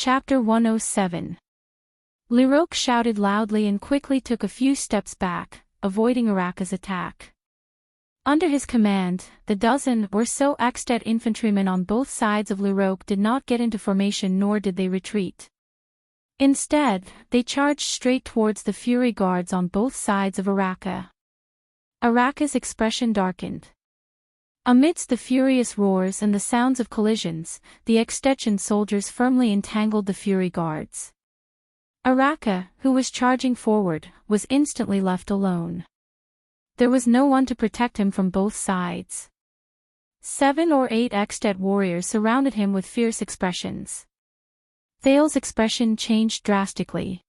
Chapter 107. Liroque shouted loudly and quickly took a few steps back, avoiding Araka's attack. Under his command, the dozen or so Extet infantrymen on both sides of Liroque did not get into formation nor did they retreat. Instead, they charged straight towards the Fury Guards on both sides of Araka. Araka's expression darkened. Amidst the furious roars and the sounds of collisions, the Extetan soldiers firmly entangled the Fury Guards. Araka, who was charging forward, was instantly left alone. There was no one to protect him from both sides. 7 or 8 Extet warriors surrounded him with fierce expressions. Thale's expression changed drastically.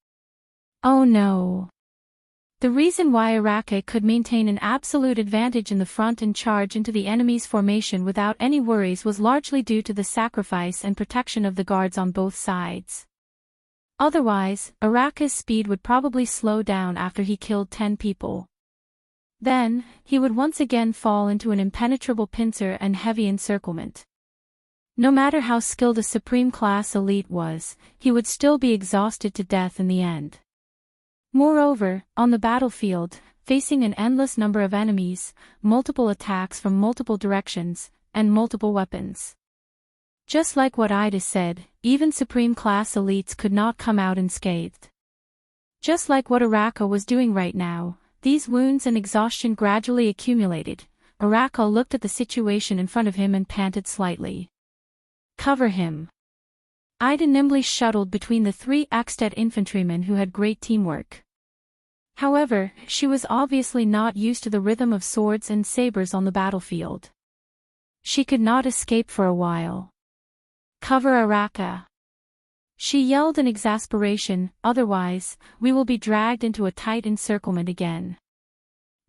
Oh no! The reason why Araka could maintain an absolute advantage in the front and charge into the enemy's formation without any worries was largely due to the sacrifice and protection of the guards on both sides. Otherwise, Araka's speed would probably slow down after he killed 10 people. Then, he would once again fall into an impenetrable pincer and heavy encirclement. No matter how skilled a supreme-class elite was, he would still be exhausted to death in the end. Moreover, on the battlefield, facing an endless number of enemies, multiple attacks from multiple directions, and multiple weapons. Just like what Ida said, even supreme-class elites could not come out unscathed. Just like what Araka was doing right now, these wounds and exhaustion gradually accumulated. Araka looked at the situation in front of him and panted slightly. Cover him. Ida nimbly shuttled between the 3 Extet infantrymen who had great teamwork. However, she was obviously not used to the rhythm of swords and sabers on the battlefield. She could not escape for a while. Cover Araka. She yelled in exasperation, otherwise, we will be dragged into a tight encirclement again.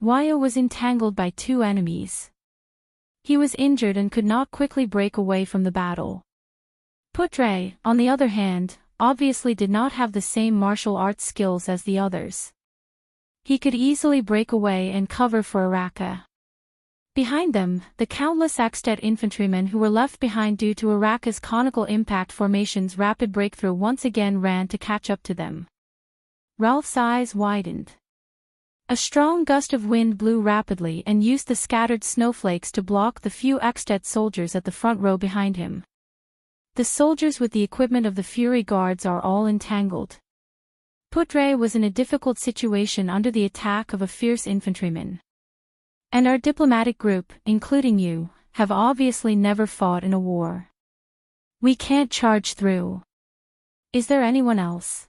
Waya was entangled by 2 enemies. He was injured and could not quickly break away from the battle. Putre, on the other hand, obviously did not have the same martial arts skills as the others. He could easily break away and cover for Araka. Behind them, the countless Extet infantrymen who were left behind due to Araka's conical impact formation's rapid breakthrough once again ran to catch up to them. Ralph's eyes widened. A strong gust of wind blew rapidly and used the scattered snowflakes to block the few Extet soldiers at the front row behind him. The soldiers with the equipment of the Fury Guards are all entangled. Putre was in a difficult situation under the attack of a fierce infantryman. And our diplomatic group, including you, have obviously never fought in a war. We can't charge through. Is there anyone else?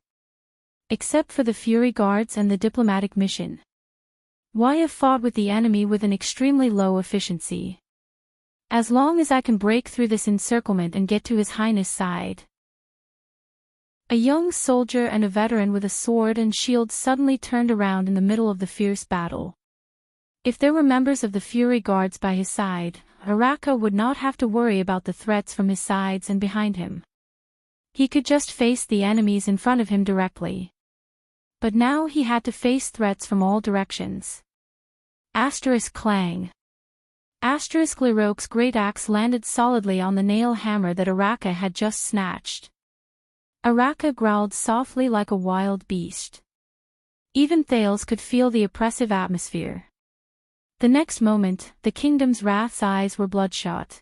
Except for the Fury Guards and the diplomatic mission. Waya fought with the enemy with an extremely low efficiency. As long as I can break through this encirclement and get to His Highness' side. A young soldier and a veteran with a sword and shield suddenly turned around in the middle of the fierce battle. If there were members of the Fury Guards by his side, Araka would not have to worry about the threats from his sides and behind him. He could just face the enemies in front of him directly. But now he had to face threats from all directions. Clang. Liroque's great axe landed solidly on the nail hammer that Araka had just snatched. Araka growled softly like a wild beast. Even Thales could feel the oppressive atmosphere. The next moment, the Kingdom's Wrath's eyes were bloodshot.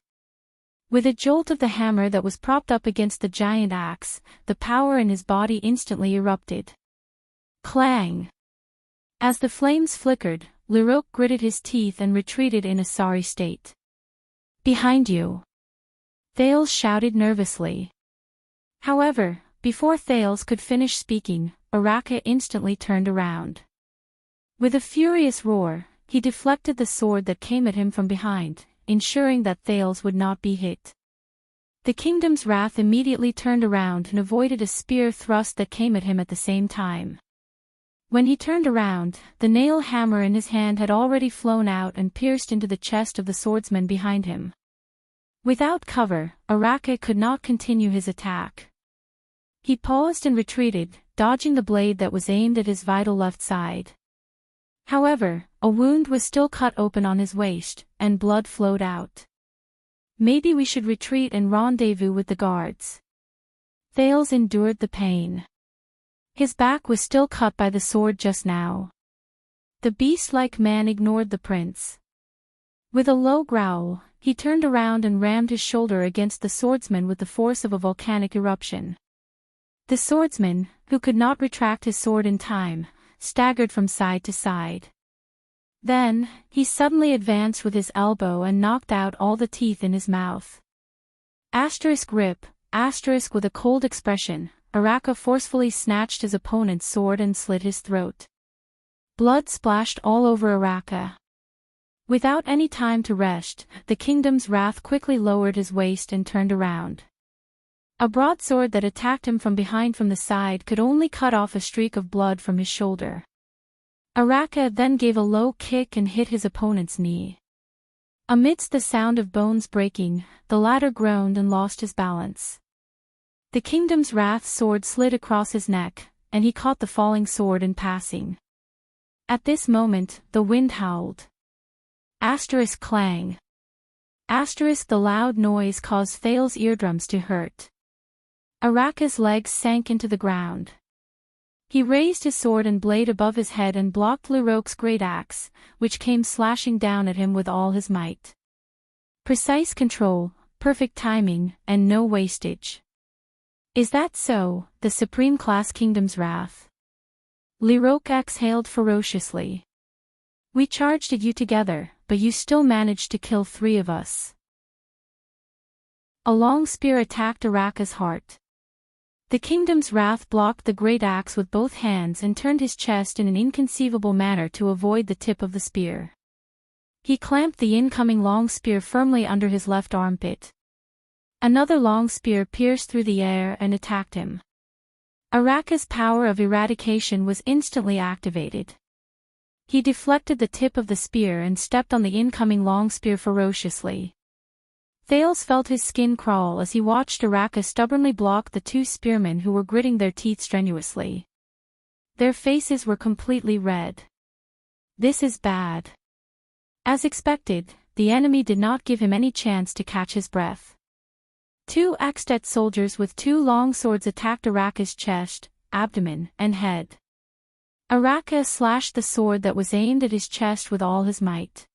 With a jolt of the hammer that was propped up against the giant axe, the power in his body instantly erupted. Clang! As the flames flickered, Liroque gritted his teeth and retreated in a sorry state. Behind you! Thales shouted nervously. However, before Thales could finish speaking, Araka instantly turned around. With a furious roar, he deflected the sword that came at him from behind, ensuring that Thales would not be hit. The Kingdom's Wrath immediately turned around and avoided a spear thrust that came at him at the same time. When he turned around, the nail hammer in his hand had already flown out and pierced into the chest of the swordsman behind him. Without cover, Araka could not continue his attack. He paused and retreated, dodging the blade that was aimed at his vital left side. However, a wound was still cut open on his waist, and blood flowed out. Maybe we should retreat and rendezvous with the guards. Thales endured the pain. His back was still cut by the sword just now. The beast-like man ignored the prince. With a low growl, he turned around and rammed his shoulder against the swordsman with the force of a volcanic eruption. The swordsman, who could not retract his sword in time, staggered from side to side. Then, he suddenly advanced with his elbow and knocked out all the teeth in his mouth. Rip, with a cold expression, Araka forcefully snatched his opponent's sword and slit his throat. Blood splashed all over Araka. Without any time to rest, the kingdom's wrath quickly lowered his waist and turned around. A broadsword that attacked him from behind from the side could only cut off a streak of blood from his shoulder. Araka then gave a low kick and hit his opponent's knee. Amidst the sound of bones breaking, the latter groaned and lost his balance. The kingdom's wrath sword slid across his neck, and he caught the falling sword in passing. At this moment, the wind howled. Clang. The loud noise caused Thales' eardrums to hurt. Araka's legs sank into the ground. He raised his sword and blade above his head and blocked Lirok's great axe, which came slashing down at him with all his might. Precise control, perfect timing, and no wastage. Is that so, the Supreme Class Kingdom's wrath? Lirok exhaled ferociously. We charged at you together, but you still managed to kill 3 of us. A long spear attacked Araka's heart. The kingdom's wrath blocked the great axe with both hands and turned his chest in an inconceivable manner to avoid the tip of the spear. He clamped the incoming long spear firmly under his left armpit. Another long spear pierced through the air and attacked him. Araka's power of eradication was instantly activated. He deflected the tip of the spear and stepped on the incoming long spear ferociously. Thales felt his skin crawl as he watched Araka stubbornly block the 2 spearmen who were gritting their teeth strenuously. Their faces were completely red. This is bad. As expected, the enemy did not give him any chance to catch his breath. 2 Extet soldiers with 2 long swords attacked Araka's chest, abdomen, and head. Araka slashed the sword that was aimed at his chest with all his might.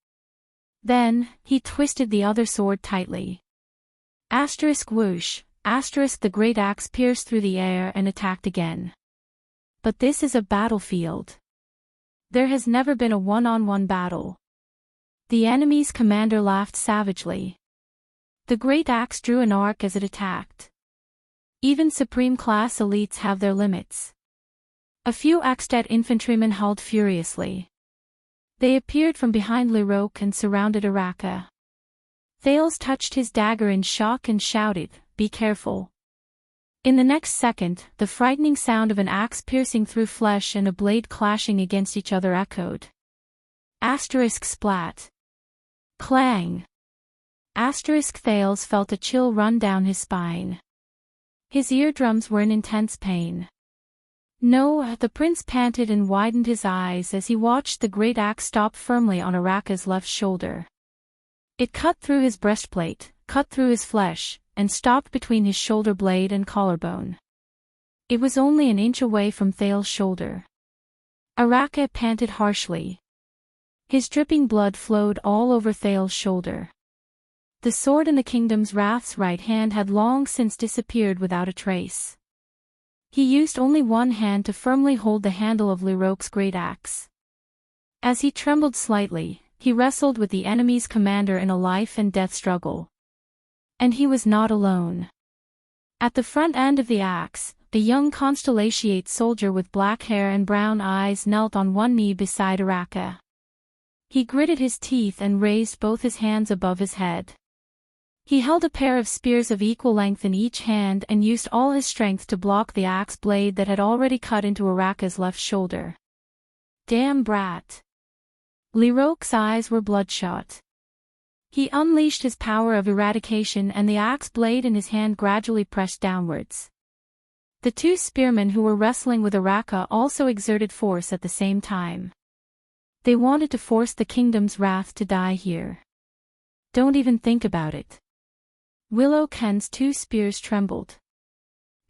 Then, he twisted the other sword tightly. Whoosh, the great axe pierced through the air and attacked again. But this is a battlefield. There has never been a one-on-one battle. The enemy's commander laughed savagely. The great axe drew an arc as it attacked. Even Supreme Class elites have their limits. A few Extet infantrymen howled furiously. They appeared from behind Lirok and surrounded Araka. Thales touched his dagger in shock and shouted, "Be careful." In the next second, the frightening sound of an axe piercing through flesh and a blade clashing against each other echoed. Splat. Clang. Thales felt a chill run down his spine. His eardrums were in intense pain. No, the prince panted and widened his eyes as he watched the great axe stop firmly on Araka's left shoulder. It cut through his breastplate, cut through his flesh, and stopped between his shoulder blade and collarbone. It was only an inch away from Thales' shoulder. Araka panted harshly. His dripping blood flowed all over Thales' shoulder. The sword in the kingdom's wrath's right hand had long since disappeared without a trace. He used only one hand to firmly hold the handle of Lirok's great axe. As he trembled slightly, he wrestled with the enemy's commander in a life-and-death struggle. And he was not alone. At the front end of the axe, the young Constellatiate soldier with black hair and brown eyes knelt on one knee beside Araka. He gritted his teeth and raised both his hands above his head. He held a pair of spears of equal length in each hand and used all his strength to block the axe blade that had already cut into Araka's left shoulder. Damn brat. Lirok's eyes were bloodshot. He unleashed his power of eradication and the axe blade in his hand gradually pressed downwards. The 2 spearmen who were wrestling with Araka also exerted force at the same time. They wanted to force the kingdom's wrath to die here. Don't even think about it. Willow Ken's 2 spears trembled.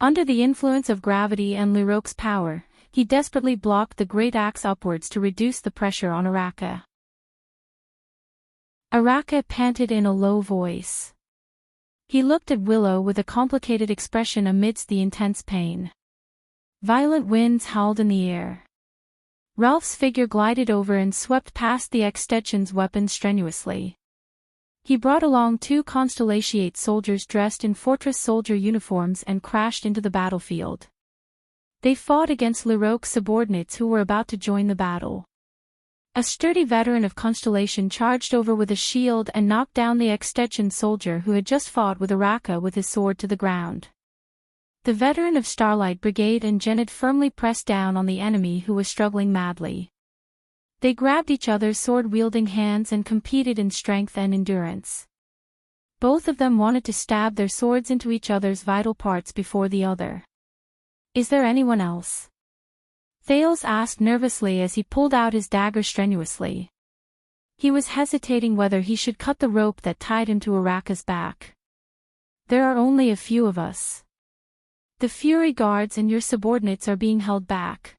Under the influence of gravity and Liroque's power, he desperately blocked the great axe upwards to reduce the pressure on Araka. Araka panted in a low voice. He looked at Willow with a complicated expression amidst the intense pain. Violent winds howled in the air. Ralph's figure glided over and swept past the extension's weapons strenuously. He brought along 2 Constellatiate soldiers dressed in fortress soldier uniforms and crashed into the battlefield. They fought against Liroque's subordinates who were about to join the battle. A sturdy veteran of Constellation charged over with a shield and knocked down the extension soldier who had just fought with Araka with his sword to the ground. The veteran of Starlight Brigade and Janet firmly pressed down on the enemy who was struggling madly. They grabbed each other's sword-wielding hands and competed in strength and endurance. Both of them wanted to stab their swords into each other's vital parts before the other. "Is there anyone else?" Thales asked nervously as he pulled out his dagger strenuously. He was hesitating whether he should cut the rope that tied him to Araka's back. "There are only a few of us. The Fury Guards and your subordinates are being held back."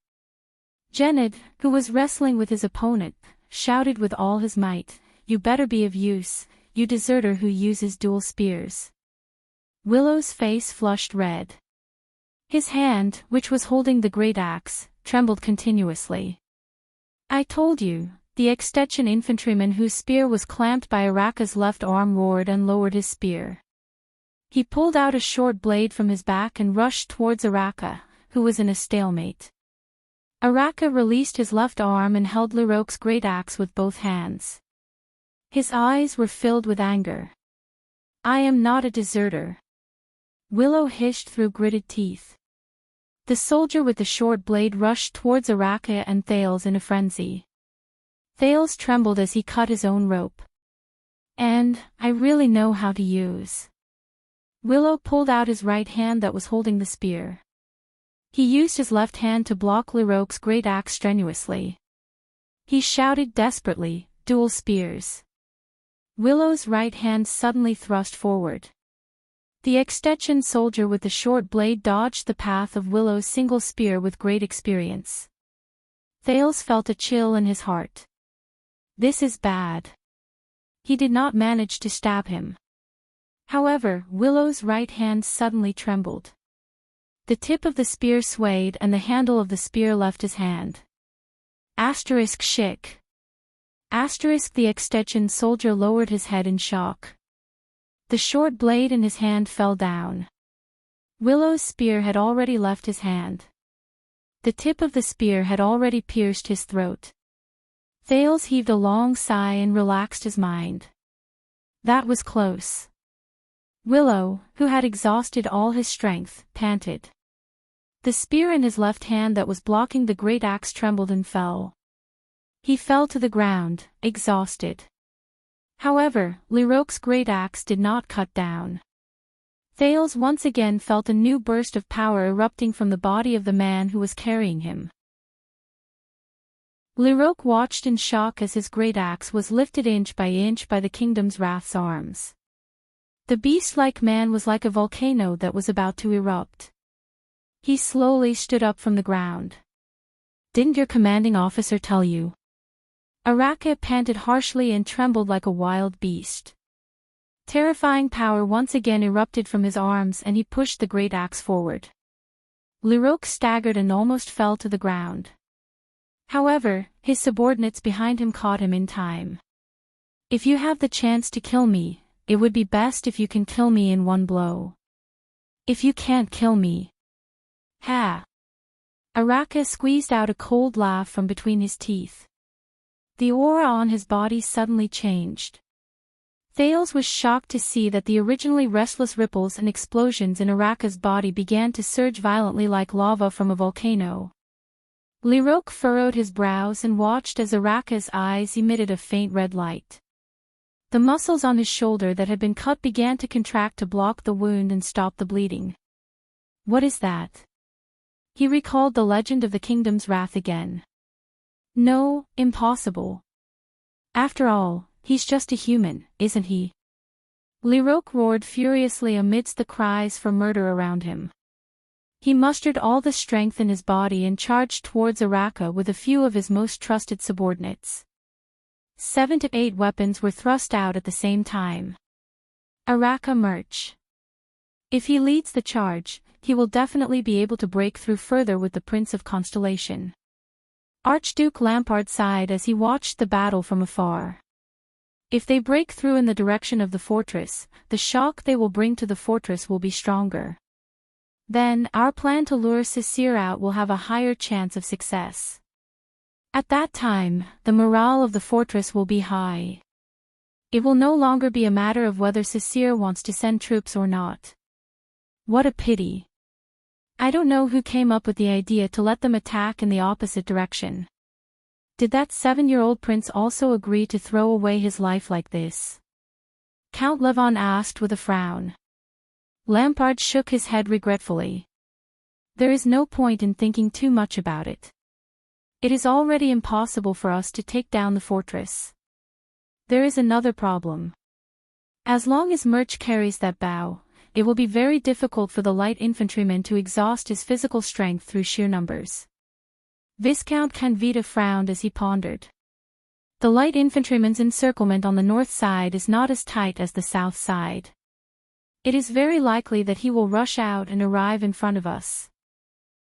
Janet, who was wrestling with his opponent, shouted with all his might, "You better be of use, you deserter who uses dual spears." Willow's face flushed red. His hand, which was holding the great axe, trembled continuously. "I told you," the extension infantryman whose spear was clamped by Araka's left arm roared and lowered his spear. He pulled out a short blade from his back and rushed towards Araka, who was in a stalemate. Araka released his left arm and held Liroque's great axe with both hands. His eyes were filled with anger. "I am not a deserter," Willow hissed through gritted teeth. The soldier with the short blade rushed towards Araka and Thales in a frenzy. Thales trembled as he cut his own rope. "And I really know how to use." Willow pulled out his right hand that was holding the spear. He used his left hand to block Liroque's great axe strenuously. He shouted desperately, "Dual spears." Willow's right hand suddenly thrust forward. The extension soldier with the short blade dodged the path of Willow's single spear with great experience. Thales felt a chill in his heart. This is bad. He did not manage to stab him. However, Willow's right hand suddenly trembled. The tip of the spear swayed and the handle of the spear left his hand. Shik. The extension soldier lowered his head in shock. The short blade in his hand fell down. Willow's spear had already left his hand. The tip of the spear had already pierced his throat. Thales heaved a long sigh and relaxed his mind. That was close. Willow, who had exhausted all his strength, panted. The spear in his left hand that was blocking the great axe trembled and fell. He fell to the ground, exhausted. However, Liroque's great axe did not cut down. Thales once again felt a new burst of power erupting from the body of the man who was carrying him. Liroque watched in shock as his great axe was lifted inch by the Kingdom's Wrath's arms. The beast-like man was like a volcano that was about to erupt. He slowly stood up from the ground. "Didn't your commanding officer tell you?" Araka panted harshly and trembled like a wild beast. Terrifying power once again erupted from his arms and he pushed the great axe forward. Liroque staggered and almost fell to the ground. However, his subordinates behind him caught him in time. "If you have the chance to kill me, it would be best if you can kill me in one blow. If you can't kill me..." Ha! Araka squeezed out a cold laugh from between his teeth. The aura on his body suddenly changed. Thales was shocked to see that the originally restless ripples and explosions in Araka's body began to surge violently like lava from a volcano. Liroque furrowed his brows and watched as Araka's eyes emitted a faint red light. The muscles on his shoulder that had been cut began to contract to block the wound and stop the bleeding. What is that? He recalled the legend of the Kingdom's Wrath again. No, impossible. After all, he's just a human, isn't he? Liroque roared furiously amidst the cries for murder around him. He mustered all the strength in his body and charged towards Araka with a few of his most trusted subordinates. 7 to 8 weapons were thrust out at the same time. Araka Murch. If he leads the charge, he will definitely be able to break through further with the Prince of Constellation. Archduke Lampard sighed as he watched the battle from afar. If they break through in the direction of the fortress, the shock they will bring to the fortress will be stronger. Then, our plan to lure Sisir out will have a higher chance of success. At that time, the morale of the fortress will be high. It will no longer be a matter of whether Sisir wants to send troops or not. What a pity. I don't know who came up with the idea to let them attack in the opposite direction. Did that 7-year-old prince also agree to throw away his life like this? Count Levon asked with a frown. Lampard shook his head regretfully. There is no point in thinking too much about it. It is already impossible for us to take down the fortress. There is another problem. As long as Murch carries that bow, it will be very difficult for the light infantryman to exhaust his physical strength through sheer numbers. Viscount Canvita frowned as he pondered. The light infantryman's encirclement on the north side is not as tight as the south side. It is very likely that he will rush out and arrive in front of us.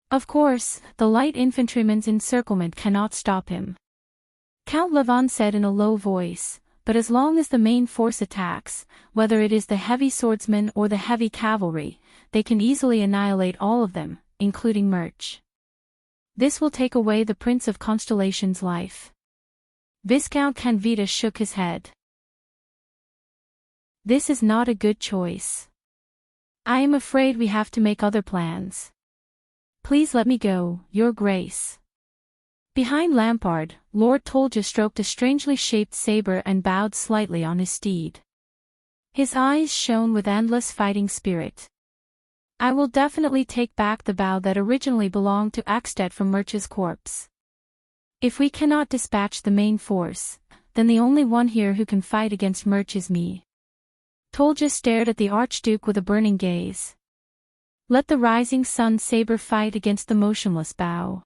Of course, the light infantryman's encirclement cannot stop him. Count Levon said in a low voice, but as long as the main force attacks, whether it is the heavy swordsmen or the heavy cavalry, they can easily annihilate all of them, including Murch. This will take away the Prince of Constellation's life. Viscount Canvita shook his head. This is not a good choice. I am afraid we have to make other plans. Please let me go, Your Grace. Behind Lampard, Lord Tolja stroked a strangely shaped saber and bowed slightly on his steed. His eyes shone with endless fighting spirit. I will definitely take back the bow that originally belonged to Axtet from Murch's corpse. If we cannot dispatch the main force, then the only one here who can fight against Murch is me. Tolja stared at the Archduke with a burning gaze. Let the rising sun saber fight against the motionless bow.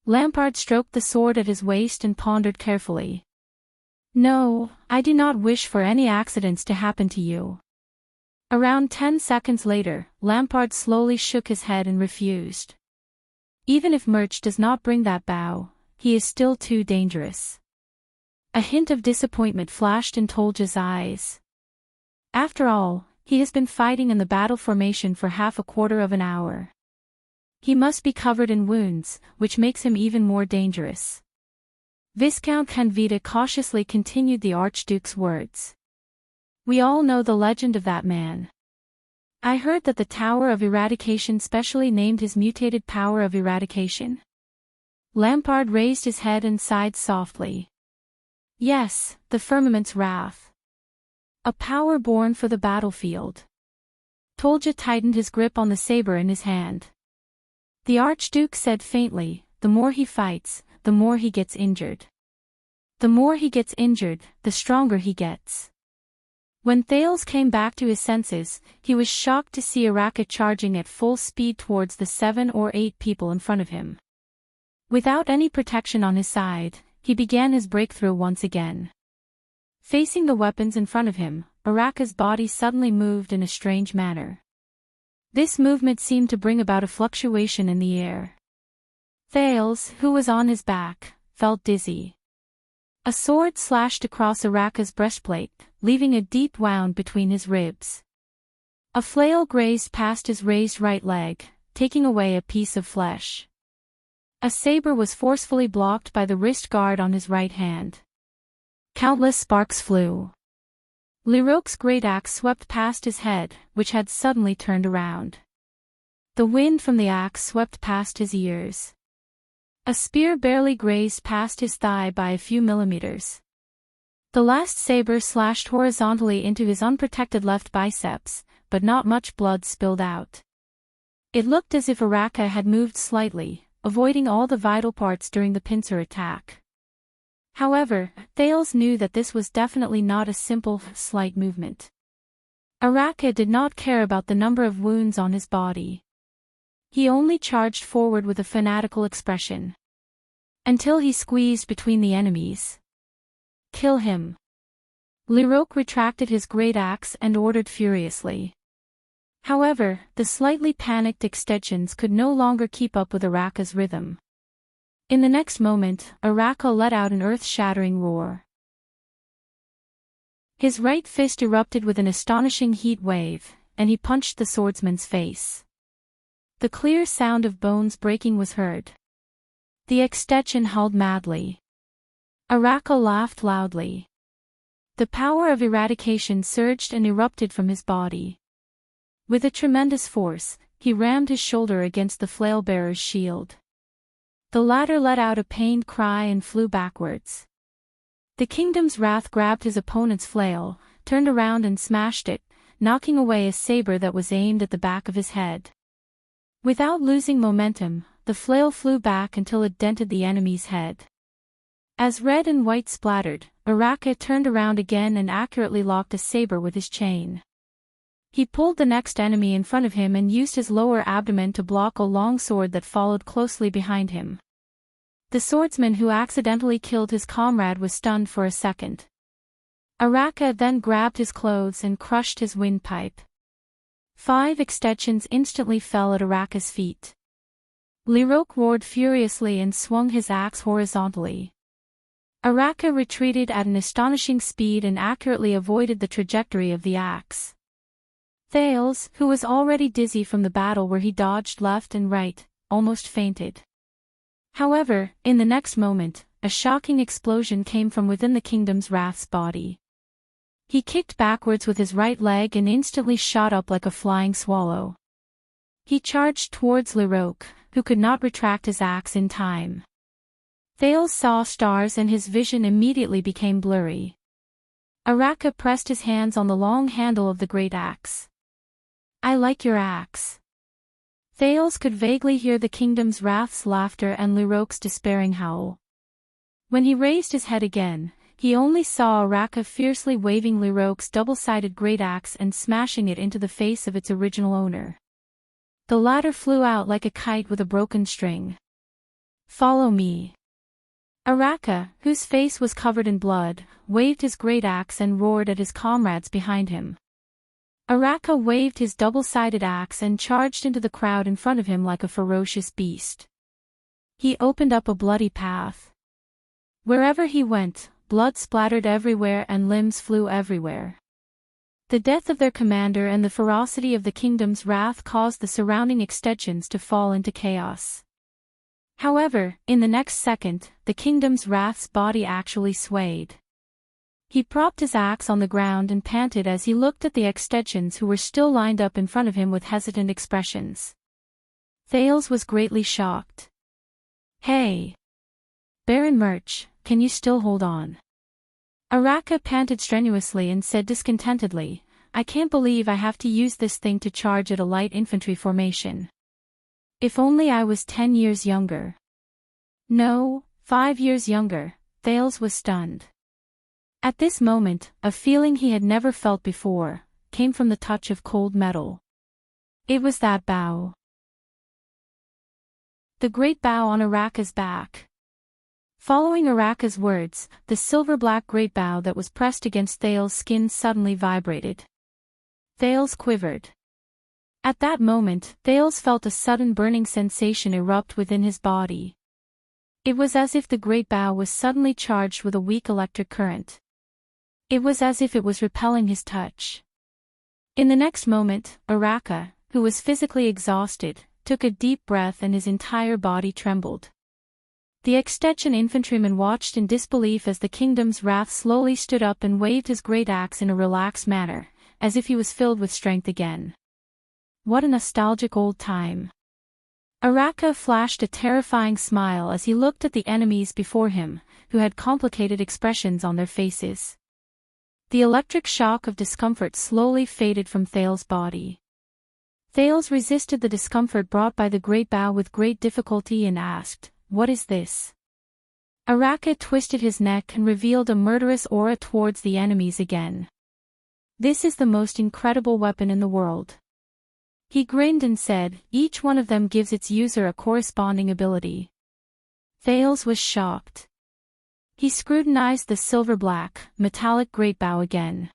Lampard stroked the sword at his waist and pondered carefully. No, I do not wish for any accidents to happen to you. Around 10 seconds later, Lampard slowly shook his head and refused. Even if Murch does not bring that bow, he is still too dangerous. A hint of disappointment flashed in Tolja's eyes. After all, he has been fighting in the battle formation for half a quarter of an hour. He must be covered in wounds, which makes him even more dangerous. Viscount Canvita cautiously continued the Archduke's words. We all know the legend of that man. I heard that the Tower of Eradication specially named his mutated power of eradication. Lampard raised his head and sighed softly. Yes, the Firmament's Wrath. A power born for the battlefield. Tolja tightened his grip on the saber in his hand. The Archduke said faintly, the more he fights, the more he gets injured. The more he gets injured, the stronger he gets. When Thales came back to his senses, he was shocked to see Araka charging at full speed towards the 7 or 8 people in front of him. Without any protection on his side, he began his breakthrough once again. Facing the weapons in front of him, Araka's body suddenly moved in a strange manner. This movement seemed to bring about a fluctuation in the air. Thales, who was on his back, felt dizzy. A sword slashed across Araka's breastplate, leaving a deep wound between his ribs. A flail grazed past his raised right leg, taking away a piece of flesh. A saber was forcefully blocked by the wrist guard on his right hand. Countless sparks flew. Liroque's great axe swept past his head, which had suddenly turned around. The wind from the axe swept past his ears. A spear barely grazed past his thigh by a few millimeters. The last saber slashed horizontally into his unprotected left biceps, but not much blood spilled out. It looked as if Araka had moved slightly, avoiding all the vital parts during the pincer attack. However, Thales knew that this was definitely not a simple, slight movement. Araka did not care about the number of wounds on his body. He only charged forward with a fanatical expression. Until he squeezed between the enemies. Kill him. Liroque retracted his great axe and ordered furiously. However, the slightly panicked extensions could no longer keep up with Araka's rhythm. In the next moment, Araka let out an earth-shattering roar. His right fist erupted with an astonishing heat wave, and he punched the swordsman's face. The clear sound of bones breaking was heard. The extension howled madly. Araka laughed loudly. The power of eradication surged and erupted from his body. With a tremendous force, he rammed his shoulder against the flail-bearer's shield. The latter let out a pained cry and flew backwards. The kingdom's wrath grabbed his opponent's flail, turned around and smashed it, knocking away a saber that was aimed at the back of his head. Without losing momentum, the flail flew back until it dented the enemy's head. As red and white splattered, Araka turned around again and accurately locked a saber with his chain. He pulled the next enemy in front of him and used his lower abdomen to block a long sword that followed closely behind him. The swordsman who accidentally killed his comrade was stunned for a second. Araka then grabbed his clothes and crushed his windpipe. 5 extensions instantly fell at Araka's feet. Liroque roared furiously and swung his axe horizontally. Araka retreated at an astonishing speed and accurately avoided the trajectory of the axe. Thales, who was already dizzy from the battle where he dodged left and right, almost fainted. However, in the next moment, a shocking explosion came from within the Kingdom's Wrath's body. He kicked backwards with his right leg and instantly shot up like a flying swallow. He charged towards Liroque, who could not retract his axe in time. Thales saw stars and his vision immediately became blurry. Araka pressed his hands on the long handle of the great axe. "I like your axe." Thales could vaguely hear the Kingdom's Wrath's laughter and Liroque's despairing howl. When he raised his head again, he only saw Araka fiercely waving Liroque's double-sided great axe and smashing it into the face of its original owner. The latter flew out like a kite with a broken string. "Follow me." Araka, whose face was covered in blood, waved his great axe and roared at his comrades behind him. Araka waved his double-sided axe and charged into the crowd in front of him like a ferocious beast. He opened up a bloody path. Wherever he went, blood splattered everywhere and limbs flew everywhere. The death of their commander and the ferocity of the Kingdom's Wrath caused the surrounding extensions to fall into chaos. However, in the next second, the Kingdom's Wrath's body actually swayed. He propped his axe on the ground and panted as he looked at the extensions who were still lined up in front of him with hesitant expressions. Thales was greatly shocked. "Hey! Baron Murch, can you still hold on?" Araka panted strenuously and said discontentedly, "I can't believe I have to use this thing to charge at a light infantry formation. If only I was 10 years younger." "No, 5 years younger," Thales was stunned. At this moment, a feeling he had never felt before, came from the touch of cold metal. It was that bow. The great bow on Araka's back. Following Araka's words, the silver-black great bow that was pressed against Thales' skin suddenly vibrated. Thales quivered. At that moment, Thales felt a sudden burning sensation erupt within his body. It was as if the great bow was suddenly charged with a weak electric current. It was as if it was repelling his touch. In the next moment, Araka, who was physically exhausted, took a deep breath and his entire body trembled. The extension infantryman watched in disbelief as the Kingdom's Wrath slowly stood up and waved his great axe in a relaxed manner, as if he was filled with strength again. What a nostalgic old time. Araka flashed a terrifying smile as he looked at the enemies before him, who had complicated expressions on their faces. The electric shock of discomfort slowly faded from Thales' body. Thales resisted the discomfort brought by the great bow with great difficulty and asked, "What is this?" Araka twisted his neck and revealed a murderous aura towards the enemies again. "This is the most incredible weapon in the world." He grinned and said, each one of them gives its user a corresponding ability. Thales was shocked. He scrutinized the silver-black, metallic great bow again.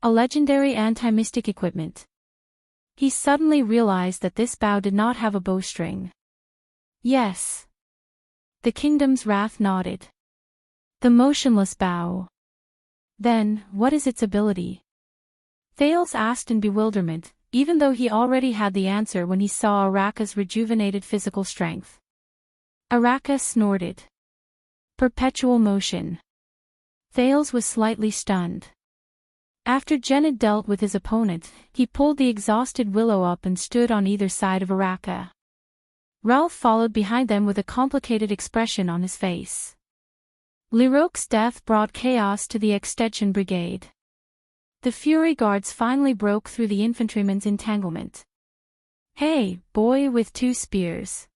A legendary anti-mystic equipment. He suddenly realized that this bow did not have a bowstring. Yes. The kingdom's wrath nodded. The motionless bow. Then, what is its ability? Thales asked in bewilderment, even though he already had the answer when he saw Araka's rejuvenated physical strength. Araka snorted. Perpetual motion. Thales was slightly stunned. After Jen had dealt with his opponent, he pulled the exhausted Willow up and stood on either side of Araka. Ralph followed behind them with a complicated expression on his face. Liroque's death brought chaos to the Extension Brigade. The Fury Guards finally broke through the infantryman's entanglement. Hey, boy with 2 spears.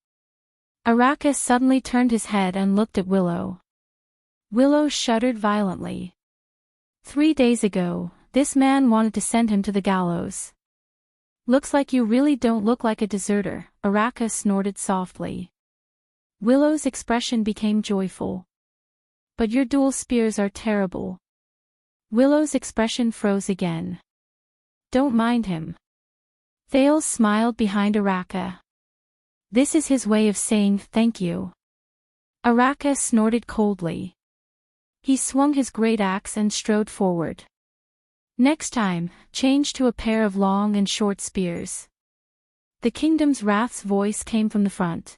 Araka suddenly turned his head and looked at Willow. Willow shuddered violently. 3 days ago, this man wanted to send him to the gallows. Looks like you really don't look like a deserter, Araka snorted softly. Willow's expression became joyful. But your dual spears are terrible. Willow's expression froze again. Don't mind him. Thales smiled behind Araka. This is his way of saying thank you. Araka snorted coldly. He swung his great axe and strode forward. Next time, change to a pair of long and short spears. The kingdom's wrath's voice came from the front.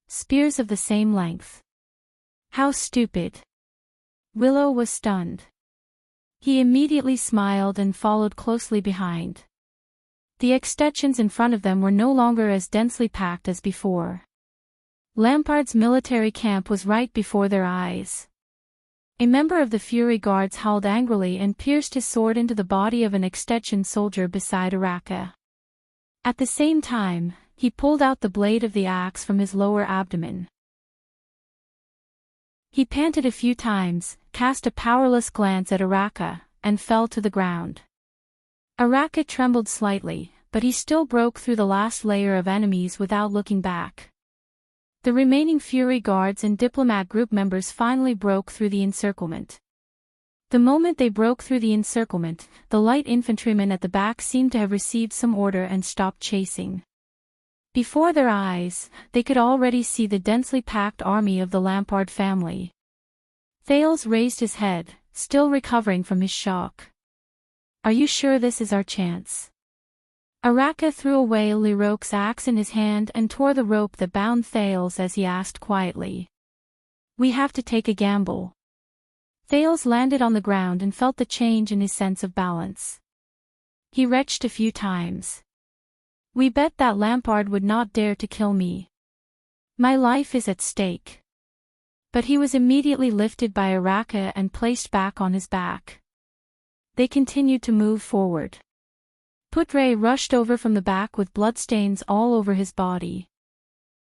Spears of the same length. How stupid. Willow was stunned. He immediately smiled and followed closely behind. The extensions in front of them were no longer as densely packed as before. Lampard's military camp was right before their eyes. A member of the Fury Guards howled angrily and pierced his sword into the body of an extension soldier beside Araka. At the same time, he pulled out the blade of the axe from his lower abdomen. He panted a few times, cast a powerless glance at Araka, and fell to the ground. Araka trembled slightly, but he still broke through the last layer of enemies without looking back. The remaining Fury Guards and Diplomat group members finally broke through the encirclement. The moment they broke through the encirclement, the light infantrymen at the back seemed to have received some order and stopped chasing. Before their eyes, they could already see the densely packed army of the Lampard family. Thales raised his head, still recovering from his shock. Are you sure this is our chance? Araka threw away Liroque's axe in his hand and tore the rope that bound Thales as he asked quietly. We have to take a gamble. Thales landed on the ground and felt the change in his sense of balance. He retched a few times. We bet that Lampard would not dare to kill me. My life is at stake. But he was immediately lifted by Araka and placed back on his back. They continued to move forward. Putre rushed over from the back with bloodstains all over his body.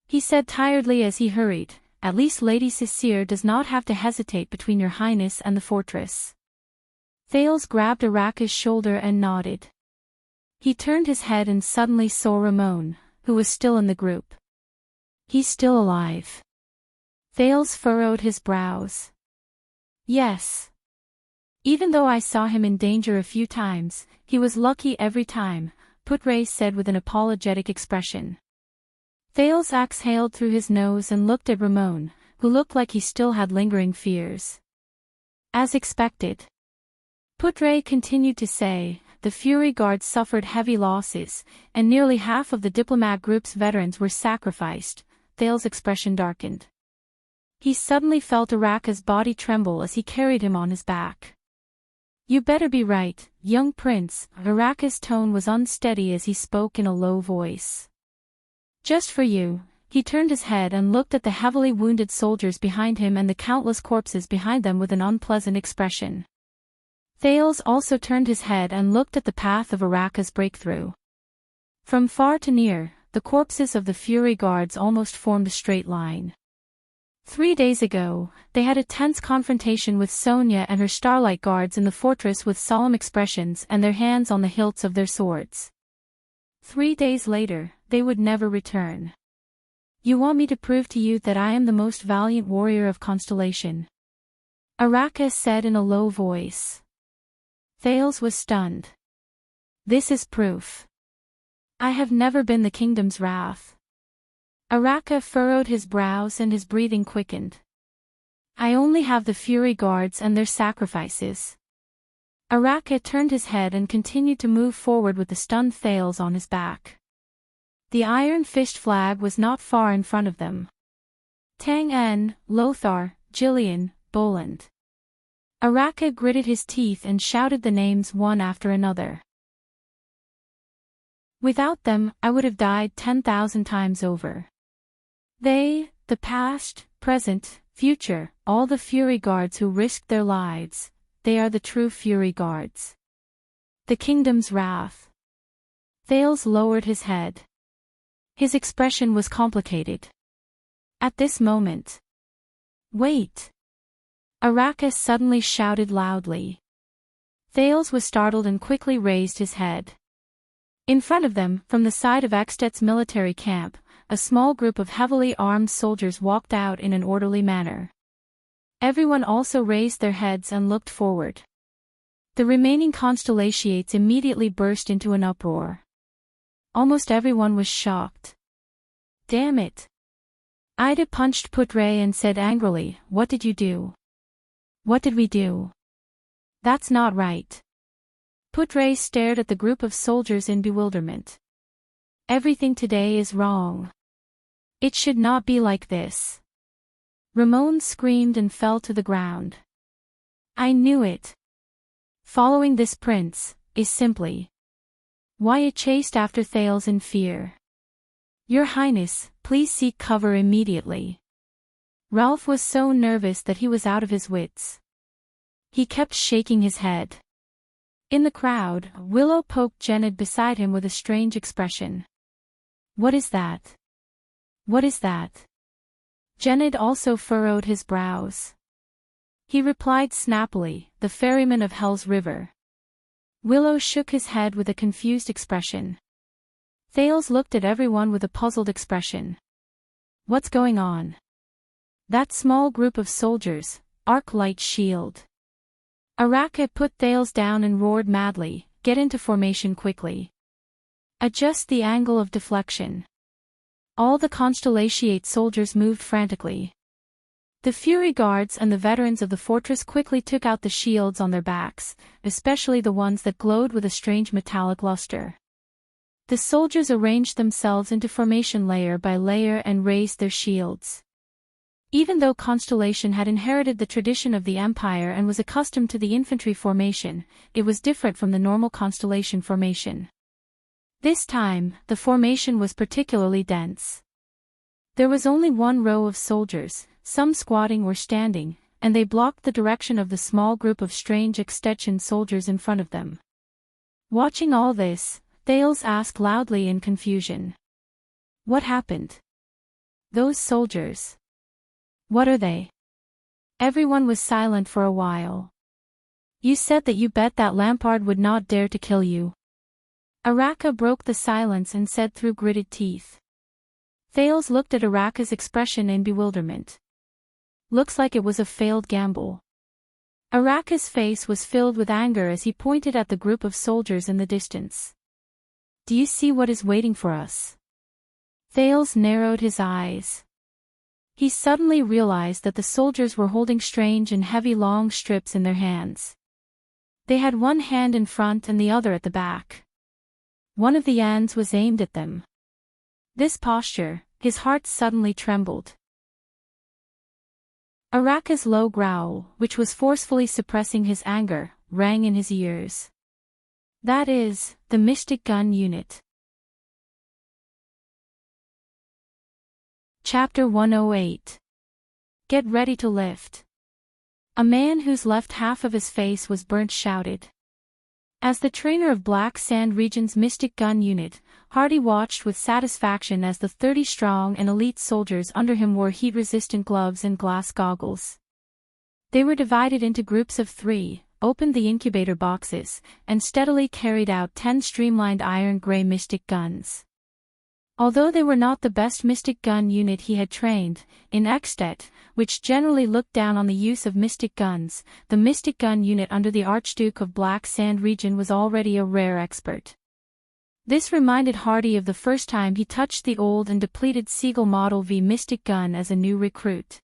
He said tiredly as he hurried, at least Lady Cicere does not have to hesitate between your highness and the fortress. Thales grabbed Araka's shoulder and nodded. He turned his head and suddenly saw Ramon, who was still in the group. He's still alive. Thales furrowed his brows. Yes. Even though I saw him in danger a few times, he was lucky every time, Putre said with an apologetic expression. Thales exhaled through his nose and looked at Ramon, who looked like he still had lingering fears. As expected. Putre continued to say, the Fury Guards suffered heavy losses, and nearly half of the diplomat group's veterans were sacrificed. Thales' expression darkened. He suddenly felt Araka's body tremble as he carried him on his back. You better be right, young prince. Araka's tone was unsteady as he spoke in a low voice. Just for you. He turned his head and looked at the heavily wounded soldiers behind him and the countless corpses behind them with an unpleasant expression. Thales also turned his head and looked at the path of Araka's breakthrough. From far to near, the corpses of the Fury Guards almost formed a straight line. 3 days ago, they had a tense confrontation with Sonia and her Starlight Guards in the fortress with solemn expressions and their hands on the hilts of their swords. 3 days later, they would never return. You want me to prove to you that I am the most valiant warrior of Constellation? Araka said in a low voice. Thales was stunned. This is proof. I have never been the kingdom's wrath. Araka furrowed his brows and his breathing quickened. I only have the Fury Guards and their sacrifices. Araka turned his head and continued to move forward with the stunned Thales on his back. The iron-fished flag was not far in front of them. Tang-En, Lothar, Jillian, Boland. Araka gritted his teeth and shouted the names one after another. Without them, I would have died 10,000 times over. They, the past, present, future, all the Fury Guards who risked their lives, they are the true Fury Guards. The kingdom's wrath. Thales lowered his head. His expression was complicated. At this moment. Wait! Araka suddenly shouted loudly. Thales was startled and quickly raised his head. In front of them, from the side of Ekstet's military camp, a small group of heavily armed soldiers walked out in an orderly manner. Everyone also raised their heads and looked forward. The remaining Constellations immediately burst into an uproar. Almost everyone was shocked. Damn it! Ida punched Putre and said angrily, What did you do? What did we do? That's not right. Putre stared at the group of soldiers in bewilderment. Everything today is wrong. It should not be like this. Ramon screamed and fell to the ground. I knew it. Following this prince is simply. Wyatt chased after Thales in fear. Your Highness, please seek cover immediately. Ralph was so nervous that he was out of his wits. He kept shaking his head. In the crowd, Willow poked Jennard beside him with a strange expression. What is that? What is that? Jennard also furrowed his brows. He replied snappily, The ferryman of Hell's River. Willow shook his head with a confused expression. Thales looked at everyone with a puzzled expression. What's going on? That small group of soldiers, arc light shield. Araka put Thales down and roared madly, Get into formation quickly. Adjust the angle of deflection. All the Constellation soldiers moved frantically. The Fury Guards and the veterans of the fortress quickly took out the shields on their backs, especially the ones that glowed with a strange metallic luster. The soldiers arranged themselves into formation layer by layer and raised their shields. Even though Constellation had inherited the tradition of the Empire and was accustomed to the infantry formation, it was different from the normal Constellation formation. This time, the formation was particularly dense. There was only one row of soldiers, some squatting or standing, and they blocked the direction of the small group of strange Ekstetchen soldiers in front of them. Watching all this, Thales asked loudly in confusion. What happened? Those soldiers. What are they? Everyone was silent for a while. You said that you bet that Lampard would not dare to kill you. Araka broke the silence and said through gritted teeth. Thales looked at Araka's expression in bewilderment. Looks like it was a failed gamble. Araka's face was filled with anger as he pointed at the group of soldiers in the distance. Do you see what is waiting for us? Thales narrowed his eyes. He suddenly realized that the soldiers were holding strange and heavy long strips in their hands. They had one hand in front and the other at the back. One of the ends was aimed at them. This posture, his heart suddenly trembled. Araka's low growl, which was forcefully suppressing his anger, rang in his ears. That is, the Mystic Gun Unit. Chapter 108. Get ready to lift. A man whose left half of his face was burnt shouted. As the trainer of Black Sand Region's Mystic Gun Unit, Hardy watched with satisfaction as the 30-strong and elite soldiers under him wore heat-resistant gloves and glass goggles. They were divided into groups of 3, opened the incubator boxes, and steadily carried out 10 streamlined iron-gray mystic guns. Although they were not the best mystic gun unit he had trained, in Extet, which generally looked down on the use of mystic guns, the mystic gun unit under the Archduke of Black Sand region was already a rare expert. This reminded Hardy of the first time he touched the old and depleted Seagull Model V mystic gun as a new recruit.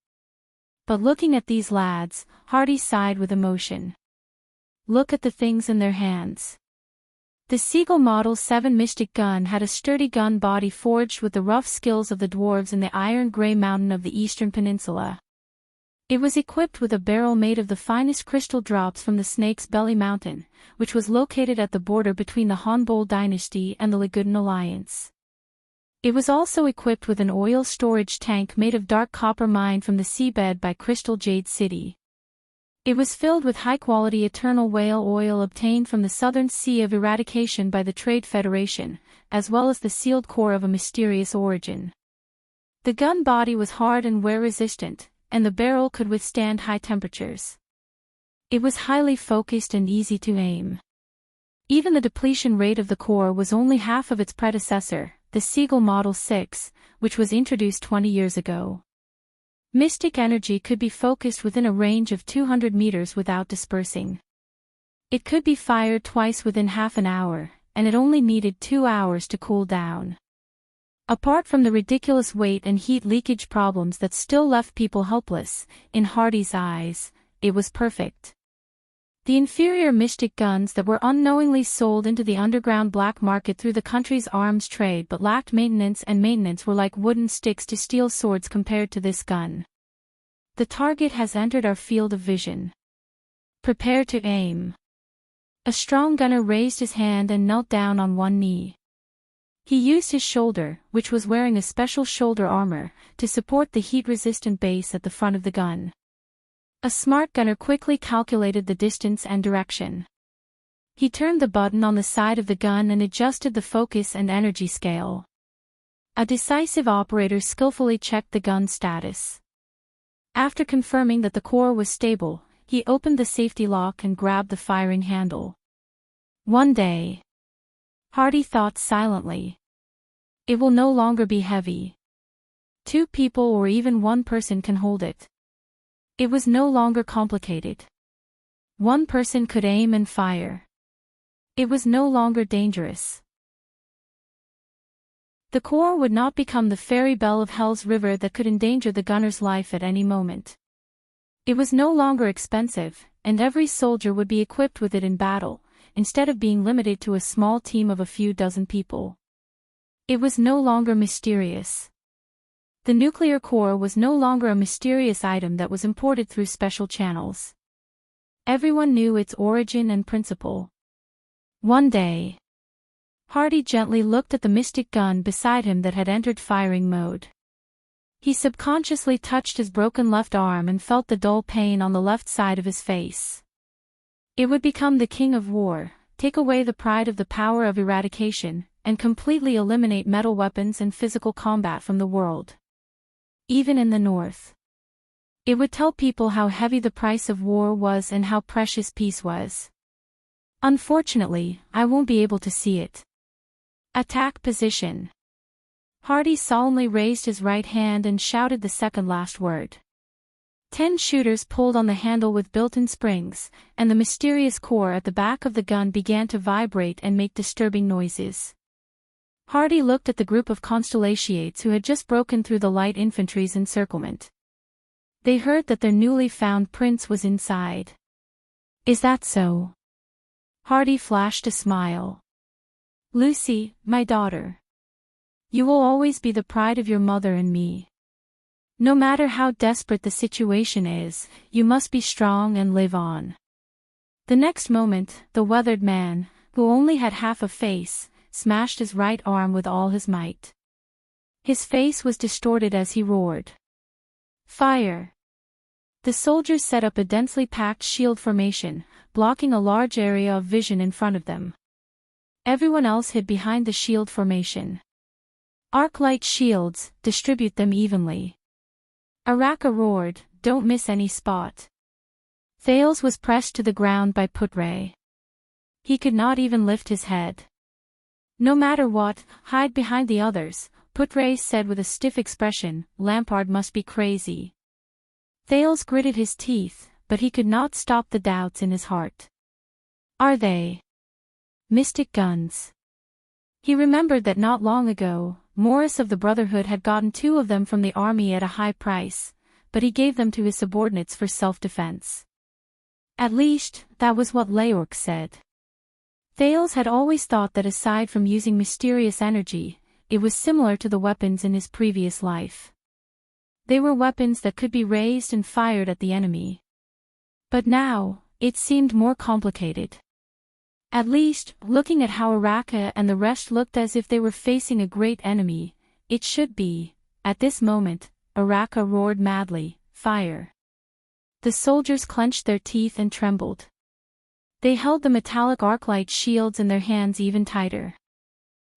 But looking at these lads, Hardy sighed with emotion. Look at the things in their hands. The Seagull Model 7 mystic gun had a sturdy gun body forged with the rough skills of the dwarves in the iron-gray mountain of the eastern peninsula. It was equipped with a barrel made of the finest crystal drops from the Snake's Belly Mountain, which was located at the border between the Hanbol dynasty and the Lagudan Alliance. It was also equipped with an oil storage tank made of dark copper mined from the seabed by Crystal Jade City. It was filled with high-quality eternal whale oil obtained from the Southern Sea of Eradication by the Trade Federation, as well as the sealed core of a mysterious origin. The gun body was hard and wear-resistant, and the barrel could withstand high temperatures. It was highly focused and easy to aim. Even the depletion rate of the core was only half of its predecessor, the Seagull Model 6, which was introduced 20 years ago. Mystic energy could be focused within a range of 200 meters without dispersing. It could be fired twice within half an hour, and it only needed 2 hours to cool down. Apart from the ridiculous weight and heat leakage problems that still left people helpless, in Hardy's eyes, it was perfect. The inferior mystic guns that were unknowingly sold into the underground black market through the country's arms trade but lacked maintenance were like wooden sticks to steel swords compared to this gun. The target has entered our field of vision. Prepare to aim. A strong gunner raised his hand and knelt down on one knee. He used his shoulder, which was wearing a special shoulder armor, to support the heat-resistant base at the front of the gun. A smart gunner quickly calculated the distance and direction. He turned the button on the side of the gun and adjusted the focus and energy scale. A decisive operator skillfully checked the gun's status. After confirming that the core was stable, he opened the safety lock and grabbed the firing handle. One day, Hardy thought silently, it will no longer be heavy. 2 people or even 1 person can hold it. It was no longer complicated. 1 person could aim and fire. It was no longer dangerous. The core would not become the fairy bell of Hell's River that could endanger the gunner's life at any moment. It was no longer expensive, and every soldier would be equipped with it in battle, instead of being limited to a small team of a few dozen people. It was no longer mysterious. The nuclear core was no longer a mysterious item that was imported through special channels. Everyone knew its origin and principle. One day, Hardy gently looked at the mystic gun beside him that had entered firing mode. He subconsciously touched his broken left arm and felt the dull pain on the left side of his face. It would become the king of war, take away the pride of the power of eradication, and completely eliminate metal weapons and physical combat from the world. Even in the north. It would tell people how heavy the price of war was and how precious peace was. Unfortunately, I won't be able to see it. Attack position. Hardy solemnly raised his right hand and shouted the second last word. 10 shooters pulled on the handle with built-in springs, and the mysterious core at the back of the gun began to vibrate and make disturbing noises. Hardy looked at the group of Constellatiates who had just broken through the light infantry's encirclement. They heard that their newly found prince was inside. Is that so? Hardy flashed a smile. Lucy, my daughter. You will always be the pride of your mother and me. No matter how desperate the situation is, you must be strong and live on. The next moment, the weathered man, who only had half a face, smashed his right arm with all his might. His face was distorted as he roared. Fire! The soldiers set up a densely packed shield formation, blocking a large area of vision in front of them. Everyone else hid behind the shield formation. Arc light shields, distribute them evenly. Araka roared, don't miss any spot. Thales was pressed to the ground by Putre. He could not even lift his head. No matter what, hide behind the others, Putre said with a stiff expression. Lampard must be crazy. Thales gritted his teeth, but he could not stop the doubts in his heart. Are they mystic guns? He remembered that not long ago, Morris of the Brotherhood had gotten 2 of them from the army at a high price, but he gave them to his subordinates for self-defense. At least, that was what Leorc said. Thales had always thought that aside from using mysterious energy, it was similar to the weapons in his previous life. They were weapons that could be raised and fired at the enemy. But now, it seemed more complicated. At least, looking at how Araka and the rest looked as if they were facing a great enemy, it should be. At this moment, Araka roared madly, "Fire!" The soldiers clenched their teeth and trembled. They held the metallic arclight shields in their hands even tighter.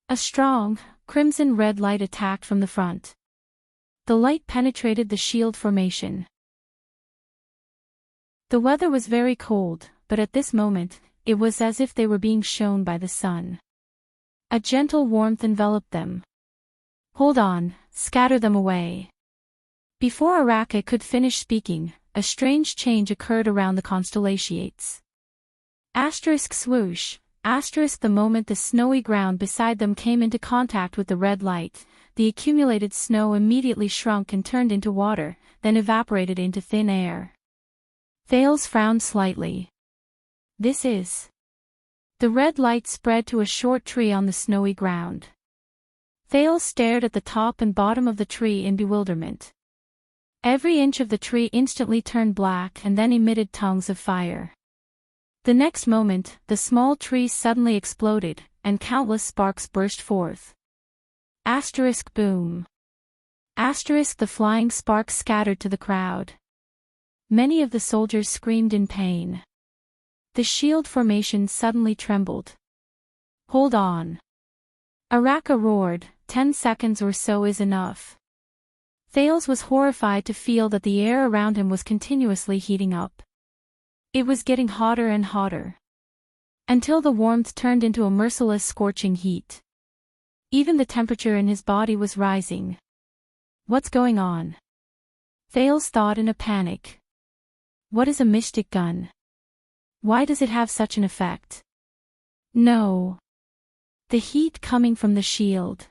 A strong, crimson-red light attacked from the front. The light penetrated the shield formation. The weather was very cold, but at this moment, it was as if they were being shone by the sun. A gentle warmth enveloped them. "Hold on, scatter them away." Before Araka could finish speaking, a strange change occurred around the constellations. Swoosh, the moment the snowy ground beside them came into contact with the red light, the accumulated snow immediately shrunk and turned into water, then evaporated into thin air. Thales frowned slightly. This is. The red light spread to a short tree on the snowy ground. Thales stared at the top and bottom of the tree in bewilderment. Every inch of the tree instantly turned black and then emitted tongues of fire. The next moment, the small tree suddenly exploded, and countless sparks burst forth. Boom. The flying sparks scattered to the crowd. Many of the soldiers screamed in pain. The shield formation suddenly trembled. Hold on. Araka roared, 10 seconds or so is enough. Thales was horrified to feel that the air around him was continuously heating up. It was getting hotter and hotter. Until the warmth turned into a merciless scorching heat. Even the temperature in his body was rising. What's going on? Thales thought in a panic. What is a mystic gun? Why does it have such an effect? No. The heat coming from the shield.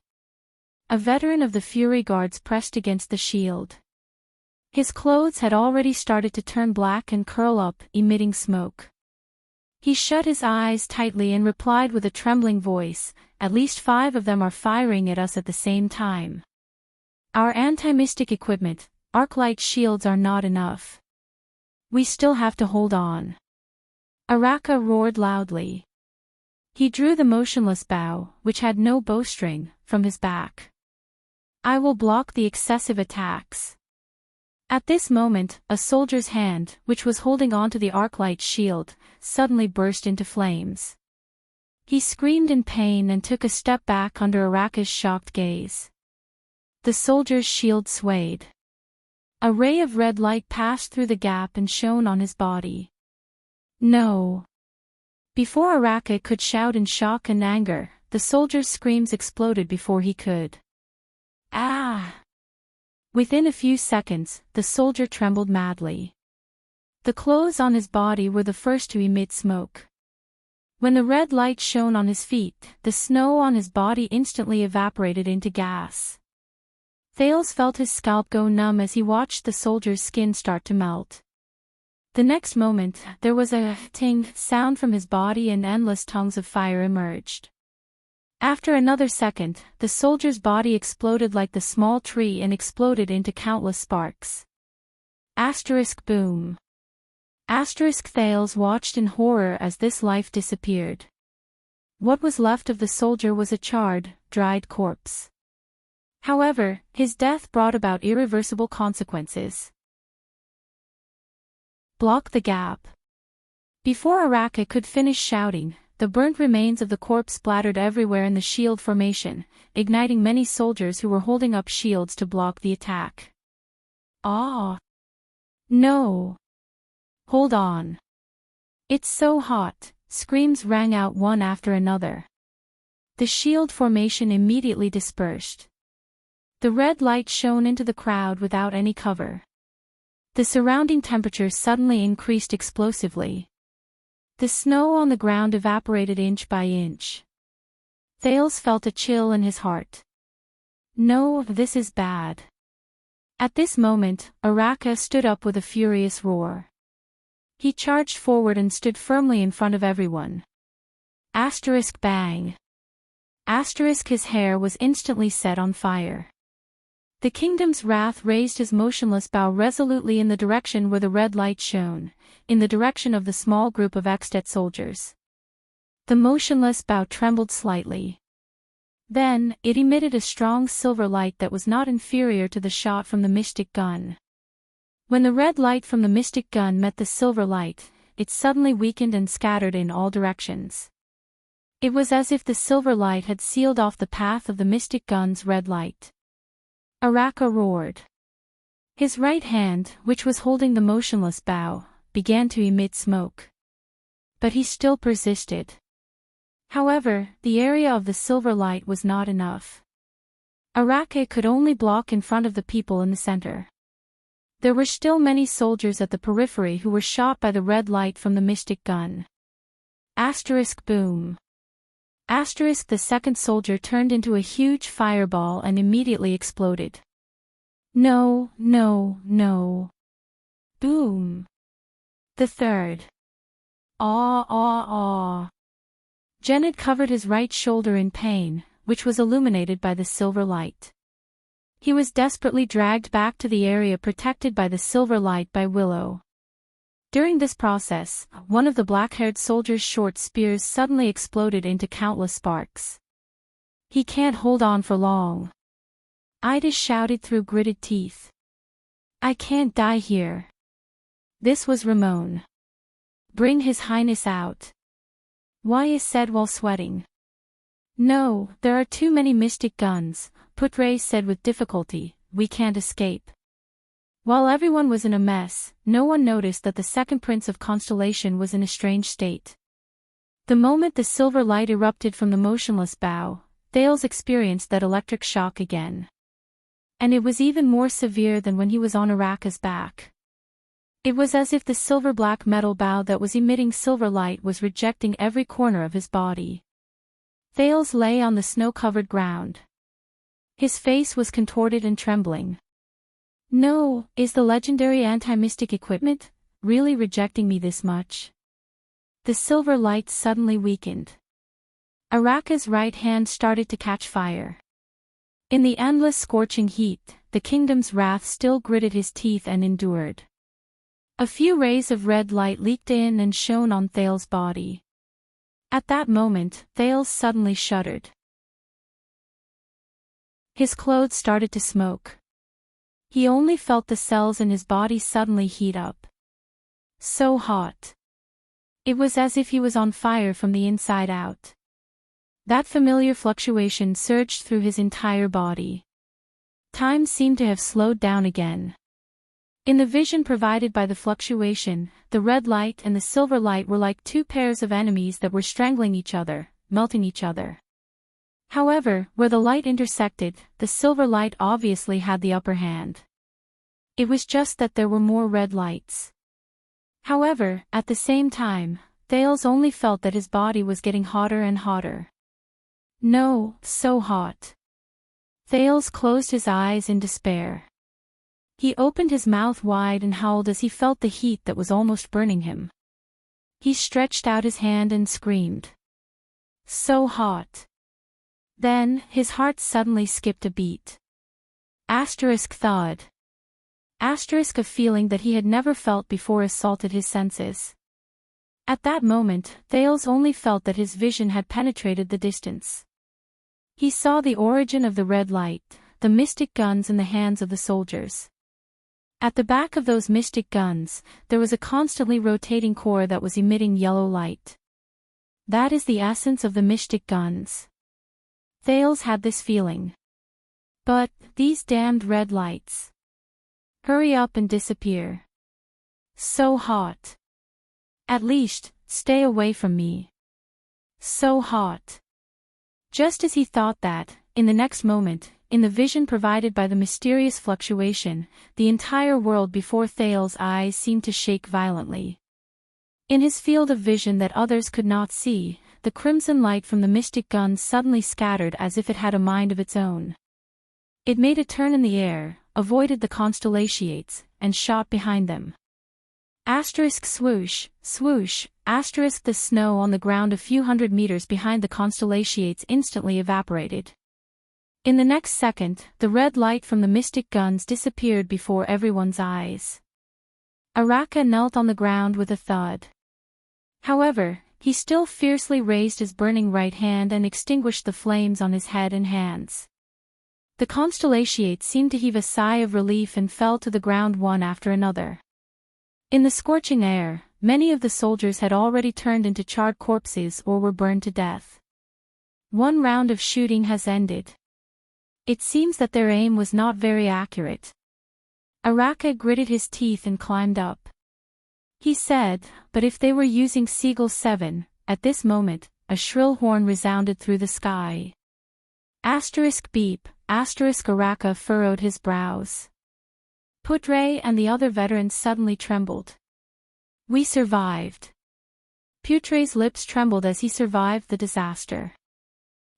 A veteran of the Fury Guards pressed against the shield. His clothes had already started to turn black and curl up, emitting smoke. He shut his eyes tightly and replied with a trembling voice, "At least 5 of them are firing at us at the same time. Our anti-mystic equipment, arclight shields are not enough. We still have to hold on." Araka roared loudly. He drew the motionless bow, which had no bowstring, from his back. "I will block the excessive attacks." At this moment, a soldier's hand, which was holding onto the arclight shield, suddenly burst into flames. He screamed in pain and took a step back under Araka's shocked gaze. The soldier's shield swayed. A ray of red light passed through the gap and shone on his body. No. Before Araka could shout in shock and anger, the soldier's screams exploded before he could. Ah! Within a few seconds, the soldier trembled madly. The clothes on his body were the first to emit smoke. When the red light shone on his feet, the snow on his body instantly evaporated into gas. Thales felt his scalp go numb as he watched the soldier's skin start to melt. The next moment, there was a ting sound from his body and endless tongues of fire emerged. After another second, the soldier's body exploded like the small tree and exploded into countless sparks. Boom. Thales watched in horror as this life disappeared. What was left of the soldier was a charred, dried corpse. However, his death brought about irreversible consequences. Block the gap. Before Araka could finish shouting, the burnt remains of the corpse splattered everywhere in the shield formation, igniting many soldiers who were holding up shields to block the attack. Ah! No! Hold on. It's so hot, screams rang out one after another. The shield formation immediately dispersed. The red light shone into the crowd without any cover. The surrounding temperature suddenly increased explosively. The snow on the ground evaporated inch by inch. Thales felt a chill in his heart. No, this is bad. At this moment, Araka stood up with a furious roar. He charged forward and stood firmly in front of everyone. Asterisk bang. Asterisk his hair was instantly set on fire. The kingdom's wrath raised his motionless bow resolutely in the direction where the red light shone, in the direction of the small group of Extet soldiers. The motionless bow trembled slightly. Then, it emitted a strong silver light that was not inferior to the shot from the mystic gun. When the red light from the mystic gun met the silver light, it suddenly weakened and scattered in all directions. It was as if the silver light had sealed off the path of the mystic gun's red light. Araka roared. His right hand, which was holding the motionless bow, began to emit smoke. But he still persisted. However, the area of the silver light was not enough. Araka could only block in front of the people in the center. There were still many soldiers at the periphery who were shot by the red light from the mystic gun. Asterisk boom. Asterisk the second soldier turned into a huge fireball and immediately exploded. No, no, no. Boom. The third. Aw, aw, aw. Jennett covered his right shoulder in pain, which was illuminated by the silver light. He was desperately dragged back to the area protected by the silver light by Willow. During this process, one of the black-haired soldier's short spears suddenly exploded into countless sparks. He can't hold on for long. Ida shouted through gritted teeth. I can't die here. This was Ramon. Bring His Highness out. Why said while sweating. No, there are too many mystic guns, Putre said with difficulty, we can't escape. While everyone was in a mess, no one noticed that the second Prince of Constellation was in a strange state. The moment the silver light erupted from the motionless bow, Thales experienced that electric shock again. And it was even more severe than when he was on Araka's back. It was as if the silver-black metal bow that was emitting silver light was rejecting every corner of his body. Thales lay on the snow-covered ground. His face was contorted and trembling. No, is the legendary anti-mystic equipment really rejecting me this much? The silver light suddenly weakened. Araka's right hand started to catch fire. In the endless scorching heat, the kingdom's wrath still gritted his teeth and endured. A few rays of red light leaked in and shone on Thales' body. At that moment, Thales suddenly shuddered. His clothes started to smoke. He only felt the cells in his body suddenly heat up. So hot. It was as if he was on fire from the inside out. That familiar fluctuation surged through his entire body. Time seemed to have slowed down again. In the vision provided by the fluctuation, the red light and the silver light were like two pairs of enemies that were strangling each other, melting each other. However, where the light intersected, the silver light obviously had the upper hand. It was just that there were more red lights. However, at the same time, Thales only felt that his body was getting hotter and hotter. No, so hot. Thales closed his eyes in despair. He opened his mouth wide and howled as he felt the heat that was almost burning him. He stretched out his hand and screamed. So hot. Then, his heart suddenly skipped a beat. Asterisk thawed. Asterisk a feeling that he had never felt before assaulted his senses. At that moment, Thales only felt that his vision had penetrated the distance. He saw the origin of the red light, the mystic guns in the hands of the soldiers. At the back of those mystic guns, there was a constantly rotating core that was emitting yellow light. That is the essence of the mystic guns. Thales had this feeling. But, these damned red lights. Hurry up and disappear. So hot. At least, stay away from me. So hot. Just as he thought that, in the next moment, in the vision provided by the mysterious fluctuation, the entire world before Thale's eyes seemed to shake violently. In his field of vision that others could not see, the crimson light from the mystic guns suddenly scattered as if it had a mind of its own. It made a turn in the air, avoided the constellations, and shot behind them. Asterisk swoosh, swoosh, asterisk the snow on the ground a few hundred meters behind the constellations instantly evaporated. In the next second, the red light from the mystic guns disappeared before everyone's eyes. Araka knelt on the ground with a thud. However, he still fiercely raised his burning right hand and extinguished the flames on his head and hands. The constellations seemed to heave a sigh of relief and fell to the ground one after another. In the scorching air, many of the soldiers had already turned into charred corpses or were burned to death. One round of shooting has ended. It seems that their aim was not very accurate. Araka gritted his teeth and climbed up. He said, but if they were using Seagull 7, at this moment, a shrill horn resounded through the sky. Asterisk beep, asterisk Araka furrowed his brows. Putre and the other veterans suddenly trembled. We survived. Putre's lips trembled as he survived the disaster.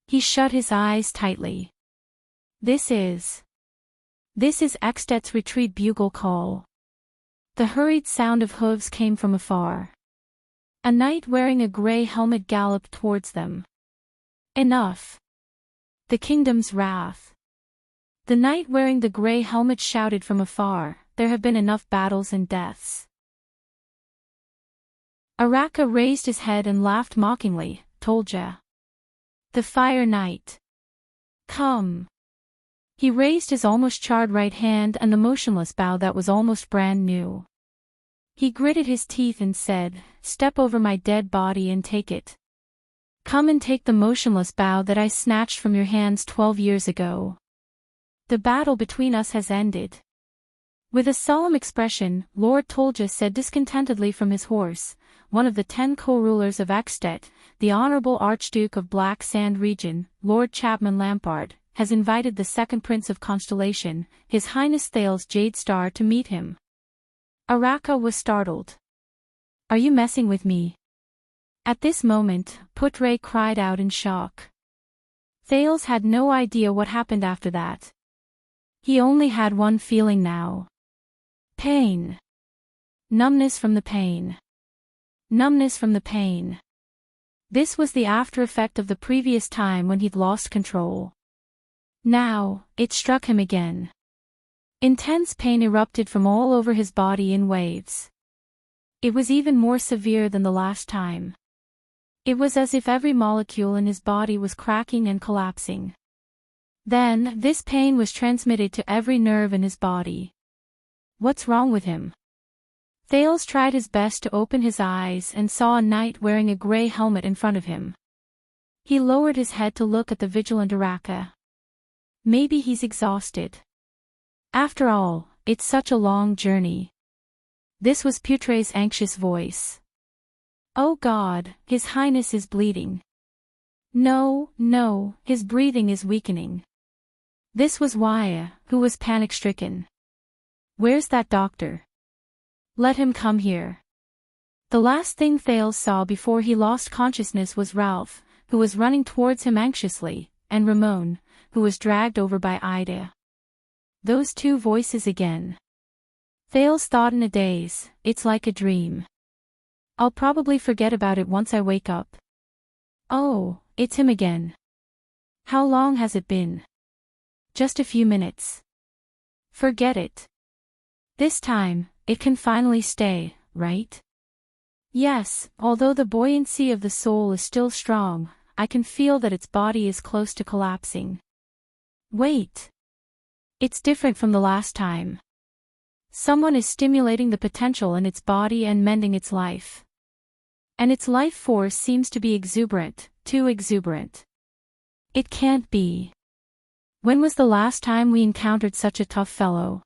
He shut his eyes tightly. This is Extet's retreat bugle call. The hurried sound of hooves came from afar. A knight wearing a grey helmet galloped towards them. Enough. The kingdom's wrath. The knight wearing the grey helmet shouted from afar, there have been enough battles and deaths. Araka raised his head and laughed mockingly, told ya. The Fire Knight. Come. He raised his almost charred right hand and the motionless bow that was almost brand new. He gritted his teeth and said, step over my dead body and take it. Come and take the motionless bow that I snatched from your hands 12 years ago. The battle between us has ended. With a solemn expression, Lord Tolja said discontentedly from his horse, one of the 10 co-rulers of Extet, the Honorable Archduke of Black Sand Region, Lord Chapman Lampard, has invited the second Prince of Constellation, His Highness Thales Jade Star, to meet him. Araka was startled. Are you messing with me? At this moment, Putre cried out in shock. Thales had no idea what happened after that. He only had one feeling now. Pain. Numbness from the pain. Numbness from the pain. This was the after effect of the previous time when he'd lost control. Now, it struck him again. Intense pain erupted from all over his body in waves. It was even more severe than the last time. It was as if every molecule in his body was cracking and collapsing. Then, this pain was transmitted to every nerve in his body. What's wrong with him? Thales tried his best to open his eyes and saw a knight wearing a grey helmet in front of him. He lowered his head to look at the vigilant Araka. Maybe he's exhausted. After all, it's such a long journey. This was Putre's anxious voice. Oh God, His Highness is bleeding. No, his breathing is weakening. This was Waya, who was panic-stricken. Where's that doctor? Let him come here. The last thing Thales saw before he lost consciousness was Ralph, who was running towards him anxiously, and Ramon, who was dragged over by Ida. Those two voices again. Thales thought in a daze, it's like a dream. I'll probably forget about it once I wake up. Oh, it's him again. How long has it been? Just a few minutes. Forget it. This time, it can finally stay, right? Yes, although the buoyancy of the soul is still strong, I can feel that its body is close to collapsing. Wait. It's different from the last time. Someone is stimulating the potential in its body and mending its life. And its life force seems to be exuberant, too exuberant. It can't be. When was the last time we encountered such a tough fellow?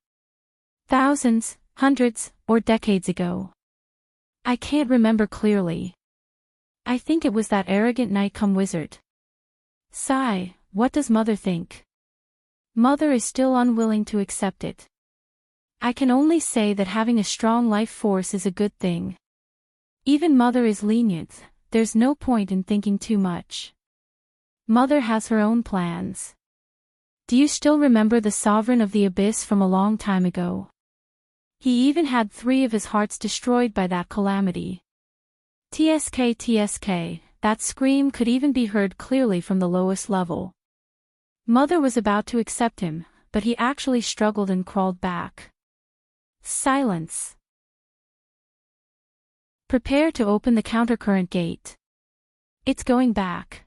Thousands, hundreds, or decades ago. I can't remember clearly. I think it was that arrogant knight-come-wizard. Sigh, what does Mother think? Mother is still unwilling to accept it. I can only say that having a strong life force is a good thing. Even Mother is lenient, there's no point in thinking too much. Mother has her own plans. Do you still remember the Sovereign of the Abyss from a long time ago? He even had 3 of his hearts destroyed by that calamity. TSK, that scream could even be heard clearly from the lowest level. Mother was about to accept him, but he actually struggled and crawled back. Silence. Prepare to open the countercurrent gate. It's going back.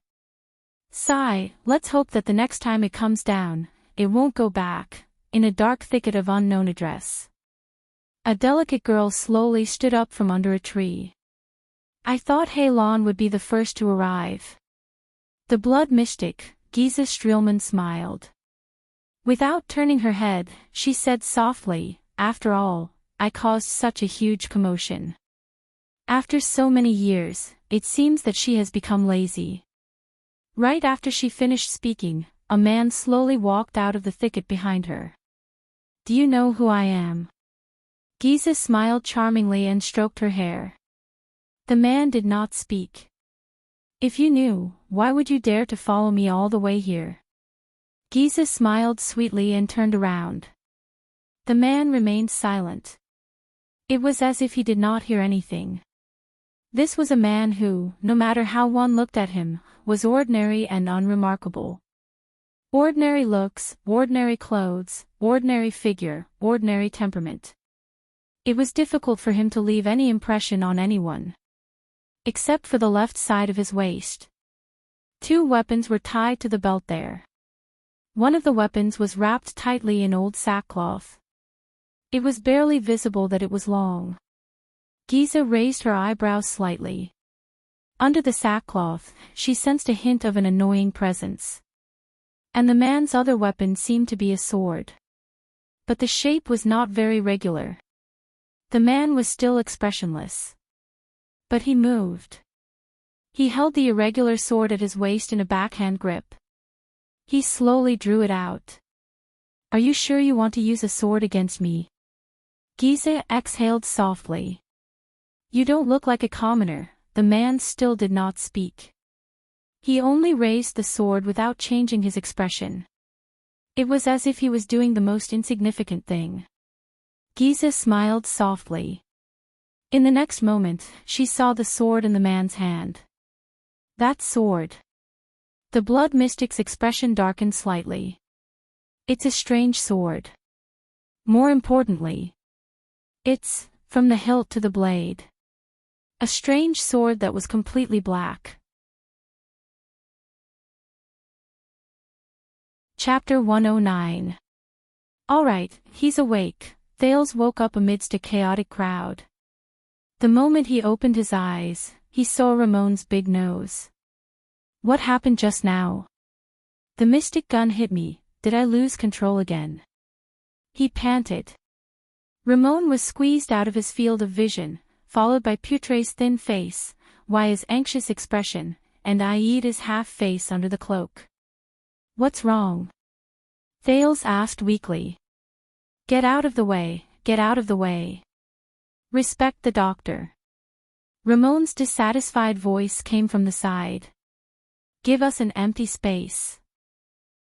Sigh, let's hope that the next time it comes down, it won't go back, in a dark thicket of unknown address. A delicate girl slowly stood up from under a tree. I thought Heilon would be the first to arrive. The blood mystic, Giza Streelman, smiled. Without turning her head, she said softly, after all, I caused such a huge commotion. After so many years, it seems that she has become lazy. Right after she finished speaking, a man slowly walked out of the thicket behind her. Do you know who I am? Giza smiled charmingly and stroked her hair. The man did not speak. If you knew, why would you dare to follow me all the way here? Giza smiled sweetly and turned around. The man remained silent. It was as if he did not hear anything. This was a man who, no matter how one looked at him, was ordinary and unremarkable. Ordinary looks, ordinary clothes, ordinary figure, ordinary temperament. It was difficult for him to leave any impression on anyone. Except for the left side of his waist. 2 weapons were tied to the belt there. One of the weapons was wrapped tightly in old sackcloth. It was barely visible that it was long. Giza raised her eyebrows slightly. Under the sackcloth, she sensed a hint of an annoying presence. And the man's other weapon seemed to be a sword. But the shape was not very regular. The man was still expressionless. But he moved. He held the irregular sword at his waist in a backhand grip. He slowly drew it out. Are you sure you want to use a sword against me? Giza exhaled softly. You don't look like a commoner. The man still did not speak. He only raised the sword without changing his expression. It was as if he was doing the most insignificant thing. Giza smiled softly. In the next moment, she saw the sword in the man's hand. That sword. The blood mystic's expression darkened slightly. It's a strange sword. More importantly, it's, from the hilt to the blade. A strange sword that was completely black. Chapter 109. Alright, he's awake. Thales woke up amidst a chaotic crowd. The moment he opened his eyes, he saw Ramon's big nose. What happened just now? The mystic gun hit me. Did I lose control again? He panted. Ramon was squeezed out of his field of vision, followed by Putre's thin face, Yaya's anxious expression, and Aida's half-face under the cloak. What's wrong? Thales asked weakly. Get out of the way, get out of the way. Respect the doctor. Ramon's dissatisfied voice came from the side. Give us an empty space.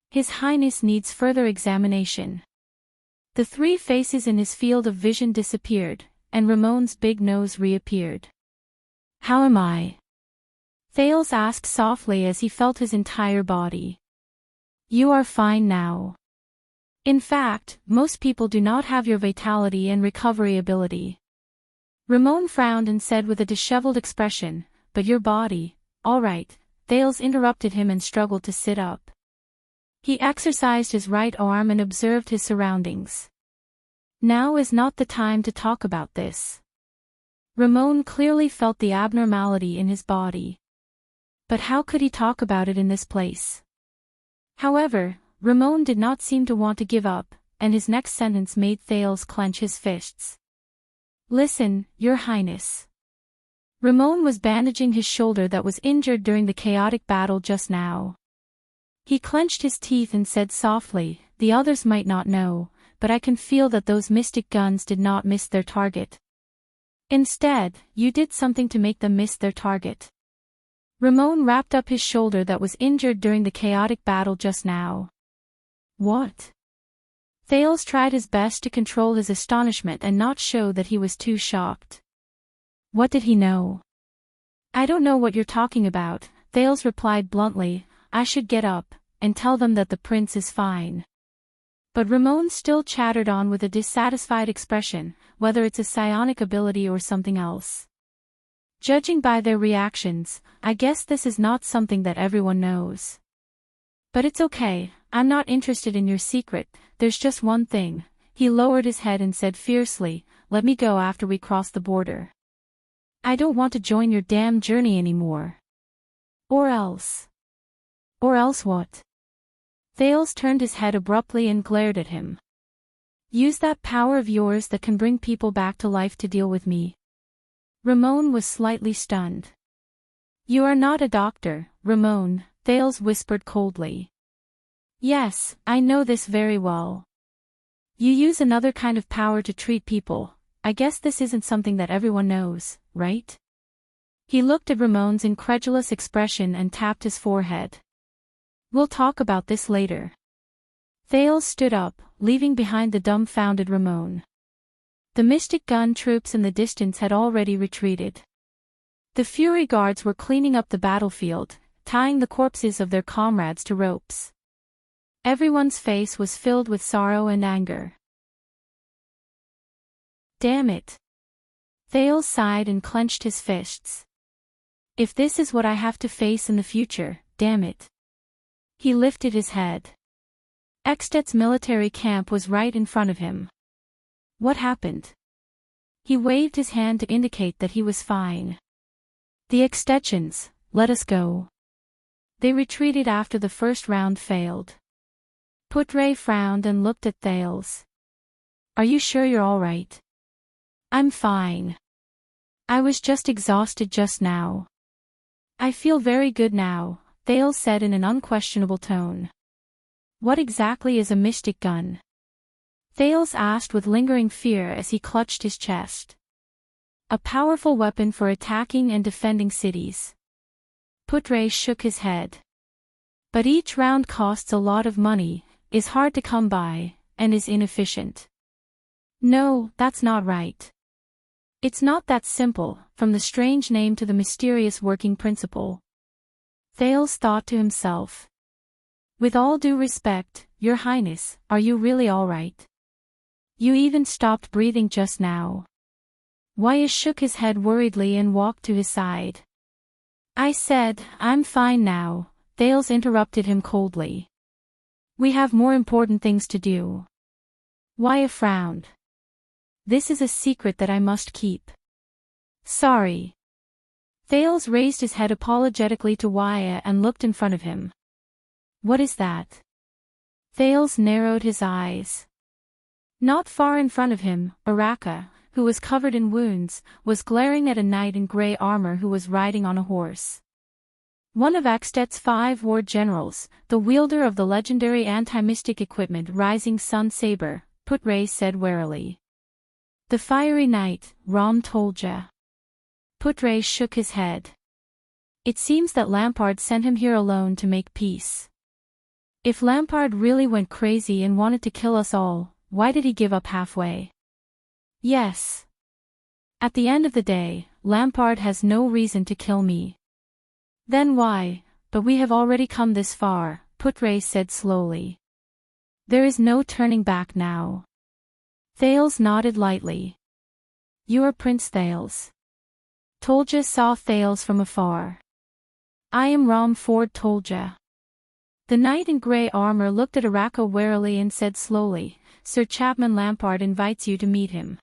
His Highness needs further examination. The 3 faces in his field of vision disappeared, and Ramon's big nose reappeared. How am I? Thales asked softly as he felt his entire body. You are fine now. In fact, most people do not have your vitality and recovery ability. Ramon frowned and said with a disheveled expression, but your body, all right. Thales interrupted him and struggled to sit up. He exercised his right arm and observed his surroundings. Now is not the time to talk about this. Ramon clearly felt the abnormality in his body. But how could he talk about it in this place? However, Ramon did not seem to want to give up, and his next sentence made Thales clench his fists. Listen, Your Highness. Ramon was bandaging his shoulder that was injured during the chaotic battle just now. He clenched his teeth and said softly, "The others might not know, but I can feel that those mystic guns did not miss their target. Instead, you did something to make them miss their target." Ramon wrapped up his shoulder that was injured during the chaotic battle just now. What? Thales tried his best to control his astonishment and not show that he was too shocked. What did he know? "I don't know what you're talking about," Thales replied bluntly. "I should get up and tell them that the prince is fine." But Ramon still chattered on with a dissatisfied expression, whether it's a psionic ability or something else. "Judging by their reactions, I guess this is not something that everyone knows. But it's okay, I'm not interested in your secret, there's just one thing." He lowered his head and said fiercely, "Let me go after we cross the border. I don't want to join your damn journey anymore." Or else what? Thales turned his head abruptly and glared at him. "Use that power of yours that can bring people back to life to deal with me." Ramon was slightly stunned. "You are not a doctor, Ramon," Thales whispered coldly. "Yes, I know this very well. You use another kind of power to treat people. I guess this isn't something that everyone knows, right?" He looked at Ramon's incredulous expression and tapped his forehead. "We'll talk about this later." Thales stood up, leaving behind the dumbfounded Ramon. The mystic gun troops in the distance had already retreated. The Fury Guards were cleaning up the battlefield, tying the corpses of their comrades to ropes. Everyone's face was filled with sorrow and anger. "Damn it." Thales sighed and clenched his fists. "If this is what I have to face in the future, damn it." He lifted his head. Eksted's military camp was right in front of him. What happened? He waved his hand to indicate that he was fine. "The Ekstetians, let us go." They retreated after the first round failed. Putre frowned and looked at Thales. "Are you sure you're all right?" "I'm fine. I was just exhausted just now." "I feel very good now," Thales said in an unquestionable tone. "What exactly is a mystic gun?" Thales asked with lingering fear as he clutched his chest. "A powerful weapon for attacking and defending cities." Putre shook his head. "But each round costs a lot of money, is hard to come by, and is inefficient." "No, that's not right. It's not that simple, from the strange name to the mysterious working principle." Thales thought to himself. "With all due respect, Your Highness, are you really all right? You even stopped breathing just now." Wyatt shook his head worriedly and walked to his side. "I said, I'm fine now," Thales interrupted him coldly. "We have more important things to do." Wyatt frowned. "This is a secret that I must keep." "Sorry." Thales raised his head apologetically to Wyatt and looked in front of him. "What is that?" Thales narrowed his eyes. Not far in front of him, Araka, who was covered in wounds, was glaring at a knight in grey armor who was riding on a horse. One of Eksted's 5 war generals, the wielder of the legendary anti-mystic equipment Rising Sun Saber, Putre said warily. "The fiery knight, Ram Tolja." Putre shook his head. "It seems that Lampard sent him here alone to make peace." "If Lampard really went crazy and wanted to kill us all, why did he give up halfway?" "Yes. At the end of the day, Lampard has no reason to kill me." "Then why? But we have already come this far," Putre said slowly. "There is no turning back now." Thales nodded lightly. "You are Prince Thales." Tolja saw Thales from afar. "I am Ram Ford Tolja." The knight in grey armor looked at Araka warily and said slowly, "Sir Chapman Lampard invites you to meet him."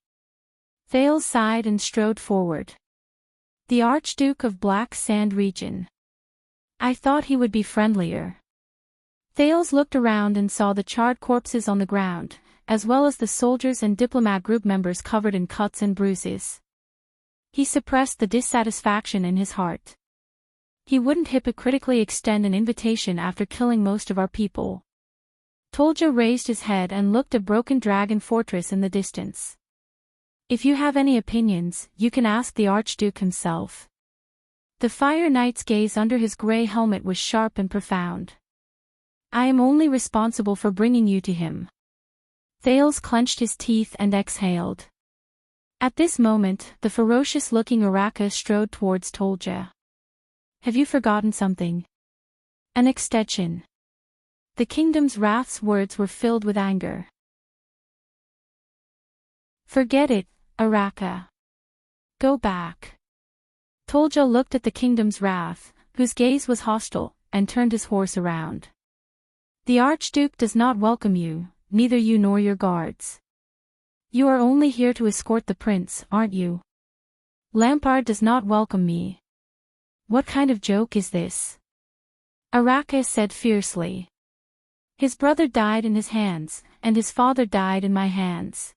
Thales sighed and strode forward. "The Archduke of Black Sand region. I thought he would be friendlier." Thales looked around and saw the charred corpses on the ground, as well as the soldiers and diplomat group members covered in cuts and bruises. He suppressed the dissatisfaction in his heart. He wouldn't hypocritically extend an invitation after killing most of our people. Tolja raised his head and looked at a broken dragon fortress in the distance. If you have any opinions, you can ask the Archduke himself. The Fire Knight's gaze under his grey helmet was sharp and profound. I am only responsible for bringing you to him. Thales clenched his teeth and exhaled. At this moment, the ferocious-looking Araka strode towards Tolja. Have you forgotten something? An extension. The kingdom's wrath's words were filled with anger. Forget it, Araka. Go back. Tolja looked at the kingdom's wrath, whose gaze was hostile, and turned his horse around. The Archduke does not welcome you, neither you nor your guards. You are only here to escort the prince, aren't you? Lampard does not welcome me. What kind of joke is this? Araka said fiercely. His brother died in his hands, and his father died in my hands.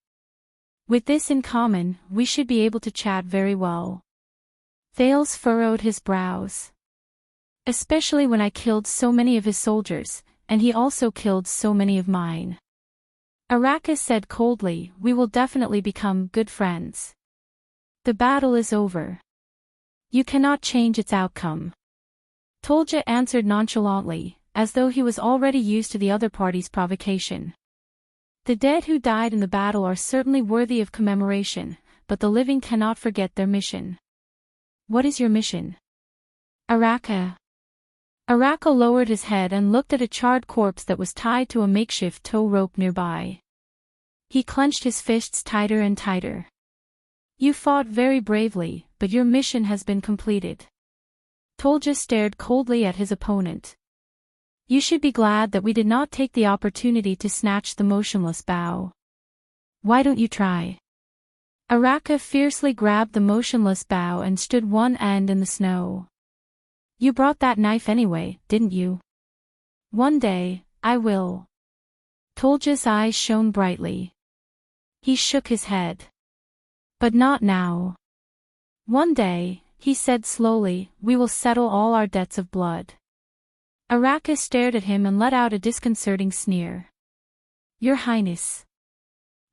With this in common, we should be able to chat very well. Thales furrowed his brows. Especially when I killed so many of his soldiers, and he also killed so many of mine. Araka said coldly, we will definitely become good friends. The battle is over. You cannot change its outcome. Tolja answered nonchalantly, as though he was already used to the other party's provocation. The dead who died in the battle are certainly worthy of commemoration, but the living cannot forget their mission. What is your mission? Araka. Araka lowered his head and looked at a charred corpse that was tied to a makeshift tow rope nearby. He clenched his fists tighter and tighter. You fought very bravely, but your mission has been completed. Tolja stared coldly at his opponent. You should be glad that we did not take the opportunity to snatch the motionless bow. Why don't you try? Araka fiercely grabbed the motionless bow and stood one end in the snow. You brought that knife anyway, didn't you? One day, I will. Tolja's eyes shone brightly. He shook his head. But not now. One day, he said slowly, we will settle all our debts of blood. Araka stared at him and let out a disconcerting sneer. Your Highness.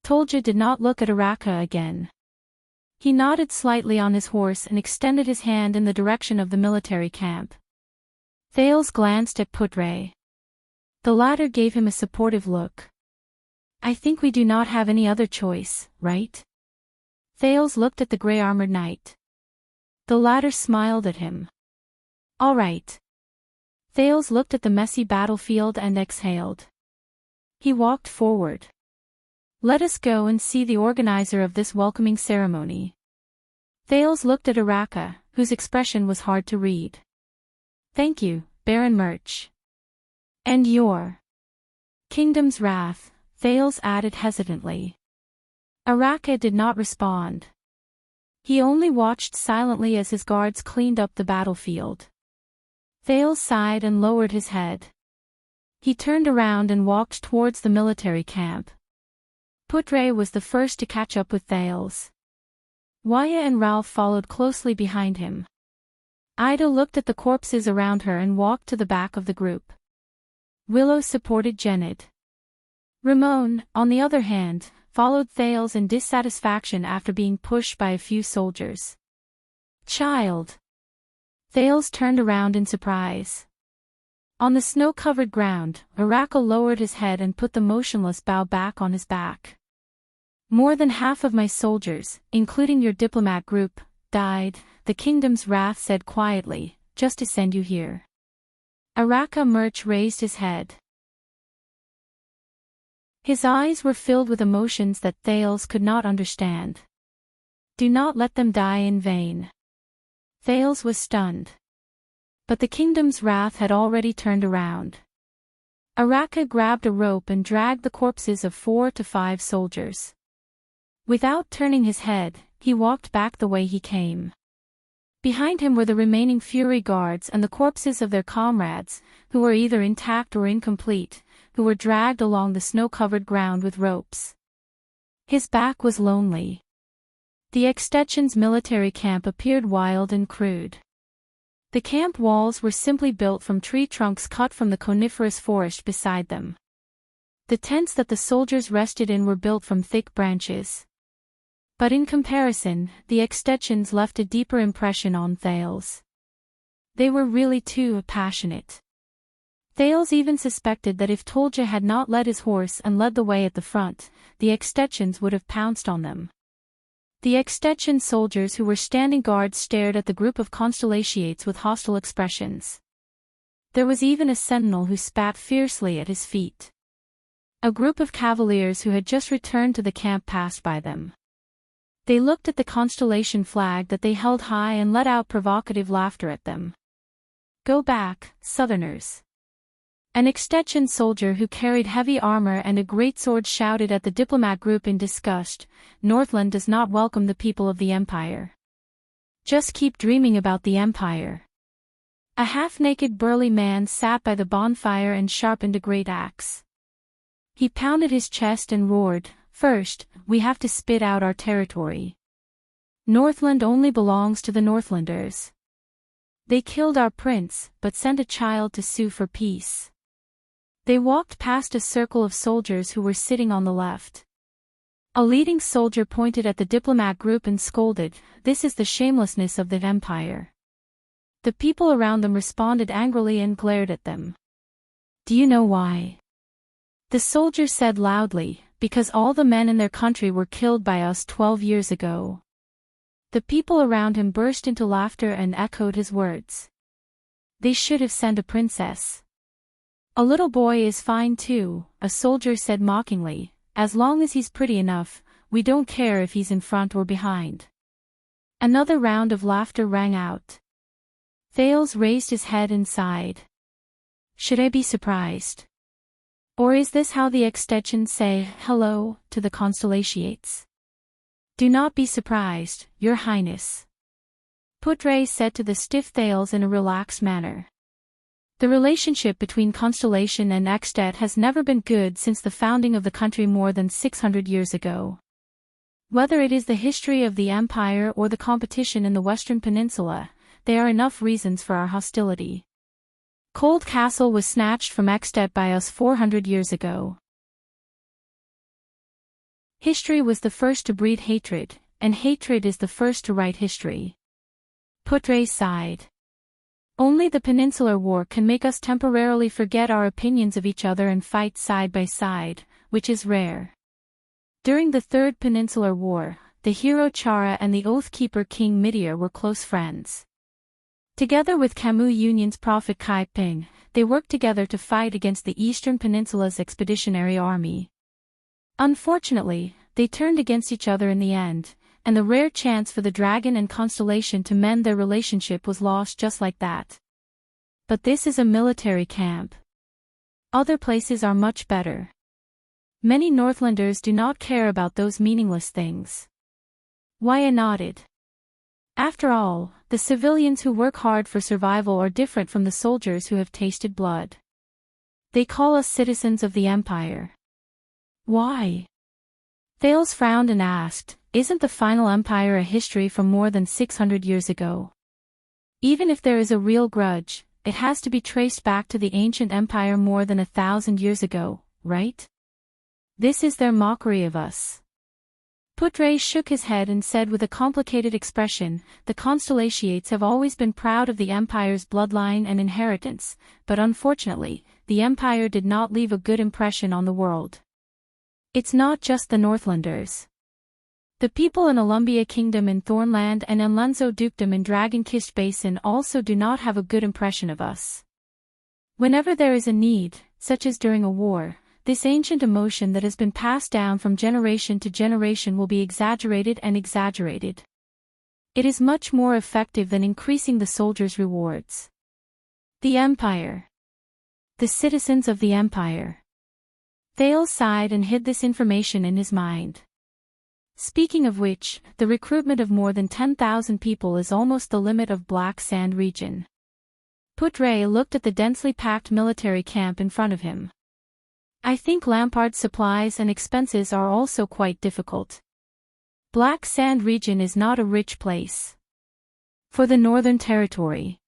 Tolja did not look at Araka again. He nodded slightly on his horse and extended his hand in the direction of the military camp. Thales glanced at Putre. The latter gave him a supportive look. I think we do not have any other choice, right? Thales looked at the grey-armored knight. The latter smiled at him. All right. Thales looked at the messy battlefield and exhaled. He walked forward. Let us go and see the organizer of this welcoming ceremony. Thales looked at Araka, whose expression was hard to read. Thank you, Baron Murch. And your kingdom's wrath, Thales added hesitantly. Araka did not respond. He only watched silently as his guards cleaned up the battlefield. Thales sighed and lowered his head. He turned around and walked towards the military camp. Putre was the first to catch up with Thales. Waya and Ralph followed closely behind him. Ida looked at the corpses around her and walked to the back of the group. Willow supported Jenid. Ramon, on the other hand, followed Thales in dissatisfaction after being pushed by a few soldiers. Child! Thales turned around in surprise. On the snow-covered ground, Araka lowered his head and put the motionless bow back on his back. More than half of my soldiers, including your diplomat group, died, the kingdom's wrath said quietly, just to send you here. Araka Murch raised his head. His eyes were filled with emotions that Thales could not understand. Do not let them die in vain. Thales was stunned. But the kingdom's wrath had already turned around. Araka grabbed a rope and dragged the corpses of 4 to 5 soldiers. Without turning his head, he walked back the way he came. Behind him were the remaining Fury Guards and the corpses of their comrades, who were either intact or incomplete, who were dragged along the snow-covered ground with ropes. His back was lonely. The Extension's military camp appeared wild and crude. The camp walls were simply built from tree trunks cut from the coniferous forest beside them. The tents that the soldiers rested in were built from thick branches. But in comparison, the Extensions left a deeper impression on Thales. They were really too passionate. Thales even suspected that if Tolja had not led his horse and led the way at the front, the Extensions would have pounced on them. The Extension soldiers who were standing guard stared at the group of Constellations with hostile expressions. There was even a sentinel who spat fiercely at his feet. A group of cavaliers who had just returned to the camp passed by them. They looked at the Constellation flag that they held high and let out provocative laughter at them. "Go back, Southerners." An Extension soldier who carried heavy armor and a greatsword shouted at the diplomat group in disgust, "Northland does not welcome the people of the Empire. Just keep dreaming about the Empire." A half-naked burly man sat by the bonfire and sharpened a great axe. He pounded his chest and roared, "First, we have to spit out our territory. Northland only belongs to the Northlanders. They killed our prince, but sent a child to sue for peace." They walked past a circle of soldiers who were sitting on the left. A leading soldier pointed at the diplomat group and scolded, "This is the shamelessness of the Empire." The people around them responded angrily and glared at them. "Do you know why?" The soldier said loudly, "Because all the men in their country were killed by us 12 years ago." The people around him burst into laughter and echoed his words. "They should have sent a princess." "A little boy is fine too," a soldier said mockingly, "as long as he's pretty enough, we don't care if he's in front or behind." Another round of laughter rang out. Thales raised his head and sighed. "Should I be surprised? Or is this how the Extensions say hello to the Constellations?" "Do not be surprised, Your Highness," Putre said to the stiff Thales in a relaxed manner. The relationship between Constellation and Extet has never been good since the founding of the country more than 600 years ago. Whether it is the history of the Empire or the competition in the Western Peninsula, there are enough reasons for our hostility. Cold Castle was snatched from Extet by us 400 years ago. History was the first to breed hatred, and hatred is the first to write history. Putre sighed. Only the Peninsular War can make us temporarily forget our opinions of each other and fight side by side, which is rare. During the Third Peninsular War, the hero Chara and the Oathkeeper King Midir were close friends. Together with Camus Union's prophet Kai Ping, they worked together to fight against the Eastern Peninsula's expeditionary army. Unfortunately, they turned against each other in the end, and the rare chance for the Dragon and Constellation to mend their relationship was lost just like that. But this is a military camp. Other places are much better. Many Northlanders do not care about those meaningless things. Waya nodded. After all, the civilians who work hard for survival are different from the soldiers who have tasted blood. They call us citizens of the Empire. Why? Thales frowned and asked, "Isn't the final empire a history from more than 600 years ago? Even if there is a real grudge, it has to be traced back to the ancient empire more than 1,000 years ago, right? This is their mockery of us." Putre shook his head and said with a complicated expression, "The Constellations have always been proud of the Empire's bloodline and inheritance, but unfortunately, the Empire did not leave a good impression on the world. It's not just the Northlanders. The people in Olumbia Kingdom in Thornland and Enlenzo Dukedom in Dragon-Kissed Basin also do not have a good impression of us. Whenever there is a need, such as during a war, this ancient emotion that has been passed down from generation to generation will be exaggerated and exaggerated. It is much more effective than increasing the soldiers' rewards. The Empire. The citizens of the Empire." Thales sighed and hid this information in his mind. Speaking of which, the recruitment of more than 10,000 people is almost the limit of Black Sand region. Putre looked at the densely packed military camp in front of him. "I think Lampard's supplies and expenses are also quite difficult. Black Sand region is not a rich place. For the Northern Territory.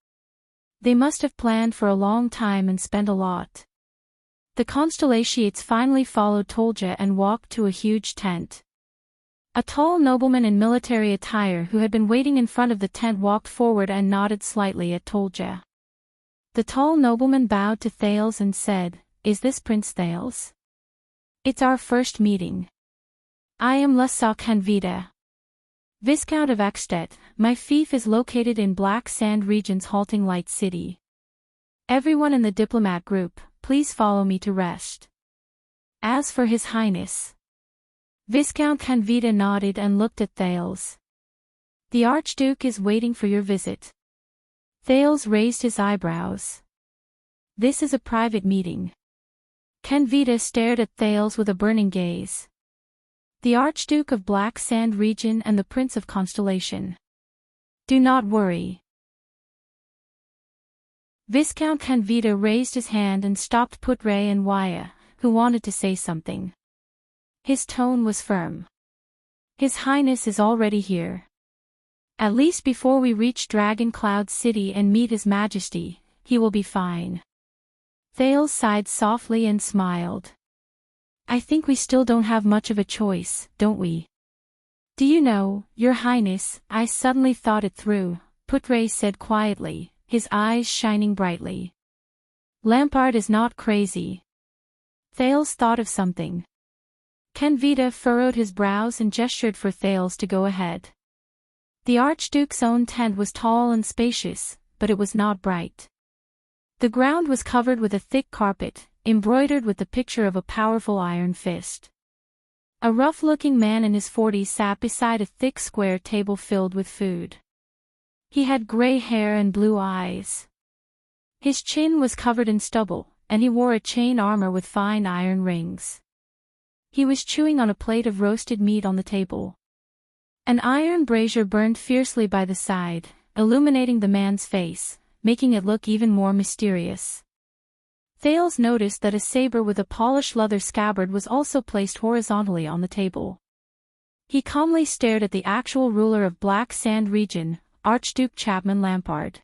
They must have planned for a long time and spent a lot. The Constellations finally followed Tolja and walked to a huge tent. A tall nobleman in military attire who had been waiting in front of the tent walked forward and nodded slightly at Tolja. The tall nobleman bowed to Thales and said, "Is this Prince Thales? It's our first meeting. I am Lesac Canvita, Viscount of Ekstedt. My fief is located in Black Sand region's halting light city. Everyone in the diplomat group, please follow me to rest." As for His Highness. Viscount Canvita nodded and looked at Thales. "The Archduke is waiting for your visit." Thales raised his eyebrows. "This is a private meeting." Canvita stared at Thales with a burning gaze. "The Archduke of Black Sand region and the Prince of Constellation. Do not worry." Viscount Canvita raised his hand and stopped Putre and Waya, who wanted to say something. His tone was firm. "His Highness is already here. At least before we reach Dragon Cloud City and meet His Majesty, he will be fine." Thales sighed softly and smiled. "I think we still don't have much of a choice, don't we?" "Do you know, Your Highness, I suddenly thought it through," Putre said quietly, his eyes shining brightly. "Lampard is not crazy." Thales thought of something. Canvita furrowed his brows and gestured for Thales to go ahead. The Archduke's own tent was tall and spacious, but it was not bright. The ground was covered with a thick carpet, embroidered with the picture of a powerful iron fist. A rough-looking man in his 40s sat beside a thick square table filled with food. He had gray hair and blue eyes. His chin was covered in stubble, and he wore a chain armor with fine iron rings. He was chewing on a plate of roasted meat on the table. An iron brazier burned fiercely by the side, illuminating the man's face, making it look even more mysterious. Thales noticed that a saber with a polished leather scabbard was also placed horizontally on the table. He calmly stared at the actual ruler of Black Sand region, Archduke Chapman Lampard.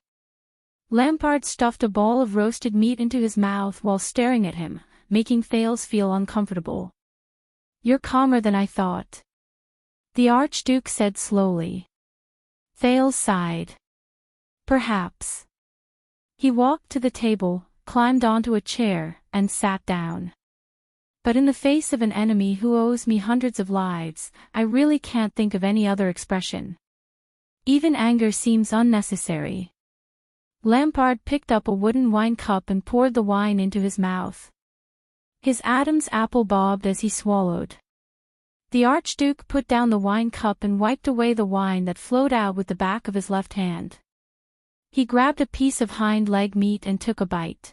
Lampard stuffed a ball of roasted meat into his mouth while staring at him, making Thales feel uncomfortable. "You're calmer than I thought," the Archduke said slowly. Thales sighed. "Perhaps." He walked to the table, climbed onto a chair, and sat down. "But in the face of an enemy who owes me hundreds of lives, I really can't think of any other expression. Even anger seems unnecessary." Lampard picked up a wooden wine cup and poured the wine into his mouth. His Adam's apple bobbed as he swallowed. The Archduke put down the wine cup and wiped away the wine that flowed out with the back of his left hand. He grabbed a piece of hind leg meat and took a bite.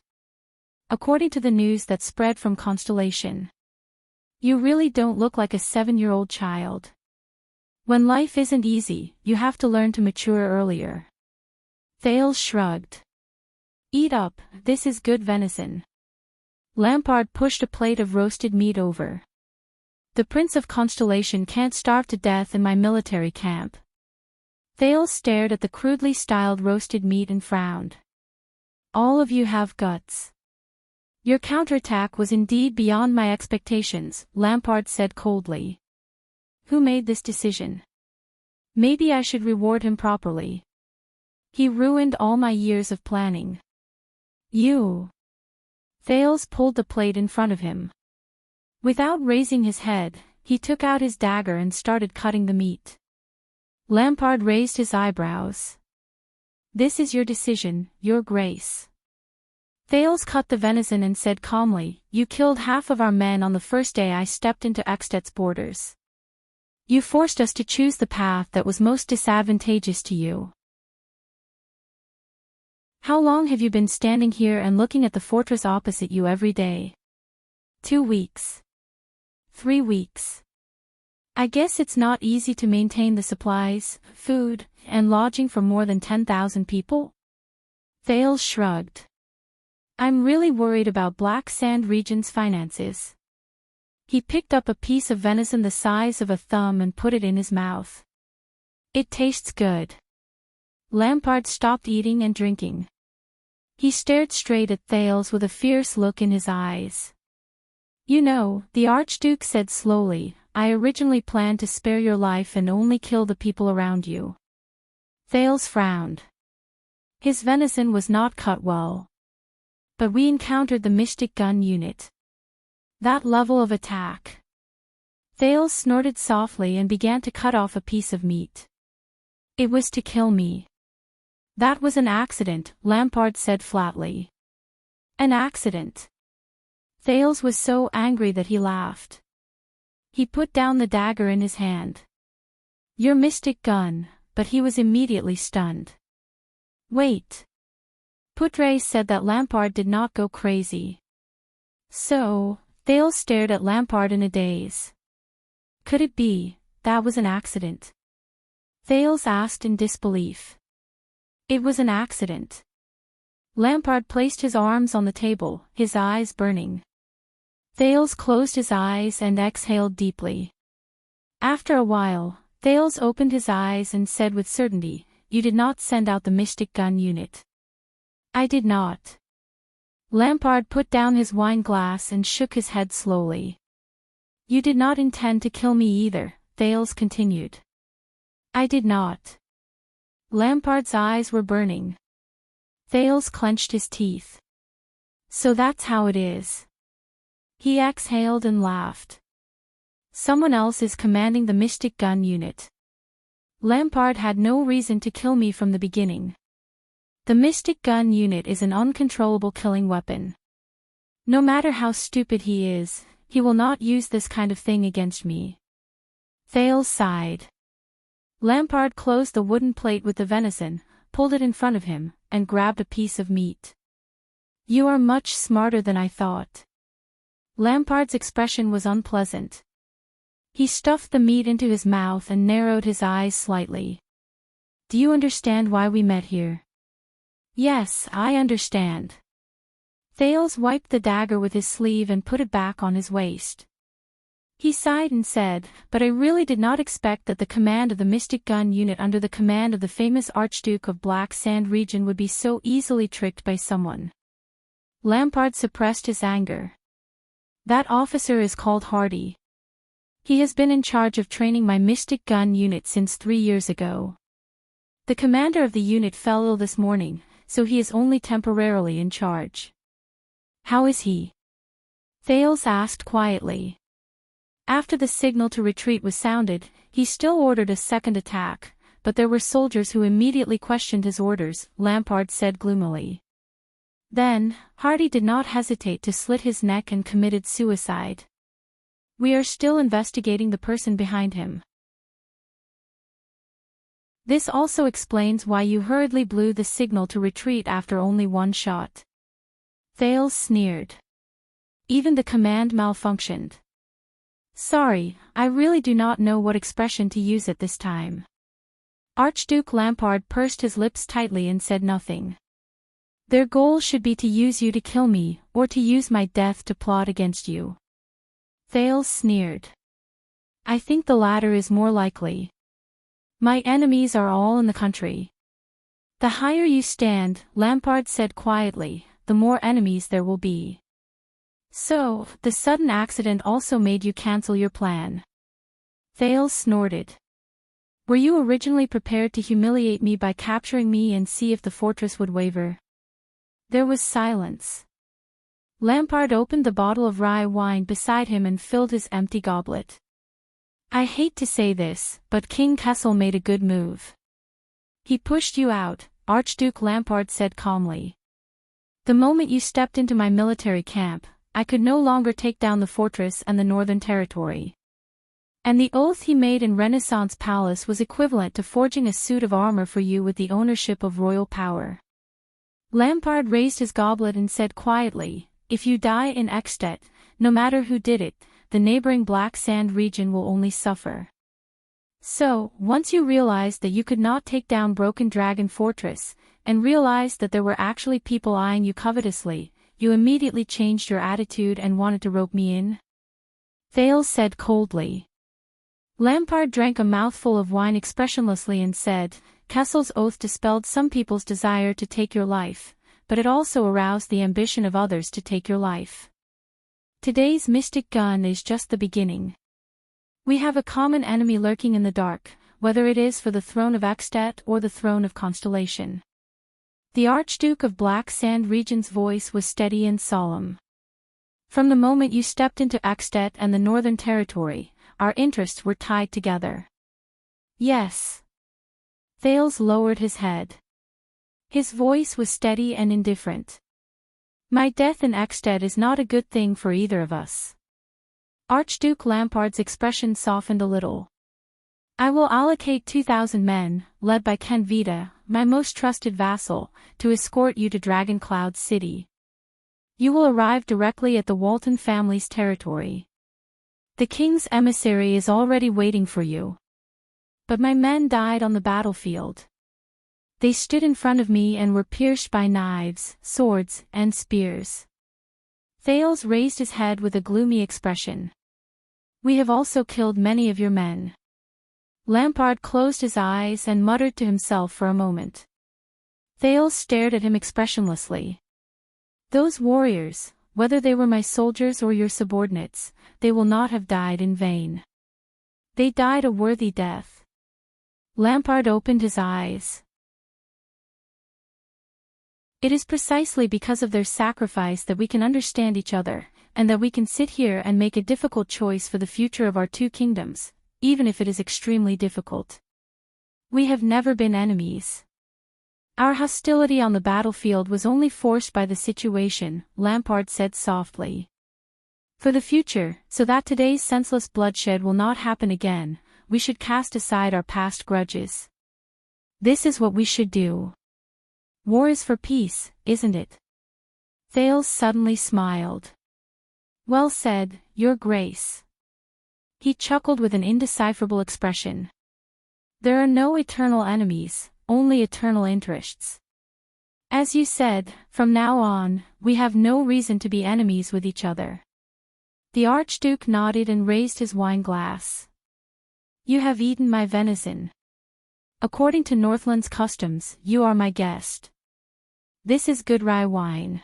"According to the news that spread from Constellation, you really don't look like a 7-year-old child. When life isn't easy, you have to learn to mature earlier." Thales shrugged. "Eat up, this is good venison." Lampard pushed a plate of roasted meat over. "The Prince of Constellation can't starve to death in my military camp." Thales stared at the crudely styled roasted meat and frowned. "All of you have guts." "Your counterattack was indeed beyond my expectations," Lampard said coldly. "Who made this decision? Maybe I should reward him properly. He ruined all my years of planning." "You." Thales pulled the plate in front of him. Without raising his head, he took out his dagger and started cutting the meat. Lampard raised his eyebrows. "This is your decision, Your Grace." Thales cut the venison and said calmly, "You killed half of our men on the first day I stepped into Ekstedt's borders. You forced us to choose the path that was most disadvantageous to you. How long have you been standing here and looking at the fortress opposite you every day?" 2 weeks. 3 weeks. I guess it's not easy to maintain the supplies, food, and lodging for more than 10,000 people? Thales shrugged. I'm really worried about Black Sand region's finances. He picked up a piece of venison the size of a thumb and put it in his mouth. It tastes good. Lampard stopped eating and drinking. He stared straight at Thales with a fierce look in his eyes. You know, the Archduke said slowly, I originally planned to spare your life and only kill the people around you. Thales frowned. His venison was not cut well. But we encountered the Mystic Gun unit. That level of attack. Thales snorted softly and began to cut off a piece of meat. It was to kill me. That was an accident, Lampard said flatly. An accident. Thales was so angry that he laughed. He put down the dagger in his hand. Your mystic gun, but he was immediately stunned. Wait. Putre said that Lampard did not go crazy. So, Thales stared at Lampard in a daze. Could it be, that was an accident? Thales asked in disbelief. It was an accident. Lampard placed his arms on the table, his eyes burning. Thales closed his eyes and exhaled deeply. After a while, Thales opened his eyes and said with certainty, You did not send out the Mystic Gun unit. I did not. Lampard put down his wine glass and shook his head slowly. You did not intend to kill me either, Thales continued. I did not. Lampard's eyes were burning. Thales clenched his teeth. So that's how it is. He exhaled and laughed. Someone else is commanding the Mystic Gun unit. Lampard had no reason to kill me from the beginning. The Mystic Gun unit is an uncontrollable killing weapon. No matter how stupid he is, he will not use this kind of thing against me. Thales sighed. Lampard closed the wooden plate with the venison, pulled it in front of him, and grabbed a piece of meat. You are much smarter than I thought. Lampard's expression was unpleasant. He stuffed the meat into his mouth and narrowed his eyes slightly. Do you understand why we met here? Yes, I understand. Thales wiped the dagger with his sleeve and put it back on his waist. He sighed and said, But I really did not expect that the command of the Mystic Gun unit under the command of the famous Archduke of Black Sand region would be so easily tricked by someone. Lampard suppressed his anger. That officer is called Hardy. He has been in charge of training my Mystic Gun unit since 3 years ago. The commander of the unit fell ill this morning, so he is only temporarily in charge. How is he? Thales asked quietly. After the signal to retreat was sounded, he still ordered a second attack, but there were soldiers who immediately questioned his orders, Lampard said gloomily. Then, Hardy did not hesitate to slit his neck and committed suicide. We are still investigating the person behind him. This also explains why you hurriedly blew the signal to retreat after only one shot. Thales sneered. Even the command malfunctioned. Sorry, I really do not know what expression to use at this time. Archduke Lampard pursed his lips tightly and said nothing. Their goal should be to use you to kill me, or to use my death to plot against you. Thales sneered. I think the latter is more likely. My enemies are all in the country. The higher you stand, Lampard said quietly, the more enemies there will be. So, the sudden accident also made you cancel your plan. Thales snorted. Were you originally prepared to humiliate me by capturing me and see if the fortress would waver? There was silence. Lampard opened the bottle of rye wine beside him and filled his empty goblet. I hate to say this, but King Kessel made a good move. He pushed you out, Archduke Lampard said calmly. The moment you stepped into my military camp, I could no longer take down the fortress and the northern territory. And the oath he made in Renaissance Palace was equivalent to forging a suit of armor for you with the ownership of royal power. Lampard raised his goblet and said quietly, If you die in Eckstedt, no matter who did it, the neighboring Black Sand region will only suffer. So, once you realized that you could not take down Broken Dragon Fortress, and realized that there were actually people eyeing you covetously, you immediately changed your attitude and wanted to rope me in? Thales said coldly. Lampard drank a mouthful of wine expressionlessly and said, Kessel's oath dispelled some people's desire to take your life, but it also aroused the ambition of others to take your life. Today's mystic gun is just the beginning. We have a common enemy lurking in the dark, whether it is for the throne of Extet or the throne of Constellation. The Archduke of Black Sand Region's voice was steady and solemn. From the moment you stepped into Extet and the Northern Territory, our interests were tied together. Yes. Thales lowered his head. His voice was steady and indifferent. My death in Extet is not a good thing for either of us. Archduke Lampard's expression softened a little. I will allocate 2,000 men, led by Ken Vita, my most trusted vassal, to escort you to Dragoncloud City. You will arrive directly at the Walton family's territory. The king's emissary is already waiting for you. But my men died on the battlefield. They stood in front of me and were pierced by knives, swords, and spears. Thales raised his head with a gloomy expression. We have also killed many of your men. Lampard closed his eyes and muttered to himself for a moment. Thales stared at him expressionlessly. Those warriors, whether they were my soldiers or your subordinates, they will not have died in vain. They died a worthy death. Lampard opened his eyes. It is precisely because of their sacrifice that we can understand each other, and that we can sit here and make a difficult choice for the future of our two kingdoms, even if it is extremely difficult. We have never been enemies. Our hostility on the battlefield was only forced by the situation, Lampard said softly. For the future, so that today's senseless bloodshed will not happen again, we should cast aside our past grudges. This is what we should do. War is for peace, isn't it? Thales suddenly smiled. Well said, Your Grace. He chuckled with an indecipherable expression. There are no eternal enemies, only eternal interests. As you said, from now on, we have no reason to be enemies with each other. The Archduke nodded and raised his wine glass. You have eaten my venison. According to Northland's customs, you are my guest. This is good rye wine.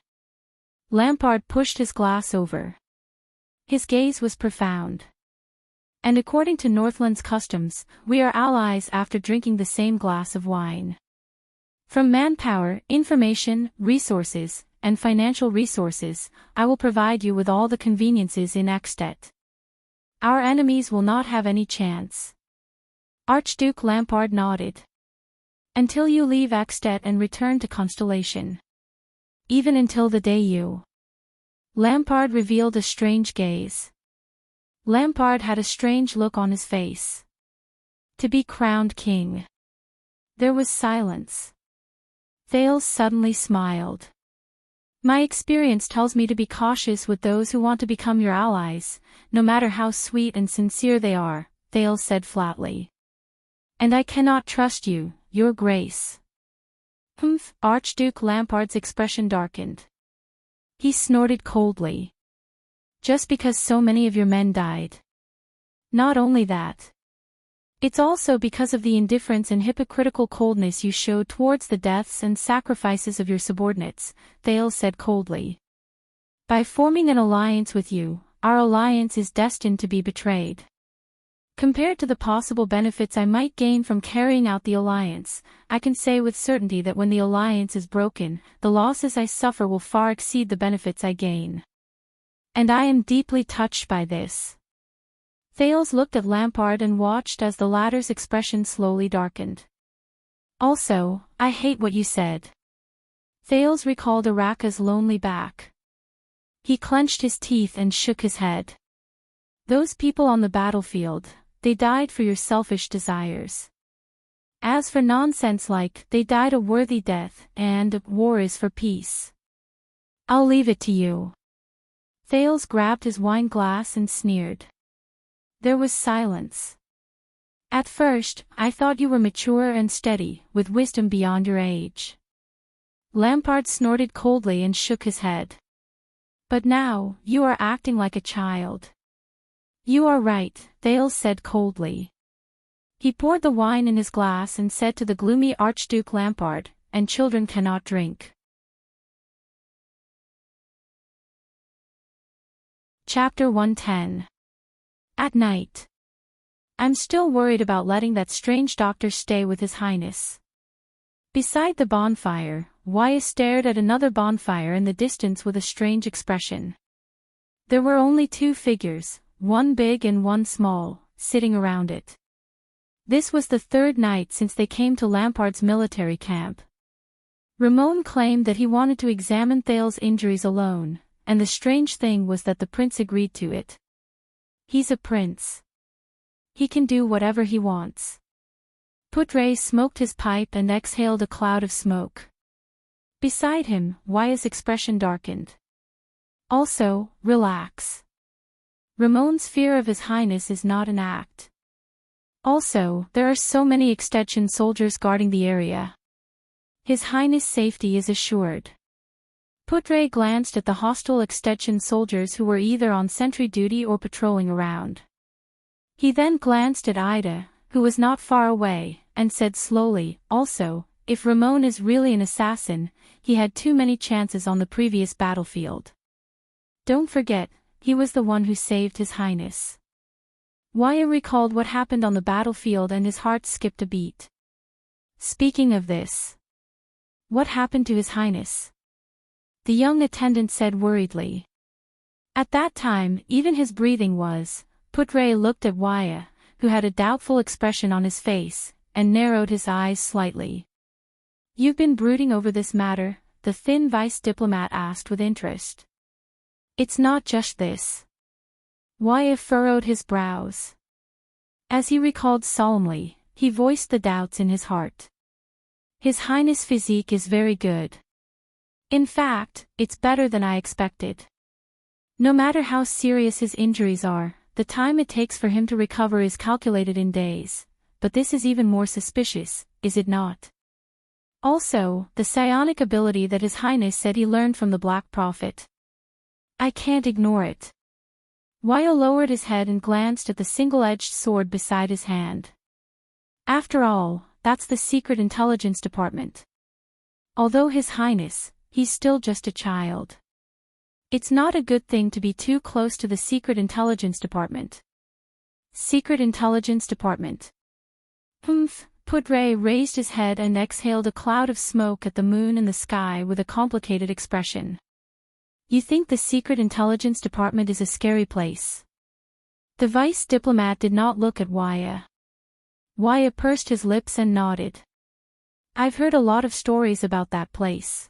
Lampard pushed his glass over. His gaze was profound. And according to Northland's customs, we are allies after drinking the same glass of wine. From manpower, information, resources, and financial resources, I will provide you with all the conveniences in Extet. Our enemies will not have any chance. Archduke Lampard nodded. Until you leave Extet and return to Constellation. Even until the day you. Lampard revealed a strange gaze. Lampard had a strange look on his face. To be crowned king. There was silence. Thales suddenly smiled. My experience tells me to be cautious with those who want to become your allies, no matter how sweet and sincere they are, Thales said flatly. And I cannot trust you, Your Grace. Humph, Archduke Lampard's expression darkened. He snorted coldly. Just because so many of your men died. Not only that. It's also because of the indifference and hypocritical coldness you showed towards the deaths and sacrifices of your subordinates, Thales said coldly. By forming an alliance with you, our alliance is destined to be betrayed. Compared to the possible benefits I might gain from carrying out the alliance, I can say with certainty that when the alliance is broken, the losses I suffer will far exceed the benefits I gain. And I am deeply touched by this. Thales looked at Lampard and watched as the latter's expression slowly darkened. Also, I hate what you said. Thales recalled Araka's lonely back. He clenched his teeth and shook his head. Those people on the battlefield, they died for your selfish desires. As for nonsense like, they died a worthy death, and war is for peace. I'll leave it to you. Thales grabbed his wine glass and sneered. There was silence. At first, I thought you were mature and steady, with wisdom beyond your age. Lampard snorted coldly and shook his head. But now, you are acting like a child. You are right, Thales said coldly. He poured the wine in his glass and said to the gloomy Archduke Lampard, and children cannot drink. Chapter 110. At night. I'm still worried about letting that strange doctor stay with His Highness. Beside the bonfire, Wyatt stared at another bonfire in the distance with a strange expression. There were only two figures, one big and one small, sitting around it. This was the third night since they came to Lampard's military camp. Ramon claimed that he wanted to examine Thales' injuries alone, and the strange thing was that the prince agreed to it. He's a prince. He can do whatever he wants. Putre smoked his pipe and exhaled a cloud of smoke. Beside him, Wyatt's expression darkened. Also, relax. Ramon's fear of His Highness is not an act. Also, there are so many extension soldiers guarding the area. His Highness' safety is assured. Putre glanced at the hostile extension soldiers who were either on sentry duty or patrolling around. He then glanced at Ida, who was not far away, and said slowly, also, if Ramon is really an assassin, he had too many chances on the previous battlefield. Don't forget, he was the one who saved His Highness. Wyatt recalled what happened on the battlefield and his heart skipped a beat. Speaking of this, what happened to His Highness? The young attendant said worriedly. At that time, even his breathing was. Putre looked at Wyatt, who had a doubtful expression on his face, and narrowed his eyes slightly. You've been brooding over this matter? The thin vice diplomat asked with interest. It's not just this. Wyatt furrowed his brows. As he recalled solemnly, he voiced the doubts in his heart. His Highness' physique is very good. In fact, it's better than I expected. No matter how serious his injuries are, the time it takes for him to recover is calculated in days, but this is even more suspicious, is it not? Also, the psionic ability that His Highness said he learned from the Black Prophet. I can't ignore it. Wyatt lowered his head and glanced at the single-edged sword beside his hand. After all, that's the Secret Intelligence Department. Although His Highness, he's still just a child. It's not a good thing to be too close to the Secret Intelligence Department. Secret Intelligence Department. Humph, Putre raised his head and exhaled a cloud of smoke at the moon in the sky with a complicated expression. You think the Secret Intelligence Department is a scary place? The vice diplomat did not look at Wyatt. Wyatt pursed his lips and nodded. I've heard a lot of stories about that place.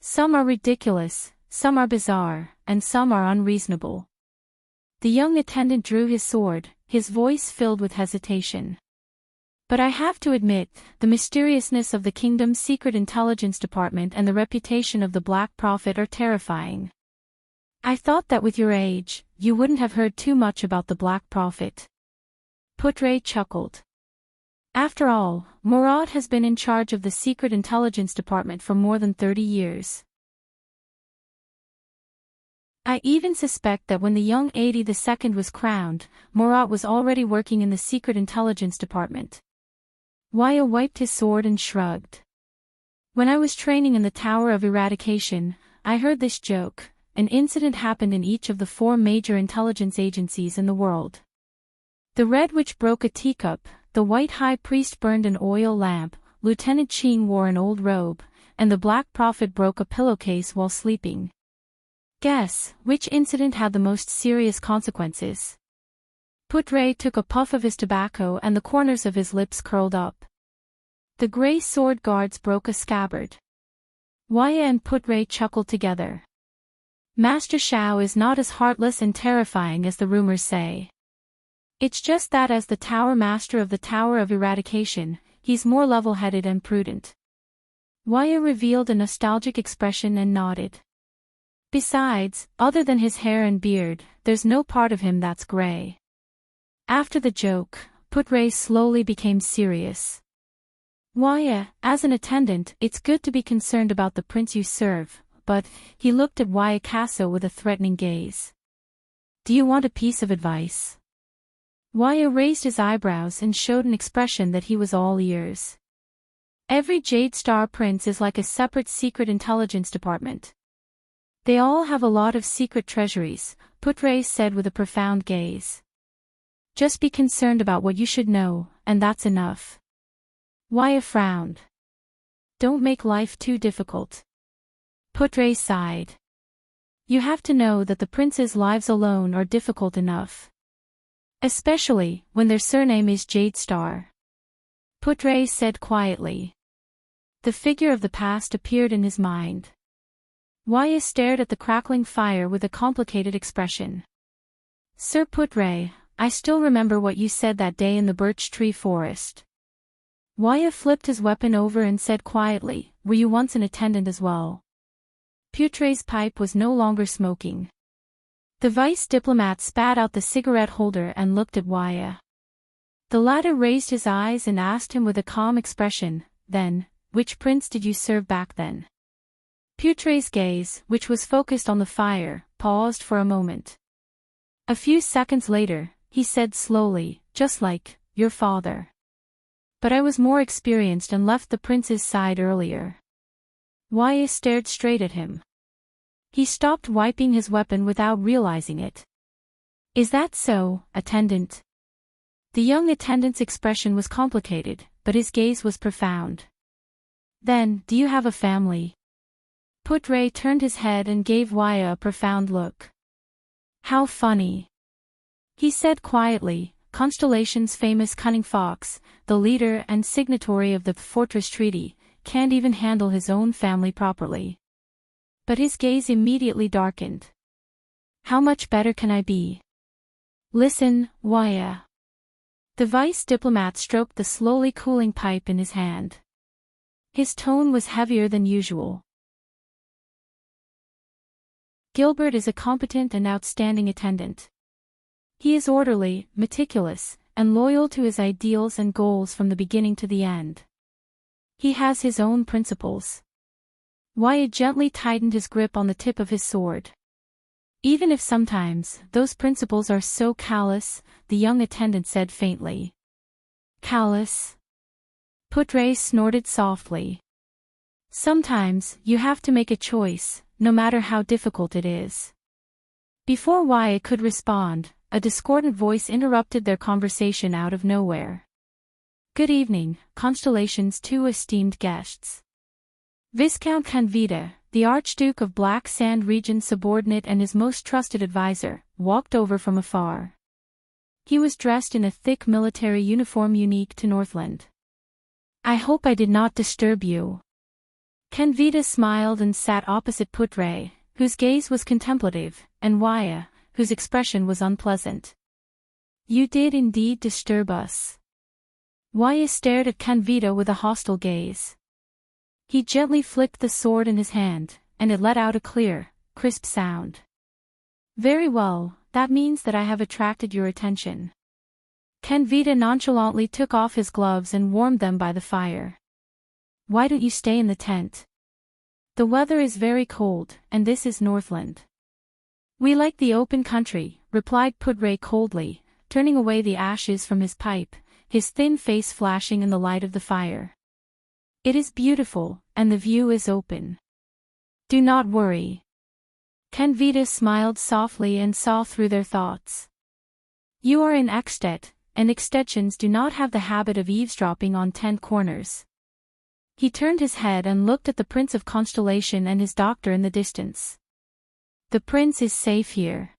Some are ridiculous, some are bizarre, and some are unreasonable. The young attendant drew his sword, his voice filled with hesitation. But I have to admit, the mysteriousness of the kingdom's secret intelligence department and the reputation of the Black Prophet are terrifying. I thought that with your age, you wouldn't have heard too much about the Black Prophet. Putre chuckled. After all, Murad has been in charge of the secret intelligence department for more than 30 years. I even suspect that when the young Adi II was crowned, Murad was already working in the secret intelligence department. Wyatt wiped his sword and shrugged. When I was training in the Tower of Eradication, I heard this joke. An incident happened in each of the 4 major intelligence agencies in the world. The Red Witch broke a teacup, the White High Priest burned an oil lamp, Lieutenant Ching wore an old robe, and the Black Prophet broke a pillowcase while sleeping. Guess, which incident had the most serious consequences? Putre took a puff of his tobacco and the corners of his lips curled up. The grey sword guards broke a scabbard. Wyatt and Putre chuckled together. Master Shao is not as heartless and terrifying as the rumors say. It's just that as the Tower Master of the Tower of Eradication, he's more level-headed and prudent. Wyatt revealed a nostalgic expression and nodded. Besides, other than his hair and beard, there's no part of him that's grey. After the joke, Putre slowly became serious. Wyatt, as an attendant, it's good to be concerned about the prince you serve, but, he looked at Wyatt Casso with a threatening gaze. Do you want a piece of advice? Waya raised his eyebrows and showed an expression that he was all ears. Every Jade Star prince is like a separate secret intelligence department. They all have a lot of secret treasuries, Putre said with a profound gaze. Just be concerned about what you should know, and that's enough. Waya frowned. Don't make life too difficult. Putre sighed. You have to know that the princes' lives alone are difficult enough. Especially when their surname is Jade Star. Putre said quietly. The figure of the past appeared in his mind. Waya stared at the crackling fire with a complicated expression. Sir Putre, I still remember what you said that day in the birch tree forest. Waya flipped his weapon over and said quietly, were you once an attendant as well? Putre's pipe was no longer smoking. The vice diplomat spat out the cigarette holder and looked at Waya. The latter raised his eyes and asked him with a calm expression, then, which prince did you serve back then? Putre's gaze, which was focused on the fire, paused for a moment. A few seconds later, he said slowly, just like your father. But I was more experienced and left the prince's side earlier. Waya stared straight at him. He stopped wiping his weapon without realizing it. Is that so, attendant? The young attendant's expression was complicated, but his gaze was profound. Then, do you have a family? Putre turned his head and gave Waya a profound look. How funny. He said quietly, Constellation's famous cunning fox, the leader and signatory of the Fortress Treaty, can't even handle his own family properly. But his gaze immediately darkened. How much better can I be? Listen, Waya. The vice diplomat stroked the slowly cooling pipe in his hand. His tone was heavier than usual. Gilbert is a competent and outstanding attendant. He is orderly, meticulous, and loyal to his ideals and goals from the beginning to the end. He has his own principles. Wyatt gently tightened his grip on the tip of his sword. Even if sometimes those principles are so callous, the young attendant said faintly. Callous? Putre snorted softly. Sometimes you have to make a choice, no matter how difficult it is. Before Wyatt could respond, a discordant voice interrupted their conversation out of nowhere. Good evening, Constellation's two esteemed guests. Viscount Canvita, the Archduke of Black Sand Region's subordinate and his most trusted advisor, walked over from afar. He was dressed in a thick military uniform unique to Northland. I hope I did not disturb you. Canvita smiled and sat opposite Putre, whose gaze was contemplative, and Waya, whose expression was unpleasant. You did indeed disturb us. Waya stared at Canvita with a hostile gaze. He gently flicked the sword in his hand, and it let out a clear, crisp sound. Very well, that means that I have attracted your attention. Canvita nonchalantly took off his gloves and warmed them by the fire. Why don't you stay in the tent? The weather is very cold, and this is Northland. We like the open country, replied Putre coldly, turning away the ashes from his pipe, his thin face flashing in the light of the fire. It is beautiful, and the view is open. Do not worry. Canvita smiled softly and saw through their thoughts. You are in Ekstet, and Ekstetchans do not have the habit of eavesdropping on tent corners. He turned his head and looked at the Prince of Constellation and his doctor in the distance. The prince is safe here.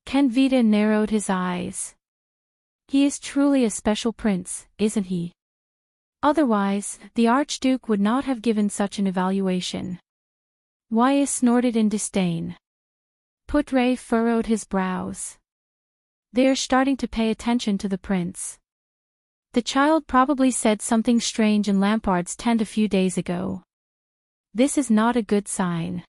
Canvita narrowed his eyes. He is truly a special prince, isn't he? Otherwise, the Archduke would not have given such an evaluation. Waya snorted in disdain. Putre furrowed his brows. They are starting to pay attention to the prince. The child probably said something strange in Lampard's tent a few days ago. This is not a good sign.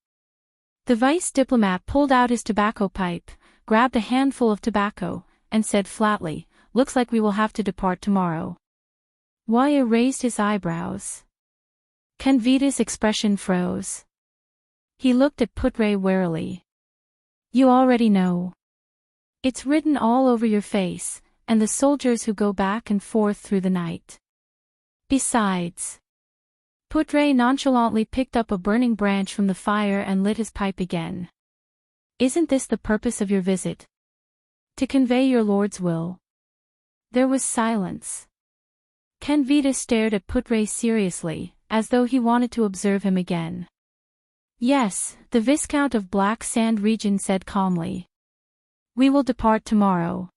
The vice diplomat pulled out his tobacco pipe, grabbed a handful of tobacco, and said flatly, looks like we will have to depart tomorrow. Waya raised his eyebrows. Canvita's expression froze. He looked at Putre warily. You already know. It's written all over your face, and the soldiers who go back and forth through the night. Besides. Putre nonchalantly picked up a burning branch from the fire and lit his pipe again. Isn't this the purpose of your visit? To convey your lord's will? There was silence. Kenvita stared at Putre seriously, as though he wanted to observe him again. Yes, the Viscount of Black Sand Region said calmly. We will depart tomorrow.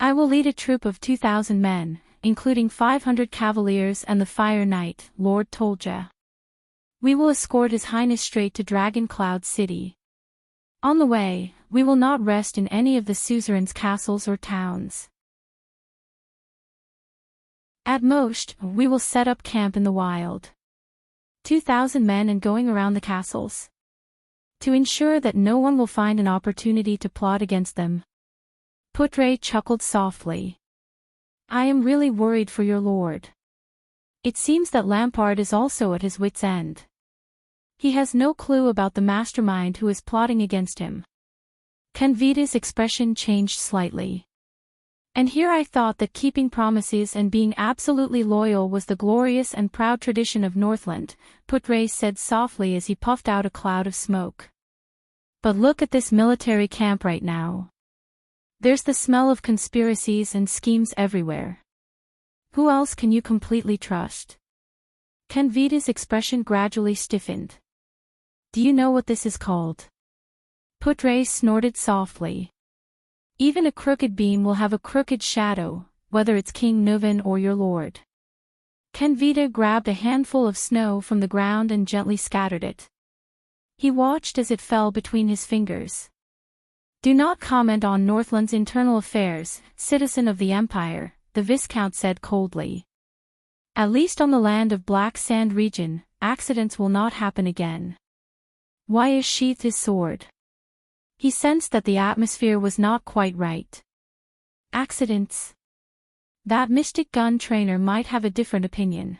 I will lead a troop of 2,000 men, including 500 cavaliers and the Fire Knight, Lord Tolja. We will escort His Highness straight to Dragon Cloud City. On the way, we will not rest in any of the suzerain's castles or towns. At most, we will set up camp in the wild. 2,000 men and going around the castles. To ensure that no one will find an opportunity to plot against them. Putre chuckled softly. I am really worried for your lord. It seems that Lampard is also at his wit's end. He has no clue about the mastermind who is plotting against him. Kenvita's expression changed slightly. And here I thought that keeping promises and being absolutely loyal was the glorious and proud tradition of Northland, Putre said softly as he puffed out a cloud of smoke. But look at this military camp right now. There's the smell of conspiracies and schemes everywhere. Who else can you completely trust? Kenvita's expression gradually stiffened. Do you know what this is called? Putre snorted softly. Even a crooked beam will have a crooked shadow, whether it's King Nuvan or your lord. Kenvita grabbed a handful of snow from the ground and gently scattered it. He watched as it fell between his fingers. Do not comment on Northland's internal affairs, citizen of the Empire, the Viscount said coldly. At least on the land of Black Sand Region, accidents will not happen again. Wyatt sheathed his sword. He sensed that the atmosphere was not quite right. Accidents? That mystic gun trainer might have a different opinion.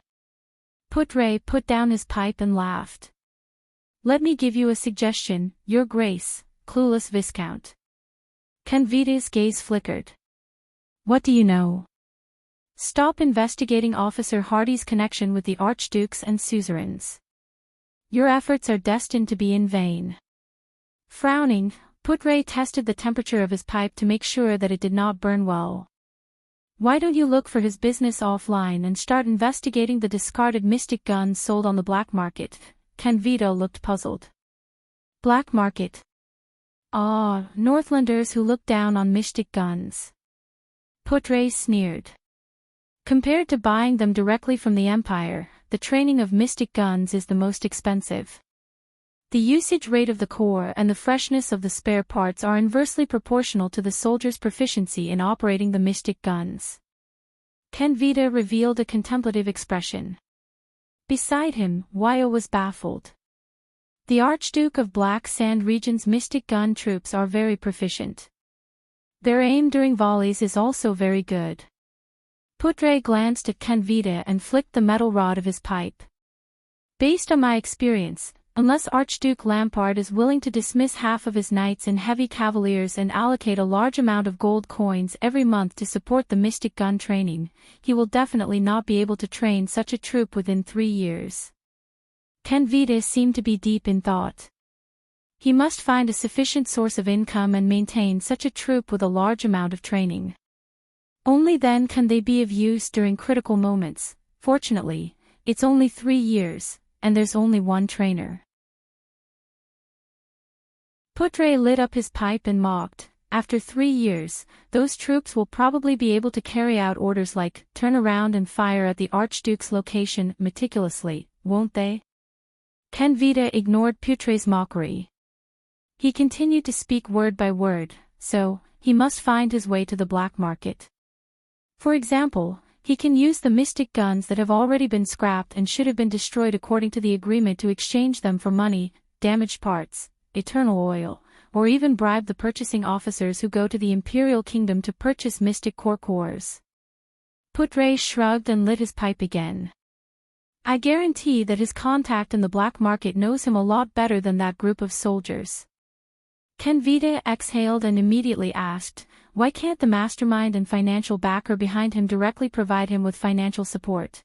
Putre put down his pipe and laughed. Let me give you a suggestion, Your Grace, clueless Viscount. Kenvita's gaze flickered. What do you know? Stop investigating Officer Hardy's connection with the archdukes and suzerains. Your efforts are destined to be in vain. Frowning, Putre tested the temperature of his pipe to make sure that it did not burn well. Why don't you look for his business offline and start investigating the discarded mystic guns sold on the black market? Kenvita looked puzzled. Black market? Ah, Northlanders who look down on mystic guns. Putre sneered. Compared to buying them directly from the Empire, the training of mystic guns is the most expensive. The usage rate of the core and the freshness of the spare parts are inversely proportional to the soldier's proficiency in operating the mystic guns. Kenvita revealed a contemplative expression. Beside him, Wyo was baffled. The Archduke of Black Sand Region's mystic gun troops are very proficient. Their aim during volleys is also very good. Putre glanced at Kenvita and flicked the metal rod of his pipe. Based on my experience, unless Archduke Lampard is willing to dismiss half of his knights and heavy cavaliers and allocate a large amount of gold coins every month to support the mystic gun training, he will definitely not be able to train such a troop within 3 years. Kenvita seemed to be deep in thought. He must find a sufficient source of income and maintain such a troop with a large amount of training. Only then can they be of use during critical moments. Fortunately, it's only 3 years, and there's only one trainer. Putre lit up his pipe and mocked. After 3 years, those troops will probably be able to carry out orders like, turn around and fire at the Archduke's location meticulously, won't they? Kenvita ignored Putre's mockery. He continued to speak word by word, so, he must find his way to the black market. For example, he can use the mystic guns that have already been scrapped and should have been destroyed according to the agreement to exchange them for money, damaged parts, eternal oil, or even bribe the purchasing officers who go to the Imperial Kingdom to purchase mystic core cores. Putre shrugged and lit his pipe again. I guarantee that his contact in the black market knows him a lot better than that group of soldiers. Kenvita exhaled and immediately asked, why can't the mastermind and financial backer behind him directly provide him with financial support?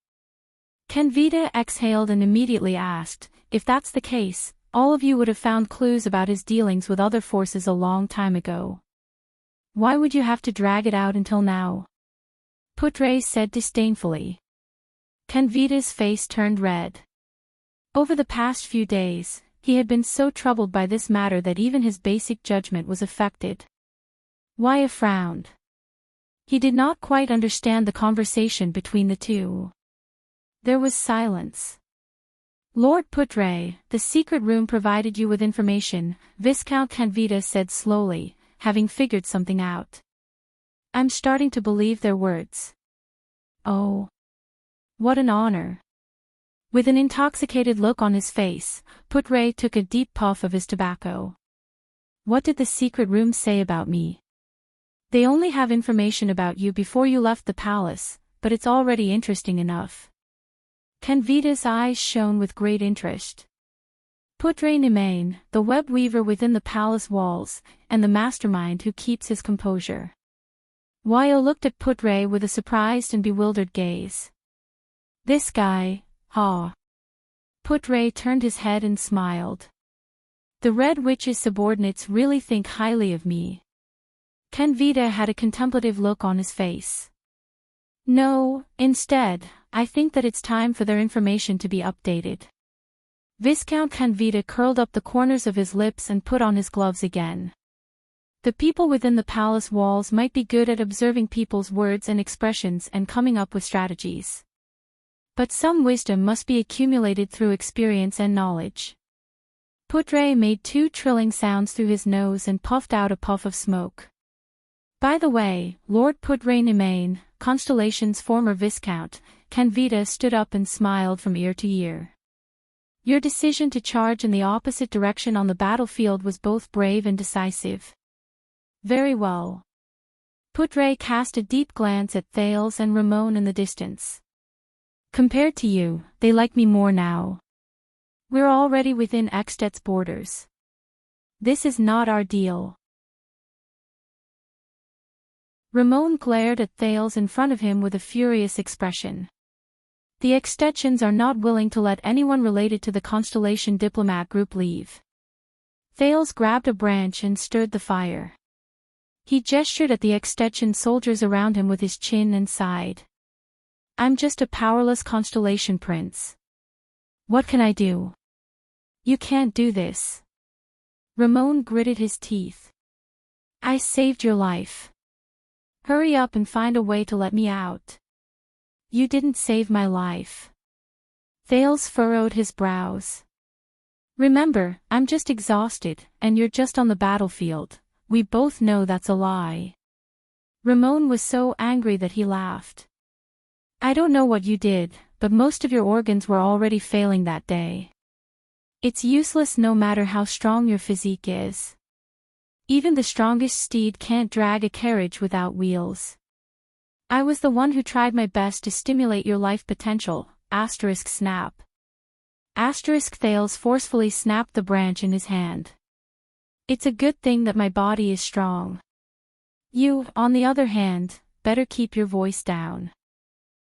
Kenvita exhaled and immediately asked, if that's the case, all of you would have found clues about his dealings with other forces a long time ago. Why would you have to drag it out until now? Putre said disdainfully. Kenvita's face turned red. Over the past few days, he had been so troubled by this matter that even his basic judgment was affected. Waya frowned. He did not quite understand the conversation between the two. There was silence. Lord Putre, the secret room provided you with information, Viscount Kenvita said slowly, having figured something out. I'm starting to believe their words. Oh. What an honor. With an intoxicated look on his face, Putre took a deep puff of his tobacco. What did the secret room say about me? They only have information about you before you left the palace, but it's already interesting enough. Kenvita's eyes shone with great interest. Putre Nimain, the web weaver within the palace walls, and the mastermind who keeps his composure. Waya looked at Putre with a surprised and bewildered gaze. This guy, ha. Putre turned his head and smiled. The Red Witch's subordinates really think highly of me. Kenvita had a contemplative look on his face. No, instead, I think that it's time for their information to be updated. Viscount Kenvita curled up the corners of his lips and put on his gloves again. The people within the palace walls might be good at observing people's words and expressions and coming up with strategies. But some wisdom must be accumulated through experience and knowledge. Putre made 2 trilling sounds through his nose and puffed out a puff of smoke. By the way, Lord Putre Nimain, Constellation's former viscount, Kenvita stood up and smiled from ear to ear. Your decision to charge in the opposite direction on the battlefield was both brave and decisive. Very well. Putre cast a deep glance at Thales and Ramon in the distance. Compared to you, they like me more now. We're already within Extet's borders. This is not our deal. Ramon glared at Thales in front of him with a furious expression. The Extetians are not willing to let anyone related to the Constellation diplomat group leave. Thales grabbed a branch and stirred the fire. He gestured at the Extetian soldiers around him with his chin and sighed. I'm just a powerless Constellation prince. What can I do? You can't do this. Ramon gritted his teeth. I saved your life. Hurry up and find a way to let me out. You didn't save my life. Thales furrowed his brows. Remember, I'm just exhausted, and you're just on the battlefield. We both know that's a lie. Ramon was so angry that he laughed. I don't know what you did, but most of your organs were already failing that day. It's useless no matter how strong your physique is. Even the strongest steed can't drag a carriage without wheels. I was the one who tried my best to stimulate your life potential, snap. Thales forcefully snapped the branch in his hand. It's a good thing that my body is strong. You, on the other hand, better keep your voice down.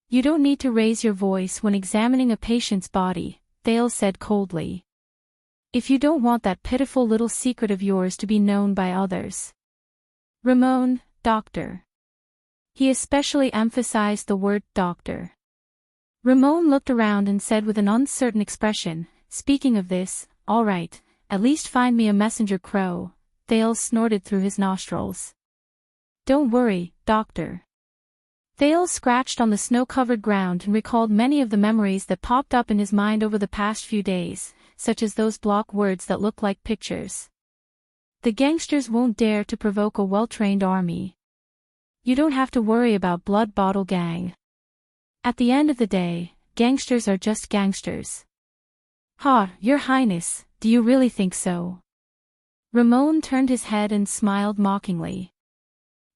You don't need to raise your voice when examining a patient's body, Thales said coldly. If you don't want that pitiful little secret of yours to be known by others. Ramon, doctor. He especially emphasized the word doctor. Ramon looked around and said with an uncertain expression, speaking of this, all right, at least find me a messenger crow. Thales snorted through his nostrils. Don't worry, doctor. Thales scratched on the snow-covered ground and recalled many of the memories that popped up in his mind over the past few days, such as those block words that look like pictures. The gangsters won't dare to provoke a well-trained army. You don't have to worry about Blood Bottle Gang. At the end of the day, gangsters are just gangsters. Ha, Your Highness, do you really think so? Ramon turned his head and smiled mockingly.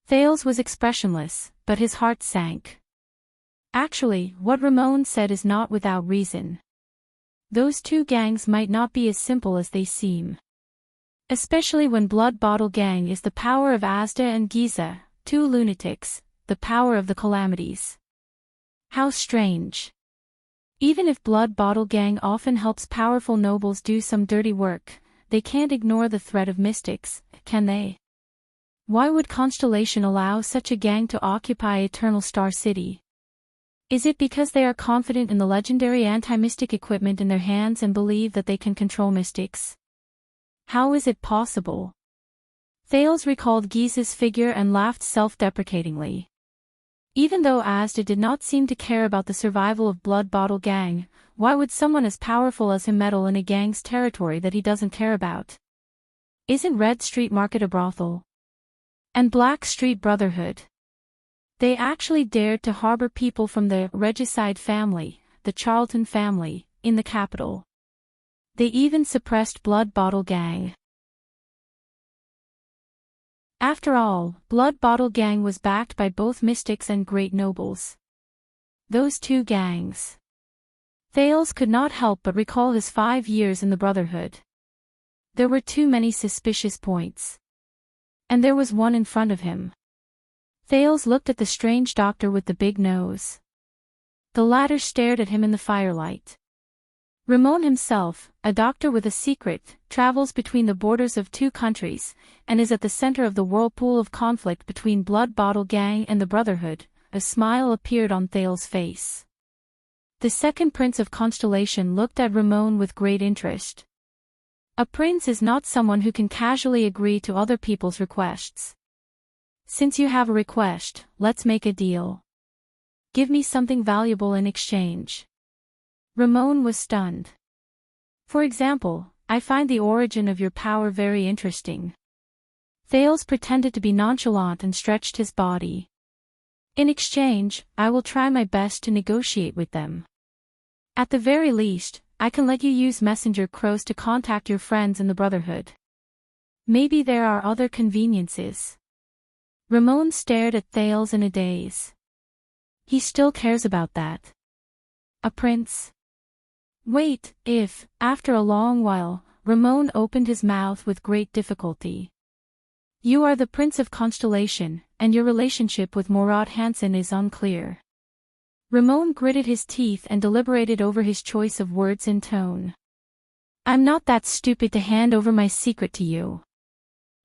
Thales was expressionless, but his heart sank. Actually, what Ramon said is not without reason. Those two gangs might not be as simple as they seem. Especially when Blood Bottle Gang is the power of Asda and Giza, two lunatics, the power of the calamities. How strange. Even if Blood Bottle Gang often helps powerful nobles do some dirty work, they can't ignore the threat of mystics, can they? Why would Constellation allow such a gang to occupy Eternal Star City? Is it because they are confident in the legendary anti-mystic equipment in their hands and believe that they can control mystics? How is it possible? Thales recalled Giza's figure and laughed self-deprecatingly. Even though Asda did not seem to care about the survival of Blood Bottle Gang, why would someone as powerful as him meddle in a gang's territory that he doesn't care about? Isn't Red Street Market a brothel? And Black Street Brotherhood? They actually dared to harbor people from the Regicide family, the Charlton family, in the capital. They even suppressed Blood Bottle Gang. After all, Blood Bottle Gang was backed by both mystics and great nobles. Those two gangs. Thales could not help but recall his 5 years in the Brotherhood. There were too many suspicious points. And there was one in front of him. Thales looked at the strange doctor with the big nose. The latter stared at him in the firelight. Ramon himself, a doctor with a secret, travels between the borders of two countries, and is at the center of the whirlpool of conflict between Blood Bottle Gang and the Brotherhood. A smile appeared on Thales' face. The second prince of Constellation looked at Ramon with great interest. A prince is not someone who can casually agree to other people's requests. Since you have a request, let's make a deal. Give me something valuable in exchange. Ramon was stunned. For example, I find the origin of your power very interesting. Thales pretended to be nonchalant and stretched his body. In exchange, I will try my best to negotiate with them. At the very least, I can let you use messenger crows to contact your friends in the Brotherhood. Maybe there are other conveniences. Ramon stared at Thales in a daze. He still cares about that. A prince? Wait, if, after a long while, Ramon opened his mouth with great difficulty. You are the Prince of Constellation, and your relationship with Morat Hansen is unclear. Ramon gritted his teeth and deliberated over his choice of words and tone. I'm not that stupid to hand over my secret to you.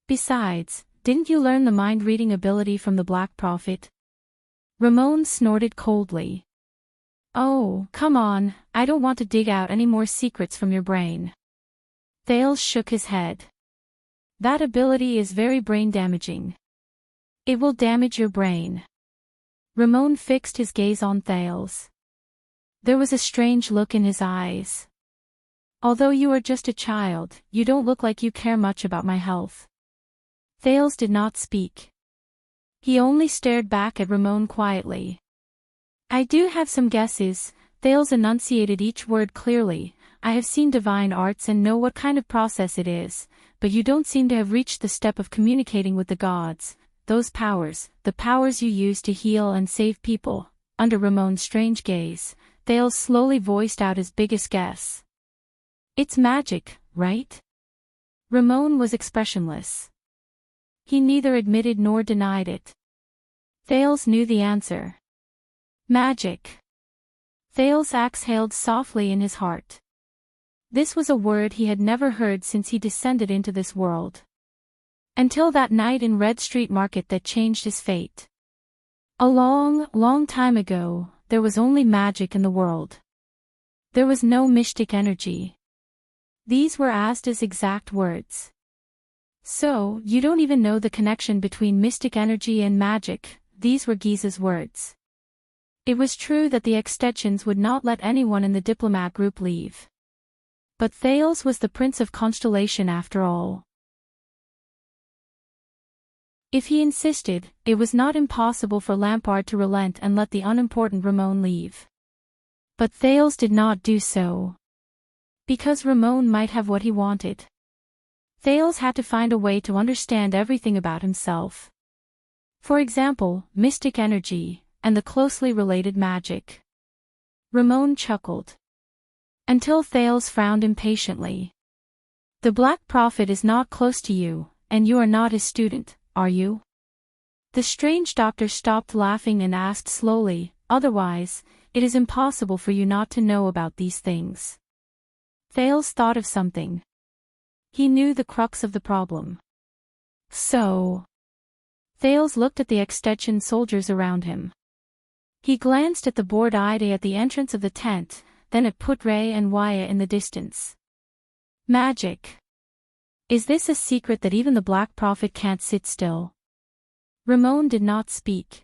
Besides, didn't you learn the mind-reading ability from the Black Prophet? Ramon snorted coldly. Oh, come on, I don't want to dig out any more secrets from your brain. Thales shook his head. That ability is very brain-damaging. It will damage your brain. Ramon fixed his gaze on Thales. There was a strange look in his eyes. Although you are just a child, you don't look like you care much about my health. Thales did not speak. He only stared back at Ramon quietly. I do have some guesses. Thales enunciated each word clearly. I have seen divine arts and know what kind of process it is, but you don't seem to have reached the step of communicating with the gods. Those powers, the powers you use to heal and save people. Under Ramon's strange gaze, Thales slowly voiced out his biggest guess. It's magic, right? Ramon was expressionless. He neither admitted nor denied it. Thales knew the answer. Magic. Thales exhaled softly in his heart. This was a word he had never heard since he descended into this world. Until that night in Red Street Market that changed his fate. A long, long time ago, there was only magic in the world. There was no mystic energy. These were Asda's exact words. So, you don't even know the connection between mystic energy and magic. These were Giza's words. It was true that the extensions would not let anyone in the diplomat group leave. But Thales was the Prince of Constellation after all. If he insisted, it was not impossible for Lampard to relent and let the unimportant Ramon leave. But Thales did not do so. Because Ramon might have what he wanted. Thales had to find a way to understand everything about himself. For example, mystic energy, and the closely related magic. Ramon chuckled. Until Thales frowned impatiently. The Black Prophet is not close to you, and you are not his student, are you? The strange doctor stopped laughing and asked slowly, otherwise, it is impossible for you not to know about these things. Thales thought of something. He knew the crux of the problem. So. Thales looked at the extension soldiers around him. He glanced at the bored-eyed at the entrance of the tent, then at Putre and Waya in the distance. Magic. Is this a secret that even the Black Prophet can't sit still? Ramon did not speak.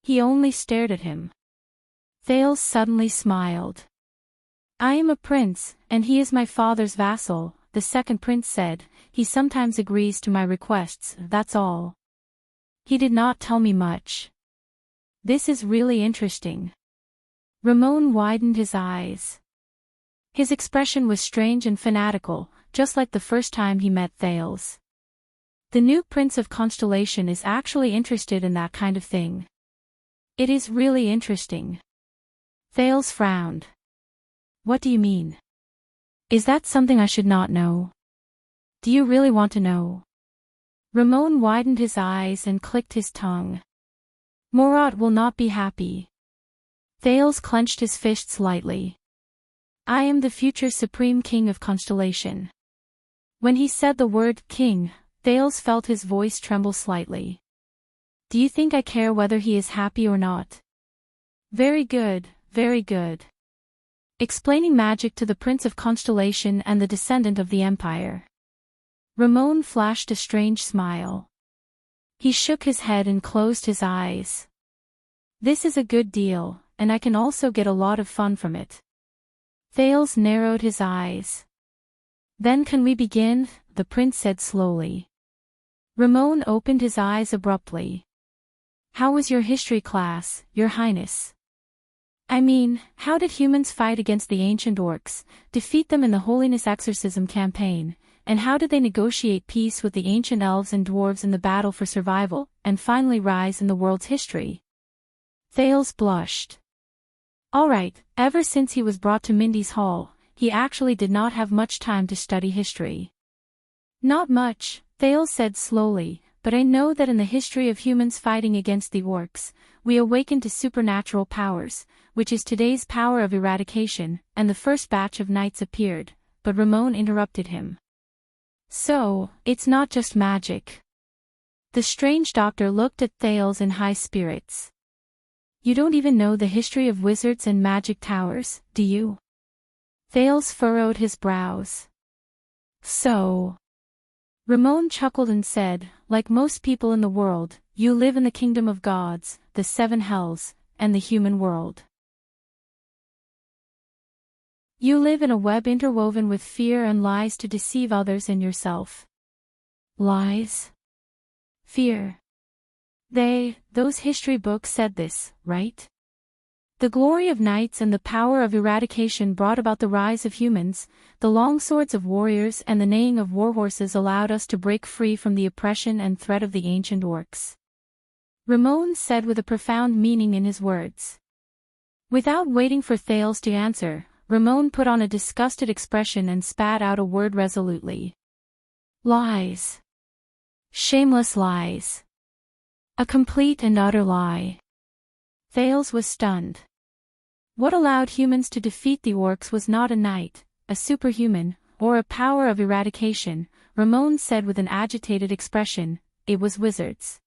He only stared at him. Thales suddenly smiled. I am a prince, and he is my father's vassal, the second prince said. He sometimes agrees to my requests, that's all. He did not tell me much. This is really interesting. Ramon widened his eyes. His expression was strange and fanatical, just like the first time he met Thales. The new Prince of Constellation is actually interested in that kind of thing. It is really interesting. Thales frowned. What do you mean? Is that something I should not know? Do you really want to know? Ramon widened his eyes and clicked his tongue. Morat will not be happy. Thales clenched his fists lightly. I am the future Supreme King of Constellation. When he said the word king, Thales felt his voice tremble slightly. Do you think I care whether he is happy or not? Very good, very good. Explaining magic to the Prince of Constellation and the descendant of the Empire. Ramon flashed a strange smile. He shook his head and closed his eyes. This is a good deal, and I can also get a lot of fun from it. Thales narrowed his eyes. Then can we begin? The prince said slowly. Ramon opened his eyes abruptly. How was your history class, Your Highness? I mean, how did humans fight against the ancient orcs, defeat them in the Holiness Exorcism campaign, and how did they negotiate peace with the ancient elves and dwarves in the battle for survival, and finally rise in the world's history? Thales blushed. All right, ever since he was brought to Mindy's Hall, he actually did not have much time to study history. Not much, Thales said slowly, but I know that in the history of humans fighting against the orcs, we awakened to supernatural powers, which is today's power of eradication, and the first batch of knights appeared, but Ramon interrupted him. So, it's not just magic. The strange doctor looked at Thales in high spirits. You don't even know the history of wizards and magic towers, do you? Thales furrowed his brows. So. Ramon chuckled and said, like most people in the world, you live in the kingdom of gods, the seven hells, and the human world. You live in a web interwoven with fear and lies to deceive others and yourself. Lies? Fear. Those history books said this, right? The glory of knights and the power of eradication brought about the rise of humans, the long swords of warriors and the neighing of warhorses allowed us to break free from the oppression and threat of the ancient orcs. Ramon said with a profound meaning in his words. Without waiting for Thales to answer, Ramon put on a disgusted expression and spat out a word resolutely. Lies. Shameless lies. A complete and utter lie. Thales was stunned. What allowed humans to defeat the orcs was not a knight, a superhuman, or a power of eradication, Ramon said with an agitated expression, it was wizards.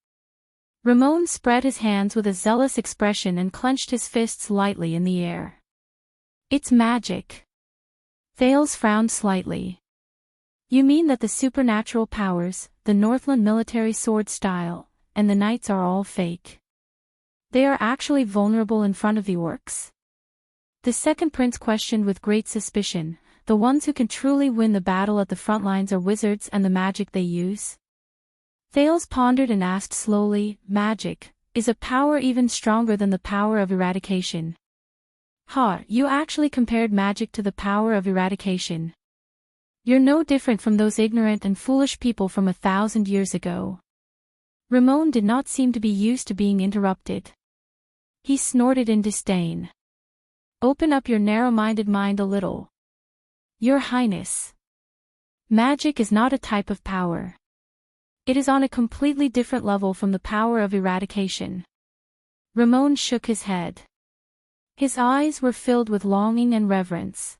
Ramon spread his hands with a zealous expression and clenched his fists lightly in the air. It's magic. Thales frowned slightly. You mean that the supernatural powers, the Northland military sword style, and the knights are all fake? They are actually vulnerable in front of the orcs? The second prince questioned with great suspicion, the ones who can truly win the battle at the front lines are wizards and the magic they use? Thales pondered and asked slowly, magic, is a power even stronger than the power of eradication? You actually compared magic to the power of eradication. You're no different from those ignorant and foolish people from 1,000 years ago. Ramon did not seem to be used to being interrupted. He snorted in disdain. Open up your narrow-minded mind a little. Your Highness. Magic is not a type of power. It is on a completely different level from the power of eradication. Ramon shook his head. His eyes were filled with longing and reverence.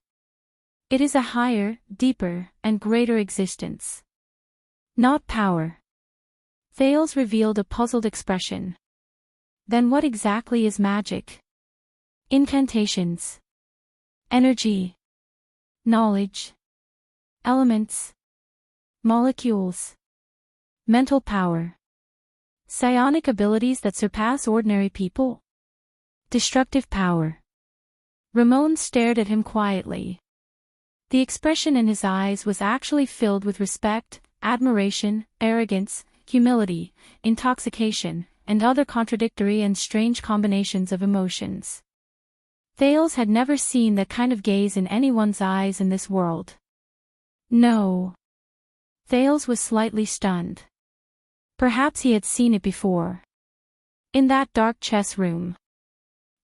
It is a higher, deeper, and greater existence. Not power. Thales revealed a puzzled expression. Then what exactly is magic? Incantations. Energy. Knowledge. Elements. Molecules. Mental power. Psionic abilities that surpass ordinary people. Destructive power. Ramon stared at him quietly. The expression in his eyes was actually filled with respect, admiration, arrogance, humility, intoxication, and other contradictory and strange combinations of emotions. Thales had never seen that kind of gaze in anyone's eyes in this world. No. Thales was slightly stunned. Perhaps he had seen it before. In that dark chess room.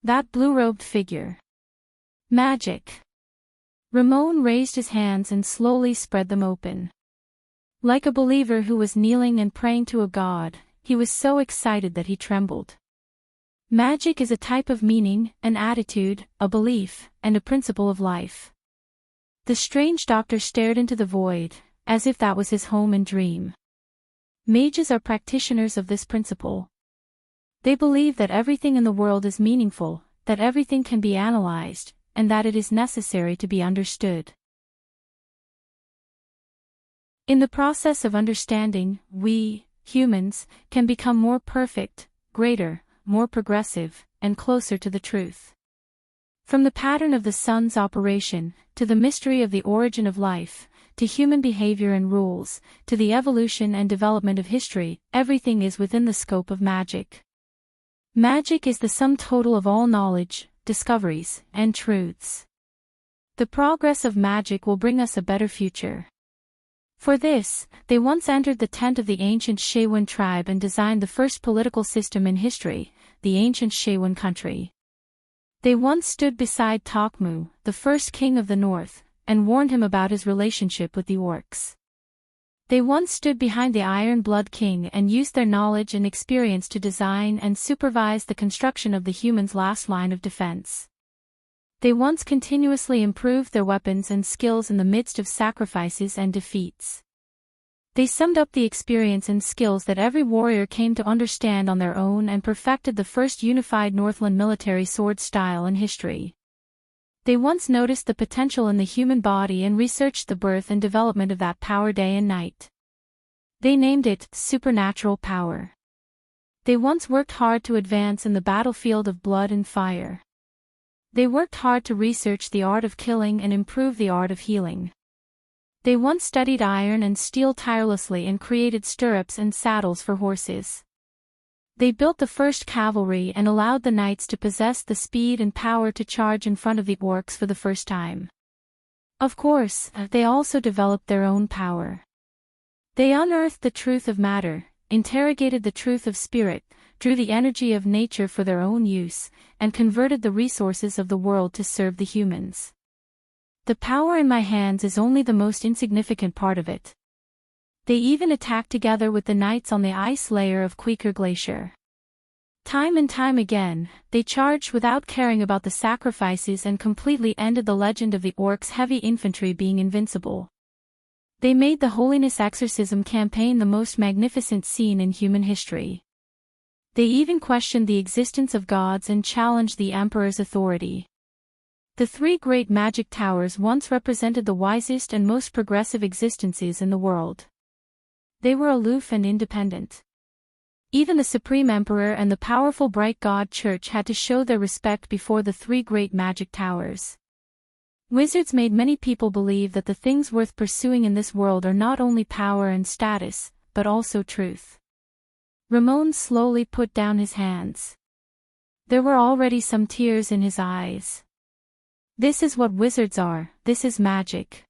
That blue-robed figure. Magic. Ramon raised his hands and slowly spread them open. Like a believer who was kneeling and praying to a god, he was so excited that he trembled. Magic is a type of meaning, an attitude, a belief, and a principle of life. The strange doctor stared into the void, as if that was his home and dream. Mages are practitioners of this principle. They believe that everything in the world is meaningful, that everything can be analyzed, and that it is necessary to be understood. In the process of understanding, we, humans, can become more perfect, greater, more progressive, and closer to the truth. From the pattern of the sun's operation, to the mystery of the origin of life, to human behavior and rules, to the evolution and development of history, everything is within the scope of magic. Magic is the sum total of all knowledge, discoveries, and truths. The progress of magic will bring us a better future. For this, they once entered the tent of the ancient Shewan tribe and designed the first political system in history, the ancient Shewan country. They once stood beside Tokmu, the first king of the north, and warned him about his relationship with the orcs. They once stood behind the Iron Blood King and used their knowledge and experience to design and supervise the construction of the humans' last line of defense. They once continuously improved their weapons and skills in the midst of sacrifices and defeats. They summed up the experience and skills that every warrior came to understand on their own and perfected the first unified Northland military sword style in history. They once noticed the potential in the human body and researched the birth and development of that power day and night. They named it supernatural power. They once worked hard to advance in the battlefield of blood and fire. They worked hard to research the art of killing and improve the art of healing. They once studied iron and steel tirelessly and created stirrups and saddles for horses. They built the first cavalry and allowed the knights to possess the speed and power to charge in front of the orcs for the first time. Of course, they also developed their own power. They unearthed the truth of matter, interrogated the truth of spirit, drew the energy of nature for their own use, and converted the resources of the world to serve the humans. The power in my hands is only the most insignificant part of it. They even attacked together with the knights on the ice layer of Quaker Glacier. Time and time again, they charged without caring about the sacrifices and completely ended the legend of the orcs' heavy infantry being invincible. They made the Holiness Exorcism campaign the most magnificent scene in human history. They even questioned the existence of gods and challenged the Emperor's authority. The three great magic towers once represented the wisest and most progressive existences in the world. They were aloof and independent. Even the Supreme Emperor and the powerful bright God Church had to show their respect before the three great magic towers. Wizards made many people believe that the things worth pursuing in this world are not only power and status, but also truth. Ramon slowly put down his hands. There were already some tears in his eyes. This is what wizards are, this is magic.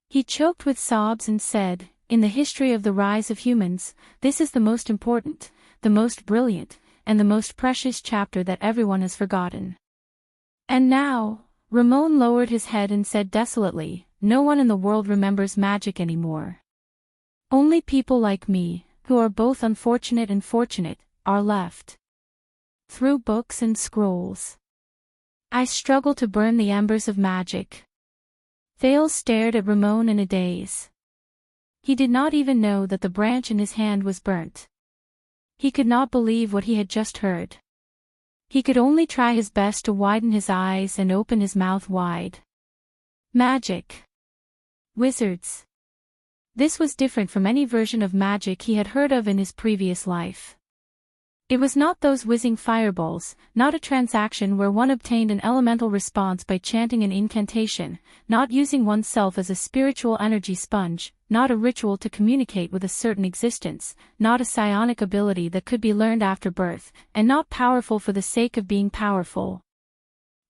He choked with sobs and said, in the history of the rise of humans, this is the most important, the most brilliant, and the most precious chapter that everyone has forgotten. And now, Ramon lowered his head and said desolately, "No one in the world remembers magic anymore. Only people like me, who are both unfortunate and fortunate, are left. Through books and scrolls. I struggle to burn the embers of magic." Thales stared at Ramon in a daze. He did not even know that the branch in his hand was burnt. He could not believe what he had just heard. He could only try his best to widen his eyes and open his mouth wide. Magic. Wizards. This was different from any version of magic he had heard of in his previous life. It was not those whizzing fireballs, not a transaction where one obtained an elemental response by chanting an incantation, not using oneself as a spiritual energy sponge, not a ritual to communicate with a certain existence, not a psionic ability that could be learned after birth, and not powerful for the sake of being powerful.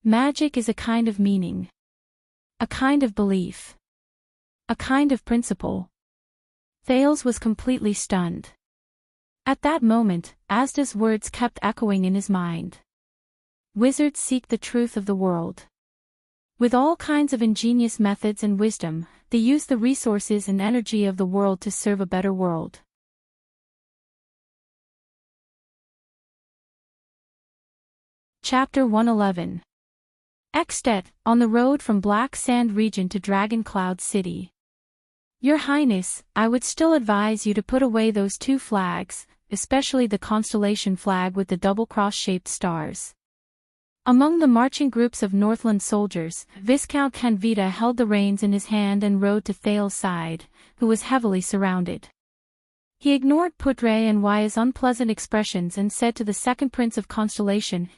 Magic is a kind of meaning. A kind of belief. A kind of principle. Thales was completely stunned. At that moment, Asda's words kept echoing in his mind. Wizards seek the truth of the world. With all kinds of ingenious methods and wisdom, they use the resources and energy of the world to serve a better world. Chapter 111. Extet, on the road from Black Sand region to Dragon Cloud City. Your Highness, I would still advise you to put away those two flags, especially the constellation flag with the double cross-shaped stars. Among the marching groups of Northland soldiers, Viscount Canvita held the reins in his hand and rode to Thales' side, who was heavily surrounded. He ignored Putre and Waya's unpleasant expressions and said to the second Prince of Constellation,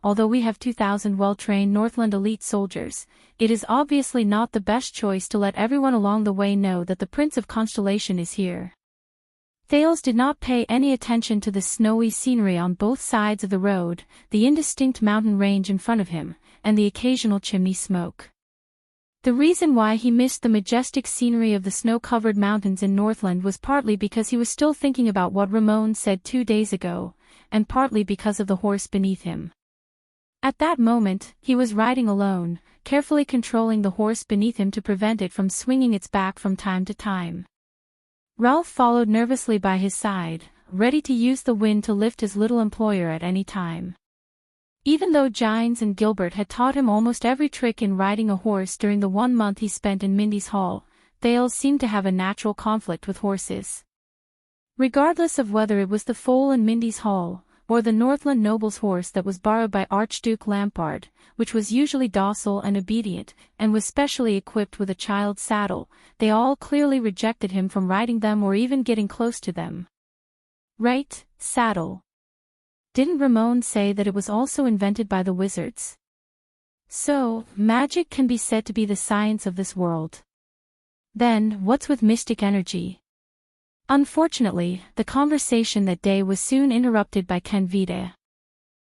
although we have 2,000 well-trained Northland elite soldiers, it is obviously not the best choice to let everyone along the way know that the Prince of Constellation is here. Thales did not pay any attention to the snowy scenery on both sides of the road, the indistinct mountain range in front of him, and the occasional chimney smoke. The reason why he missed the majestic scenery of the snow-covered mountains in Northland was partly because he was still thinking about what Ramon said 2 days ago, and partly because of the horse beneath him. At that moment, he was riding alone, carefully controlling the horse beneath him to prevent it from swinging its back from time to time. Ralph followed nervously by his side, ready to use the wind to lift his little employer at any time. Even though Gines and Gilbert had taught him almost every trick in riding a horse during the 1 month he spent in Mindy's Hall, Thales seemed to have a natural conflict with horses. Regardless of whether it was the foal in Mindy's Hall, or the Northland noble's horse that was borrowed by Archduke Lampard, which was usually docile and obedient, and was specially equipped with a child's saddle, they all clearly rejected him from riding them or even getting close to them. Right, saddle. Didn't Ramon say that it was also invented by the wizards? So, magic can be said to be the science of this world. Then, what's with mystic energy? Unfortunately, the conversation that day was soon interrupted by Canvita.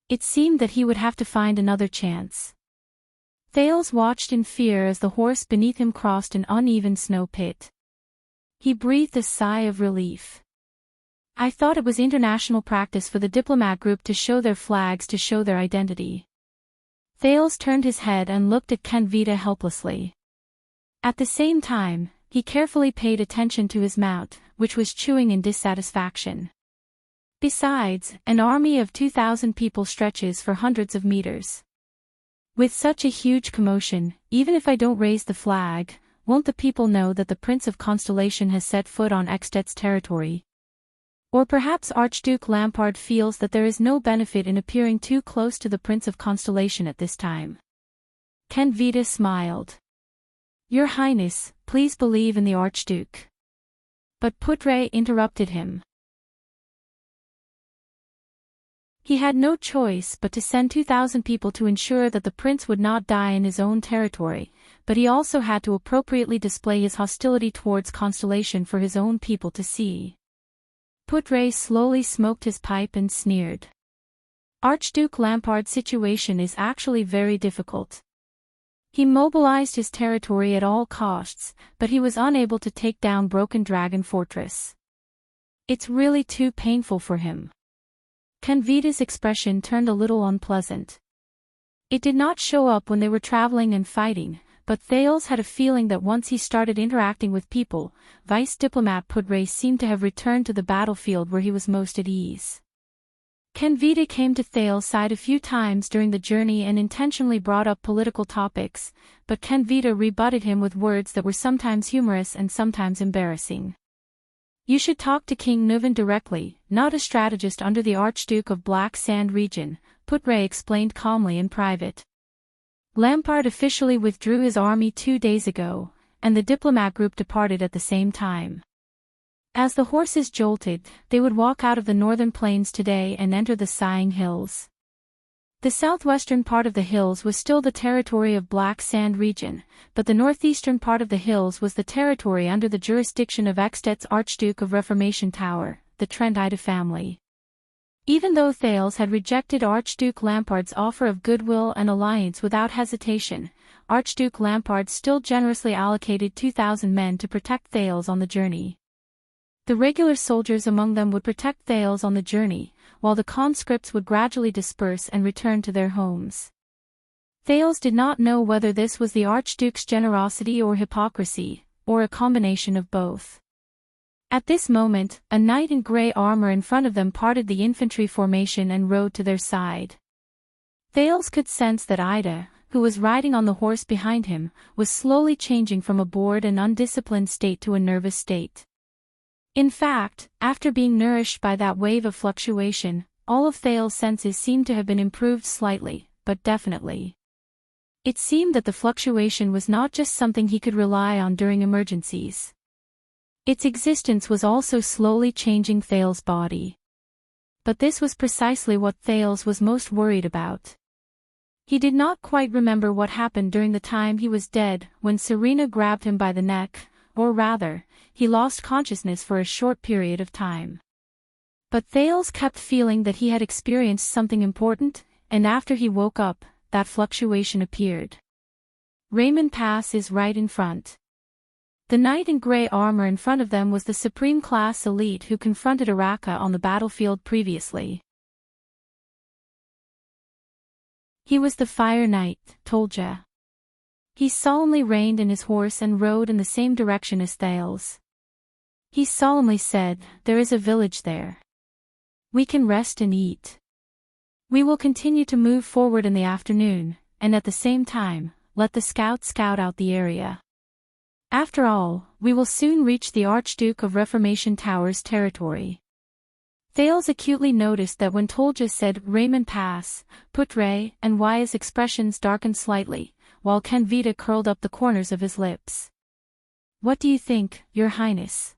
It seemed that he would have to find another chance. Thales watched in fear as the horse beneath him crossed an uneven snow pit. He breathed a sigh of relief. I thought it was international practice for the diplomat group to show their flags to show their identity. Thales turned his head and looked at Canvita helplessly. At the same time, he carefully paid attention to his mount, which was chewing in dissatisfaction. Besides, an army of 2,000 people stretches for hundreds of meters. With such a huge commotion, even if I don't raise the flag, won't the people know that the Prince of Constellation has set foot on Extet's territory? Or perhaps Archduke Lampard feels that there is no benefit in appearing too close to the Prince of Constellation at this time. Canvita smiled. Your Highness, please believe in the Archduke. But Putre interrupted him. He had no choice but to send 2,000 people to ensure that the prince would not die in his own territory, but he also had to appropriately display his hostility towards Constellation for his own people to see. Putre slowly smoked his pipe and sneered. Archduke Lampard's situation is actually very difficult. He mobilized his territory at all costs, but he was unable to take down Broken Dragon Fortress. It's really too painful for him. Kenvida's expression turned a little unpleasant. It did not show up when they were traveling and fighting, but Thales had a feeling that once he started interacting with people, Vice Diplomat Pudray seemed to have returned to the battlefield where he was most at ease. Kenvida came to Thales' side a few times during the journey and intentionally brought up political topics, but Kenvida rebutted him with words that were sometimes humorous and sometimes embarrassing. You should talk to King Nuvan directly, not a strategist under the Archduke of Black Sand region, Pudray explained calmly in private. Lampard officially withdrew his army 2 days ago, and the diplomat group departed at the same time. As the horses jolted, they would walk out of the northern plains today and enter the Sighing Hills. The southwestern part of the hills was still the territory of Black Sand region, but the northeastern part of the hills was the territory under the jurisdiction of Eksted's Archduke of Reformation Tower, the Trentide family. Even though Thales had rejected Archduke Lampard's offer of goodwill and alliance without hesitation, Archduke Lampard still generously allocated 2,000 men to protect Thales on the journey. The regular soldiers among them would protect Thales on the journey, while the conscripts would gradually disperse and return to their homes. Thales did not know whether this was the Archduke's generosity or hypocrisy, or a combination of both. At this moment, a knight in grey armor in front of them parted the infantry formation and rode to their side. Thales could sense that Ida, who was riding on the horse behind him, was slowly changing from a bored and undisciplined state to a nervous state. In fact, after being nourished by that wave of fluctuation, all of Thales' senses seemed to have been improved slightly, but definitely. It seemed that the fluctuation was not just something he could rely on during emergencies. Its existence was also slowly changing Thales' body. But this was precisely what Thales was most worried about. He did not quite remember what happened during the time he was dead when Serena grabbed him by the neck, or rather, he lost consciousness for a short period of time. But Thales kept feeling that he had experienced something important, and after he woke up, that fluctuation appeared. Raymond Pass is right in front. The knight in grey armor in front of them was the supreme class elite who confronted Araka on the battlefield previously. He was the Fire Knight, Tolja. He solemnly reined in his horse and rode in the same direction as Thales. He solemnly said, "There is a village there. We can rest and eat. We will continue to move forward in the afternoon, and at the same time, let the scouts scout out the area. After all, we will soon reach the Archduke of Reformation Tower's territory." Thales acutely noticed that when Tolja said Raymond Pass, Putray and Waya's expressions darkened slightly, while Kenvida curled up the corners of his lips. "What do you think, Your Highness?"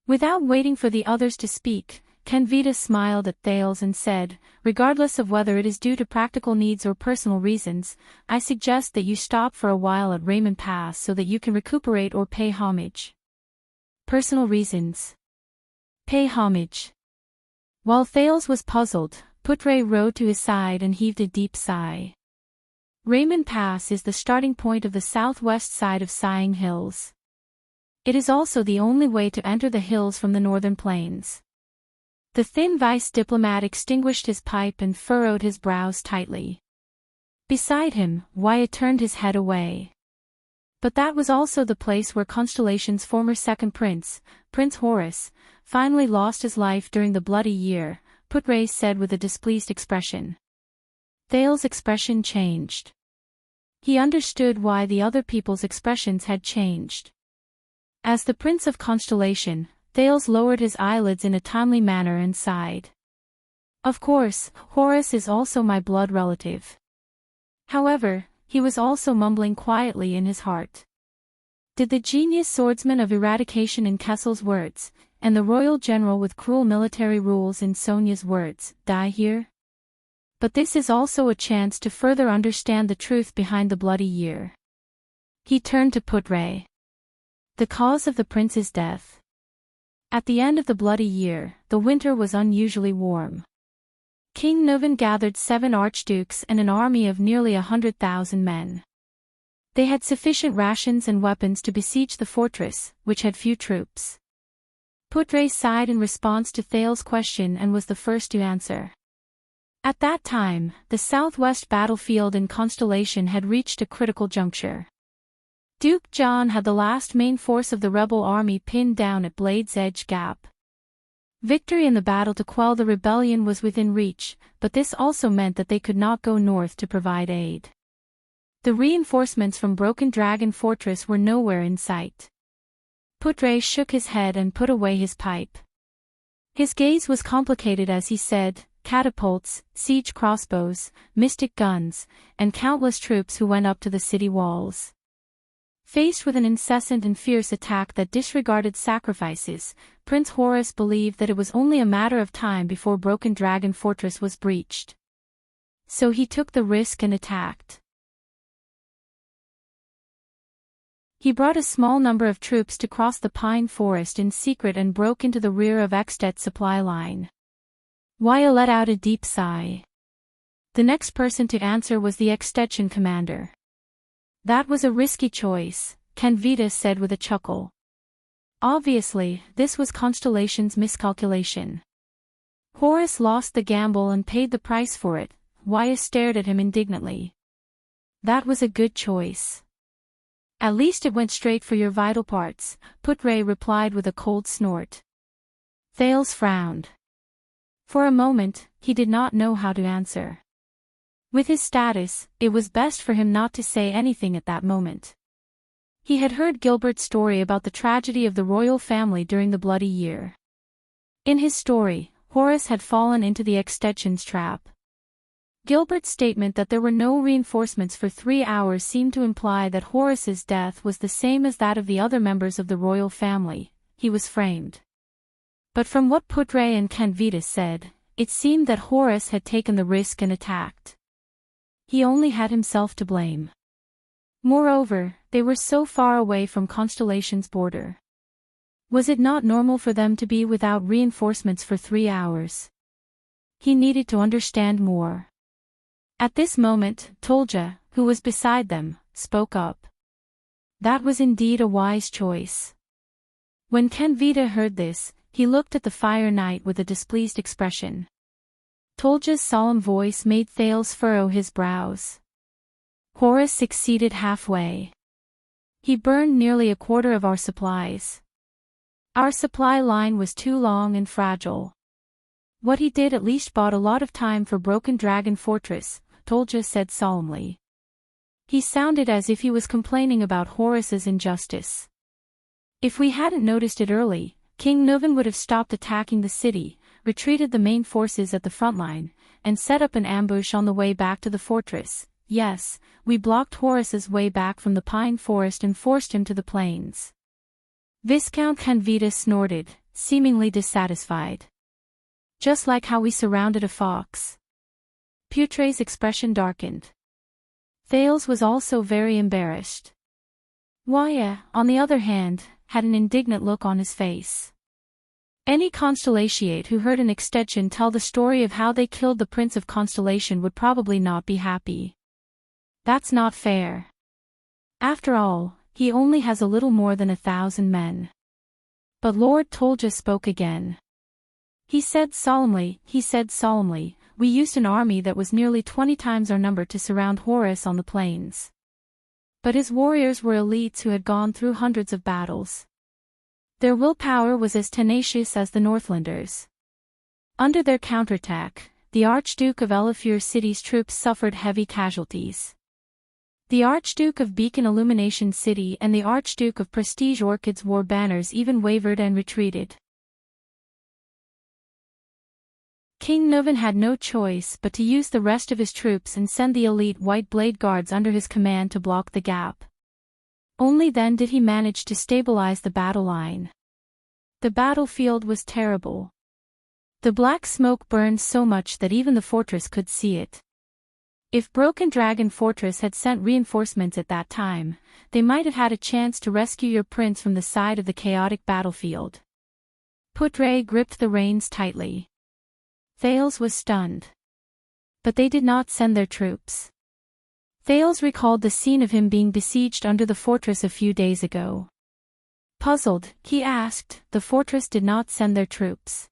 Without waiting for the others to speak, Kenvida smiled at Thales and said, "Regardless of whether it is due to practical needs or personal reasons, I suggest that you stop for a while at Raymond Pass so that you can recuperate or pay homage." Personal reasons. Pay homage. While Thales was puzzled, Putray rode to his side and heaved a deep sigh. Raymond Pass is the starting point of the southwest side of Sighing Hills. It is also the only way to enter the hills from the northern plains. The thin vice diplomat extinguished his pipe and furrowed his brows tightly. Beside him, Wyatt turned his head away. But that was also the place where Constellation's former second prince, Prince Horus, finally lost his life during the Bloody Year, Putray said with a displeased expression. Thales' expression changed. He understood why the other people's expressions had changed. As the Prince of Constellation, Thales lowered his eyelids in a timely manner and sighed. "Of course, Horus is also my blood relative." However, he was also mumbling quietly in his heart. Did the genius swordsman of eradication in Kessel's words, and the royal general with cruel military rules in Sonia's words, die here? But this is also a chance to further understand the truth behind the Bloody Year. He turned to Putray. The cause of the prince's death. At the end of the Bloody Year, the winter was unusually warm. King Nuvan gathered 7 archdukes and an army of nearly 100,000 men. They had sufficient rations and weapons to besiege the fortress, which had few troops. Putre sighed in response to Thale's question and was the first to answer. At that time, the southwest battlefield in Constellation had reached a critical juncture. Duke John had the last main force of the rebel army pinned down at Blade's Edge Gap. Victory in the battle to quell the rebellion was within reach, but this also meant that they could not go north to provide aid. The reinforcements from Broken Dragon Fortress were nowhere in sight. Putre shook his head and put away his pipe. His gaze was complicated as he said, catapults, siege crossbows, mystic guns, and countless troops who went up to the city walls. Faced with an incessant and fierce attack that disregarded sacrifices, Prince Horus believed that it was only a matter of time before Broken Dragon Fortress was breached. So he took the risk and attacked. He brought a small number of troops to cross the pine forest in secret and broke into the rear of Extet's supply line. Waya let out a deep sigh. The next person to answer was the Extension commander. That was a risky choice, Canvita said with a chuckle. Obviously, this was Constellation's miscalculation. Horus lost the gamble and paid the price for it. Waya stared at him indignantly. That was a good choice. At least it went straight for your vital parts, Putre replied with a cold snort. Thales frowned. For a moment, he did not know how to answer. With his status, it was best for him not to say anything at that moment. He had heard Gilbert's story about the tragedy of the royal family during the Bloody Year. In his story, Horus had fallen into the Extension's trap. Gilbert's statement that there were no reinforcements for 3 hours seemed to imply that Horus's death was the same as that of the other members of the royal family. He was framed. But from what Putre and Canvita said, it seemed that Horus had taken the risk and attacked. He only had himself to blame. Moreover, they were so far away from Constellation's border. Was it not normal for them to be without reinforcements for 3 hours? He needed to understand more. At this moment, Tolja, who was beside them, spoke up. That was indeed a wise choice. When Canvita heard this, he looked at the Fire Knight with a displeased expression. Tolja's solemn voice made Thales furrow his brows. Horus succeeded halfway. He burned nearly a quarter of our supplies. Our supply line was too long and fragile. What he did at least bought a lot of time for Broken Dragon Fortress, Tolja said solemnly. He sounded as if he was complaining about Horus's injustice. If we hadn't noticed it early, King Nuvan would have stopped attacking the city, retreated the main forces at the front line, and set up an ambush on the way back to the fortress. Yes, we blocked Horus's way back from the pine forest and forced him to the plains. Viscount Canvita snorted, seemingly dissatisfied. Just like how we surrounded a fox. Putre's expression darkened. Thales was also very embarrassed. Waya, on the other hand, had an indignant look on his face. Any Constellatiate who heard an Extension tell the story of how they killed the Prince of Constellation would probably not be happy. That's not fair. After all, he only has a little more than 1,000 men. But Lord Tolja spoke again. He said solemnly, we used an army that was nearly 20 times our number to surround Horus on the plains. But his warriors were elites who had gone through hundreds of battles. Their willpower was as tenacious as the Northlanders. Under their counterattack, the Archduke of Elefure City's troops suffered heavy casualties. The Archduke of Beacon Illumination City and the Archduke of Prestige Orchid's war banners even wavered and retreated. King Nuvan had no choice but to use the rest of his troops and send the elite White Blade Guards under his command to block the gap. Only then did he manage to stabilize the battle line. The battlefield was terrible. The black smoke burned so much that even the fortress could see it. If Broken Dragon Fortress had sent reinforcements at that time, they might have had a chance to rescue your prince from the side of the chaotic battlefield. Putre gripped the reins tightly. Thales was stunned. But they did not send their troops. Thales recalled the scene of him being besieged under the fortress a few days ago. Puzzled, he asked, "The fortress did not send their troops?"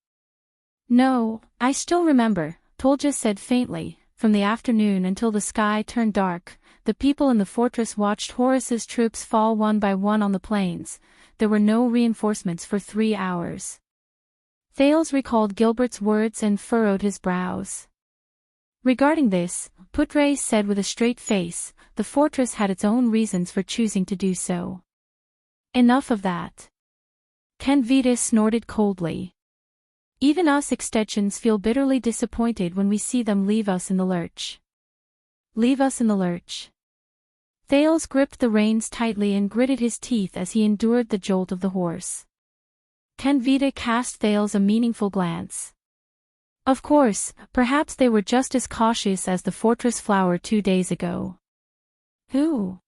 "No, I still remember," Tolja said faintly. "From the afternoon until the sky turned dark, the people in the fortress watched Horus's troops fall one by one on the plains. There were no reinforcements for 3 hours." Thales recalled Gilbert's words and furrowed his brows. Regarding this, Putre said with a straight face, "The fortress had its own reasons for choosing to do so." "Enough of that." Kenvita snorted coldly. "Even us extensions feel bitterly disappointed when we see them leave us in the lurch." "Leave us in the lurch?" Thales gripped the reins tightly and gritted his teeth as he endured the jolt of the horse. Kenvita cast Thales a meaningful glance. "Of course, perhaps they were just as cautious as the fortress flower 2 days ago." "Who?"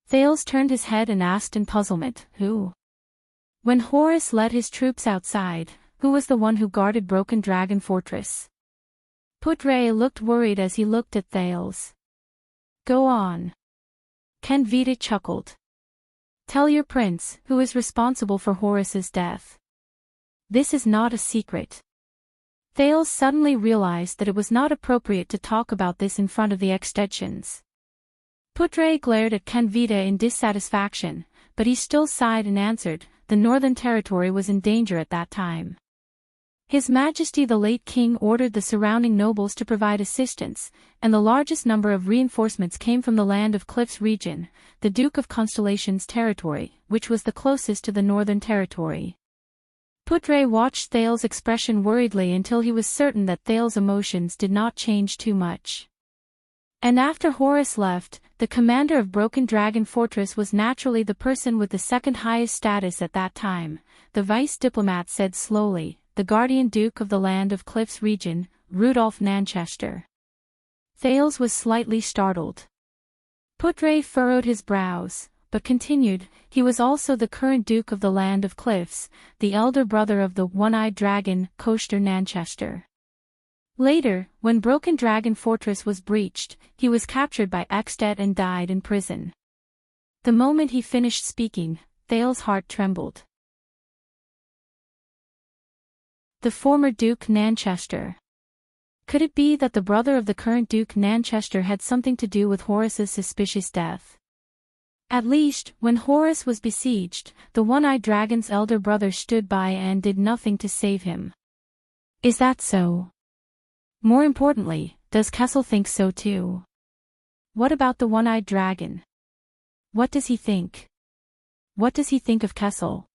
Thales turned his head and asked in puzzlement, "Who?" "When Horus led his troops outside, who was the one who guarded Broken Dragon Fortress?" Putre looked worried as he looked at Thales. "Go on." Kenvita chuckled. "Tell your prince, who is responsible for Horus's death." "This is not a secret." Thales suddenly realized that it was not appropriate to talk about this in front of the extensions. Putre glared at Kenvita in dissatisfaction, but he still sighed and answered, "The Northern Territory was in danger at that time. His Majesty the late king ordered the surrounding nobles to provide assistance, and the largest number of reinforcements came from the Land of Cliffs region, the Duke of Constellation's territory, which was the closest to the Northern Territory." Putre watched Thales' expression worriedly until he was certain that Thales' emotions did not change too much. "And after Horus left, the commander of Broken Dragon Fortress was naturally the person with the second highest status at that time," the vice diplomat said slowly, "the guardian duke of the Land of Cliffs region, Rudolf Nanchester." Thales was slightly startled. Putre furrowed his brows, but continued, "He was also the current Duke of the Land of Cliffs, the elder brother of the one-eyed dragon, Koster Nanchester. Later, when Broken Dragon Fortress was breached, he was captured by Extet and died in prison." The moment he finished speaking, Thales' heart trembled. The former Duke Nanchester. Could it be that the brother of the current Duke Nanchester had something to do with Horus's suspicious death? At least, when Horus was besieged, the one-eyed dragon's elder brother stood by and did nothing to save him. Is that so? More importantly, does Kessel think so too? What about the one-eyed dragon? What does he think? What does he think of Kessel?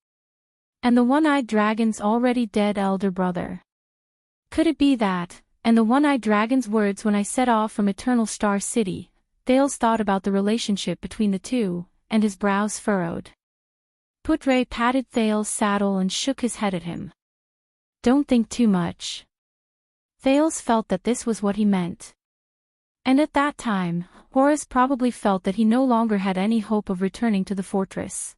And the one-eyed dragon's already dead elder brother? Could it be that, and the one-eyed dragon's words when I set off from Eternal Star City? Thales thought about the relationship between the two, and his brows furrowed. Putre patted Thales' saddle and shook his head at him. "Don't think too much." Thales felt that this was what he meant. And at that time, Horus probably felt that he no longer had any hope of returning to the fortress.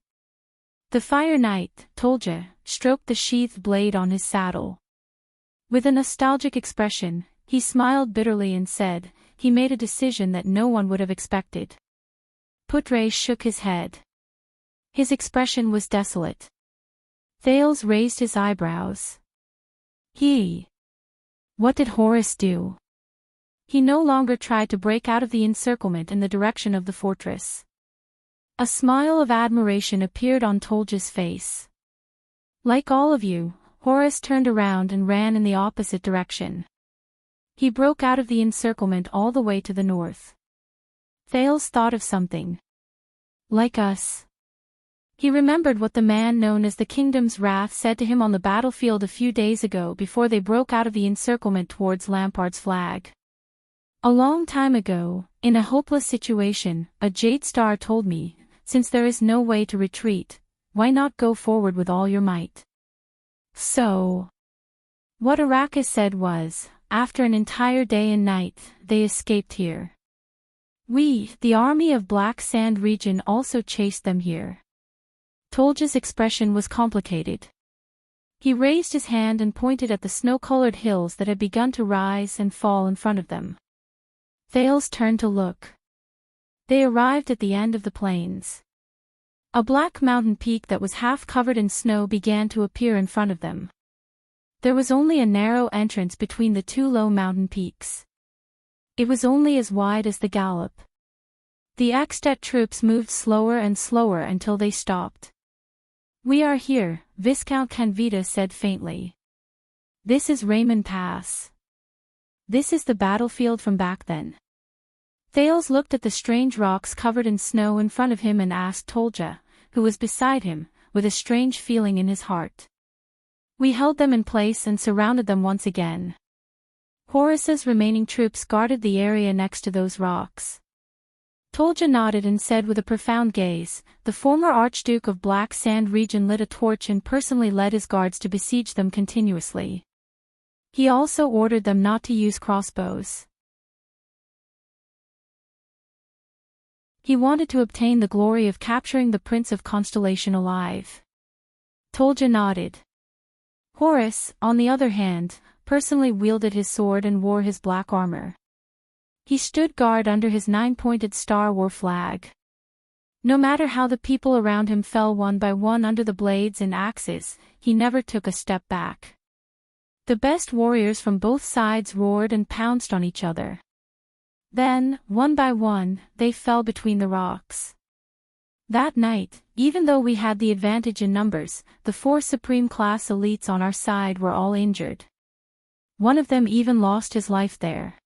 The Fire Knight, Tolja, stroked the sheathed blade on his saddle. With a nostalgic expression, he smiled bitterly and said, "He made a decision that no one would have expected." Putre shook his head. His expression was desolate. Thales raised his eyebrows. What did Horus do? He no longer tried to break out of the encirclement in the direction of the fortress. A smile of admiration appeared on Tolja's face. "Like all of you, Horus turned around and ran in the opposite direction. He broke out of the encirclement all the way to the north." Thales thought of something. "Like us." He remembered what the man known as the Kingdom's Wrath said to him on the battlefield a few days ago before they broke out of the encirclement towards Lampard's flag. "A long time ago, in a hopeless situation, a Jade Star told me, since there is no way to retreat, why not go forward with all your might?" So, what Arrakis said was, after an entire day and night, they escaped here. We, the army of Black Sand region, also chased them here. Tolja's expression was complicated. He raised his hand and pointed at the snow-colored hills that had begun to rise and fall in front of them. Thales turned to look. They arrived at the end of the plains. A black mountain peak that was half covered in snow began to appear in front of them. There was only a narrow entrance between the two low mountain peaks. It was only as wide as the gallop. The Extet troops moved slower and slower until they stopped. "We are here," Viscount Canvita said faintly. "This is Raymond Pass. This is the battlefield from back then." Thales looked at the strange rocks covered in snow in front of him and asked Tolja, who was beside him, with a strange feeling in his heart. "We held them in place and surrounded them once again. Horus's remaining troops guarded the area next to those rocks." Tolja nodded and said with a profound gaze, "The former Archduke of Black Sand region lit a torch and personally led his guards to besiege them continuously. He also ordered them not to use crossbows. He wanted to obtain the glory of capturing the Prince of Constellation alive." Tolja nodded. Horus, on the other hand, personally wielded his sword and wore his black armor. He stood guard under his 9-pointed Star War flag. No matter how the people around him fell one by one under the blades and axes, he never took a step back. The best warriors from both sides roared and pounced on each other. Then, one by one, they fell between the rocks. That night, even though we had the advantage in numbers, the 4 supreme-class elites on our side were all injured. One of them even lost his life there.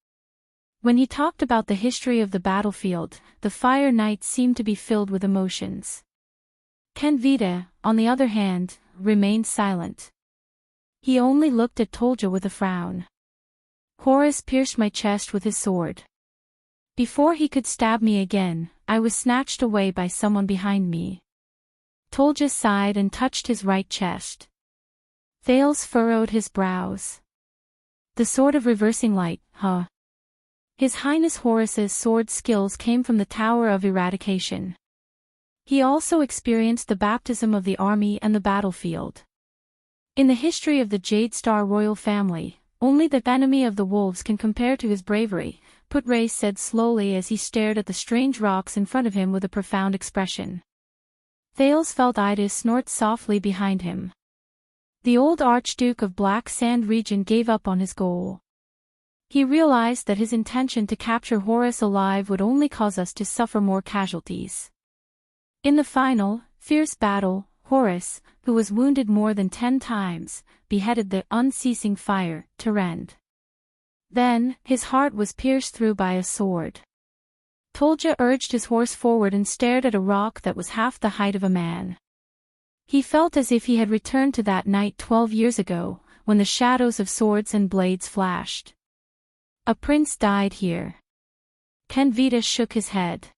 When he talked about the history of the battlefield, the Fire Knight seemed to be filled with emotions. Canvita, on the other hand, remained silent. He only looked at Tolja with a frown. "Horus pierced my chest with his sword. Before he could stab me again, I was snatched away by someone behind me." Tolja sighed and touched his right chest. Thales furrowed his brows. "The sword of reversing light, huh? His Highness Horus's sword skills came from the Tower of Eradication. He also experienced the baptism of the army and the battlefield. In the history of the Jade Star royal family, only the enemy of the wolves can compare to his bravery," Putre said slowly as he stared at the strange rocks in front of him with a profound expression. Thales felt Ida snort softly behind him. The old Archduke of Black Sand region gave up on his goal. He realized that his intention to capture Horus alive would only cause us to suffer more casualties. In the final, fierce battle, Horus, who was wounded more than 10 times, beheaded the unceasing fire, Tyrande. Then, his heart was pierced through by a sword. Tolja urged his horse forward and stared at a rock that was half the height of a man. He felt as if he had returned to that night 12 years ago, when the shadows of swords and blades flashed. "A prince died here." Canvita shook his head.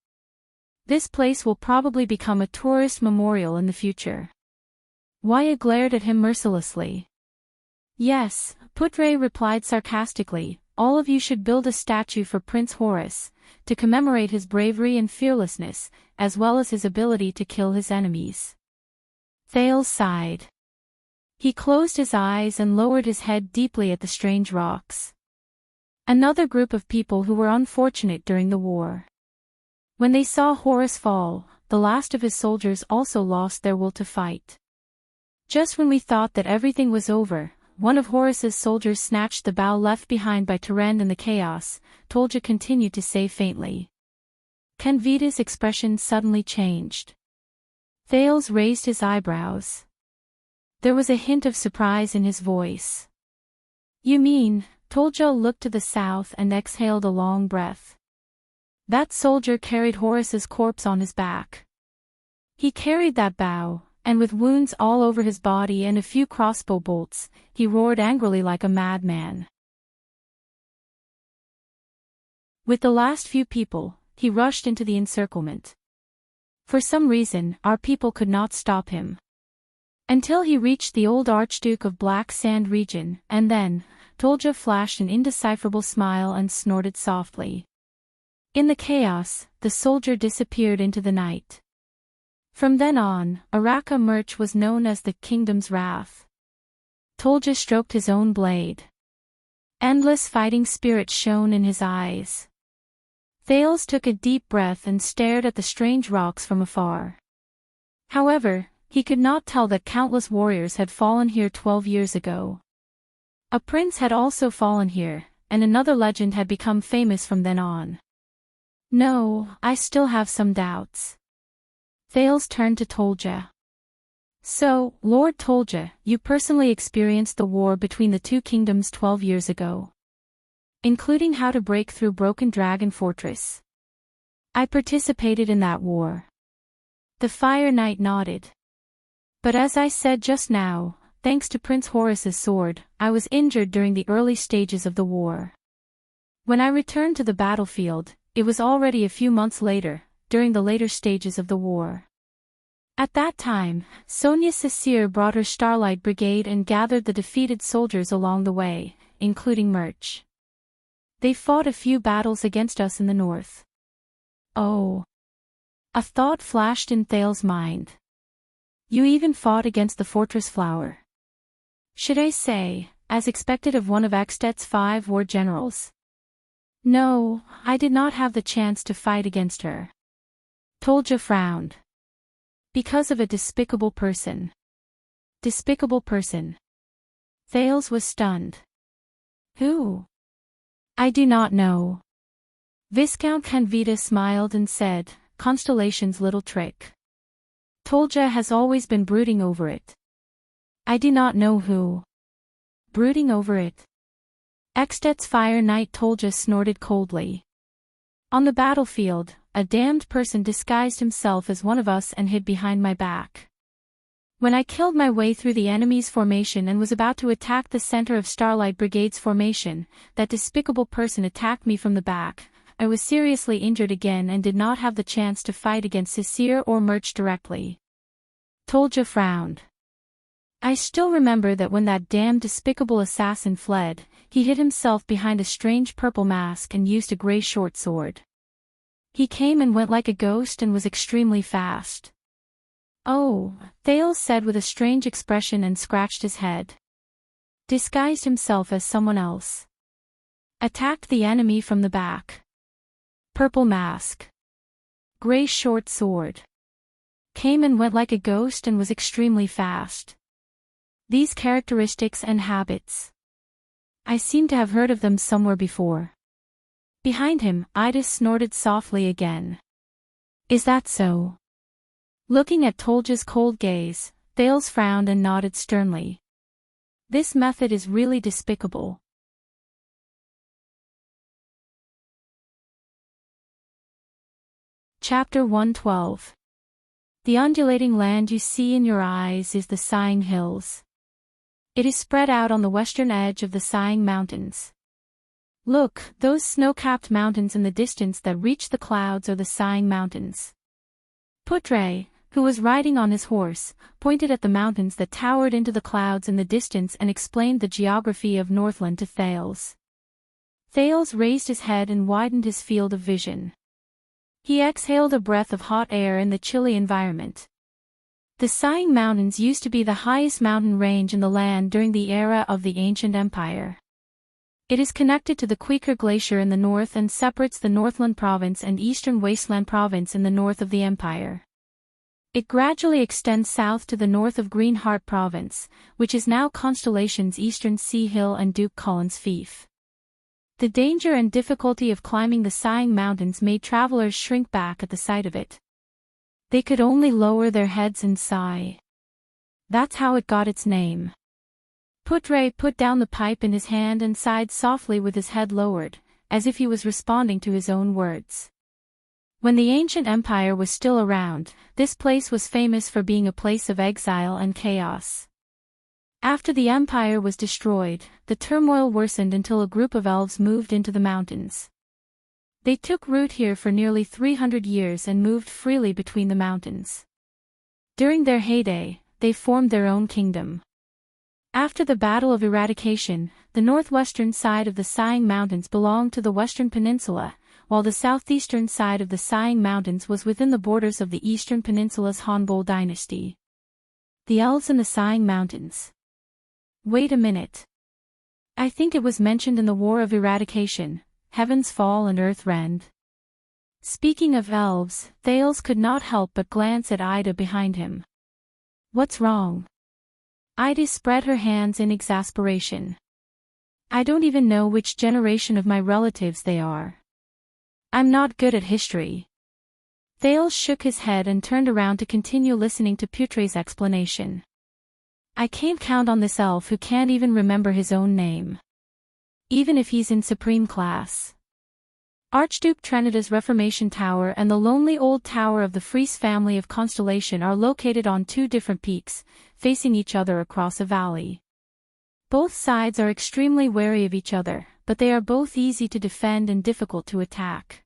"This place will probably become a tourist memorial in the future." Waya glared at him mercilessly. "Yes," Putre replied sarcastically, "all of you should build a statue for Prince Horus, to commemorate his bravery and fearlessness, as well as his ability to kill his enemies." Thales sighed. He closed his eyes and lowered his head deeply at the strange rocks. Another group of people who were unfortunate during the war. When they saw Horus fall, the last of his soldiers also lost their will to fight. "Just when we thought that everything was over, one of Horus's soldiers snatched the bow left behind by Tyrande in the chaos," Tolja continued to say faintly. Canvita's expression suddenly changed. Thales raised his eyebrows. There was a hint of surprise in his voice. "You mean," Tolja looked to the south and exhaled a long breath. "That soldier carried Horus's corpse on his back. He carried that bow, and with wounds all over his body and a few crossbow bolts, he roared angrily like a madman. With the last few people, he rushed into the encirclement. For some reason, our people could not stop him. Until he reached the old Archduke of Black Sand region, and then, Tolja flashed an indecipherable smile and snorted softly. In the chaos, the soldier disappeared into the night. From then on, Araka Murch was known as the Kingdom's Wrath. Tolja stroked his own blade. Endless fighting spirit shone in his eyes. Thales took a deep breath and stared at the strange rocks from afar. However, he could not tell that countless warriors had fallen here 12 years ago. A prince had also fallen here, and another legend had become famous from then on. No, I still have some doubts. Thales turned to Tolja. So, Lord Tolja, you personally experienced the war between the two kingdoms 12 years ago. Including how to break through Broken Dragon Fortress. I participated in that war. The Fire Knight nodded. But as I said just now, thanks to Prince Horus's sword, I was injured during the early stages of the war. When I returned to the battlefield, it was already a few months later, during the later stages of the war. At that time, Sonia Cecire brought her Starlight Brigade and gathered the defeated soldiers along the way, including Merch. They fought a few battles against us in the north. Oh. A thought flashed in Thales' mind. You even fought against the Fortress Flower. Should I say, as expected of one of Ekstet's 5 war generals? No, I did not have the chance to fight against her. Tolja frowned. Because of a despicable person. Despicable person. Thales was stunned. Who? I do not know. Viscount Canvita smiled and said, Constellation's little trick. Tolja has always been brooding over it. I do not know who. Brooding over it. Ekstet's Fire Knight Tolja snorted coldly. On the battlefield, a damned person disguised himself as one of us and hid behind my back. When I killed my way through the enemy's formation and was about to attack the center of Starlight Brigade's formation, that despicable person attacked me from the back. I was seriously injured again and did not have the chance to fight against Cecire or Merch directly. Tolja frowned. I still remember that when that damned despicable assassin fled, he hid himself behind a strange purple mask and used a gray short sword. He came and went like a ghost and was extremely fast. Oh, Thales said with a strange expression and scratched his head. Disguised himself as someone else. Attacked the enemy from the back. Purple mask. Gray short sword. Came and went like a ghost and was extremely fast. These characteristics and habits. I seem to have heard of them somewhere before. Behind him, Idis snorted softly again. Is that so? Looking at Tolja's cold gaze, Thales frowned and nodded sternly. This method is really despicable. Chapter 112. The undulating land you see in your eyes is the Sighing Hills. It is spread out on the western edge of the Sighing Mountains. Look, those snow-capped mountains in the distance that reach the clouds are the Sighing Mountains. Putre, who was riding on his horse, pointed at the mountains that towered into the clouds in the distance and explained the geography of Northland to Thales. Thales raised his head and widened his field of vision. He exhaled a breath of hot air in the chilly environment. The Sighing Mountains used to be the highest mountain range in the land during the era of the Ancient Empire. It is connected to the Queequeg Glacier in the north and separates the Northland Province and Eastern Wasteland Province in the north of the empire. It gradually extends south to the north of Green Heart Province, which is now Constellation's Eastern Sea Hill and Duke Cullen's fief. The danger and difficulty of climbing the Sighing Mountains made travelers shrink back at the sight of it. They could only lower their heads and sigh. That's how it got its name. Putre put down the pipe in his hand and sighed softly with his head lowered, as if he was responding to his own words. When the ancient empire was still around, this place was famous for being a place of exile and chaos. After the empire was destroyed, the turmoil worsened until a group of elves moved into the mountains. They took root here for nearly 300 years and moved freely between the mountains. During their heyday, they formed their own kingdom. After the Battle of Eradication, the northwestern side of the Sighing Mountains belonged to the Western Peninsula, while the southeastern side of the Sighing Mountains was within the borders of the Eastern Peninsula's Hanbol dynasty. The elves in the Sighing Mountains. Wait a minute. I think it was mentioned in the War of Eradication, Heaven's Fall and Earth Rend. Speaking of elves, Thales could not help but glance at Ida behind him. What's wrong? Ida spread her hands in exasperation. I don't even know which generation of my relatives they are. I'm not good at history. Thales shook his head and turned around to continue listening to Putre's explanation. I can't count on this elf who can't even remember his own name. Even if he's in supreme class. Archduke Trinida's Reformation Tower and the lonely old tower of the Fries family of Constellation are located on two different peaks, facing each other across a valley. Both sides are extremely wary of each other, but they are both easy to defend and difficult to attack.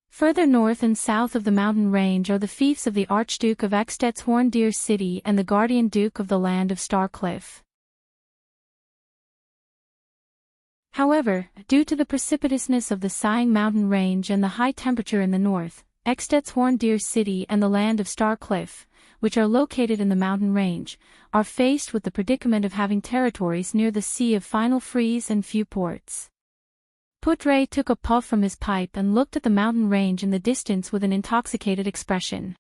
Further north and south of the mountain range are the fiefs of the Archduke of Ekstedt's Horndeer City and the Guardian Duke of the land of Starcliff. However, due to the precipitousness of the Sighing Mountain Range and the high temperature in the north, Ekstedt's Horndeer City and the land of Starcliff, which are located in the mountain range, are faced with the predicament of having territories near the Sea of Final Freeze and few ports. Putre took a puff from his pipe and looked at the mountain range in the distance with an intoxicated expression.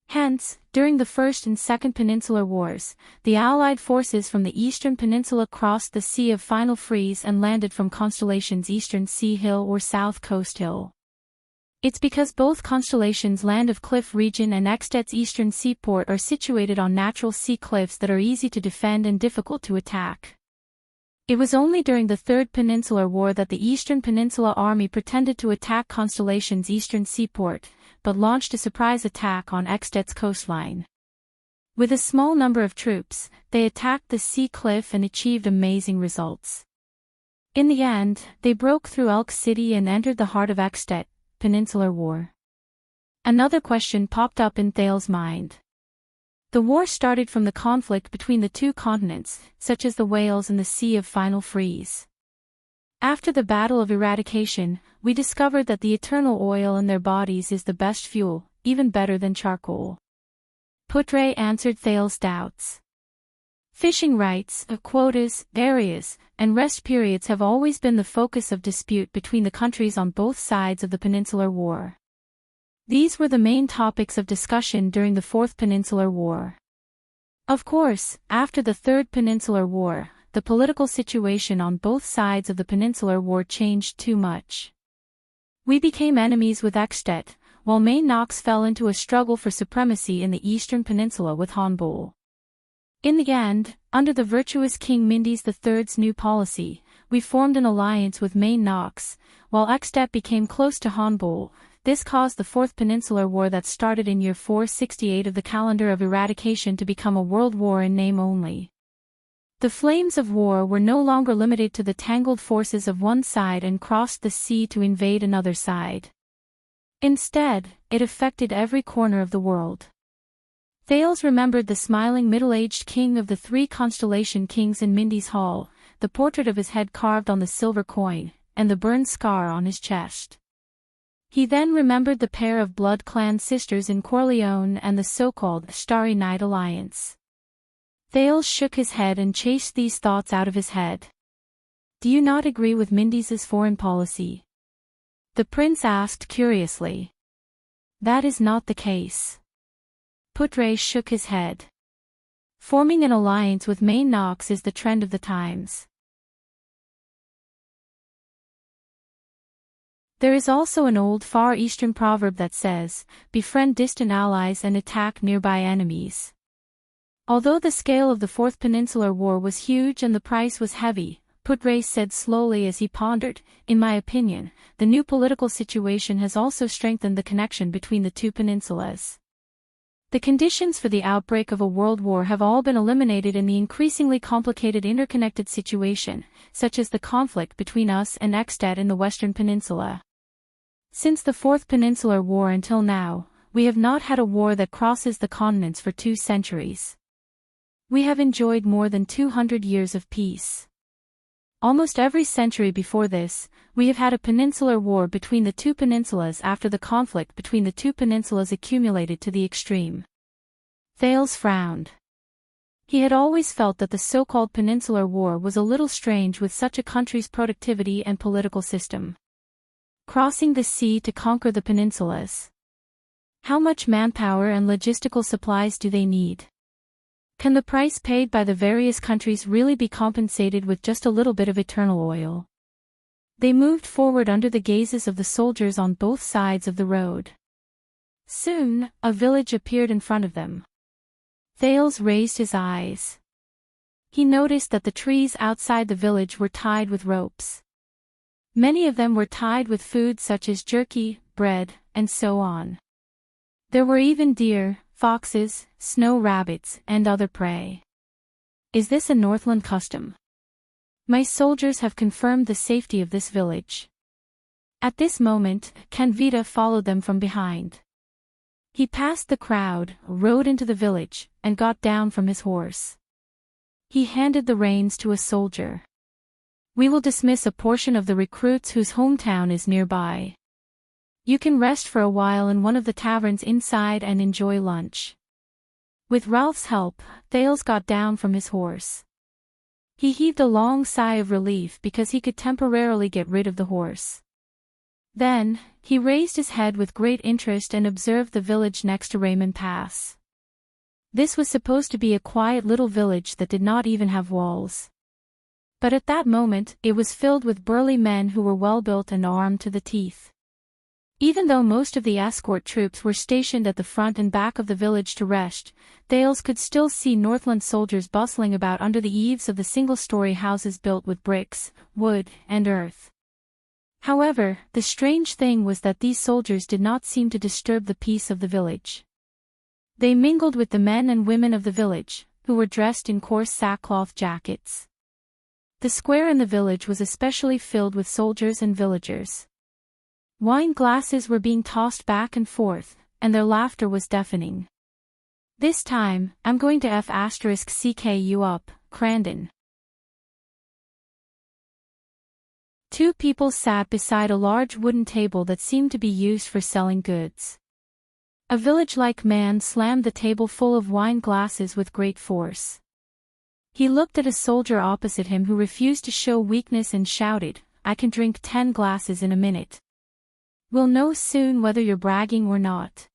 Hence, during the First and Second Peninsular Wars, the Allied forces from the Eastern Peninsula crossed the Sea of Final Freeze and landed from Constellation's Eastern Sea Hill or South Coast Hill. It's because both Constellation's Land of Cliff region and Ekstedt's eastern seaport are situated on natural sea cliffs that are easy to defend and difficult to attack. It was only during the Third Peninsular War that the Eastern Peninsula Army pretended to attack Constellation's eastern seaport, but launched a surprise attack on Ekstedt's coastline. With a small number of troops, they attacked the sea cliff and achieved amazing results. In the end, they broke through Elk City and entered the heart of Ekstedt, Peninsular War. Another question popped up in Thales' mind. The war started from the conflict between the two continents, such as the whales and the Sea of Final Freeze. After the Battle of Eradication, we discovered that the eternal oil in their bodies is the best fuel, even better than charcoal. Putre answered Thales' doubts. Fishing rights, quotas, areas, and rest periods have always been the focus of dispute between the countries on both sides of the Peninsular War. These were the main topics of discussion during the Fourth Peninsular War. Of course, after the Third Peninsular War, the political situation on both sides of the Peninsular War changed too much. We became enemies with Ekstedt, while Main Knox fell into a struggle for supremacy in the Eastern Peninsula with Honbol. In the end, under the virtuous King Mindis III's new policy, we formed an alliance with Main Knox, while Ekstedt became close to Honbol. This caused the Fourth Peninsular War that started in year 468 of the calendar of eradication to become a world war in name only. The flames of war were no longer limited to the tangled forces of one side and crossed the sea to invade another side. Instead, it affected every corner of the world. Thales remembered the smiling middle-aged king of the three Constellation kings in Mindis Hall, the portrait of his head carved on the silver coin, and the burned scar on his chest. He then remembered the pair of blood clan sisters in Corleone and the so-called Starry Night Alliance. Thales shook his head and chased these thoughts out of his head. Do you not agree with Mindis's foreign policy? The prince asked curiously. That is not the case. Putre shook his head. Forming an alliance with Main Knox is the trend of the times. There is also an old Far Eastern proverb that says, befriend distant allies and attack nearby enemies. Although the scale of the Fourth Peninsular War was huge and the price was heavy, Putre said slowly as he pondered, in my opinion, the new political situation has also strengthened the connection between the two peninsulas. The conditions for the outbreak of a world war have all been eliminated in the increasingly complicated interconnected situation, such as the conflict between us and Ekstedt in the Western Peninsula. Since the Fourth Peninsular War until now, we have not had a war that crosses the continents for 2 centuries. We have enjoyed more than 200 years of peace. Almost every century before this, we have had a peninsular war between the two peninsulas after the conflict between the two peninsulas accumulated to the extreme. Thales frowned. He had always felt that the so-called Peninsular War was a little strange with such a country's productivity and political system. crossing the sea to conquer the peninsulas. How much manpower and logistical supplies do they need? Can the price paid by the various countries really be compensated with just a little bit of eternal oil? They moved forward under the gazes of the soldiers on both sides of the road. Soon, a village appeared in front of them. Thales raised his eyes. He noticed that the trees outside the village were tied with ropes. Many of them were tied with food such as jerky, bread, and so on. There were even deer, foxes, snow rabbits, and other prey. Is this a Northland custom? My soldiers have confirmed the safety of this village. At this moment, Canvita followed them from behind. He passed the crowd, rode into the village, and got down from his horse. He handed the reins to a soldier. We will dismiss a portion of the recruits whose hometown is nearby. You can rest for a while in one of the taverns inside and enjoy lunch. With Ralph's help, Thales got down from his horse. He heaved a long sigh of relief because he could temporarily get rid of the horse. Then, he raised his head with great interest and observed the village next to Raymond Pass. This was supposed to be a quiet little village that did not even have walls. But at that moment, it was filled with burly men who were well-built and armed to the teeth. Even though most of the escort troops were stationed at the front and back of the village to rest, Thales could still see Northland soldiers bustling about under the eaves of the single-story houses built with bricks, wood, and earth. However, the strange thing was that these soldiers did not seem to disturb the peace of the village. They mingled with the men and women of the village, who were dressed in coarse sackcloth jackets. The square in the village was especially filled with soldiers and villagers. Wine glasses were being tossed back and forth, and their laughter was deafening. This time, I'm going to *CK you up, Crandon. Two people sat beside a large wooden table that seemed to be used for selling goods. A village-like man slammed the table full of wine glasses with great force. He looked at a soldier opposite him who refused to show weakness and shouted, I can drink 10 glasses in a minute. We'll know soon whether you're bragging or not.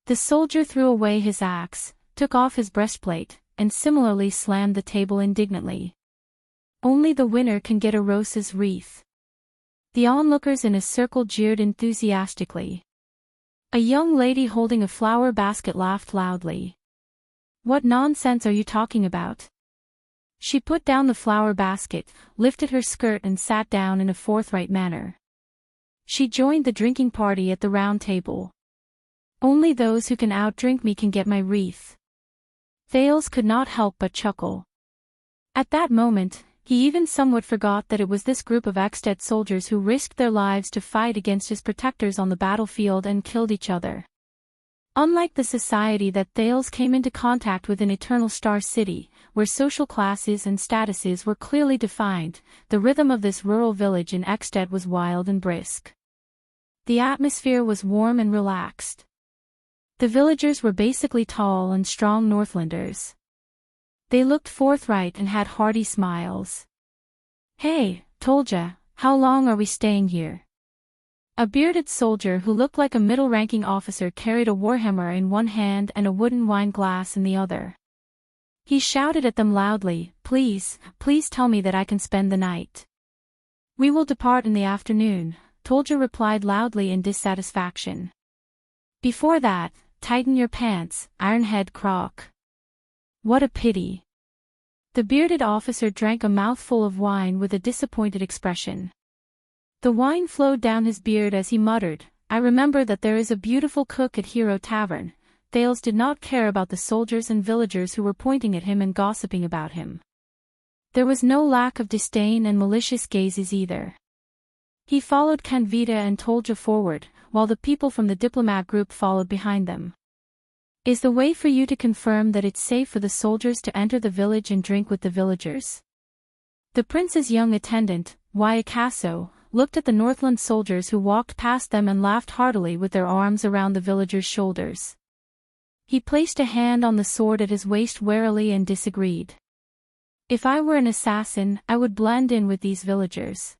The soldier threw away his axe, took off his breastplate, and similarly slammed the table indignantly. Only the winner can get a rose's wreath. The onlookers in a circle jeered enthusiastically. A young lady holding a flower basket laughed loudly. What nonsense are you talking about? She put down the flower basket, lifted her skirt and sat down in a forthright manner. She joined the drinking party at the round table. Only those who can outdrink me can get my wreath. Thales could not help but chuckle. At that moment, he even somewhat forgot that it was this group of Eckstedt soldiers who risked their lives to fight against his protectors on the battlefield and killed each other. Unlike the society that Thales came into contact with in Eternal Star City, where social classes and statuses were clearly defined, the rhythm of this rural village in Eckstedt was wild and brisk. The atmosphere was warm and relaxed. The villagers were basically tall and strong Northlanders. They looked forthright and had hearty smiles. Hey, toldya, how long are we staying here? A bearded soldier who looked like a middle-ranking officer carried a warhammer in one hand and a wooden wine glass in the other. He shouted at them loudly, please tell me that I can spend the night. We will depart in the afternoon, Toldya replied loudly in dissatisfaction. Before that, tighten your pants, Ironhead Croc. What a pity. The bearded officer drank a mouthful of wine with a disappointed expression. The wine flowed down his beard as he muttered, I remember that there is a beautiful cook at Hero Tavern. Thales did not care about the soldiers and villagers who were pointing at him and gossiping about him. There was no lack of disdain and malicious gazes either. He followed Canvita and Toldya forward, while the people from the diplomat group followed behind them. Is the way for you to confirm that it's safe for the soldiers to enter the village and drink with the villagers? The prince's young attendant, Wyakaso, looked at the Northland soldiers who walked past them and laughed heartily with their arms around the villagers' shoulders. He placed a hand on the sword at his waist warily and disagreed. If I were an assassin, I would blend in with these villagers.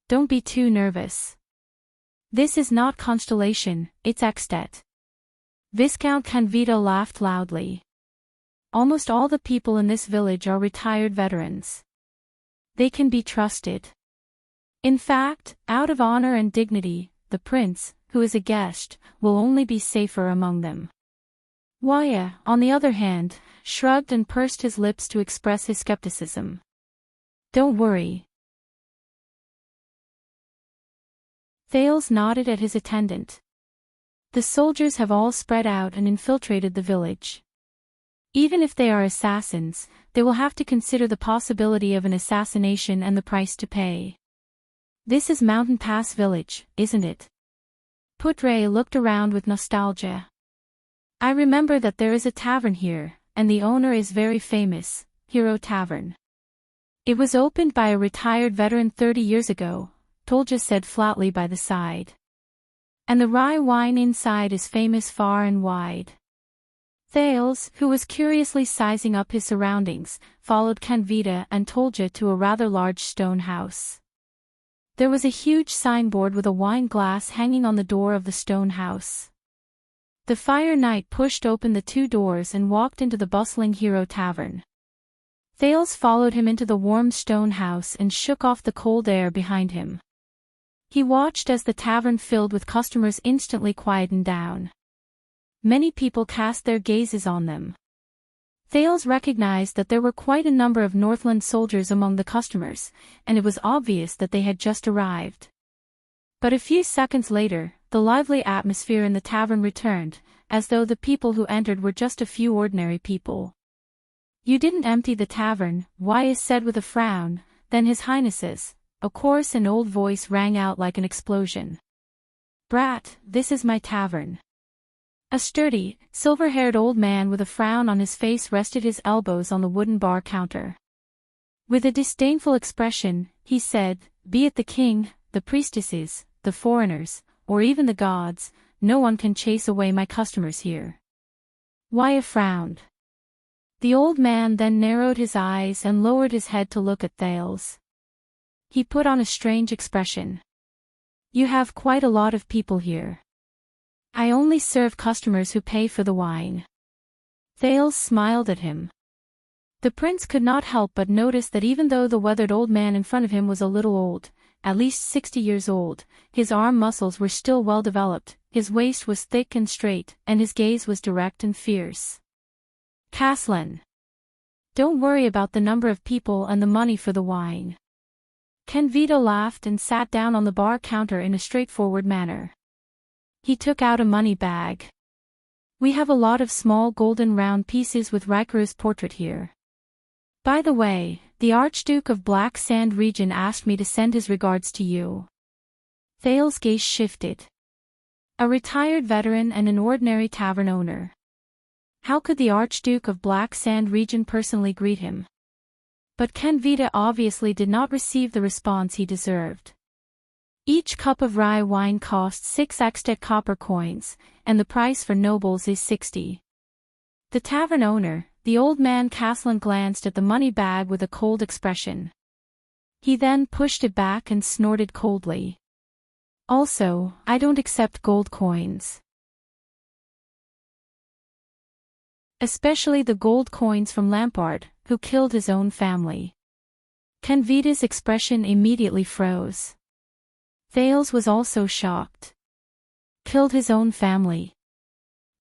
Don't be too nervous. This is not constellation, it's Extet. Viscount Canvita laughed loudly. Almost all the people in this village are retired veterans. They can be trusted. In fact, out of honor and dignity, the prince, who is a guest, will only be safer among them. Waya, on the other hand, shrugged and pursed his lips to express his skepticism. Don't worry. Thales nodded at his attendant. The soldiers have all spread out and infiltrated the village. Even if they are assassins, they will have to consider the possibility of an assassination and the price to pay. This is Mountain Pass Village, isn't it? Putre looked around with nostalgia. I remember that there is a tavern here, and the owner is very famous, Hero Tavern. It was opened by a retired veteran 30 years ago, Tolja said flatly by the side. And the rye wine inside is famous far and wide. Thales, who was curiously sizing up his surroundings, followed Canvita and Tolja to a rather large stone house. There was a huge signboard with a wine glass hanging on the door of the stone house. The Fire Knight pushed open the two doors and walked into the bustling Hero Tavern. Thales followed him into the warm stone house and shook off the cold air behind him. He watched as the tavern filled with customers instantly quietened down. Many people cast their gazes on them. Thales recognized that there were quite a number of Northland soldiers among the customers, and it was obvious that they had just arrived. But a few seconds later, the lively atmosphere in the tavern returned, as though the people who entered were just a few ordinary people. You didn't empty the tavern, Wyas said with a frown, then His Highness's. A coarse and old voice rang out like an explosion. Brat, this is my tavern. A sturdy, silver-haired old man with a frown on his face rested his elbows on the wooden bar counter. With a disdainful expression, he said, be it the king, the priestesses, the foreigners, or even the gods, no one can chase away my customers here. Waya frowned. The old man then narrowed his eyes and lowered his head to look at Thales. He put on a strange expression. You have quite a lot of people here. I only serve customers who pay for the wine. Thales smiled at him. The prince could not help but notice that even though the weathered old man in front of him was a little old, at least 60 years old, his arm muscles were still well developed, his waist was thick and straight, and his gaze was direct and fierce. Caslin. Don't worry about the number of people and the money for the wine. Canvita laughed and sat down on the bar counter in a straightforward manner. He took out a money bag. We have a lot of small golden round pieces with Rikaru's portrait here. By the way, the Archduke of Black Sand region asked me to send his regards to you. Thales' gaze shifted. A retired veteran and an ordinary tavern owner. How could the Archduke of Black Sand region personally greet him? But Canvita obviously did not receive the response he deserved. Each cup of rye wine costs 6 Extet copper coins, and the price for nobles is 60. The tavern owner, the old man Caslin, glanced at the money bag with a cold expression. He then pushed it back and snorted coldly. Also, I don't accept gold coins. Especially the gold coins from Lampard, who killed his own family. Canvita's expression immediately froze. Thales was also shocked. Killed his own family.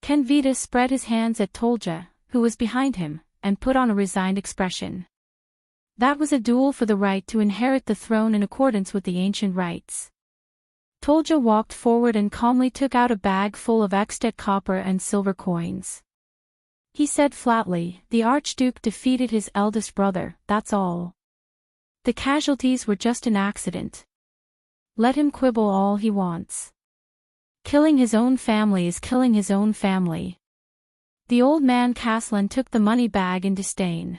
Canvita spread his hands at Tolja, who was behind him, and put on a resigned expression. That was a duel for the right to inherit the throne in accordance with the ancient rites. Tolja walked forward and calmly took out a bag full of Extet copper and silver coins. He said flatly, the Archduke defeated his eldest brother, that's all. The casualties were just an accident. Let him quibble all he wants. Killing his own family is killing his own family. The old man Caslin took the money bag in disdain.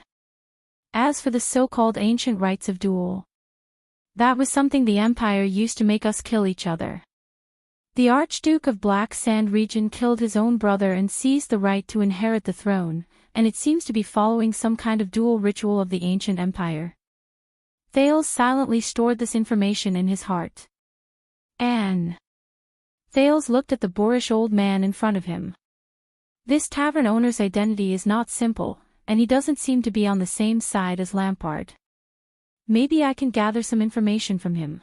As for the so-called ancient rites of duel, that was something the Empire used to make us kill each other. The Archduke of Black Sand region killed his own brother and seized the right to inherit the throne, and it seems to be following some kind of dual ritual of the ancient empire. Thales silently stored this information in his heart. Anne. Thales looked at the boorish old man in front of him. This tavern owner's identity is not simple, and he doesn't seem to be on the same side as Lampard. Maybe I can gather some information from him.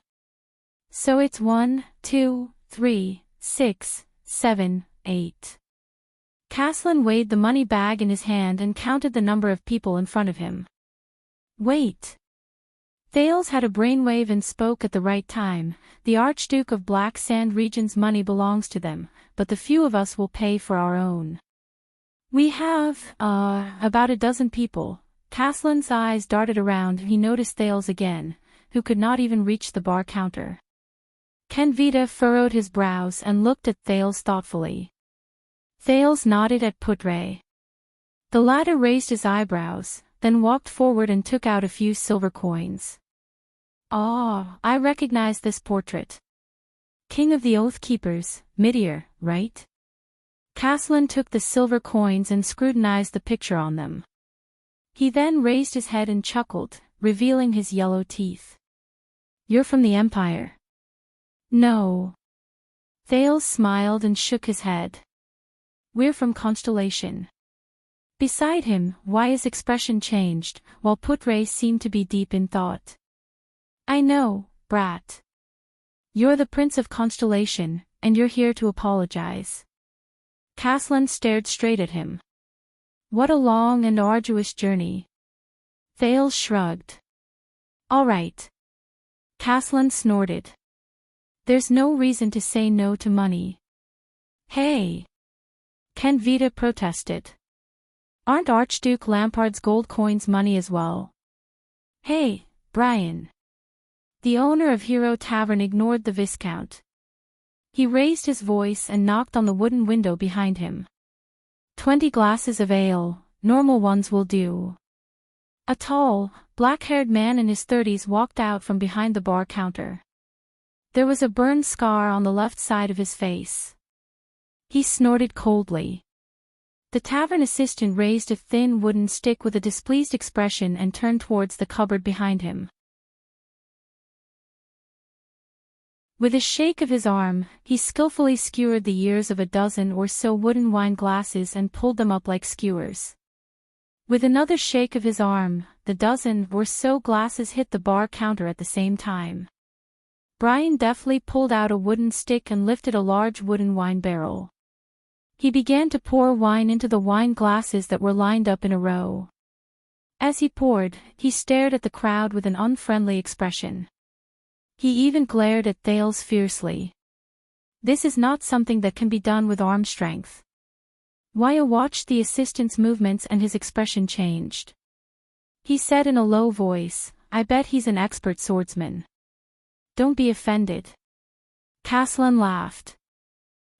So it's 1, 2, 3, 6, 7, 8. Caslin weighed the money bag in his hand and counted the number of people in front of him. Wait. Thales had a brainwave and spoke at the right time. The Archduke of Black Sand Region's money belongs to them, but the few of us will pay for our own. We have, about a dozen people. Caslin's eyes darted around and he noticed Thales again, who could not even reach the bar counter. Ken Vita furrowed his brows and looked at Thales thoughtfully. Thales nodded at Putre. The latter raised his eyebrows, then walked forward and took out a few silver coins. Ah, I recognize this portrait. King of the Oath Keepers, Midir, right? Caslin took the silver coins and scrutinized the picture on them. He then raised his head and chuckled, revealing his yellow teeth. You're from the Empire? No. Thales smiled and shook his head. We're from Constellation. Beside him, Wya's expression changed, while Putre seemed to be deep in thought. I know, brat. You're the Prince of Constellation, and you're here to apologize. Caslin stared straight at him. What a long and arduous journey. Thales shrugged. All right. Caslin snorted. There's no reason to say no to money. Hey! Ken Vita protested. Aren't Archduke Lampard's gold coins money as well? Hey, Brian. The owner of Hero Tavern ignored the Viscount. He raised his voice and knocked on the wooden window behind him. 20 glasses of ale, normal ones will do. A tall, black-haired man in his 30s walked out from behind the bar counter. There was a burn scar on the left side of his face. He snorted coldly. The tavern assistant raised a thin wooden stick with a displeased expression and turned towards the cupboard behind him. With a shake of his arm, he skillfully skewered the ears of a dozen or so wooden wine glasses and pulled them up like skewers. With another shake of his arm, the dozen or so glasses hit the bar counter at the same time. Brian deftly pulled out a wooden stick and lifted a large wooden wine barrel. He began to pour wine into the wine glasses that were lined up in a row. As he poured, he stared at the crowd with an unfriendly expression. He even glared at Thales fiercely. This is not something that can be done with arm strength. Wya watched the assistant's movements and his expression changed. He said in a low voice, I bet he's an expert swordsman. Don't be offended. Caslin laughed.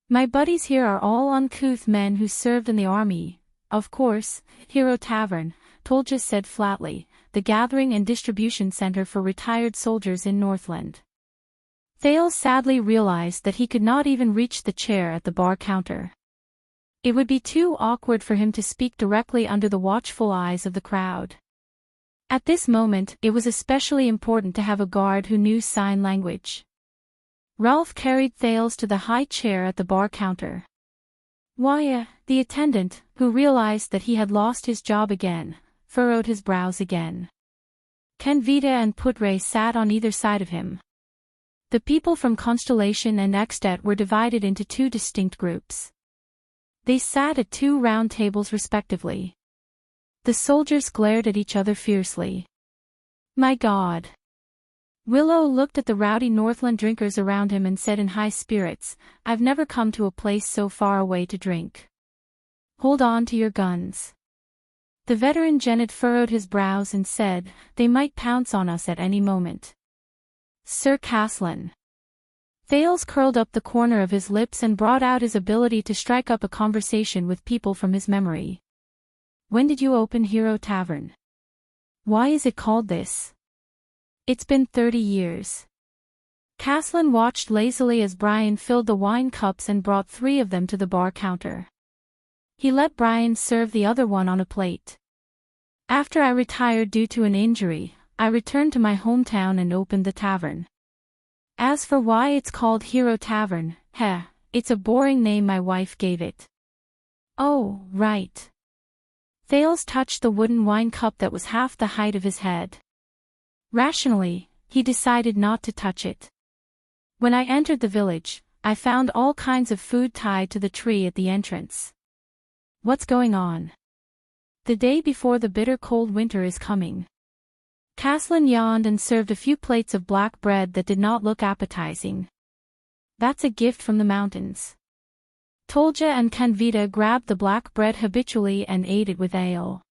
My buddies here are all uncouth men who served in the army. Of course, Hero Tavern, Tolja said flatly, the gathering and distribution center for retired soldiers in Northland. Thales sadly realized that he could not even reach the chair at the bar counter. It would be too awkward for him to speak directly under the watchful eyes of the crowd. At this moment, it was especially important to have a guard who knew sign language. Ralph carried Thales to the high chair at the bar counter. Wya, the attendant, who realized that he had lost his job again, furrowed his brows again. Ken Vita and Putre sat on either side of him. The people from Constellation and Extet were divided into two distinct groups. They sat at two round tables respectively. The soldiers glared at each other fiercely. My God! Willow looked at the rowdy Northland drinkers around him and said in high spirits, I've never come to a place so far away to drink. Hold on to your guns. The veteran Janet furrowed his brows and said, they might pounce on us at any moment. Sir Caslin. Thales curled up the corner of his lips and brought out his ability to strike up a conversation with people from his memory. When did you open Hero Tavern? Why is it called this? It's been 30 years. Caslin watched lazily as Brian filled the wine cups and brought 3 of them to the bar counter. He let Brian serve the other one on a plate. After I retired due to an injury, I returned to my hometown and opened the tavern. As for why it's called Hero Tavern, It's a boring name my wife gave it. Oh, right. Thales touched the wooden wine cup that was half the height of his head. Rationally, he decided not to touch it. When I entered the village, I found all kinds of food tied to the tree at the entrance. What's going on? The day before the bitter cold winter is coming. Caslin yawned and served a few plates of black bread that did not look appetizing. That's a gift from the mountains. Tolja and Canvita grabbed the black bread habitually and ate it with ale.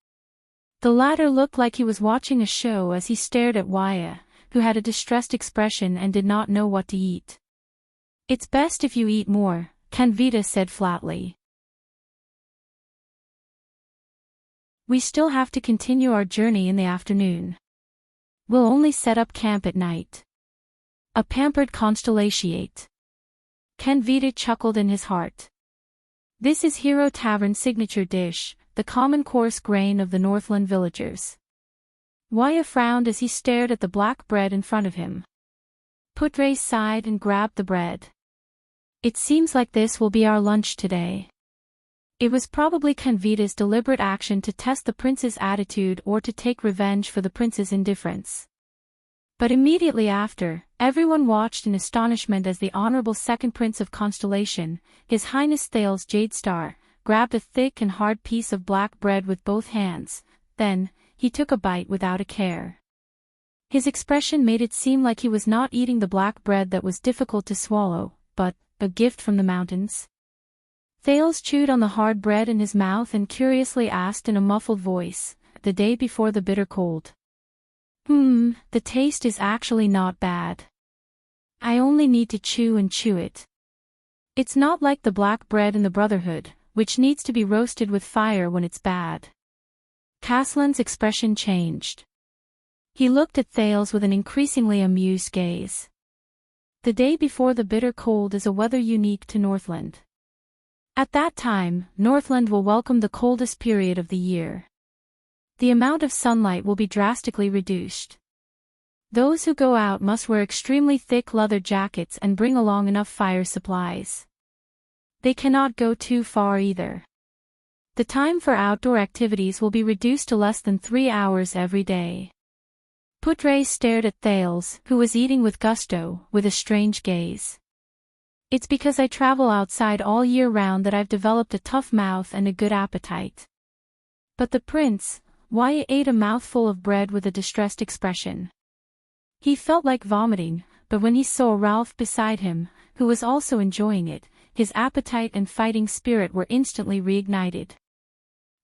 The latter looked like he was watching a show as he stared at Waya, who had a distressed expression and did not know what to eat. It's best if you eat more, Canvita said flatly. We still have to continue our journey in the afternoon. We'll only set up camp at night. A pampered constellatiate. Canvita chuckled in his heart. This is Hero Tavern's signature dish, the common coarse grain of the Northland villagers. Waya frowned as he stared at the black bread in front of him. Putre sighed and grabbed the bread. It seems like this will be our lunch today. It was probably Canvita's deliberate action to test the prince's attitude or to take revenge for the prince's indifference. But immediately after, everyone watched in astonishment as the Honorable Second Prince of Constellation, His Highness Thales Jadestar, grabbed a thick and hard piece of black bread with both hands. Then, he took a bite without a care. His expression made it seem like he was not eating the black bread that was difficult to swallow, but a gift from the mountains. Thales chewed on the hard bread in his mouth and curiously asked in a muffled voice, the day before the bitter cold. The taste is actually not bad. I only need to chew and chew it. It's not like the black bread in the Brotherhood, which needs to be roasted with fire when it's bad. Caslin's expression changed. He looked at Thales with an increasingly amused gaze. The day before the bitter cold is a weather unique to Northland. At that time, Northland will welcome the coldest period of the year. The amount of sunlight will be drastically reduced. Those who go out must wear extremely thick leather jackets and bring along enough fire supplies. They cannot go too far either. The time for outdoor activities will be reduced to less than 3 hours every day. Putre stared at Thales, who was eating with gusto, with a strange gaze. It's because I travel outside all year round that I've developed a tough mouth and a good appetite. But the prince, Waya ate a mouthful of bread with a distressed expression. He felt like vomiting, but when he saw Ralph beside him, who was also enjoying it, his appetite and fighting spirit were instantly reignited.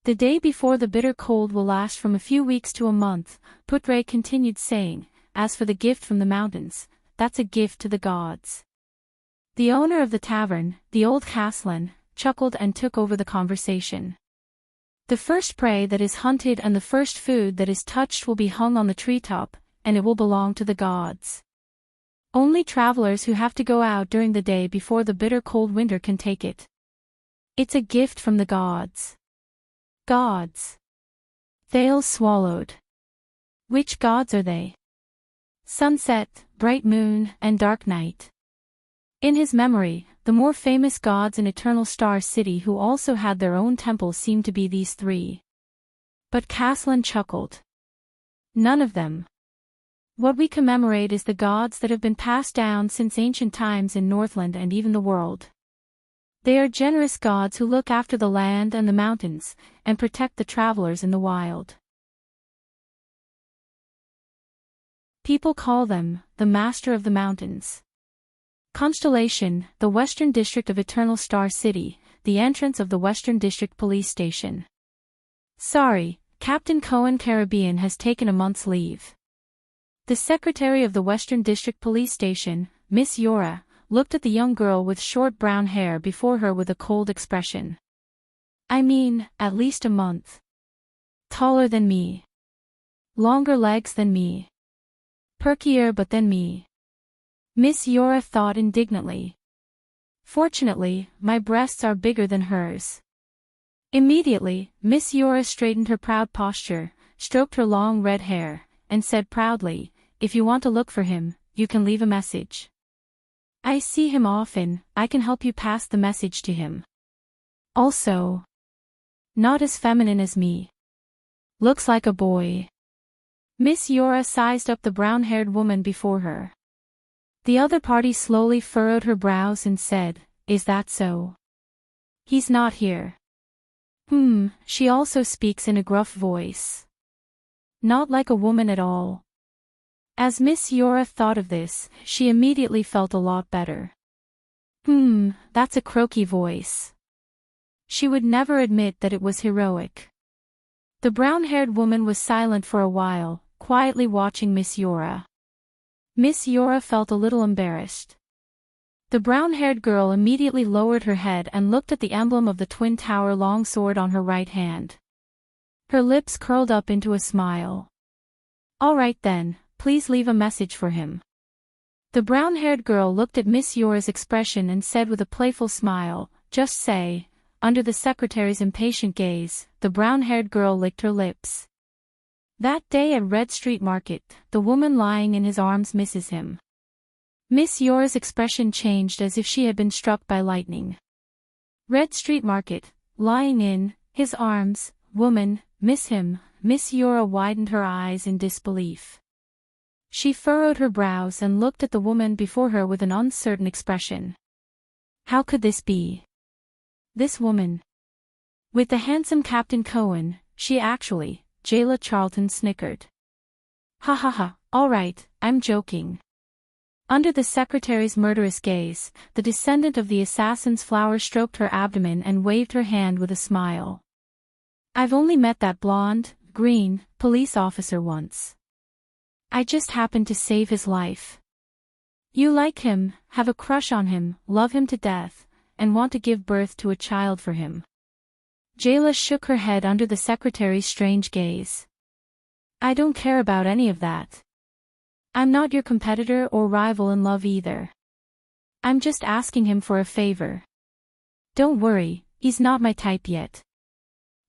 The day before the bitter cold will last from a few weeks to a month, Putre continued saying, as for the gift from the mountains, that's a gift to the gods. The owner of the tavern, the old Caslin, chuckled and took over the conversation. The first prey that is hunted and the first food that is touched will be hung on the treetop, and it will belong to the gods. Only travelers who have to go out during the day before the bitter cold winter can take it. It's a gift from the gods. Gods. Thales swallowed. Which gods are they? Sunset, bright moon, and dark night. In his memory, the more famous gods in Eternal Star City who also had their own temple seemed to be these three. But Caslin chuckled. None of them. What we commemorate is the gods that have been passed down since ancient times in Northland and even the world. They are generous gods who look after the land and the mountains, and protect the travelers in the wild. People call them, the Master of the Mountains. Constellation, the Western District of Eternal Star City, the entrance of the Western District Police Station. Sorry, Captain Cohen Caribbean has taken a month's leave. The secretary of the Western District Police Station, Miss Yora, looked at the young girl with short brown hair before her with a cold expression. I mean, at least a month. Taller than me. Longer legs than me. Perkier but than me. Miss Yora thought indignantly. Fortunately, my breasts are bigger than hers. Immediately, Miss Yora straightened her proud posture, stroked her long red hair, and said proudly, if you want to look for him, you can leave a message. I see him often, I can help you pass the message to him. Also, not as feminine as me. Looks like a boy. Miss Yora sized up the brown-haired woman before her. The other party slowly furrowed her brows and said, "Is that so? He's not here." She also speaks in a gruff voice. Not like a woman at all. As Miss Yora thought of this, she immediately felt a lot better. That's a croaky voice. She would never admit that it was heroic. The brown-haired woman was silent for a while, quietly watching Miss Yora. Miss Yora felt a little embarrassed. The brown-haired girl immediately lowered her head and looked at the emblem of the Twin Tower longsword on her right hand. Her lips curled up into a smile. "All right then, please leave a message for him." The brown-haired girl looked at Miss Yora's expression and said with a playful smile, "Just say." Under the secretary's impatient gaze, the brown-haired girl licked her lips. That day at Red Street Market, the woman lying in his arms misses him. Miss Yora's expression changed as if she had been struck by lightning. Red Street Market, lying in his arms, woman, miss him. Miss Yora widened her eyes in disbelief. She furrowed her brows and looked at the woman before her with an uncertain expression. How could this be? This woman. With the handsome Captain Cohen, she actually, Jayla Charlton snickered. Ha ha ha, all right, I'm joking. Under the secretary's murderous gaze, the descendant of the assassin's flower stroked her abdomen and waved her hand with a smile. I've only met that blonde, green, police officer once. I just happened to save his life. You like him, have a crush on him, love him to death, and want to give birth to a child for him. Jayla shook her head under the secretary's strange gaze. I don't care about any of that. I'm not your competitor or rival in love either. I'm just asking him for a favor. Don't worry, he's not my type yet.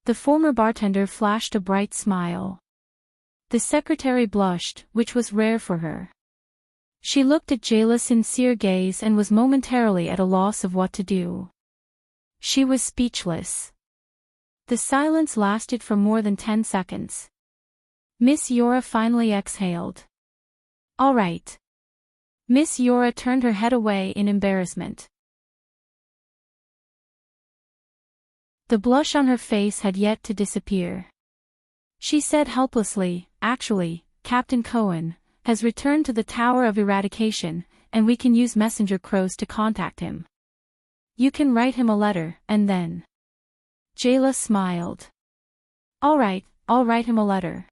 The former bartender flashed a bright smile. The secretary blushed, which was rare for her. She looked at Jayla's sincere gaze and was momentarily at a loss of what to do. She was speechless. The silence lasted for more than 10 seconds. Miss Yora finally exhaled. All right. Miss Yora turned her head away in embarrassment. The blush on her face had yet to disappear. She said helplessly, actually, Captain Cohen has returned to the Tower of Eradication, and we can use messenger crows to contact him. You can write him a letter, and then. Jayla smiled. All right, I'll write him a letter.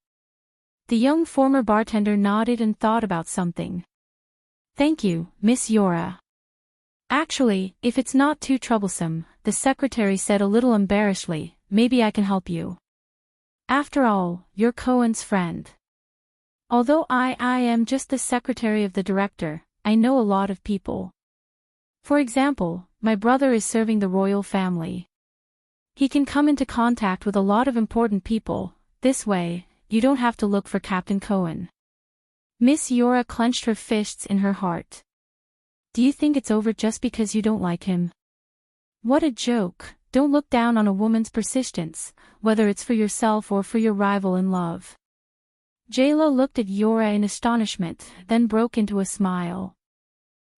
The young former bartender nodded and thought about something. Thank you, Miss Yora. Actually, if it's not too troublesome, the secretary said a little embarrassedly, maybe I can help you. After all, you're Cohen's friend. Although I am just the secretary of the director, I know a lot of people. For example, my brother is serving the royal family. He can come into contact with a lot of important people. This way, you don't have to look for Captain Cohen. Miss Yora clenched her fists in her heart. Do you think it's over just because you don't like him? What a joke. Don't look down on a woman's persistence, whether it's for yourself or for your rival in love. Jayla looked at Yora in astonishment, then broke into a smile.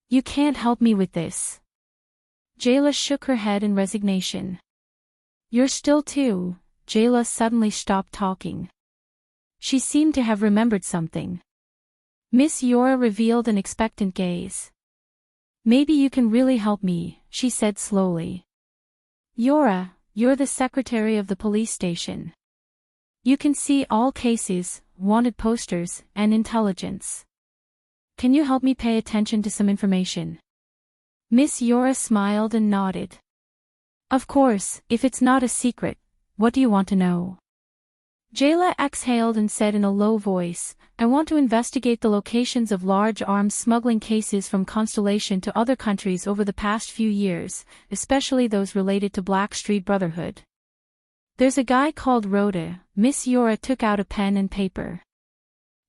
You can't help me with this. Jayla shook her head in resignation. You're still too. Jayla suddenly stopped talking. She seemed to have remembered something. Miss Yora revealed an expectant gaze. Maybe you can really help me, she said slowly. Yora, you're the secretary of the police station. You can see all cases, wanted posters, and intelligence. Can you help me pay attention to some information? Miss Yora smiled and nodded. Of course, if it's not a secret, what do you want to know? Jayla exhaled and said in a low voice, I want to investigate the locations of large arms smuggling cases from Constellation to other countries over the past few years, especially those related to Black Street Brotherhood. There's a guy called Rhoda. Miss Yora took out a pen and paper.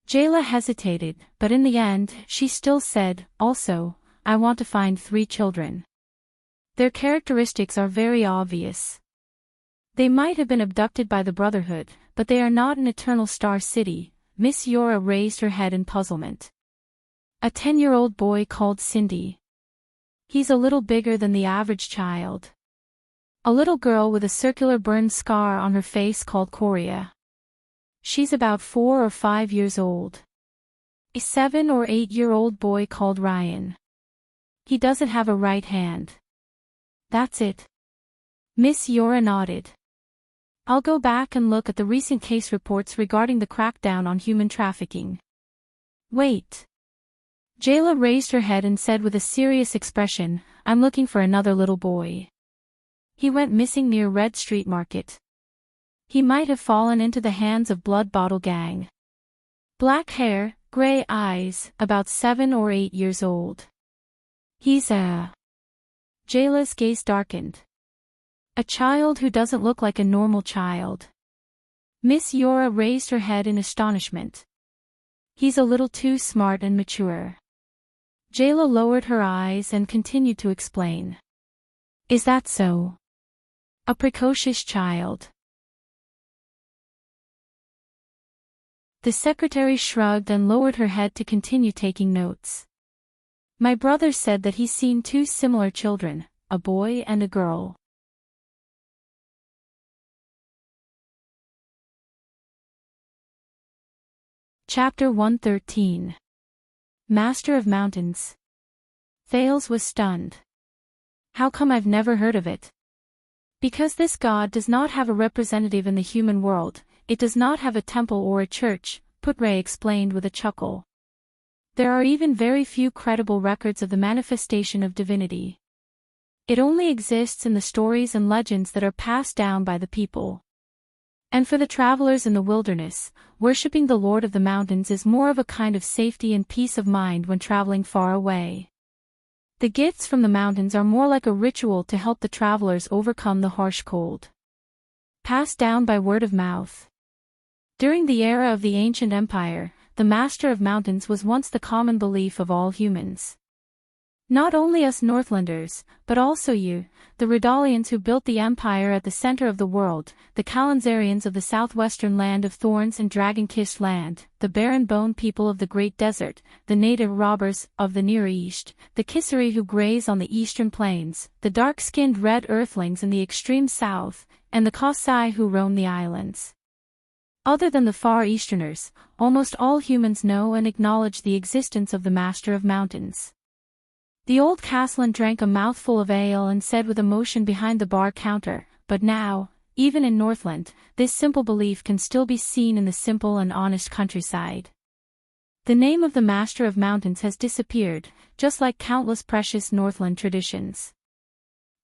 Jayla hesitated, but in the end, she still said, also, I want to find 3 children. Their characteristics are very obvious. They might have been abducted by the Brotherhood, but they are not in Eternal Star City. Miss Yora raised her head in puzzlement. A 10-year-old boy called Cindy. He's a little bigger than the average child. A little girl with a circular burn scar on her face called Coria. She's about 4 or 5 years old. A 7 or 8-year-old boy called Ryan. He doesn't have a right hand. That's it. Miss Yora nodded. I'll go back and look at the recent case reports regarding the crackdown on human trafficking. Wait. Jayla raised her head and said with a serious expression, I'm looking for another little boy. He went missing near Red Street Market. He might have fallen into the hands of Blood Bottle Gang. Black hair, gray eyes, about 7 or 8 years old. He's Jayla's gaze darkened. A child who doesn't look like a normal child. Miss Yora raised her head in astonishment. He's a little too smart and mature. Jayla lowered her eyes and continued to explain. Is that so? A precocious child. The secretary shrugged and lowered her head to continue taking notes. My brother said that he's seen 2 similar children, a boy and a girl. Chapter 113. Master of Mountains. Thales was stunned. How come I've never heard of it? Because this god does not have a representative in the human world. It does not have a temple or a church, Putre explained with a chuckle. There are even very few credible records of the manifestation of divinity. It only exists in the stories and legends that are passed down by the people. And for the travelers in the wilderness, worshipping the Lord of the Mountains is more of a kind of safety and peace of mind when traveling far away. The gifts from the mountains are more like a ritual to help the travelers overcome the harsh cold. Passed down by word of mouth. During the era of the ancient empire, the Master of Mountains was once the common belief of all humans. Not only us Northlanders, but also you, the Redalians who built the empire at the center of the world, the Kalanzarians of the southwestern land of thorns and dragon-kissed land, the barren bone people of the Great Desert, the native robbers of the Near East, the Kisari who graze on the eastern plains, the dark-skinned red earthlings in the extreme south, and the Kosai who roam the islands. Other than the Far Easterners, almost all humans know and acknowledge the existence of the Master of Mountains. The old Castellan drank a mouthful of ale and said with emotion behind the bar counter, but now, even in Northland, this simple belief can still be seen in the simple and honest countryside. The name of the Master of Mountains has disappeared, just like countless precious Northland traditions.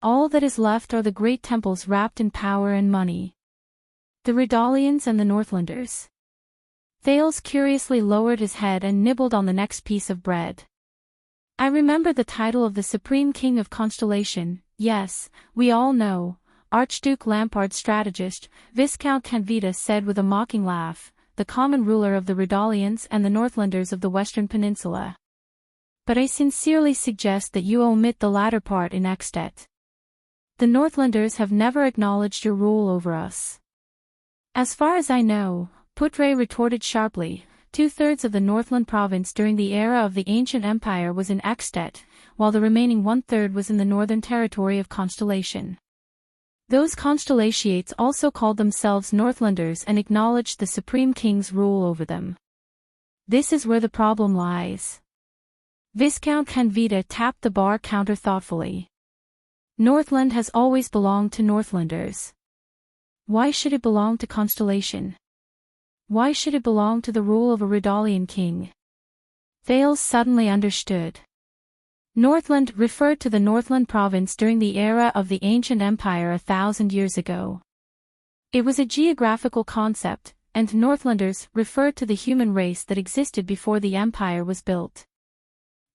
All that is left are the great temples wrapped in power and money. The Redalians and the Northlanders. Thales curiously lowered his head and nibbled on the next piece of bread. I remember the title of the Supreme King of Constellation, yes, we all know, Archduke Lampard strategist, Viscount Canvita said with a mocking laugh, the common ruler of the Redalians and the Northlanders of the Western Peninsula. But I sincerely suggest that you omit the latter part in extet. The Northlanders have never acknowledged your rule over us. As far as I know, Putre retorted sharply, 2/3 of the Northland province during the era of the ancient empire was in Extet, while the remaining 1/3 was in the northern territory of Constellation. Those Constellatiates also called themselves Northlanders and acknowledged the Supreme King's rule over them. This is where the problem lies. Viscount Canvita tapped the bar counter thoughtfully. Northland has always belonged to Northlanders. Why should it belong to Constellation? Why should it belong to the rule of a Redalian king? Thales suddenly understood. Northland referred to the Northland province during the era of the ancient empire 1,000 years ago. It was a geographical concept, and Northlanders referred to the human race that existed before the empire was built.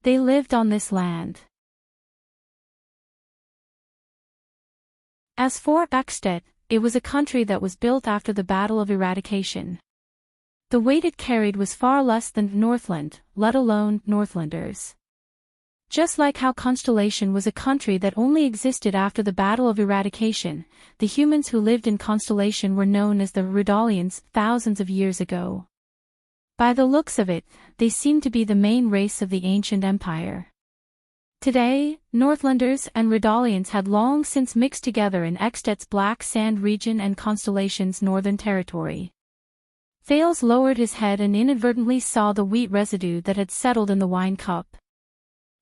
They lived on this land. As for Extet, it was a country that was built after the Battle of Eradication. The weight it carried was far less than Northland, let alone Northlanders. Just like how Constellation was a country that only existed after the Battle of Eradication, the humans who lived in Constellation were known as the Redalians thousands of years ago. By the looks of it, they seemed to be the main race of the ancient empire. Today, Northlanders and Redalians had long since mixed together in Extet's Black Sand region and Constellation's northern territory. Thales lowered his head and inadvertently saw the wheat residue that had settled in the wine cup.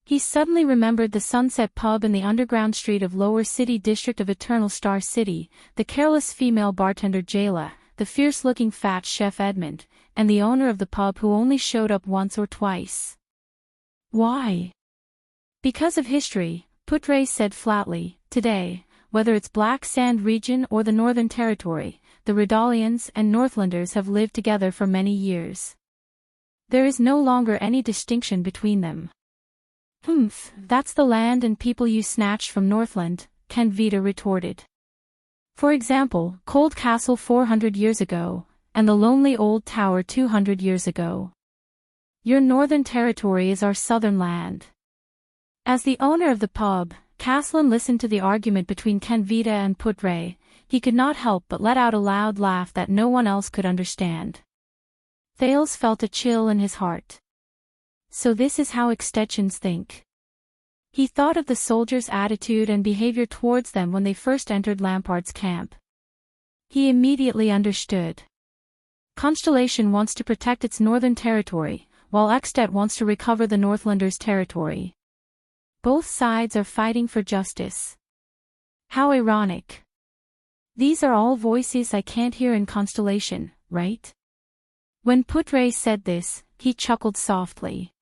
He suddenly remembered the Sunset Pub in the underground street of Lower City district of Eternal Star City, the careless female bartender Jayla, the fierce-looking fat chef Edmund, and the owner of the pub who only showed up once or twice. Why? Because of history, Putre said flatly. Today, whether it's Black Sand region or the Northern Territory, the Redalians and Northlanders have lived together for many years. There is no longer any distinction between them. That's the land and people you snatched from Northland, Kenvita retorted. For example, Cold Castle 400 years ago, and the lonely old tower 200 years ago. Your Northern Territory is our southern land. As the owner of the pub, Caslin listened to the argument between Kenvita and Putre. He could not help but let out a loud laugh that no one else could understand. Thales felt a chill in his heart. So this is how Extetians think. He thought of the soldiers' attitude and behavior towards them when they first entered Lampard's camp. He immediately understood. Constellation wants to protect its northern territory, while Extet wants to recover the Northlanders' territory. Both sides are fighting for justice. How ironic. These are all voices I can't hear in Constellation, right? When Putre said this, he chuckled softly.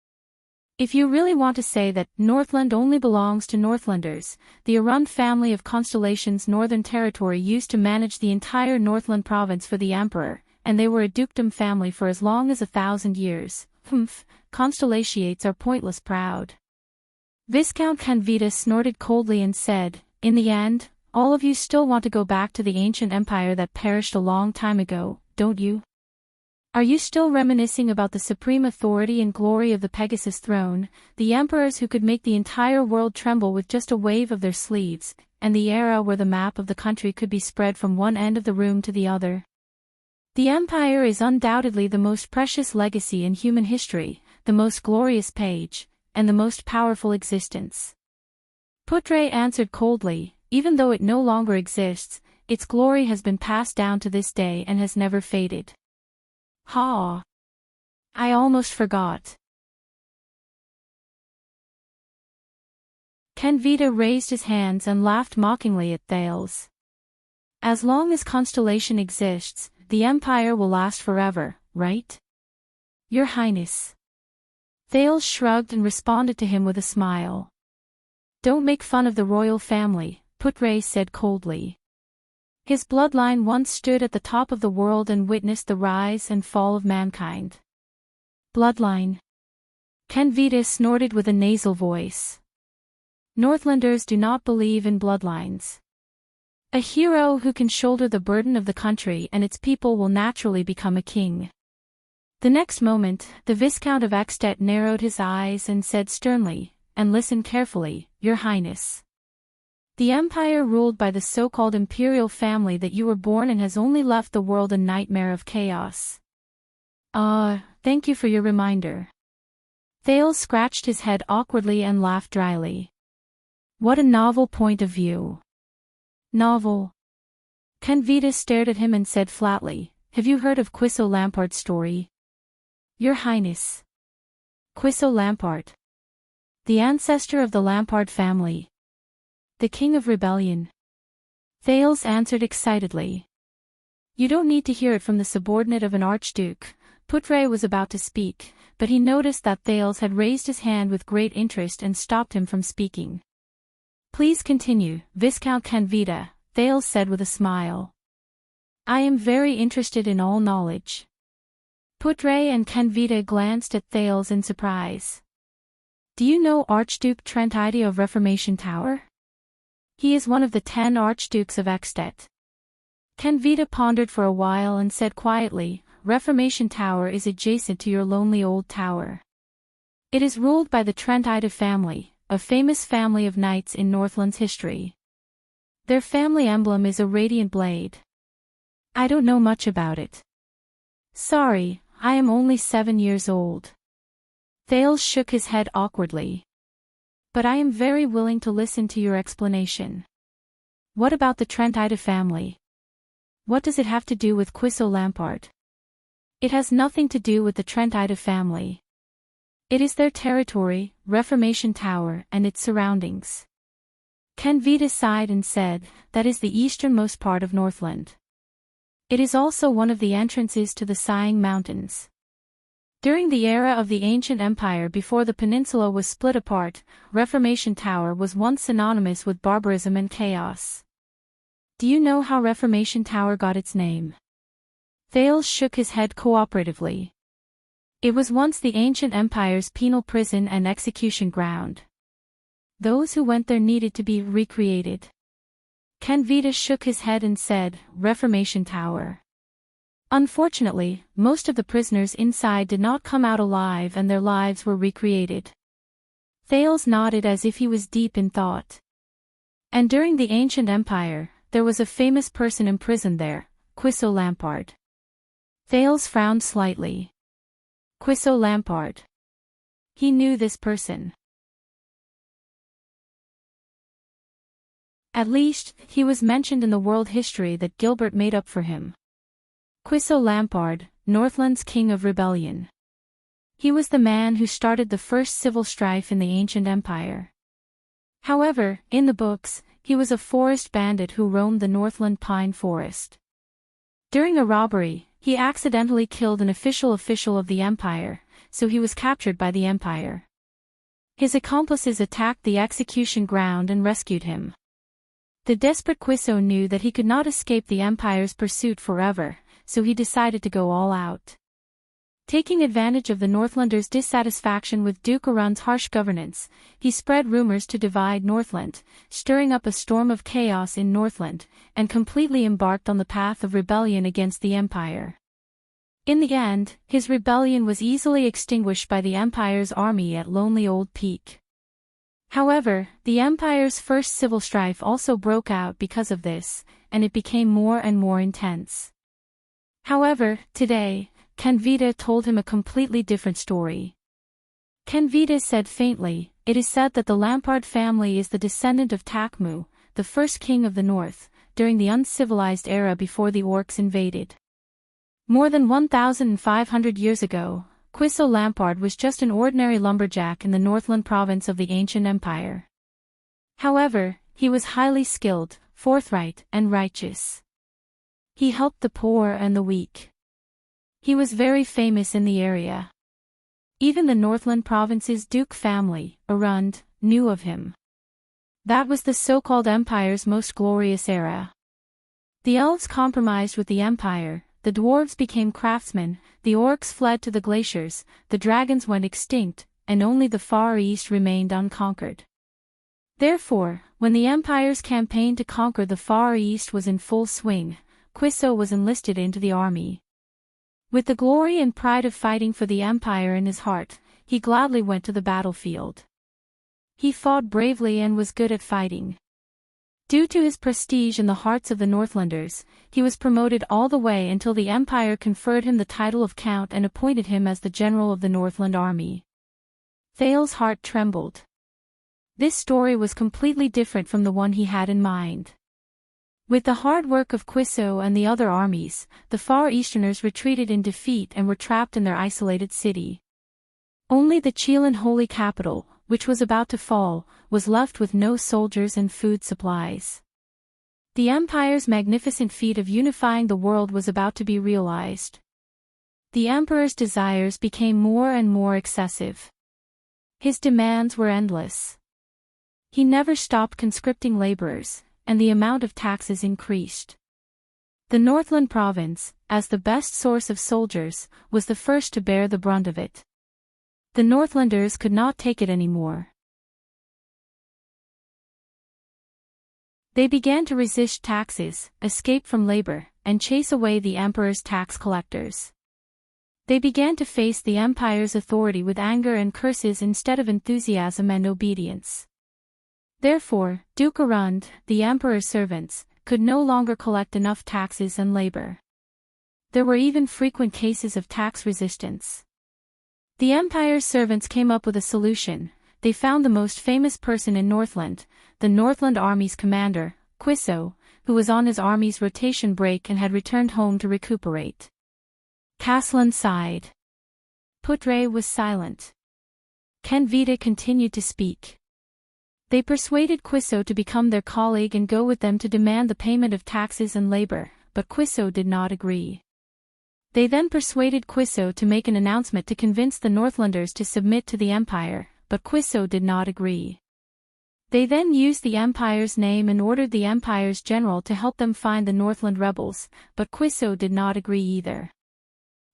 If you really want to say that Northland only belongs to Northlanders, the Arund family of Constellation's northern territory used to manage the entire Northland province for the Emperor, and they were a dukedom family for as long as 1,000 years. Constellatiates are pointless proud. Viscount Kenvita snorted coldly and said, in the end, all of you still want to go back to the ancient empire that perished a long time ago, don't you? Are you still reminiscing about the supreme authority and glory of the Pegasus throne, the emperors who could make the entire world tremble with just a wave of their sleeves, and the era where the map of the country could be spread from one end of the room to the other? The empire is undoubtedly the most precious legacy in human history, the most glorious page, and the most powerful existence. Putre answered coldly, even though it no longer exists, its glory has been passed down to this day and has never faded. Ha! I almost forgot. Kenvita raised his hands and laughed mockingly at Thales. As long as Constellation exists, the Empire will last forever, right? Your Highness. Thales shrugged and responded to him with a smile. Don't make fun of the royal family, Putre said coldly. His bloodline once stood at the top of the world and witnessed the rise and fall of mankind. Bloodline. Kenvita snorted with a nasal voice. Northlanders do not believe in bloodlines. A hero who can shoulder the burden of the country and its people will naturally become a king. The next moment, the Viscount of Extet narrowed his eyes and said sternly, and listen carefully, Your Highness. The empire ruled by the so-called imperial family that you were born in has only left the world a nightmare of chaos. Thank you for your reminder. Thales scratched his head awkwardly and laughed dryly. What a novel point of view. Novel. Kenvita stared at him and said flatly, have you heard of Quisso Lampard's story? Your Highness. Quisso Lampard. The ancestor of the Lampard family. The King of Rebellion. Thales answered excitedly. You don't need to hear it from the subordinate of an archduke. Putre was about to speak, but he noticed that Thales had raised his hand with great interest and stopped him from speaking. Please continue, Viscount Kenvita, Thales said with a smile. I am very interested in all knowledge. Putre and Kenvita glanced at Thales in surprise. Do you know Archduke Trentide of Reformation Tower? He is one of the 10 archdukes of Extet. Kenvita pondered for a while and said quietly, Reformation Tower is adjacent to your lonely old tower. It is ruled by the Trentide family, a famous family of knights in Northland's history. Their family emblem is a radiant blade. I don't know much about it. Sorry, I am only 7 years old. Thales shook his head awkwardly. But I am very willing to listen to your explanation. What about the Trentide family? What does it have to do with Quissow Lampard? It has nothing to do with the Trentide family. It is their territory, Reformation Tower, and its surroundings. Kenvita sighed and said, that is the easternmost part of Northland. It is also one of the entrances to the Sighing Mountains. During the era of the ancient empire before the peninsula was split apart, Reformation Tower was once synonymous with barbarism and chaos. Do you know how Reformation Tower got its name? Thales shook his head cooperatively. It was once the ancient empire's penal prison and execution ground. Those who went there needed to be recreated. Kenvita shook his head and said, Reformation Tower. Unfortunately, most of the prisoners inside did not come out alive and their lives were recreated. Thales nodded as if he was deep in thought. And during the ancient empire, there was a famous person imprisoned there, Quissow Lampard. Thales frowned slightly. Quissow Lampard. He knew this person. At least, he was mentioned in the world history that Gilbert made up for him. Quissow Lampard, Northland's king of rebellion. He was the man who started the first civil strife in the ancient empire. However, in the books, he was a forest bandit who roamed the Northland pine forest. During a robbery, he accidentally killed an official of the empire, so he was captured by the empire. His accomplices attacked the execution ground and rescued him. The desperate Quissow knew that he could not escape the empire's pursuit forever, so he decided to go all out. Taking advantage of the Northlanders' dissatisfaction with Duke Arun's harsh governance, he spread rumors to divide Northland, stirring up a storm of chaos in Northland, and completely embarked on the path of rebellion against the empire. In the end, his rebellion was easily extinguished by the empire's army at Lonely Old Peak. However, the empire's first civil strife also broke out because of this, and it became more and more intense. However, today, Kenvita told him a completely different story. Kenvita said faintly, it is said that the Lampard family is the descendant of Takmu, the first king of the north, during the uncivilized era before the orcs invaded. More than 1,500 years ago, Quissow Lampard was just an ordinary lumberjack in the Northland province of the ancient empire. However, he was highly skilled, forthright, and righteous. He helped the poor and the weak. He was very famous in the area. Even the Northland province's Duke family, Arund, knew of him. That was the so-called empire's most glorious era. The elves compromised with the empire, the dwarves became craftsmen, the orcs fled to the glaciers, the dragons went extinct, and only the Far East remained unconquered. Therefore, when the empire's campaign to conquer the Far East was in full swing, Quissow was enlisted into the army. With the glory and pride of fighting for the empire in his heart, he gladly went to the battlefield. He fought bravely and was good at fighting. Due to his prestige in the hearts of the Northlanders, he was promoted all the way until the empire conferred him the title of Count and appointed him as the general of the Northland army. Thales' heart trembled. This story was completely different from the one he had in mind. With the hard work of Quissow and the other armies, the Far Easterners retreated in defeat and were trapped in their isolated city. Only the Chelan holy capital, which was about to fall, was left with no soldiers and food supplies. The empire's magnificent feat of unifying the world was about to be realized. The emperor's desires became more and more excessive. His demands were endless. He never stopped conscripting laborers, and the amount of taxes increased. The Northland province, as the best source of soldiers, was the first to bear the brunt of it. The Northlanders could not take it anymore. They began to resist taxes, escape from labor, and chase away the emperor's tax collectors. They began to face the empire's authority with anger and curses instead of enthusiasm and obedience. Therefore, Duke Arund, the emperor's servants, could no longer collect enough taxes and labor. There were even frequent cases of tax resistance. The empire's servants came up with a solution. They found the most famous person in Northland, the Northland Army's commander, Quiso, who was on his army's rotation break and had returned home to recuperate. Caslin sighed. Putre was silent. Kenvita continued to speak. They persuaded Quiso to become their colleague and go with them to demand the payment of taxes and labor, but Quiso did not agree. They then persuaded Quiso to make an announcement to convince the Northlanders to submit to the Empire, but Quiso did not agree. They then used the Empire's name and ordered the Empire's general to help them find the Northland rebels, but Quiso did not agree either.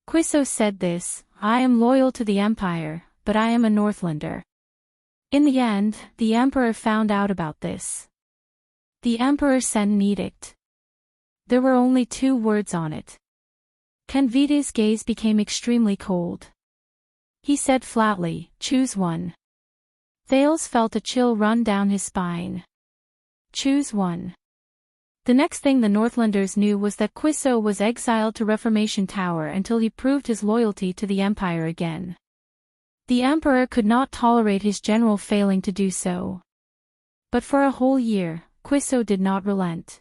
Quiso said this, "I am loyal to the Empire, but I am a Northlander." In the end, the Emperor found out about this. The Emperor sent an edict. There were only 2 words on it. Kenvita's gaze became extremely cold. He said flatly, "Choose one." Thales felt a chill run down his spine. Choose one. The next thing the Northlanders knew was that Quiso was exiled to Reformation Tower until he proved his loyalty to the Empire again. The Emperor could not tolerate his general failing to do so. But for a whole year, Quiso did not relent.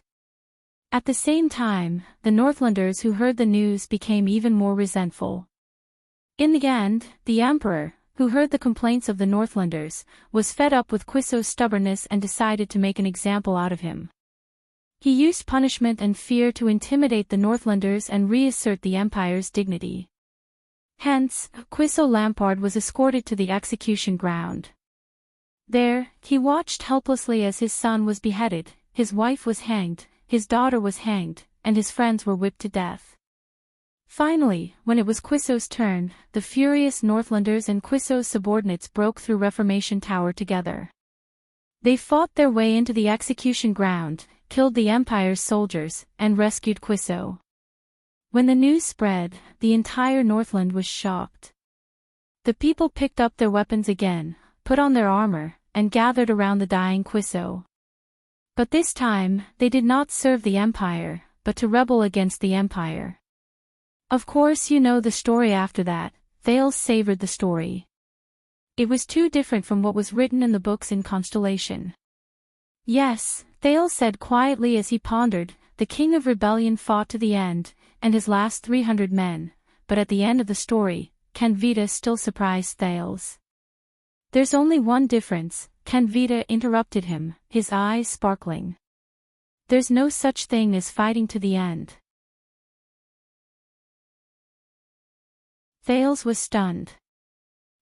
At the same time, the Northlanders who heard the news became even more resentful. In the end, the Emperor, who heard the complaints of the Northlanders, was fed up with Quiso's stubbornness and decided to make an example out of him. He used punishment and fear to intimidate the Northlanders and reassert the Empire's dignity. Hence, Quiso Lampard was escorted to the execution ground. There, he watched helplessly as his son was beheaded, his wife was hanged, his daughter was hanged, and his friends were whipped to death. Finally, when it was Quiso's turn, the furious Northlanders and Quiso's subordinates broke through Reformation Tower together. They fought their way into the execution ground, killed the Empire's soldiers, and rescued Quiso. When the news spread, the entire Northland was shocked. The people picked up their weapons again, put on their armor, and gathered around the dying Quiso. But this time, they did not serve the Empire, but to rebel against the Empire. Of course you know the story after that. Thales savored the story. It was too different from what was written in the books in Constellation. Yes, Thales said quietly as he pondered, the King of Rebellion fought to the end, and his last 300 men, but at the end of the story, Kenvita still surprised Thales. There's only one difference, Kenvita interrupted him, his eyes sparkling. There's no such thing as fighting to the end. Thales was stunned.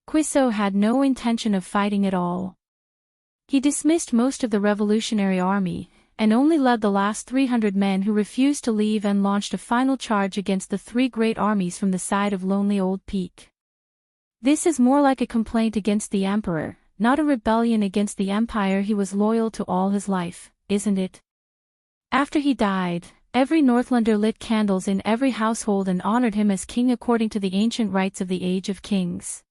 Quiso had no intention of fighting at all. He dismissed most of the revolutionary army, and only led the last 300 men who refused to leave and launched a final charge against the 3 great armies from the side of Lonely Old Peak. This is more like a complaint against the Emperor, not a rebellion against the Empire he was loyal to all his life, isn't it? After he died, every Northlander lit candles in every household and honored him as king according to the ancient rites of the Age of Kings.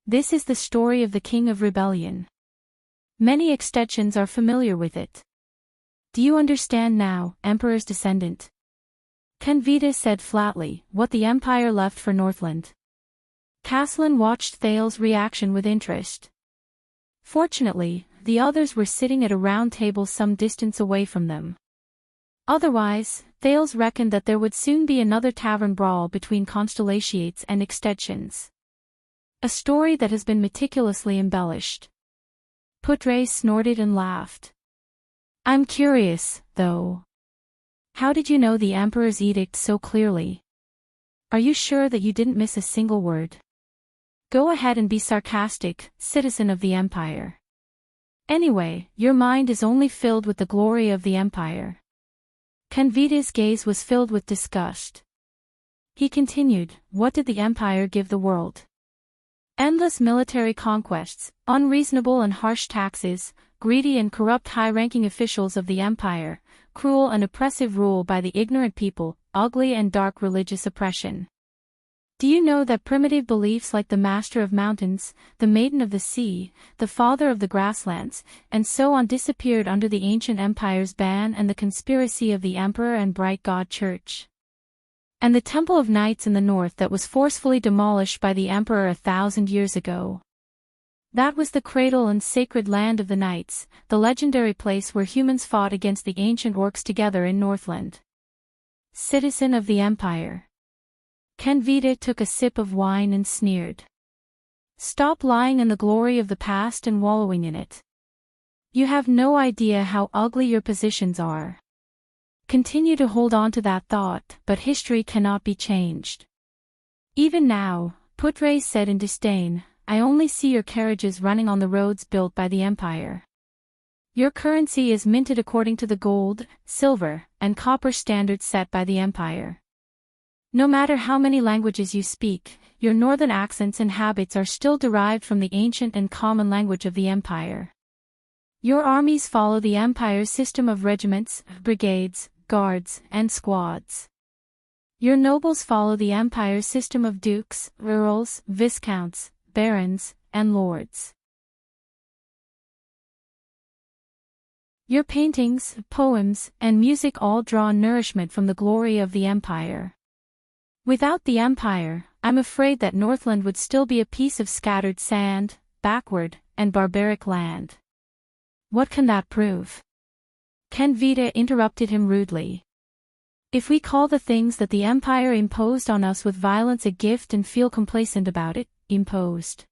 This is the story of the King of Rebellion. Many extensions are familiar with it. Do you understand now, Emperor's descendant? Kenvita said flatly, what the Empire left for Northland. Caslin watched Thales' reaction with interest. Fortunately, the others were sitting at a round table some distance away from them. Otherwise, Thales reckoned that there would soon be another tavern brawl between Constellations and extensions. A story that has been meticulously embellished. Putre snorted and laughed. I'm curious, though. How did you know the Emperor's edict so clearly? Are you sure that you didn't miss a single word? Go ahead and be sarcastic, citizen of the Empire. Anyway, your mind is only filled with the glory of the Empire. Kenvita's gaze was filled with disgust. He continued, what did the Empire give the world? Endless military conquests, unreasonable and harsh taxes, greedy and corrupt high-ranking officials of the Empire, cruel and oppressive rule by the ignorant people, ugly and dark religious oppression. Do you know that primitive beliefs like the Master of Mountains, the Maiden of the Sea, the Father of the Grasslands, and so on disappeared under the ancient empire's ban and the conspiracy of the Emperor and Bright God Church? And the Temple of Knights in the north that was forcefully demolished by the Emperor 1,000 years ago. That was the cradle and sacred land of the Knights, the legendary place where humans fought against the ancient orcs together in Northland. Citizen of the Empire. Kenvita took a sip of wine and sneered. Stop lying in the glory of the past and wallowing in it. You have no idea how ugly your positions are. Continue to hold on to that thought, but history cannot be changed. Even now, Putre said in disdain, I only see your carriages running on the roads built by the Empire. Your currency is minted according to the gold, silver, and copper standards set by the Empire. No matter how many languages you speak, your northern accents and habits are still derived from the ancient and common language of the Empire. Your armies follow the Empire's system of regiments, brigades, guards, and squads. Your nobles follow the Empire's system of dukes, earls, viscounts, barons, and lords. Your paintings, poems, and music all draw nourishment from the glory of the Empire. Without the Empire, I'm afraid that Northland would still be a piece of scattered sand, backward, and barbaric land. What can that prove? Kenvita interrupted him rudely. If we call the things that the Empire imposed on us with violence a gift and feel complacent about it, imposed.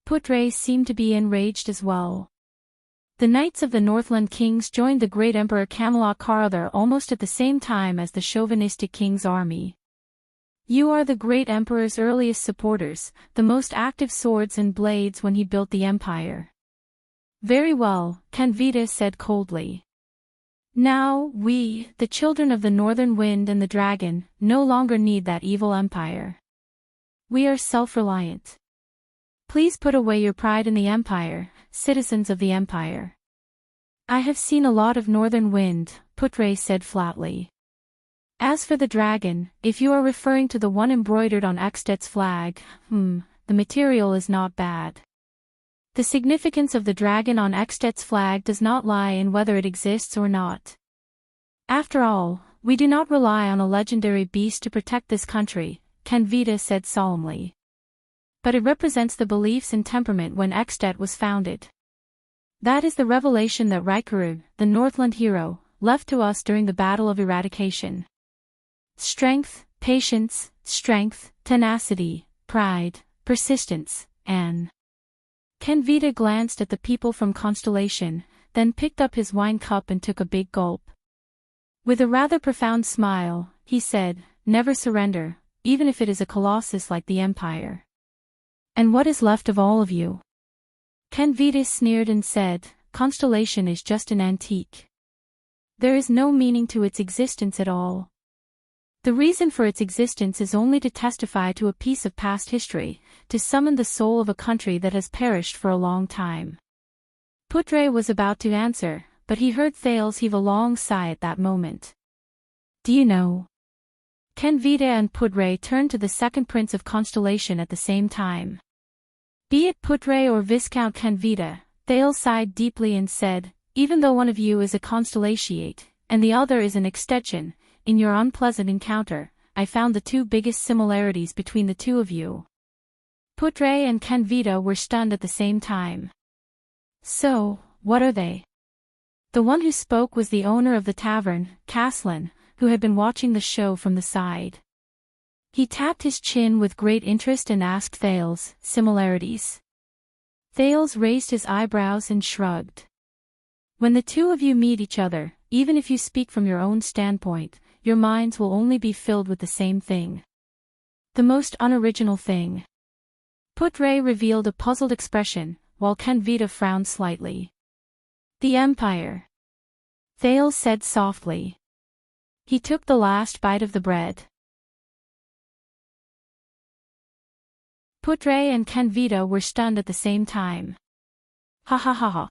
Putre seemed to be enraged as well. The Knights of the Northland Kings joined the great Emperor Camelot Caradhor almost at the same time as the chauvinistic king's army. You are the great Emperor's earliest supporters, the most active swords and blades when he built the Empire. Very well, Kenvita said coldly. Now, we, the children of the Northern Wind and the Dragon, no longer need that evil Empire. We are self-reliant. Please put away your pride in the Empire, citizens of the Empire. I have seen a lot of Northern Wind, Putre said flatly. As for the dragon, if you are referring to the one embroidered on Eksted's flag, the material is not bad. The significance of the dragon on Eksted's flag does not lie in whether it exists or not. After all, we do not rely on a legendary beast to protect this country, Kenvita said solemnly. But it represents the beliefs and temperament when Eksted was founded. That is the revelation that Rikerud, the Northland hero, left to us during the Battle of Eradication. Strength, patience, tenacity, pride, persistence, and... Kenvita glanced at the people from Constellation, then picked up his wine cup and took a big gulp. With a rather profound smile, he said, never surrender, even if it is a colossus like the Empire. And what is left of all of you? Kenvita sneered and said, Constellation is just an antique. There is no meaning to its existence at all. The reason for its existence is only to testify to a piece of past history, to summon the soul of a country that has perished for a long time. Putre was about to answer, but he heard Thales heave a long sigh at that moment. Do you know? Kenvita and Putre turned to the second prince of Constellation at the same time. Be it Putre or Viscount Kenvita, Thales sighed deeply and said, even though one of you is a Constellatiate, and the other is an Extension, in your unpleasant encounter, I found the two biggest similarities between the two of you. Putre and Kenvita were stunned at the same time. So, what are they? The one who spoke was the owner of the tavern, Caslin, who had been watching the show from the side. He tapped his chin with great interest and asked Thales, similarities? Thales raised his eyebrows and shrugged. When the two of you meet each other, even if you speak from your own standpoint, your minds will only be filled with the same thing. The most unoriginal thing. Putre revealed a puzzled expression, while Kenvita frowned slightly. The Empire. Thales said softly. He took the last bite of the bread. Putre and Kenvita were stunned at the same time. Ha ha ha ha.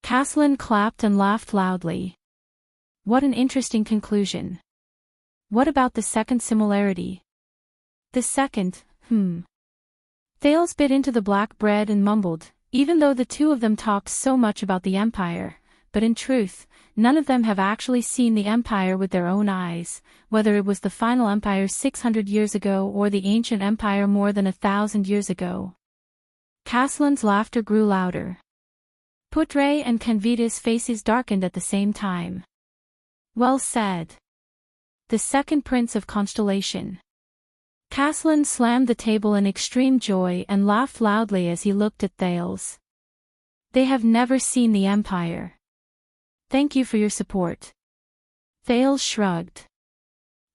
Caslin clapped and laughed loudly. What an interesting conclusion. What about the second similarity? The second, Thales bit into the black bread and mumbled, even though the two of them talked so much about the Empire, but in truth, none of them have actually seen the Empire with their own eyes, whether it was the final Empire 600 years ago or the ancient Empire more than 1,000 years ago. Castellan's laughter grew louder. Putre and Canvita's faces darkened at the same time. Well said. The second Prince of Constellation. Castellan slammed the table in extreme joy and laughed loudly as he looked at Thales. They have never seen the Empire. Thank you for your support. Thales shrugged.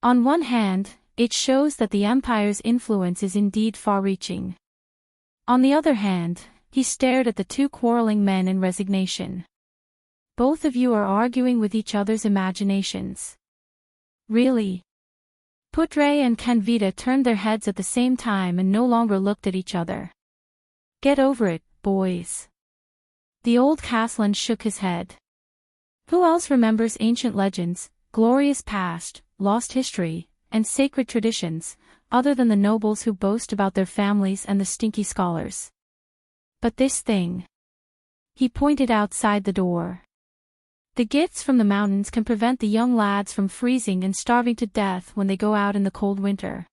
On one hand, it shows that the Empire's influence is indeed far-reaching. On the other hand, he stared at the two quarreling men in resignation. Both of you are arguing with each other's imaginations. Really? Putre and Canvita turned their heads at the same time and no longer looked at each other. Get over it, boys. The old Castellan shook his head. Who else remembers ancient legends, glorious past, lost history, and sacred traditions, other than the nobles who boast about their families and the stinky scholars? But this thing. He pointed outside the door. The gifts from the mountains can prevent the young lads from freezing and starving to death when they go out in the cold winter.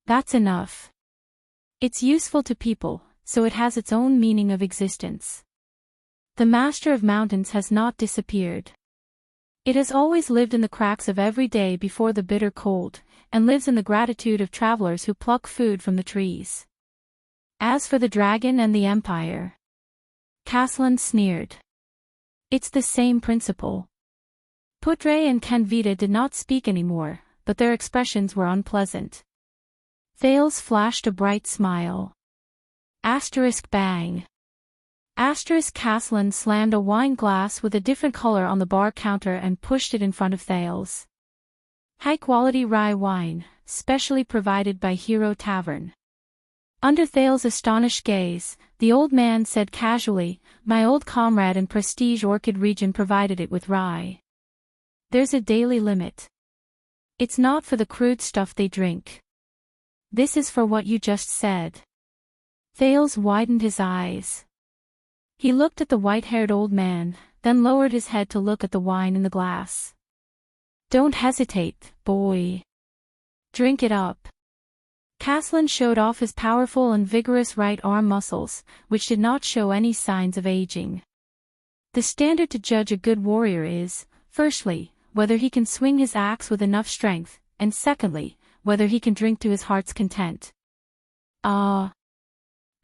That's enough. It's useful to people, so it has its own meaning of existence. The Master of Mountains has not disappeared. It has always lived in the cracks of every day before the bitter cold, and lives in the gratitude of travelers who pluck food from the trees. As for the dragon and the Empire, Castellan sneered. It's the same principle. Putre and Canvita did not speak anymore, but their expressions were unpleasant. Thales flashed a bright smile. Bang. Castellan slammed a wine glass with a different color on the bar counter and pushed it in front of Thales. High-quality rye wine, specially provided by Hero Tavern. Under Thales' astonished gaze, the old man said casually, my old comrade in Prestige Orchid region provided it with rye. There's a daily limit. It's not for the crude stuff they drink. This is for what you just said. Thales widened his eyes. He looked at the white-haired old man, then lowered his head to look at the wine in the glass. Don't hesitate, boy. Drink it up. Castellan showed off his powerful and vigorous right arm muscles, which did not show any signs of aging. The standard to judge a good warrior is, firstly, whether he can swing his axe with enough strength, and secondly, whether he can drink to his heart's content. I'm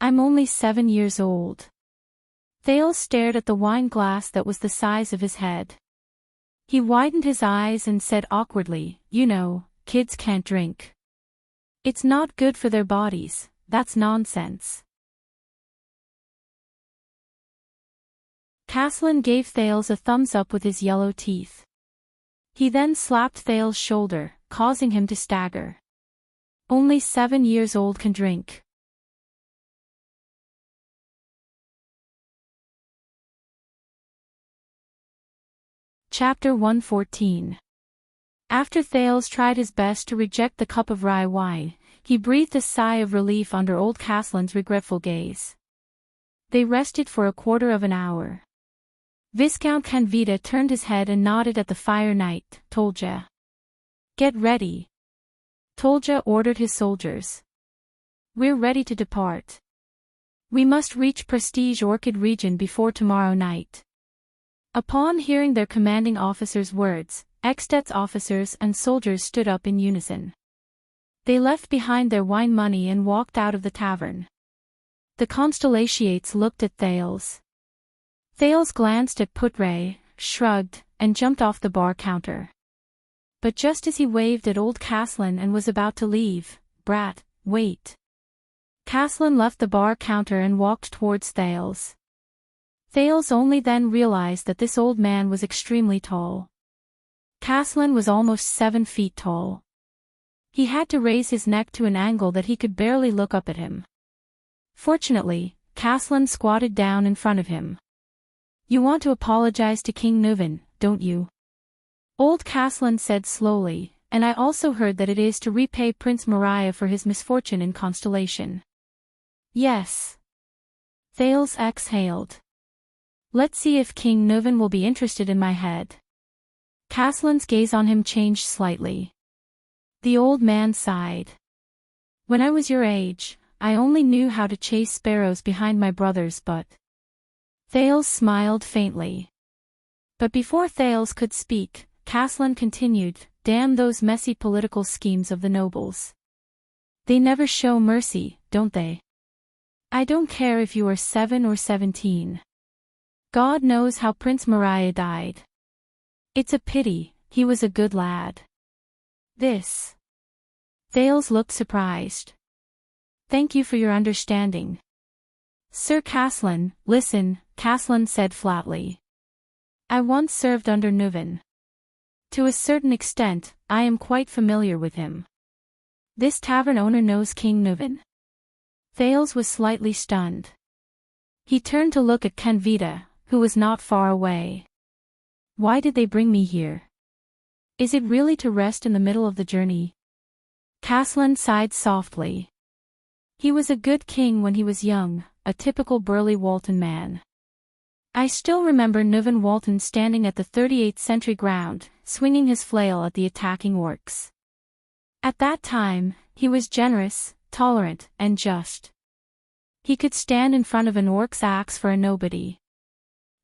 only 7 years old. Thales stared at the wine glass that was the size of his head. He widened his eyes and said awkwardly, you know, kids can't drink. It's not good for their bodies, that's nonsense. Castellan gave Thales a thumbs up with his yellow teeth. He then slapped Thales' shoulder, causing him to stagger. Only 7 years old can drink. Chapter 114. After Thales tried his best to reject the cup of rye wine, he breathed a sigh of relief under old Castellan's regretful gaze. They rested for a quarter of an hour. Viscount Canvita turned his head and nodded at the fire knight. Tolja. Get ready. Tolja ordered his soldiers. We're ready to depart. We must reach Prestige Orchid region before tomorrow night. Upon hearing their commanding officer's words, Extet's officers and soldiers stood up in unison. They left behind their wine money and walked out of the tavern. The Constellatiates looked at Thales. Thales glanced at Putre, shrugged, and jumped off the bar counter. But just as he waved at old Castellan and was about to leave, Brat, wait. Castellan left the bar counter and walked towards Thales. Thales only then realized that this old man was extremely tall. Castellan was almost 7 feet tall. He had to raise his neck to an angle that he could barely look up at him. Fortunately, Castellan squatted down in front of him. You want to apologize to King Nuvan, don't you? Old Castellan said slowly, and I also heard that it is to repay Prince Moriah for his misfortune in Constellation. Yes. Thales exhaled. Let's see if King Nuvan will be interested in my head. Caslin's gaze on him changed slightly. The old man sighed. When I was your age, I only knew how to chase sparrows behind my brothers, but... Thales smiled faintly. But before Thales could speak, Caslin continued, damn those messy political schemes of the nobles. They never show mercy, don't they? I don't care if you are 7 or 17. God knows how Prince Moriah died. It's a pity, he was a good lad. This. Thales looked surprised. Thank you for your understanding. Sir Caslin, listen, Caslin said flatly. I once served under Nuvan. To a certain extent, I am quite familiar with him. This tavern owner knows King Nuvan. Thales was slightly stunned. He turned to look at Kenvita, who was not far away. Why did they bring me here? Is it really to rest in the middle of the journey? Caslin sighed softly. He was a good king when he was young, a typical burly Walton man. I still remember Nuvan Walton standing at the 38th century ground, swinging his flail at the attacking orcs. At that time, he was generous, tolerant, and just. He could stand in front of an orc's axe for a nobody.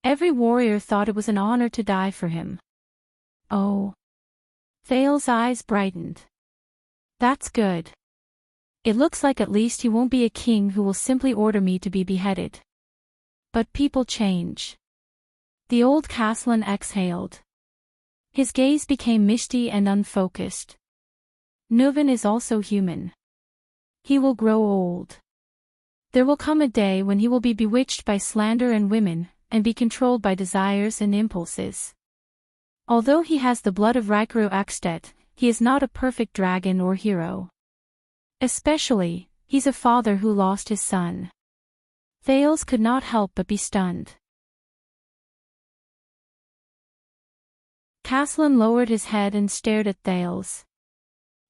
Every warrior thought it was an honor to die for him. Oh. Thales' eyes brightened. That's good. It looks like at least he won't be a king who will simply order me to be beheaded. But people change. The old Caslin exhaled. His gaze became misty and unfocused. Nuvan is also human. He will grow old. There will come a day when he will be bewitched by slander and women, and be controlled by desires and impulses. Although he has the blood of Rikaru Extet, he is not a perfect dragon or hero. Especially, he's a father who lost his son. Thales could not help but be stunned. Caslin lowered his head and stared at Thales.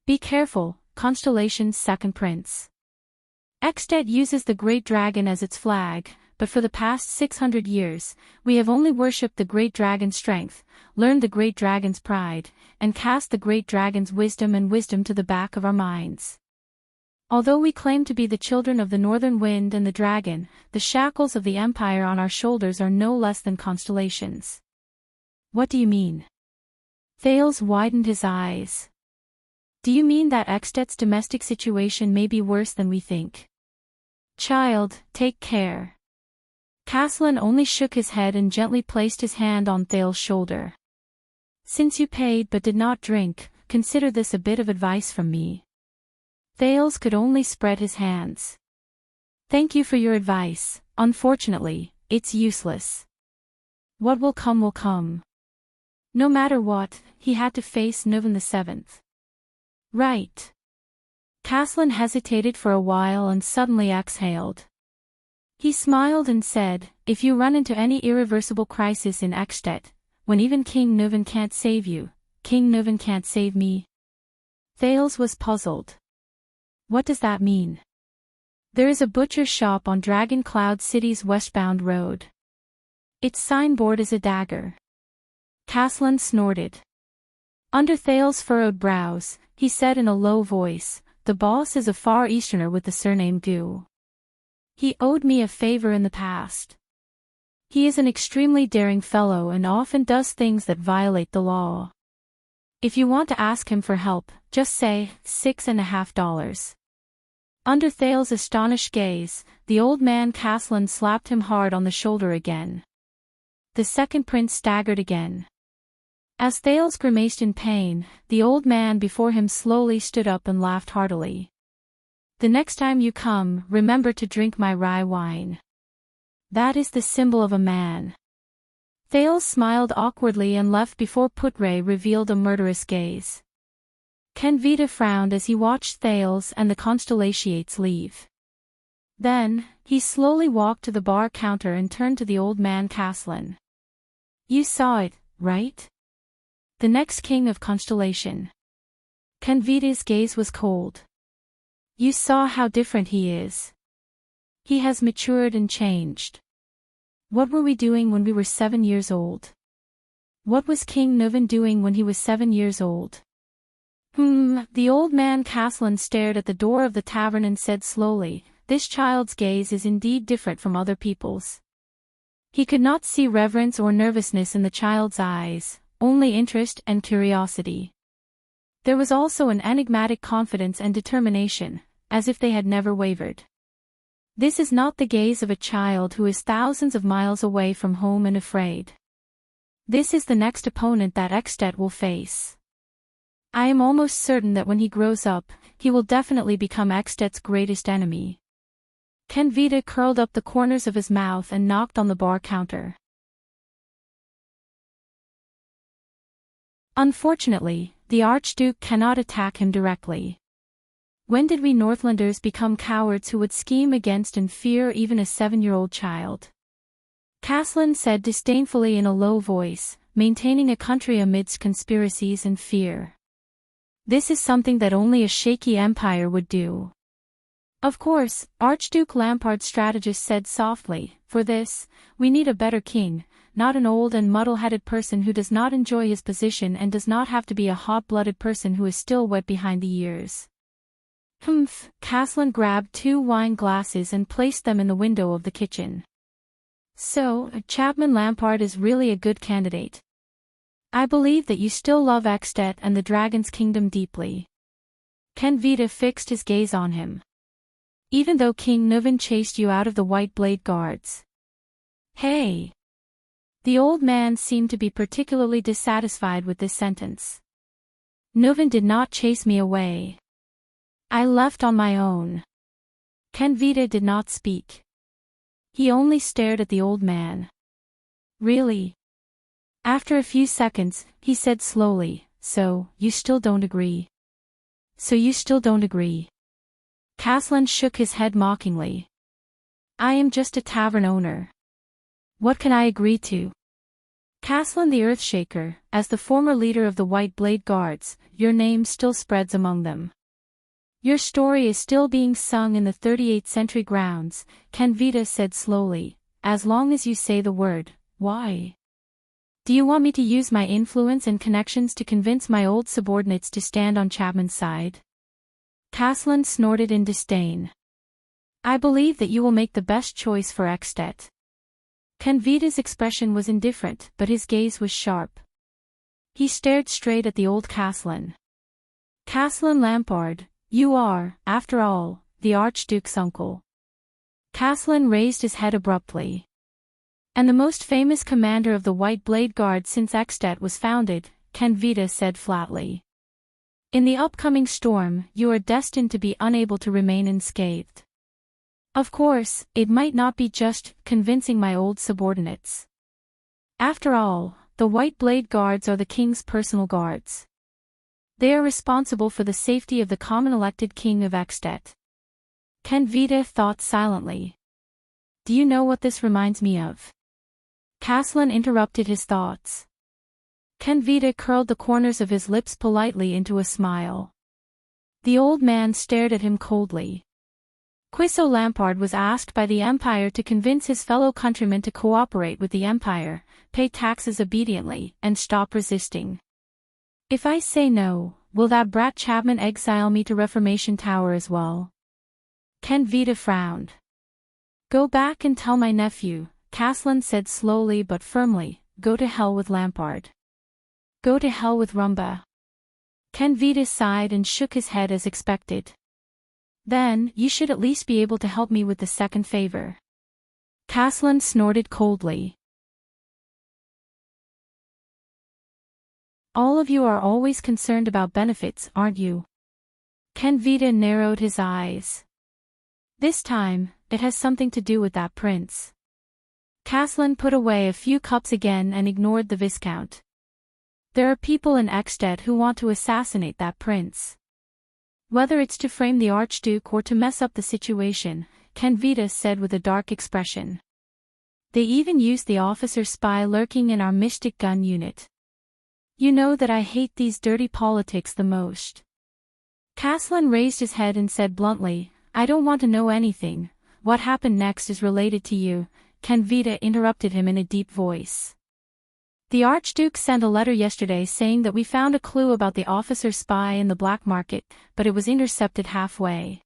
Be careful, Constellation's second prince. Extet uses the Great Dragon as its flag, but for the past 600 years, we have only worshipped the Great Dragon's strength, learned the Great Dragon's pride, and cast the Great Dragon's wisdom to the back of our minds. Although we claim to be the children of the Northern Wind and the Dragon, the shackles of the Empire on our shoulders are no less than constellations. What do you mean? Thales widened his eyes. Do you mean that Extet's domestic situation may be worse than we think? Child, take care. Caslin only shook his head and gently placed his hand on Thales' shoulder. Since you paid but did not drink, consider this a bit of advice from me. Thales could only spread his hands. Thank you for your advice, unfortunately, it's useless. What will come will come. No matter what, he had to face Nuvan VII. Right. Caslin hesitated for a while and suddenly exhaled. He smiled and said, if you run into any irreversible crisis in Extet, when even King Nuvan can't save you, King Nuvan can't save me. Thales was puzzled. What does that mean? There is a butcher's shop on Dragon Cloud City's westbound road. Its signboard is a dagger. Caslin snorted. Under Thales' furrowed brows, he said in a low voice, the boss is a Far Easterner with the surname Gu. He owed me a favor in the past. He is an extremely daring fellow and often does things that violate the law. If you want to ask him for help, just say, $6.50. Under Thales' astonished gaze, the old man Caslin slapped him hard on the shoulder again. The second prince staggered again. As Thales grimaced in pain, the old man before him slowly stood up and laughed heartily. The next time you come, remember to drink my rye wine. That is the symbol of a man. Thales smiled awkwardly and left before Putre revealed a murderous gaze. Kenvita frowned as he watched Thales and the Constellations leave. Then, he slowly walked to the bar counter and turned to the old man Caslin. You saw it, right? The next king of Constellation. Canvita's gaze was cold. You saw how different he is. He has matured and changed. What were we doing when we were 7 years old? What was King Nuvan doing when he was 7 years old? The old man Caslin stared at the door of the tavern and said slowly, this child's gaze is indeed different from other people's. He could not see reverence or nervousness in the child's eyes, only interest and curiosity. There was also an enigmatic confidence and determination, as if they had never wavered. This is not the gaze of a child who is thousands of miles away from home and afraid. This is the next opponent that Extet will face. I am almost certain that when he grows up, he will definitely become Extet's greatest enemy. Canvita curled up the corners of his mouth and knocked on the bar counter. Unfortunately, the Archduke cannot attack him directly. When did we Northlanders become cowards who would scheme against and fear even a 7-year-old child? Caslin said disdainfully in a low voice, maintaining a country amidst conspiracies and fear. This is something that only a shaky empire would do. Of course, Archduke Lampard's strategist said softly, for this, we need a better king, not an old and muddle-headed person who does not enjoy his position and does not have to be a hot-blooded person who is still wet behind the ears. Caslin grabbed 2 wine glasses and placed them in the window of the kitchen. So, Chapman Lampard is really a good candidate. I believe that you still love Extet and the Dragon's Kingdom deeply. Canvita fixed his gaze on him. Even though King Nuvan chased you out of the White Blade Guards. Hey! The old man seemed to be particularly dissatisfied with this sentence. Nuvan did not chase me away. I left on my own. Canvita did not speak. He only stared at the old man. Really? After a few seconds, he said slowly, so, you still don't agree? So you still don't agree? Caslin shook his head mockingly. I am just a tavern owner. What can I agree to? Caslin the Earthshaker, as the former leader of the White Blade Guards, your name still spreads among them. Your story is still being sung in the 38th century grounds, Canvita said slowly, as long as you say the word, why? Do you want me to use my influence and connections to convince my old subordinates to stand on Chapman's side? Caslin snorted in disdain. I believe that you will make the best choice for Extet. Canvita's expression was indifferent, but his gaze was sharp. He stared straight at the old Caslin. Caslin Lampard, you are, after all, the Archduke's uncle. Caslin raised his head abruptly. And the most famous commander of the White Blade Guard since Extet was founded, Canvita said flatly. In the upcoming storm, you are destined to be unable to remain unscathed. Of course, it might not be just convincing my old subordinates. After all, the White Blade Guards are the king's personal guards. They are responsible for the safety of the common elected king of Extet. Canvita thought silently. Do you know what this reminds me of? Caslin interrupted his thoughts. Canvita curled the corners of his lips politely into a smile. The old man stared at him coldly. Quiso Lampard was asked by the Empire to convince his fellow countrymen to cooperate with the Empire, pay taxes obediently, and stop resisting. If I say no, will that brat Chapman exile me to Reformation Tower as well? Canvita frowned. Go back and tell my nephew, Caslin said slowly but firmly, go to hell with Lampard. Go to hell with Rumba. Canvita sighed and shook his head as expected. Then, you should at least be able to help me with the second favor. Caslin snorted coldly. All of you are always concerned about benefits, aren't you? Canvita narrowed his eyes. This time, it has something to do with that prince. Caslin put away a few cups again and ignored the Viscount. There are people in Extet who want to assassinate that prince. Whether it's to frame the Archduke or to mess up the situation, Canvita said with a dark expression. They even used the officer spy lurking in our mystic gun unit. You know that I hate these dirty politics the most. Caslin raised his head and said bluntly, I don't want to know anything. What happened next is related to you, Canvita interrupted him in a deep voice. The Archduke sent a letter yesterday saying that we found a clue about the officer's spy in the black market, but it was intercepted halfway.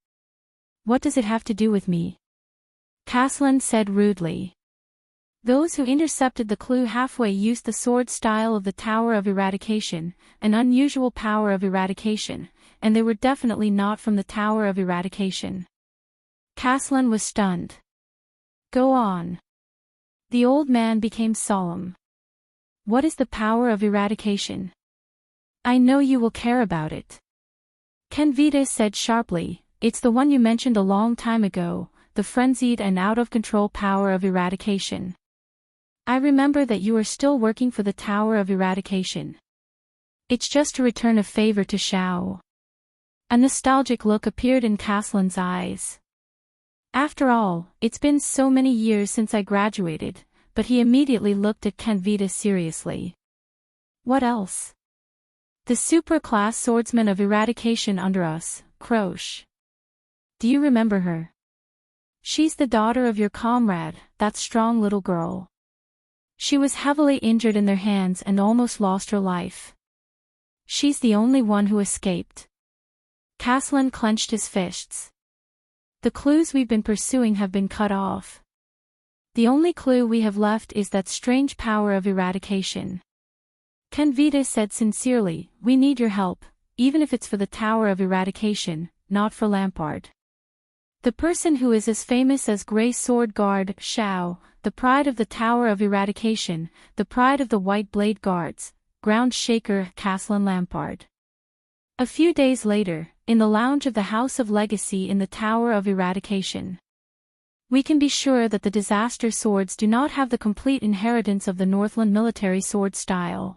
What does it have to do with me? Caslin said rudely. Those who intercepted the clue halfway used the sword style of the Tower of Eradication, an unusual power of eradication, and they were definitely not from the Tower of Eradication. Caslin was stunned. Go on. The old man became solemn. What is the power of eradication? I know you will care about it. Canvita said sharply, it's the one you mentioned a long time ago, the frenzied and out-of-control power of eradication. I remember that you are still working for the Tower of Eradication. It's just to return a favor to Shao. A nostalgic look appeared in Caslin's eyes. After all, it's been so many years since I graduated, but he immediately looked at Canvita seriously. What else? The super-class swordsman of eradication under us, Croche. Do you remember her? She's the daughter of your comrade, that strong little girl. She was heavily injured in their hands and almost lost her life. She's the only one who escaped. Caslin clenched his fists. The clues we've been pursuing have been cut off. The only clue we have left is that strange power of eradication. Canvita said sincerely, we need your help, even if it's for the Tower of Eradication, not for Lampard. The person who is as famous as Grey Sword Guard, Shao, the pride of the Tower of Eradication, the pride of the White Blade Guards, ground shaker Caslin Lampard. A few days later, in the lounge of the House of Legacy in the Tower of Eradication. We can be sure that the disaster swords do not have the complete inheritance of the Northland military sword style.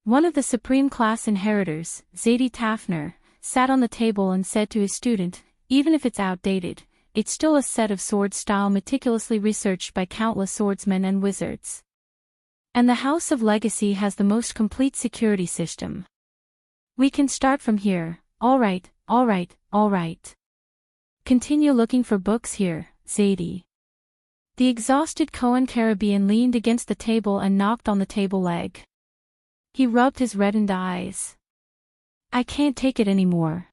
One of the supreme class inheritors, Zadie Tafner, sat on the table and said to his student, even if it's outdated, it's still a set of sword style meticulously researched by countless swordsmen and wizards. And the House of Legacy has the most complete security system. We can start from here. All right. Continue looking for books here, Zadie. The exhausted Cohen Caribbean leaned against the table and knocked on the table leg. He rubbed his reddened eyes. I can't take it anymore.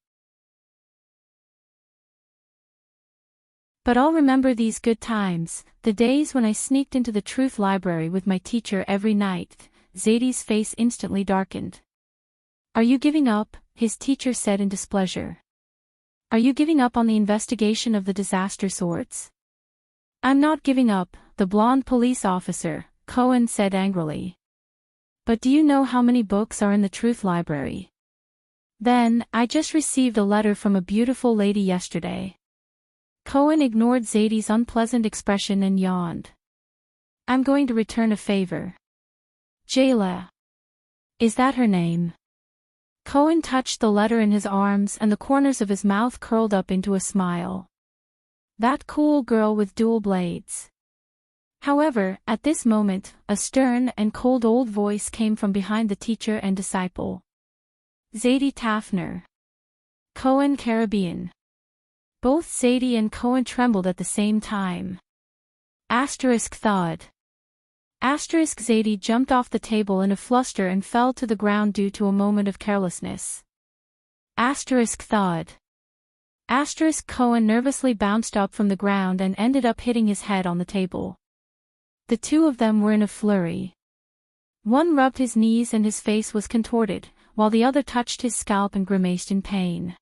But I'll remember these good times, the days when I sneaked into the truth library with my teacher every night. Zadie's face instantly darkened. Are you giving up? His teacher said in displeasure. Are you giving up on the investigation of the disaster swords? I'm not giving up, the blonde police officer, Cohen said angrily. But do you know how many books are in the truth library? Then, I just received a letter from a beautiful lady yesterday. Cohen ignored Zadie's unpleasant expression and yawned. I'm going to return a favor. Jayla. Is that her name? Cohen touched the letter in his arms and the corners of his mouth curled up into a smile. That cool girl with dual blades. However, at this moment, a stern and cold old voice came from behind the teacher and disciple. Zadie Tafner. Cohen Caribbean. Both Zadie and Cohen trembled at the same time. Thud. Zadie jumped off the table in a fluster and fell to the ground due to a moment of carelessness. Thud. Cohen nervously bounced up from the ground and ended up hitting his head on the table. The two of them were in a flurry. One rubbed his knees and his face was contorted, while the other touched his scalp and grimaced in pain.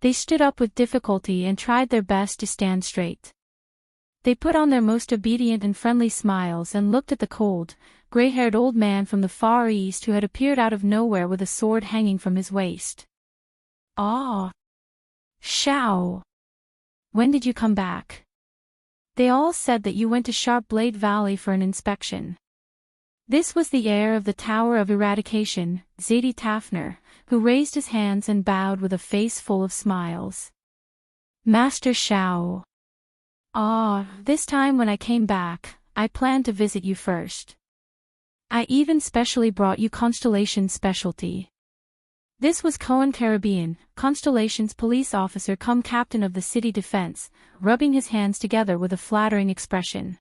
They stood up with difficulty and tried their best to stand straight. They put on their most obedient and friendly smiles and looked at the cold, gray-haired old man from the Far East who had appeared out of nowhere with a sword hanging from his waist. Ah! Shao! When did you come back? They all said that you went to Sharp Blade Valley for an inspection. This was the heir of the Tower of Eradication, Zadie Tafner, who raised his hands and bowed with a face full of smiles. Master Shao. This time when I came back, I planned to visit you first. I even specially brought you Constellation specialty. This was Cohen Caribbean, Constellation's police officer come captain of the city defense, rubbing his hands together with a flattering expression.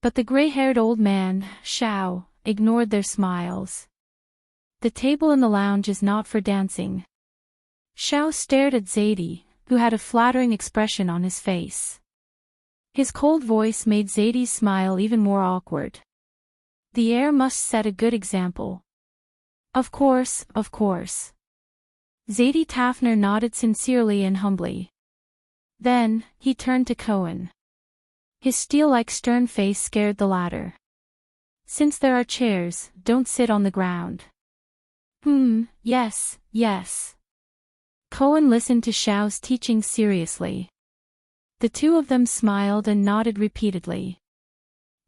But the gray-haired old man, Xiao, ignored their smiles. The table in the lounge is not for dancing. Xiao stared at Zadie, who had a flattering expression on his face. His cold voice made Zadie's smile even more awkward. The heir must set a good example. Of course, of course. Zadie Tafner nodded sincerely and humbly. Then, he turned to Cohen. His steel-like stern face scared the latter. Since there are chairs, don't sit on the ground. Yes, yes. Cohen listened to Xiao's teaching seriously. The two of them smiled and nodded repeatedly.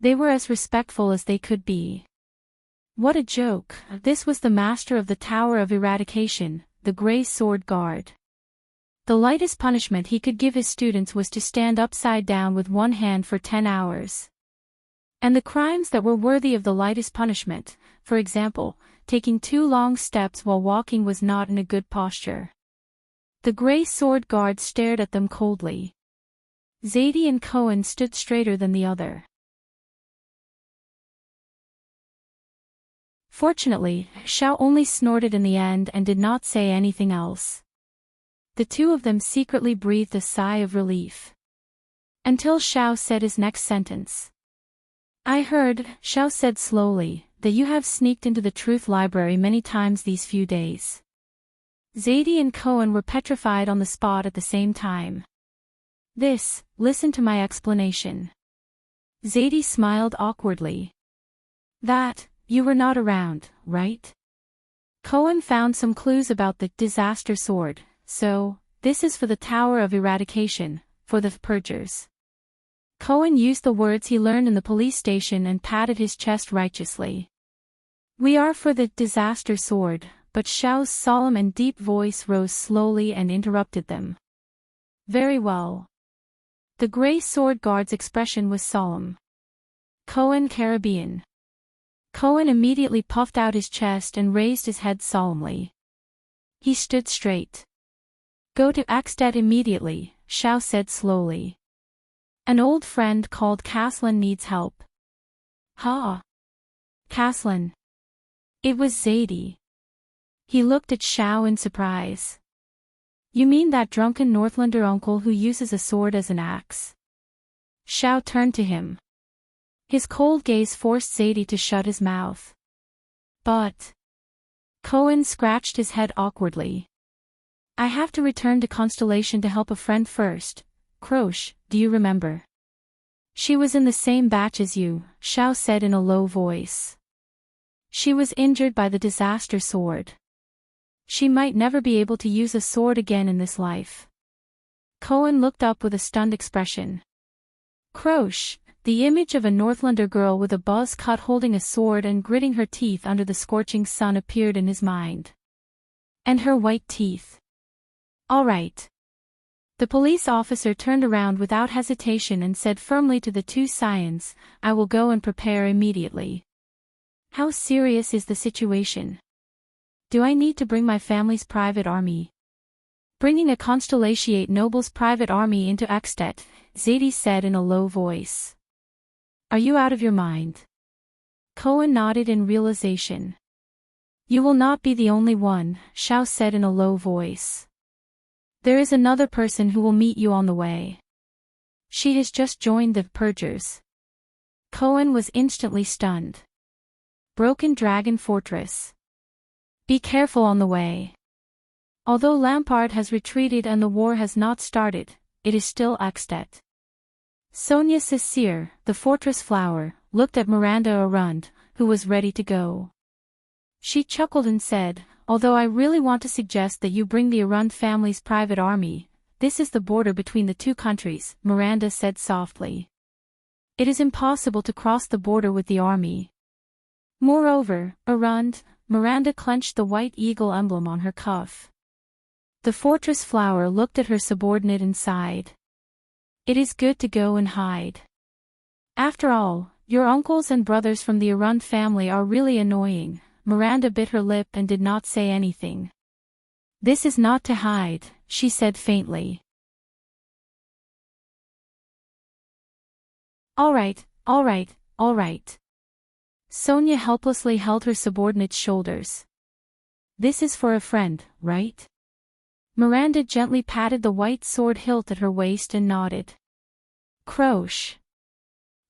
They were as respectful as they could be. What a joke! This was the master of the Tower of Eradication, the Grey Sword Guard. The lightest punishment he could give his students was to stand upside down with one hand for 10 hours. And the crimes that were worthy of the lightest punishment, for example, taking 2 long steps while walking, was not in a good posture. The Grey Sword Guard stared at them coldly. Zadie and Cohen stood straighter than the other. Fortunately, Xiao only snorted in the end and did not say anything else. The two of them secretly breathed a sigh of relief. Until Xiao said his next sentence. I heard, Xiao said slowly, that you have sneaked into the Truth Library many times these few days. Zadie and Cohen were petrified on the spot at the same time. Listen to my explanation. Zadie smiled awkwardly. You were not around, right? Cohen found some clues about the disaster sword, so, this is for the Tower of Eradication, for the purgers. Cohen used the words he learned in the police station and patted his chest righteously. We are for the disaster sword, but Xiao's solemn and deep voice rose slowly and interrupted them. Very well. The Grey Sword Guard's expression was solemn. Cohen Caribbean. Cohen immediately puffed out his chest and raised his head solemnly. He stood straight. Go to Axted immediately, Xiao said slowly. An old friend called Caslin needs help. Ha! Caslin. It was Zadie. He looked at Xiao in surprise. You mean that drunken Northlander uncle who uses a sword as an axe? Xiao turned to him. His cold gaze forced Zadie to shut his mouth. But... Cohen scratched his head awkwardly. I have to return to Constellation to help a friend first. Croche, do you remember? She was in the same batch as you, Xiao said in a low voice. She was injured by the disaster sword. She might never be able to use a sword again in this life. Cohen looked up with a stunned expression. Croche, the image of a Northlander girl with a buzz cut holding a sword and gritting her teeth under the scorching sun appeared in his mind. And her white teeth. All right. The police officer turned around without hesitation and said firmly to the two scions, I will go and prepare immediately. How serious is the situation? Do I need to bring my family's private army? Bringing a Constellatiate noble's private army into Axted, Zadie said in a low voice. Are you out of your mind? Cohen nodded in realization. You will not be the only one, Xiao said in a low voice. There is another person who will meet you on the way. She has just joined the purgers. Cohen was instantly stunned. Broken Dragon Fortress. Be careful on the way. Although Lampard has retreated and the war has not started, it is still Axted. Sonia Cecire, the fortress flower, looked at Miranda Arund, who was ready to go. She chuckled and said, although I really want to suggest that you bring the Arund family's private army, this is the border between the two countries, Miranda said softly. It is impossible to cross the border with the army. Moreover, Arund, Miranda clenched the white eagle emblem on her cuff. The fortress flower looked at her subordinate and sighed. It is good to go and hide. After all, your uncles and brothers from the Arund family are really annoying. Miranda bit her lip and did not say anything. "This is not to hide," she said faintly. "All right, all right, all right." Sonia helplessly held her subordinate's shoulders. "This is for a friend, right?" Miranda gently patted the white sword hilt at her waist and nodded. "Croche.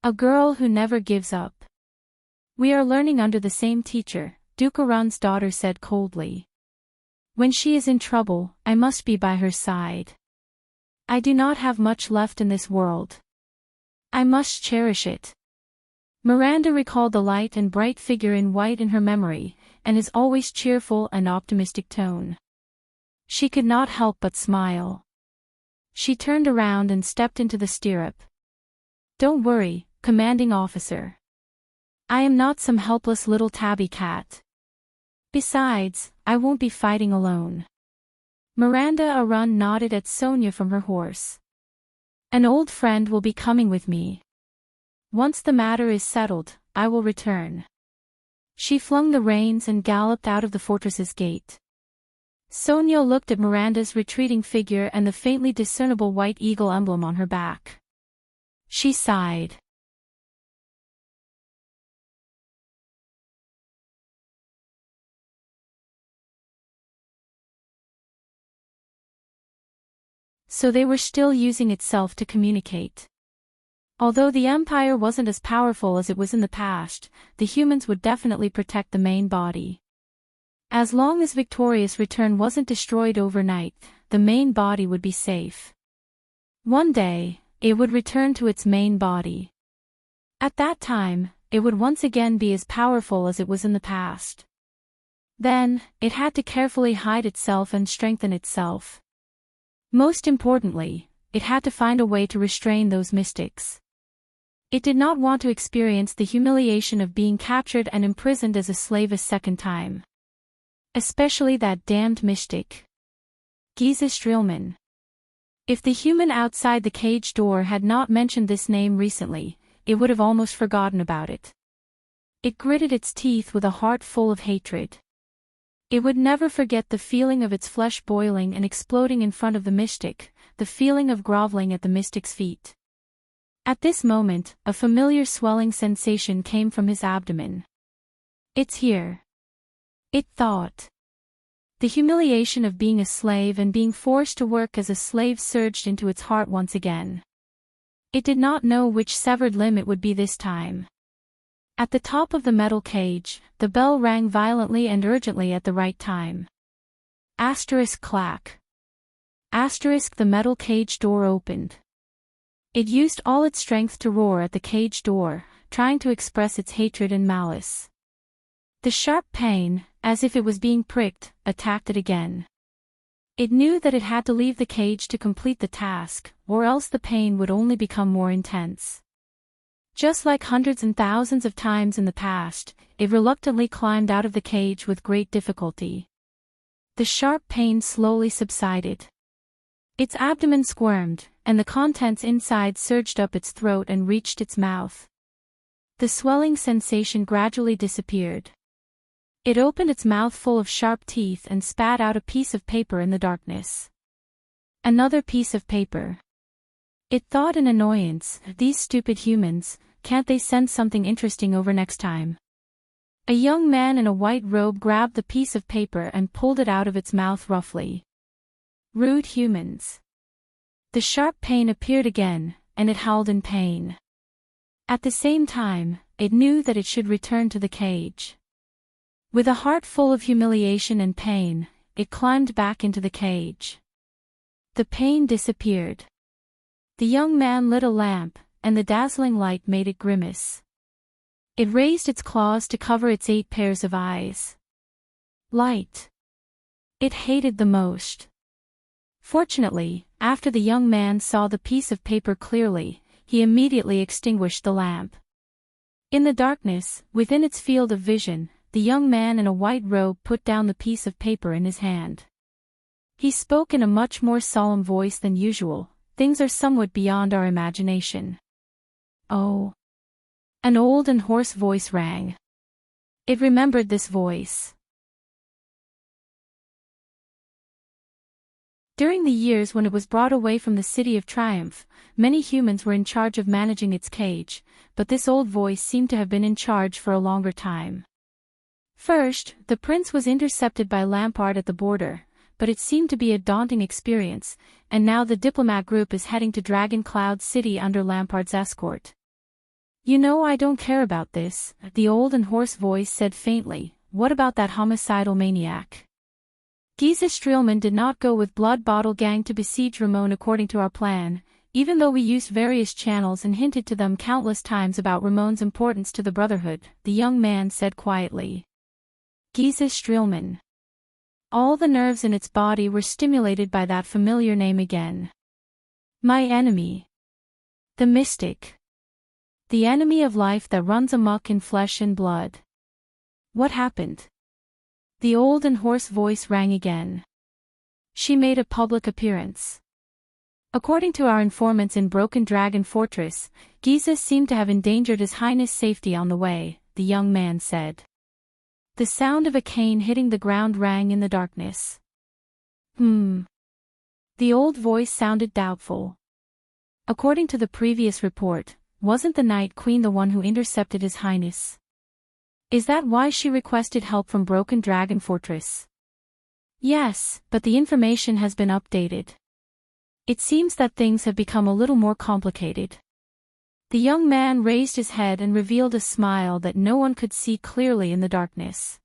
A girl who never gives up." "We are learning under the same teacher," Dukarun's daughter said coldly. "When she is in trouble, I must be by her side. I do not have much left in this world. I must cherish it." Miranda recalled the light and bright figure in white in her memory, and his always cheerful and optimistic tone. She could not help but smile. She turned around and stepped into the stirrup. "Don't worry, commanding officer. I am not some helpless little tabby cat. Besides, I won't be fighting alone." Miranda Arun nodded at Sonia from her horse. "An old friend will be coming with me. Once the matter is settled, I will return." She flung the reins and galloped out of the fortress's gate. Sonia looked at Miranda's retreating figure and the faintly discernible white eagle emblem on her back. She sighed. So they were still using itself to communicate. Although the Empire wasn't as powerful as it was in the past, the humans would definitely protect the main body. As long as Victoria's return wasn't destroyed overnight, the main body would be safe. One day, it would return to its main body. At that time, it would once again be as powerful as it was in the past. Then, it had to carefully hide itself and strengthen itself. Most importantly, it had to find a way to restrain those mystics. It did not want to experience the humiliation of being captured and imprisoned as a slave a second time. Especially that damned mystic. Giza Streelman. If the human outside the cage door had not mentioned this name recently, it would have almost forgotten about it. It gritted its teeth with a heart full of hatred. It would never forget the feeling of its flesh boiling and exploding in front of the mystic, the feeling of groveling at the mystic's feet. At this moment, a familiar swelling sensation came from his abdomen. "It's here," it thought. The humiliation of being a slave and being forced to work as a slave surged into its heart once again. It did not know which severed limb it would be this time. At the top of the metal cage, the bell rang violently and urgently at the right time. Asterisk clack. Asterisk the metal cage door opened. It used all its strength to roar at the cage door, trying to express its hatred and malice. The sharp pain, as if it was being pricked, attacked it again. It knew that it had to leave the cage to complete the task, or else the pain would only become more intense. Just like hundreds and thousands of times in the past, it reluctantly climbed out of the cage with great difficulty. The sharp pain slowly subsided. Its abdomen squirmed, and the contents inside surged up its throat and reached its mouth. The swelling sensation gradually disappeared. It opened its mouth full of sharp teeth and spat out a piece of paper in the darkness. Another piece of paper. It thought in annoyance, "These stupid humans, can't they send something interesting over next time?" A young man in a white robe grabbed the piece of paper and pulled it out of its mouth roughly. Rude humans. The sharp pain appeared again, and it howled in pain. At the same time, it knew that it should return to the cage. With a heart full of humiliation and pain, it climbed back into the cage. The pain disappeared. The young man lit a lamp, and the dazzling light made it grimace. It raised its claws to cover its 8 pairs of eyes. Light. It hated the most. Fortunately, after the young man saw the piece of paper clearly, he immediately extinguished the lamp. In the darkness, within its field of vision, the young man in a white robe put down the piece of paper in his hand. He spoke in a much more solemn voice than usual. "Things are somewhat beyond our imagination." "Oh." An old and hoarse voice rang. It remembered this voice. During the years when it was brought away from the City of Triumph, many humans were in charge of managing its cage, but this old voice seemed to have been in charge for a longer time. First, the prince was intercepted by Lampard at the border, but it seemed to be a daunting experience, and now the diplomat group is heading to Dragon Cloud City under Lampard's escort. "You know, I don't care about this," the old and hoarse voice said faintly. "What about that homicidal maniac?" Giza Streelman did not go with Blood Bottle Gang to besiege Ramon according to our plan, even though we used various channels and hinted to them countless times about Ramon's importance to the Brotherhood, the young man said quietly. Giza Streelman. All the nerves in its body were stimulated by that familiar name again. My enemy. The mystic. The enemy of life that runs amok in flesh and blood. What happened? The old and hoarse voice rang again. She made a public appearance. According to our informants in Broken Dragon Fortress, Giza seemed to have endangered His Highness' safety on the way, the young man said. The sound of a cane hitting the ground rang in the darkness. The old voice sounded doubtful. According to the previous report, wasn't the Night Queen the one who intercepted His Highness? Is that why she requested help from Broken Dragon Fortress? Yes, but the information has been updated. It seems that things have become a little more complicated. The young man raised his head and revealed a smile that no one could see clearly in the darkness.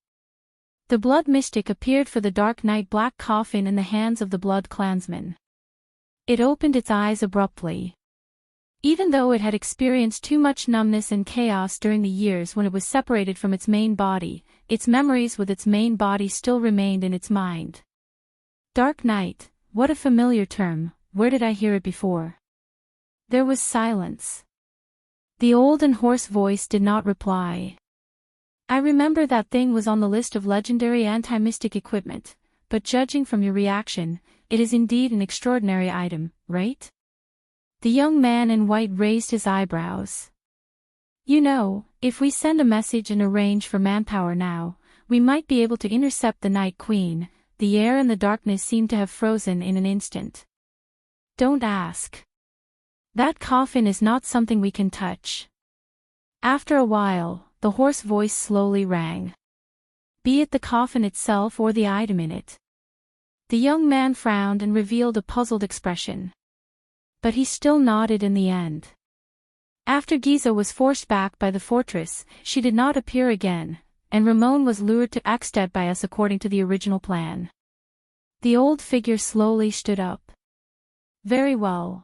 The blood mystic appeared for the Dark Knight black coffin in the hands of the Blood Clansman. It opened its eyes abruptly. Even though it had experienced too much numbness and chaos during the years when it was separated from its main body, its memories with its main body still remained in its mind. Dark Knight, what a familiar term, where did I hear it before? There was silence. The old and hoarse voice did not reply. I remember that thing was on the list of legendary anti-mystic equipment, but judging from your reaction, it is indeed an extraordinary item, right? The young man in white raised his eyebrows. You know, if we send a message and arrange for manpower now, we might be able to intercept the Night Queen. The air and the darkness seemed to have frozen in an instant. Don't ask. That coffin is not something we can touch. After a while, the hoarse voice slowly rang. Be it the coffin itself or the item in it. The young man frowned and revealed a puzzled expression. But he still nodded in the end. After Giza was forced back by the fortress, she did not appear again, and Ramon was lured to Ekstedt by us according to the original plan. The old figure slowly stood up. Very well.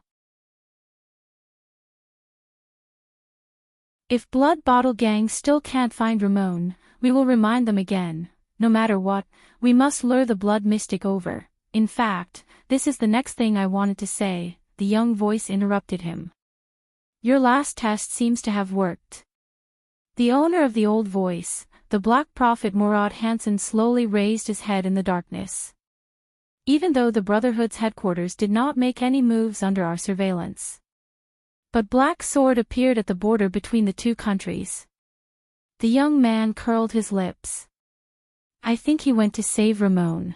If Blood Bottle Gang still can't find Ramon, we will remind them again. No matter what, we must lure the Blood Mystic over. In fact, this is the next thing I wanted to say. The young voice interrupted him. Your last test seems to have worked. The owner of the old voice, the Black Prophet Murat Hansen, slowly raised his head in the darkness. Even though the Brotherhood's headquarters did not make any moves under our surveillance. But Black Sword appeared at the border between the two countries. The young man curled his lips. I think he went to save Ramon.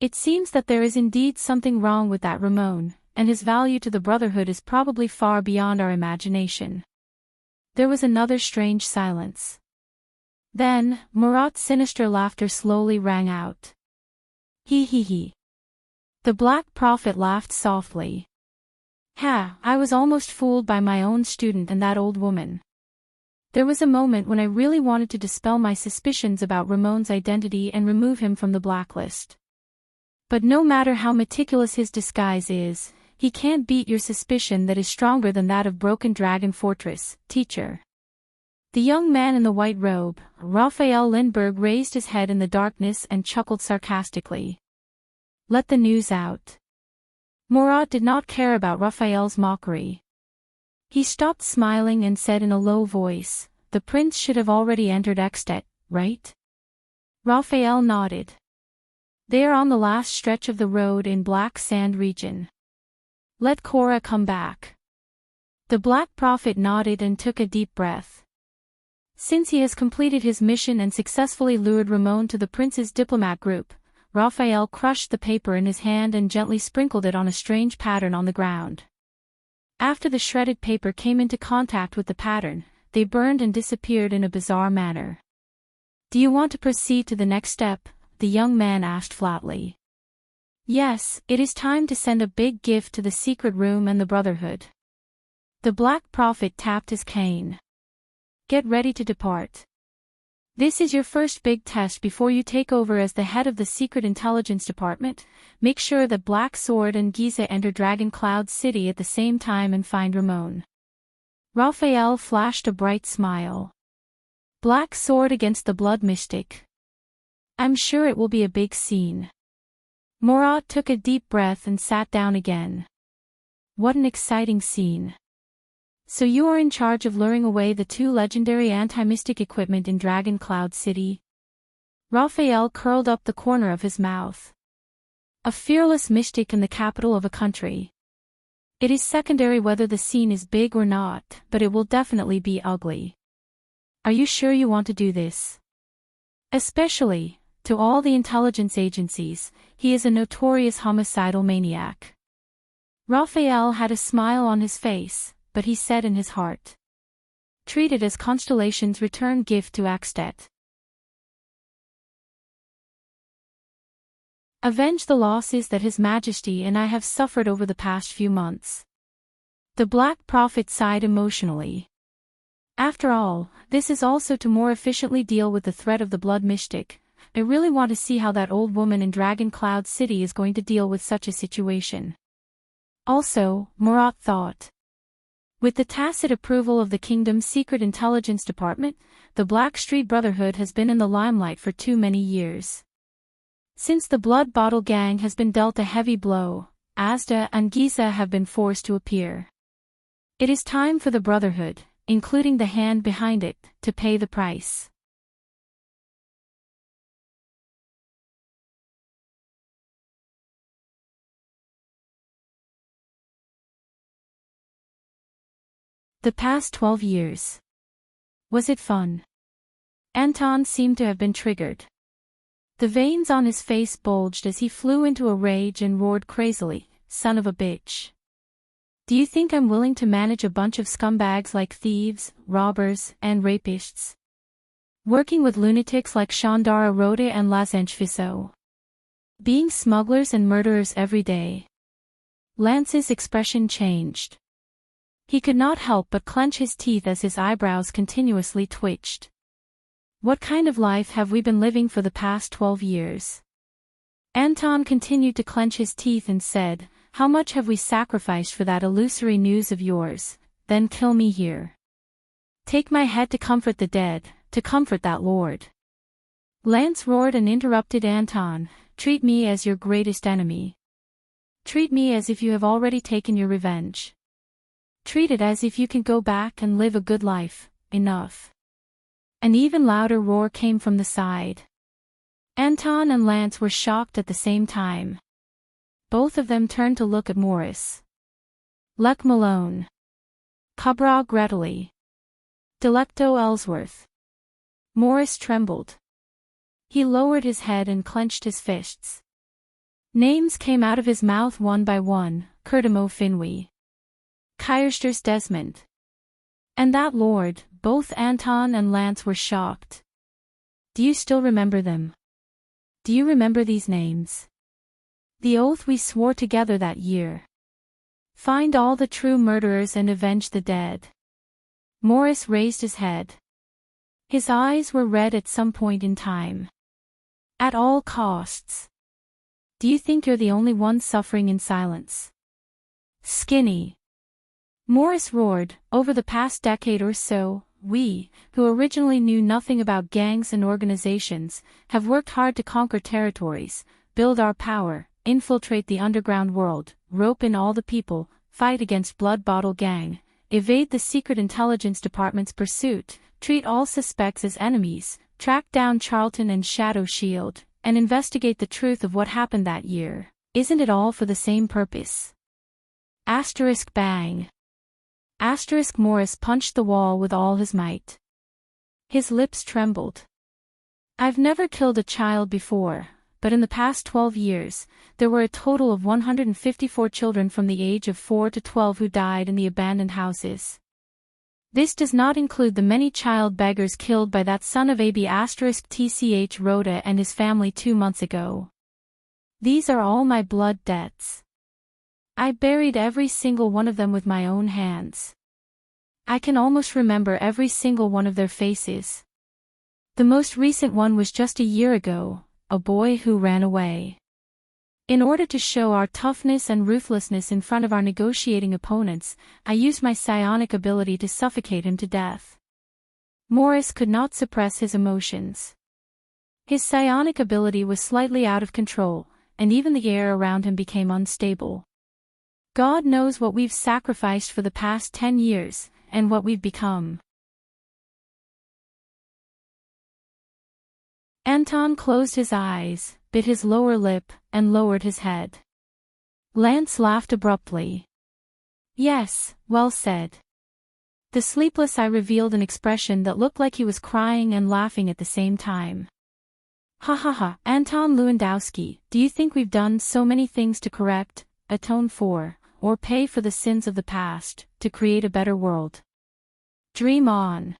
It seems that there is indeed something wrong with that Ramon, and his value to the Brotherhood is probably far beyond our imagination. There was another strange silence. Then, Murat's sinister laughter slowly rang out. He. The Black Prophet laughed softly. Ha, I was almost fooled by my own student and that old woman. There was a moment when I really wanted to dispel my suspicions about Ramon's identity and remove him from the blacklist. But no matter how meticulous his disguise is, he can't beat your suspicion that is stronger than that of Broken Dragon Fortress, teacher. The young man in the white robe, Raphael Lindbergh, raised his head in the darkness and chuckled sarcastically. Let the news out. Murat did not care about Raphael's mockery. He stopped smiling and said in a low voice, the prince should have already entered Ekstedt, right? Raphael nodded. They are on the last stretch of the road in Black Sand region. Let Cora come back. The Black Prophet nodded and took a deep breath. Since he has completed his mission and successfully lured Ramon to the prince's diplomat group, Raphael crushed the paper in his hand and gently sprinkled it on a strange pattern on the ground. After the shredded paper came into contact with the pattern, they burned and disappeared in a bizarre manner. "Do you want to proceed to the next step?" the young man asked flatly. "Yes, it is time to send a big gift to the secret room and the Brotherhood." The Black Prophet tapped his cane. "Get ready to depart. This is your first big test before you take over as the head of the Secret Intelligence Department. Make sure that Black Sword and Giza enter Dragon Cloud City at the same time and find Ramon." Raphael flashed a bright smile. "Black Sword against the Blood Mystic. I'm sure it will be a big scene." Murat took a deep breath and sat down again. What an exciting scene. "So you are in charge of luring away the two legendary anti-mystic equipment in Dragon Cloud City?" Raphael curled up the corner of his mouth. "A fearless mystic in the capital of a country. It is secondary whether the scene is big or not, but it will definitely be ugly. Are you sure you want to do this? Especially, to all the intelligence agencies, he is a notorious homicidal maniac." Raphael had a smile on his face, but he said in his heart, "Treat it as Constellation's return gift to Axtet. Avenge the losses that His Majesty and I have suffered over the past few months." The Black Prophet sighed emotionally. "After all, this is also to more efficiently deal with the threat of the Blood Mystic. I really want to see how that old woman in Dragon Cloud City is going to deal with such a situation." Also, Murat thought, with the tacit approval of the kingdom's secret intelligence department, the Black Street Brotherhood has been in the limelight for too many years. Since the Blood Bottle Gang has been dealt a heavy blow, Asda and Giza have been forced to appear. It is time for the Brotherhood, including the hand behind it, to pay the price. The past 12 years. Was it fun? Anton seemed to have been triggered. The veins on his face bulged as he flew into a rage and roared crazily, "Son of a bitch. Do you think I'm willing to manage a bunch of scumbags like thieves, robbers, and rapists? Working with lunatics like Chandara Rode and Lazenchviso? Being smugglers and murderers every day?" Lance's expression changed. He could not help but clench his teeth as his eyebrows continuously twitched. "What kind of life have we been living for the past 12 years? Anton continued to clench his teeth and said, "How much have we sacrificed for that illusory news of yours? Then kill me here. Take my head to comfort the dead, to comfort that lord." Lance roared and interrupted Anton, "Treat me as your greatest enemy. Treat me as if you have already taken your revenge. Treat it as if you can go back and live a good life, enough." An even louder roar came from the side. Anton and Lance were shocked at the same time. Both of them turned to look at Morris. Lech Malone. Cabra Gretely. Delecto Ellsworth. Morris trembled. He lowered his head and clenched his fists. Names came out of his mouth one by one: Curdimo Finwë, Kyrsters Desmond. And that lord. Both Anton and Lance were shocked. "Do you still remember them? Do you remember these names? The oath we swore together that year. Find all the true murderers and avenge the dead." Morris raised his head. His eyes were red at some point in time. "At all costs. Do you think you're the only one suffering in silence? Skinny." Morris roared, "Over the past decade or so, we, who originally knew nothing about gangs and organizations, have worked hard to conquer territories, build our power, infiltrate the underground world, rope in all the people, fight against Blood Bottle Gang, evade the Secret Intelligence Department's pursuit, treat all suspects as enemies, track down Charlton and Shadow Shield, and investigate the truth of what happened that year. Isn't it all for the same purpose?" Asterisk bang. Asterisk Morris punched the wall with all his might. His lips trembled. "I've never killed a child before, but in the past 12 years, there were a total of 154 children from the age of 4 to 12 who died in the abandoned houses. This does not include the many child beggars killed by that son of AB*TCH Rhoda and his family 2 months ago. These are all my blood debts. I buried every single one of them with my own hands. I can almost remember every single one of their faces. The most recent one was just a year ago, a boy who ran away. In order to show our toughness and ruthlessness in front of our negotiating opponents, I used my psionic ability to suffocate him to death. Morris could not suppress his emotions. His psionic ability was slightly out of control, and even the air around him became unstable. God knows what we've sacrificed for the past 10 years, and what we've become. Anton closed his eyes, bit his lower lip, and lowered his head. Lance laughed abruptly. Yes, well said. The sleepless eye revealed an expression that looked like he was crying and laughing at the same time. Ha ha ha, Anton Lewandowski, do you think we've done so many things to correct, atone for, or pay for the sins of the past, to create a better world? Dream on.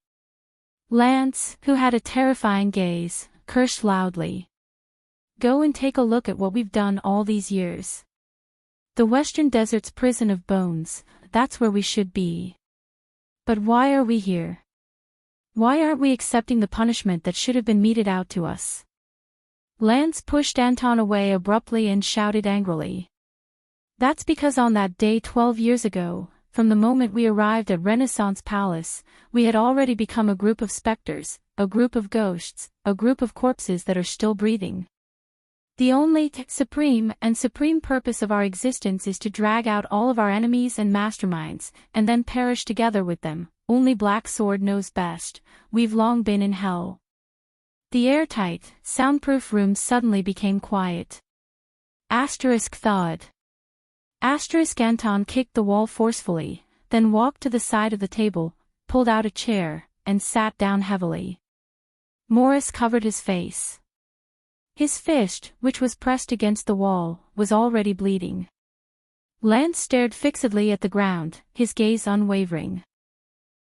Lance, who had a terrifying gaze, cursed loudly. Go and take a look at what we've done all these years. The Western Desert's prison of bones, that's where we should be. But why are we here? Why aren't we accepting the punishment that should have been meted out to us? Lance pushed Anton away abruptly and shouted angrily. That's because on that day 12 years ago, from the moment we arrived at Renaissance Palace, we had already become a group of specters, a group of ghosts, a group of corpses that are still breathing. The only supreme purpose of our existence is to drag out all of our enemies and masterminds, and then perish together with them. Only Black Sword knows best. We've long been in hell. The airtight, soundproof room suddenly became quiet. Thawed. Anton kicked the wall forcefully, then walked to the side of the table, pulled out a chair, and sat down heavily. Morris covered his face. His fist, which was pressed against the wall, was already bleeding. Lance stared fixedly at the ground, his gaze unwavering.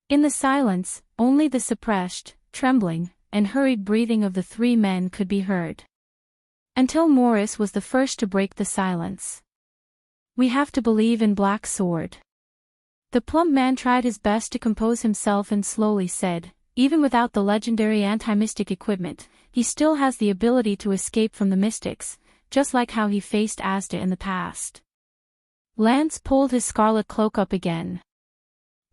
In the silence, only the suppressed, trembling, and hurried breathing of the 3 men could be heard. Until Morris was the first to break the silence. We have to believe in Black Sword. The plump man tried his best to compose himself and slowly said, even without the legendary anti-mystic equipment, he still has the ability to escape from the mystics, just like how he faced Asda in the past. Lance pulled his scarlet cloak up again.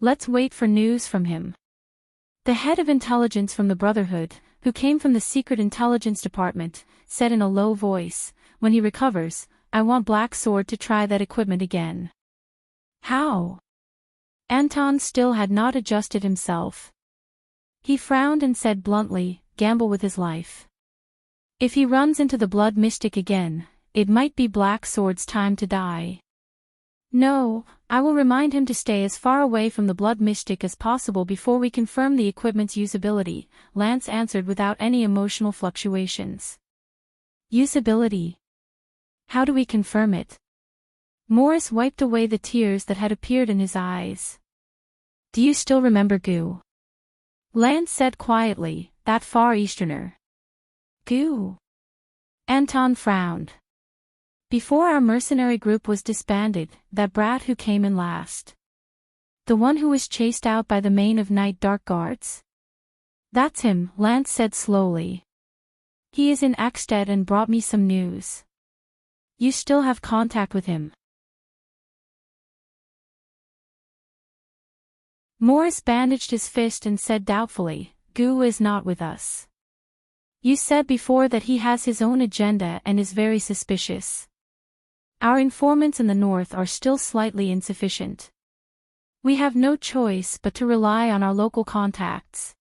Let's wait for news from him. The head of intelligence from the Brotherhood, who came from the Secret Intelligence Department, said in a low voice, when he recovers, I want Black Sword to try that equipment again. How? Anton still had not adjusted himself. He frowned and said bluntly, gamble with his life. If he runs into the Blood Mystic again, it might be Black Sword's time to die. No, I will remind him to stay as far away from the Blood Mystic as possible before we confirm the equipment's usability, Lance answered without any emotional fluctuations. Usability? How do we confirm it? Morris wiped away the tears that had appeared in his eyes. Do you still remember Goo? Lance said quietly, that Far Easterner. Goo? Anton frowned. Before our mercenary group was disbanded, that brat who came in last. The one who was chased out by the Mane of Night Dark Guards? That's him, Lance said slowly. He is in Ekstead and brought me some news. You still have contact with him? Morris bandaged his fist and said doubtfully, Goo is not with us. You said before that he has his own agenda and is very suspicious. Our informants in the north are still slightly insufficient. We have no choice but to rely on our local contacts.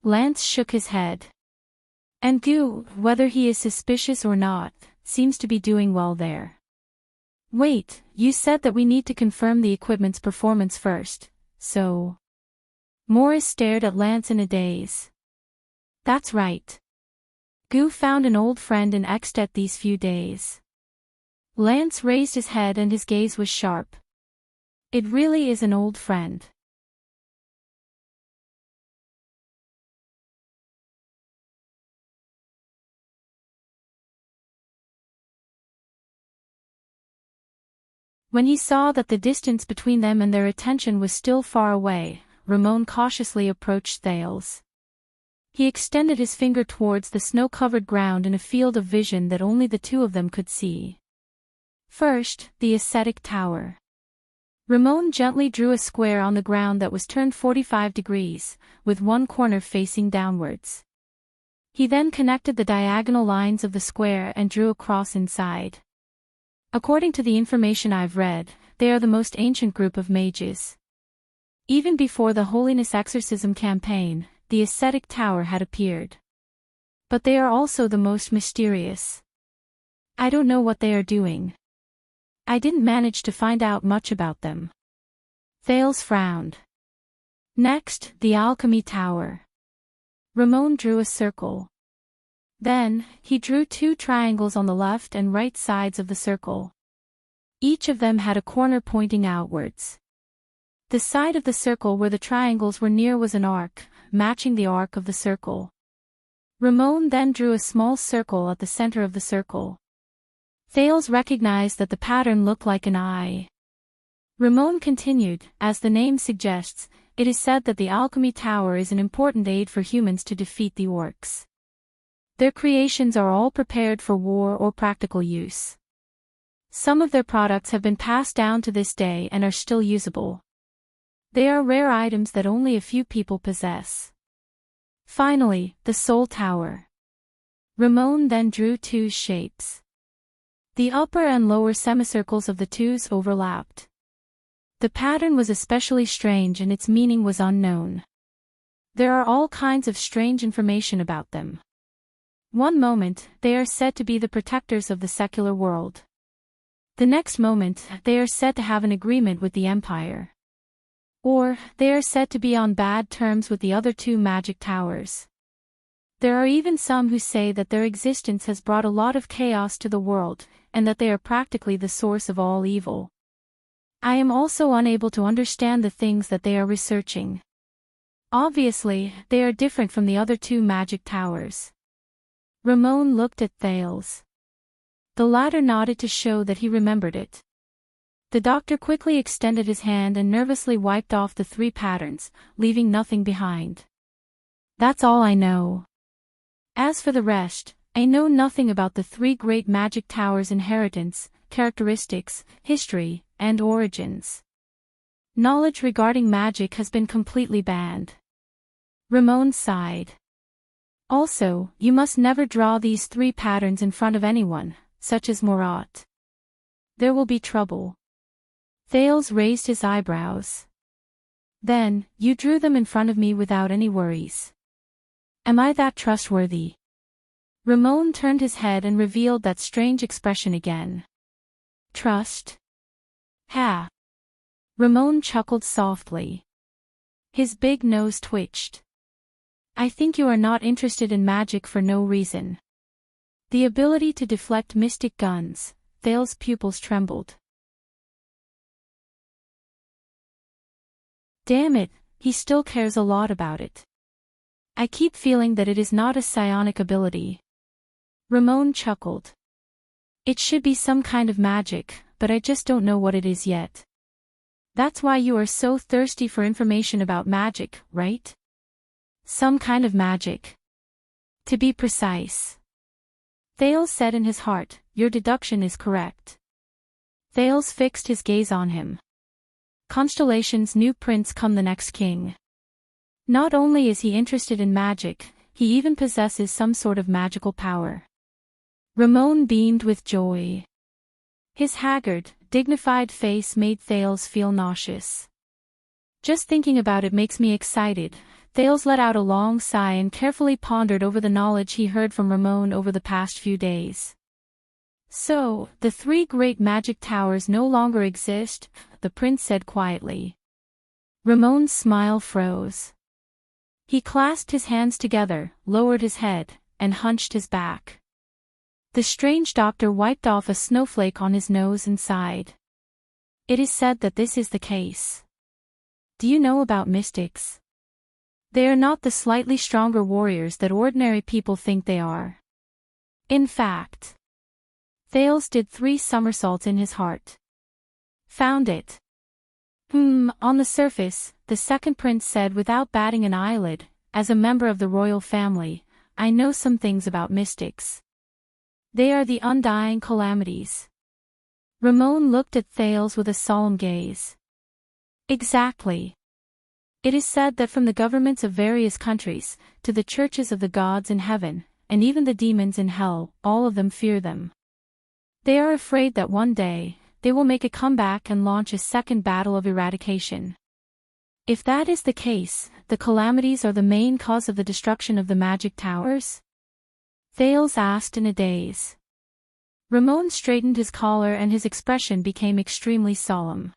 Lance shook his head. And Goo, whether he is suspicious or not, seems to be doing well there. Wait, you said that we need to confirm the equipment's performance first, so... Morris stared at Lance in a daze. That's right. Gu found an old friend in Extet these few days. Lance raised his head and his gaze was sharp. It really is an old friend. When he saw that the distance between them and their attention was still far away, Ramon cautiously approached Thales. He extended his finger towards the snow-covered ground in a field of vision that only the two of them could see. First, the ascetic tower. Ramon gently drew a square on the ground that was turned 45 degrees, with one corner facing downwards. He then connected the diagonal lines of the square and drew a cross inside. According to the information I've read, they are the most ancient group of mages. Even before the Holiness Exorcism campaign, the ascetic tower had appeared. But they are also the most mysterious. I don't know what they are doing. I didn't manage to find out much about them. Thales frowned. Next, the alchemy tower. Ramon drew a circle. Then, he drew two triangles on the left and right sides of the circle. Each of them had a corner pointing outwards. The side of the circle where the triangles were near was an arc, matching the arc of the circle. Ramon then drew a small circle at the center of the circle. Thales recognized that the pattern looked like an eye. Ramon continued, as the name suggests, it is said that the alchemy tower is an important aid for humans to defeat the orcs. Their creations are all prepared for war or practical use. Some of their products have been passed down to this day and are still usable. They are rare items that only a few people possess. Finally, the soul tower. Ramon then drew two shapes. The upper and lower semicircles of the twos overlapped. The pattern was especially strange and its meaning was unknown. There are all kinds of strange information about them. One moment, they are said to be the protectors of the secular world. The next moment, they are said to have an agreement with the Empire. Or, they are said to be on bad terms with the other two magic towers. There are even some who say that their existence has brought a lot of chaos to the world, and that they are practically the source of all evil. I am also unable to understand the things that they are researching. Obviously, they are different from the other two magic towers. Ramon looked at Thales. The latter nodded to show that he remembered it. The doctor quickly extended his hand and nervously wiped off the three patterns, leaving nothing behind. That's all I know. As for the rest, I know nothing about the three great magic towers' inheritance, characteristics, history, and origins. Knowledge regarding magic has been completely banned. Ramon sighed. Also, you must never draw these three patterns in front of anyone, such as Morat. There will be trouble. Thales raised his eyebrows. Then, you drew them in front of me without any worries. Am I that trustworthy? Ramon turned his head and revealed that strange expression again. Trust? Ha! Ramon chuckled softly. His big nose twitched. I think you are not interested in magic for no reason. The ability to deflect mystic guns. Thales' pupils trembled. Damn it, he still cares a lot about it. I keep feeling that it is not a psionic ability. Ramon chuckled. It should be some kind of magic, but I just don't know what it is yet. That's why you are so thirsty for information about magic, right? Some kind of magic. To be precise. Thales said in his heart, your deduction is correct. Thales fixed his gaze on him. Constellation's new prince come the next king. Not only is he interested in magic, he even possesses some sort of magical power. Ramon beamed with joy. His haggard, dignified face made Thales feel nauseous. Just thinking about it makes me excited. Thales let out a long sigh and carefully pondered over the knowledge he heard from Ramon over the past few days. So, the three great magic towers no longer exist, the prince said quietly. Ramon's smile froze. He clasped his hands together, lowered his head, and hunched his back. The strange doctor wiped off a snowflake on his nose and sighed. It is said that this is the case. Do you know about mystics? They are not the slightly stronger warriors that ordinary people think they are. In fact, Thales did 3 somersaults in his heart. Found it. On the surface, the second prince said without batting an eyelid, as a member of the royal family, I know some things about mystics. They are the undying calamities. Ramon looked at Thales with a solemn gaze. Exactly. It is said that from the governments of various countries, to the churches of the gods in heaven, and even the demons in hell, all of them fear them. They are afraid that one day, they will make a comeback and launch a second battle of eradication. If that is the case, the calamities are the main cause of the destruction of the magic towers? Thales asked in a daze. Ramon straightened his collar and his expression became extremely solemn.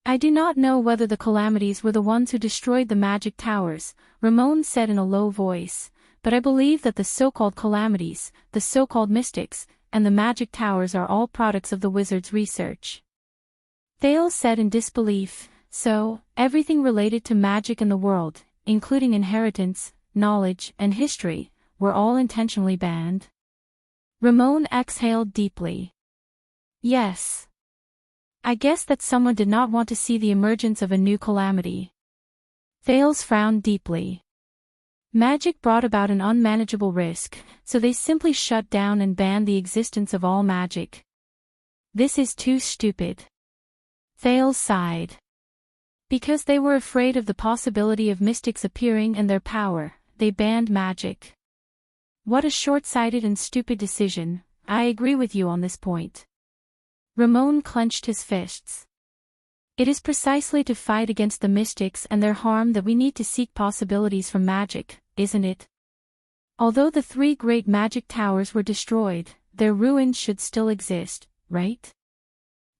I do not know whether the calamities were the ones who destroyed the magic towers, Ramon said in a low voice, but I believe that the so-called calamities, the so-called mystics, and the magic towers are all products of the wizard's research. Thales said in disbelief, so, everything related to magic in the world, including inheritance, knowledge, and history, were all intentionally banned? Ramon exhaled deeply. Yes. I guess that someone did not want to see the emergence of a new calamity. Thales frowned deeply. Magic brought about an unmanageable risk, so they simply shut down and banned the existence of all magic. This is too stupid. Thales sighed. Because they were afraid of the possibility of mystics appearing and their power, they banned magic. What a short-sighted and stupid decision, I agree with you on this point. Ramon clenched his fists. It is precisely to fight against the mystics and their harm that we need to seek possibilities from magic, isn't it? Although the 3 great magic towers were destroyed, their ruins should still exist, right?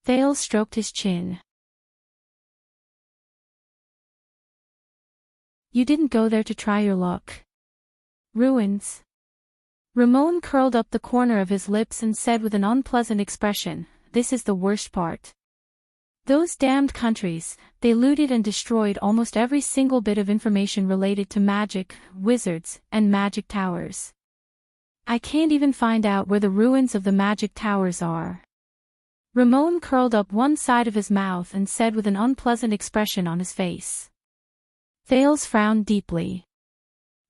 Thales stroked his chin. You didn't go there to try your luck. Ruins. Ramon curled up the corner of his lips and said with an unpleasant expression, this is the worst part. Those damned countries, they looted and destroyed almost every single bit of information related to magic, wizards, and magic towers. I can't even find out where the ruins of the magic towers are. Ramon curled up one side of his mouth and said with an unpleasant expression on his face. Thales frowned deeply.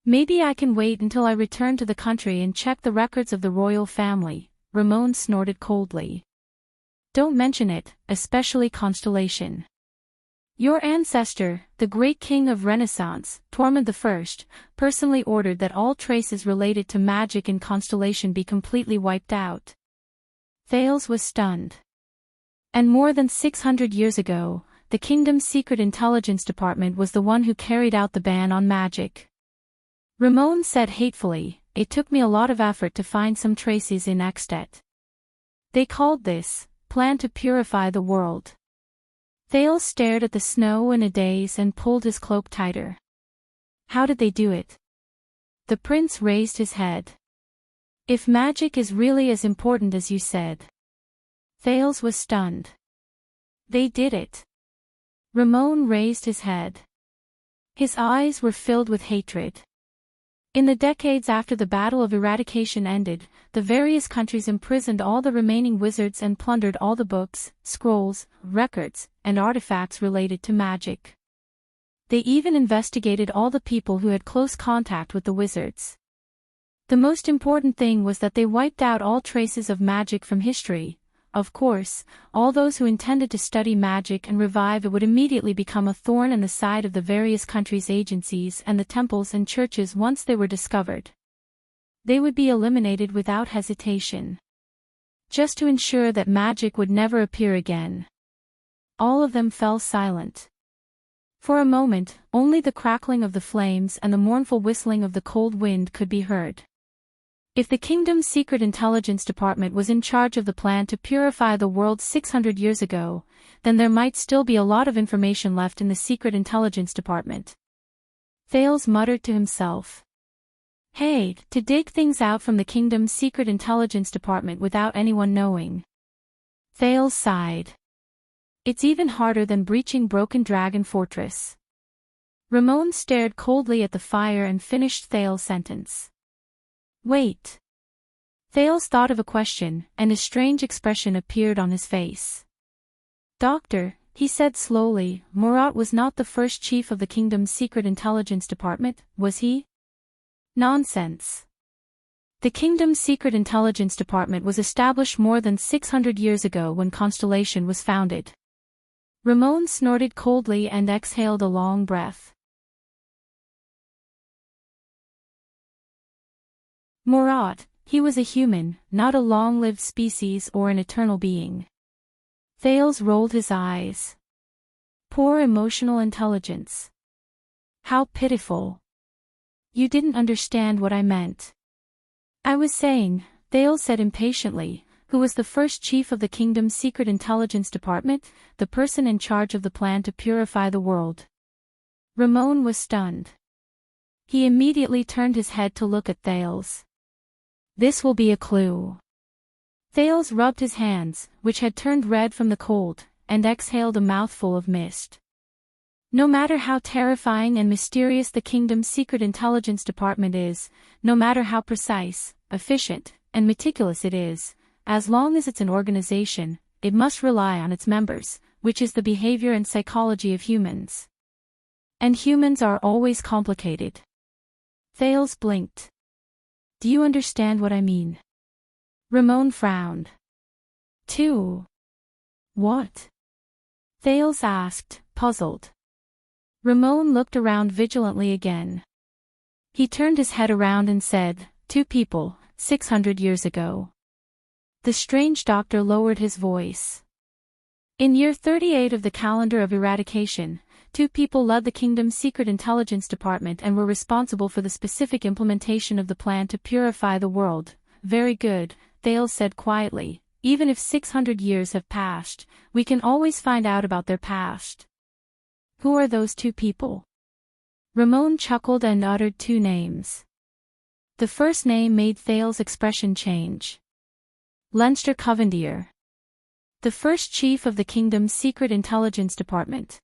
Maybe I can wait until I return to the country and check the records of the royal family, Ramon snorted coldly. Don't mention it, especially Constellation. Your ancestor, the great king of Renaissance, Tormund I, personally ordered that all traces related to magic in Constellation be completely wiped out. Thales was stunned. And more than 600 years ago, the kingdom's secret intelligence department was the one who carried out the ban on magic. Ramon said hatefully, it took me a lot of effort to find some traces in Extet. They called this, plan to purify the world. Thales stared at the snow in a daze and pulled his cloak tighter. How did they do it? The prince raised his head. If magic is really as important as you said. Thales was stunned. They did it. Ramon raised his head. His eyes were filled with hatred. In the decades after the Battle of Eradication ended, the various countries imprisoned all the remaining wizards and plundered all the books, scrolls, records, and artifacts related to magic. They even investigated all the people who had close contact with the wizards. The most important thing was that they wiped out all traces of magic from history. Of course, all those who intended to study magic and revive it would immediately become a thorn in the side of the various countries' agencies and the temples and churches once they were discovered. They would be eliminated without hesitation. Just to ensure that magic would never appear again. All of them fell silent. For a moment, only the crackling of the flames and the mournful whistling of the cold wind could be heard. If the kingdom's secret intelligence department was in charge of the plan to purify the world 600 years ago, then there might still be a lot of information left in the secret intelligence department. Thales muttered to himself. Hey, to dig things out from the kingdom's secret intelligence department without anyone knowing. Thales sighed. It's even harder than breaching Broken Dragon Fortress. Ramon stared coldly at the fire and finished Thales' sentence. Wait. Thales thought of a question, and a strange expression appeared on his face. Doctor, he said slowly, Murat was not the first chief of the kingdom's secret intelligence department, was he? Nonsense. The kingdom's secret intelligence department was established more than 600 years ago when Constellation was founded. Ramon snorted coldly and exhaled a long breath. Murat, he was a human, not a long-lived species or an eternal being. Thales rolled his eyes. Poor emotional intelligence. How pitiful. You didn't understand what I meant. I was saying, Thales said impatiently, who was the first chief of the kingdom's secret intelligence department, the person in charge of the plan to purify the world. Ramon was stunned. He immediately turned his head to look at Thales. This will be a clue. Thales rubbed his hands, which had turned red from the cold, and exhaled a mouthful of mist. No matter how terrifying and mysterious the kingdom's secret intelligence department is, no matter how precise, efficient, and meticulous it is, as long as it's an organization, it must rely on its members, which is the behavior and psychology of humans. And humans are always complicated. Thales blinked. Do you understand what I mean? Ramon frowned. What? Thales asked, puzzled. Ramon looked around vigilantly again. He turned his head around and said, 2 people, 600 years ago. The strange doctor lowered his voice. In year 38 of the calendar of eradication, 2 people led the kingdom's secret intelligence department and were responsible for the specific implementation of the plan to purify the world. Very good, Thales said quietly. Even if 600 years have passed, we can always find out about their past. Who are those 2 people? Ramon chuckled and uttered 2 names. The first name made Thales' expression change. Leinster Covendier. The first chief of the kingdom's secret intelligence department.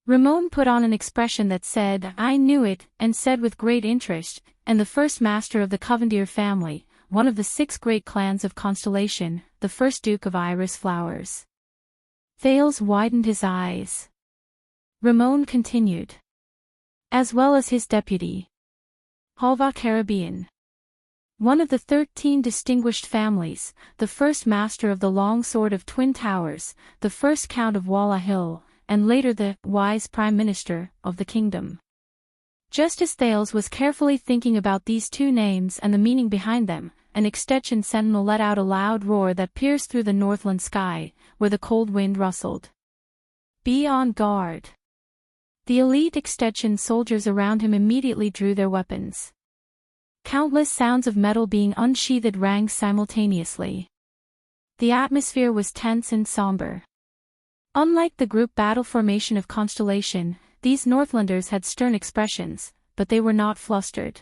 Ramon put on an expression that said, I knew it, and said with great interest, and the first master of the Covendier family, one of the 6 great clans of Constellation, the first Duke of Iris Flowers. Thales widened his eyes. Ramon continued. As well as his deputy. Halva Caribbean. One of the 13 distinguished families, the first master of the Long Sword of Twin Towers, the first Count of Walla Hill, and later the wise Prime Minister of the kingdom. Just as Thales was carefully thinking about these 2 names and the meaning behind them, an extension sentinel let out a loud roar that pierced through the northland sky, where the cold wind rustled. Be on guard. The elite extension soldiers around him immediately drew their weapons. Countless sounds of metal being unsheathed rang simultaneously. The atmosphere was tense and somber. Unlike the group battle formation of Constellation, these Northlanders had stern expressions, but they were not flustered.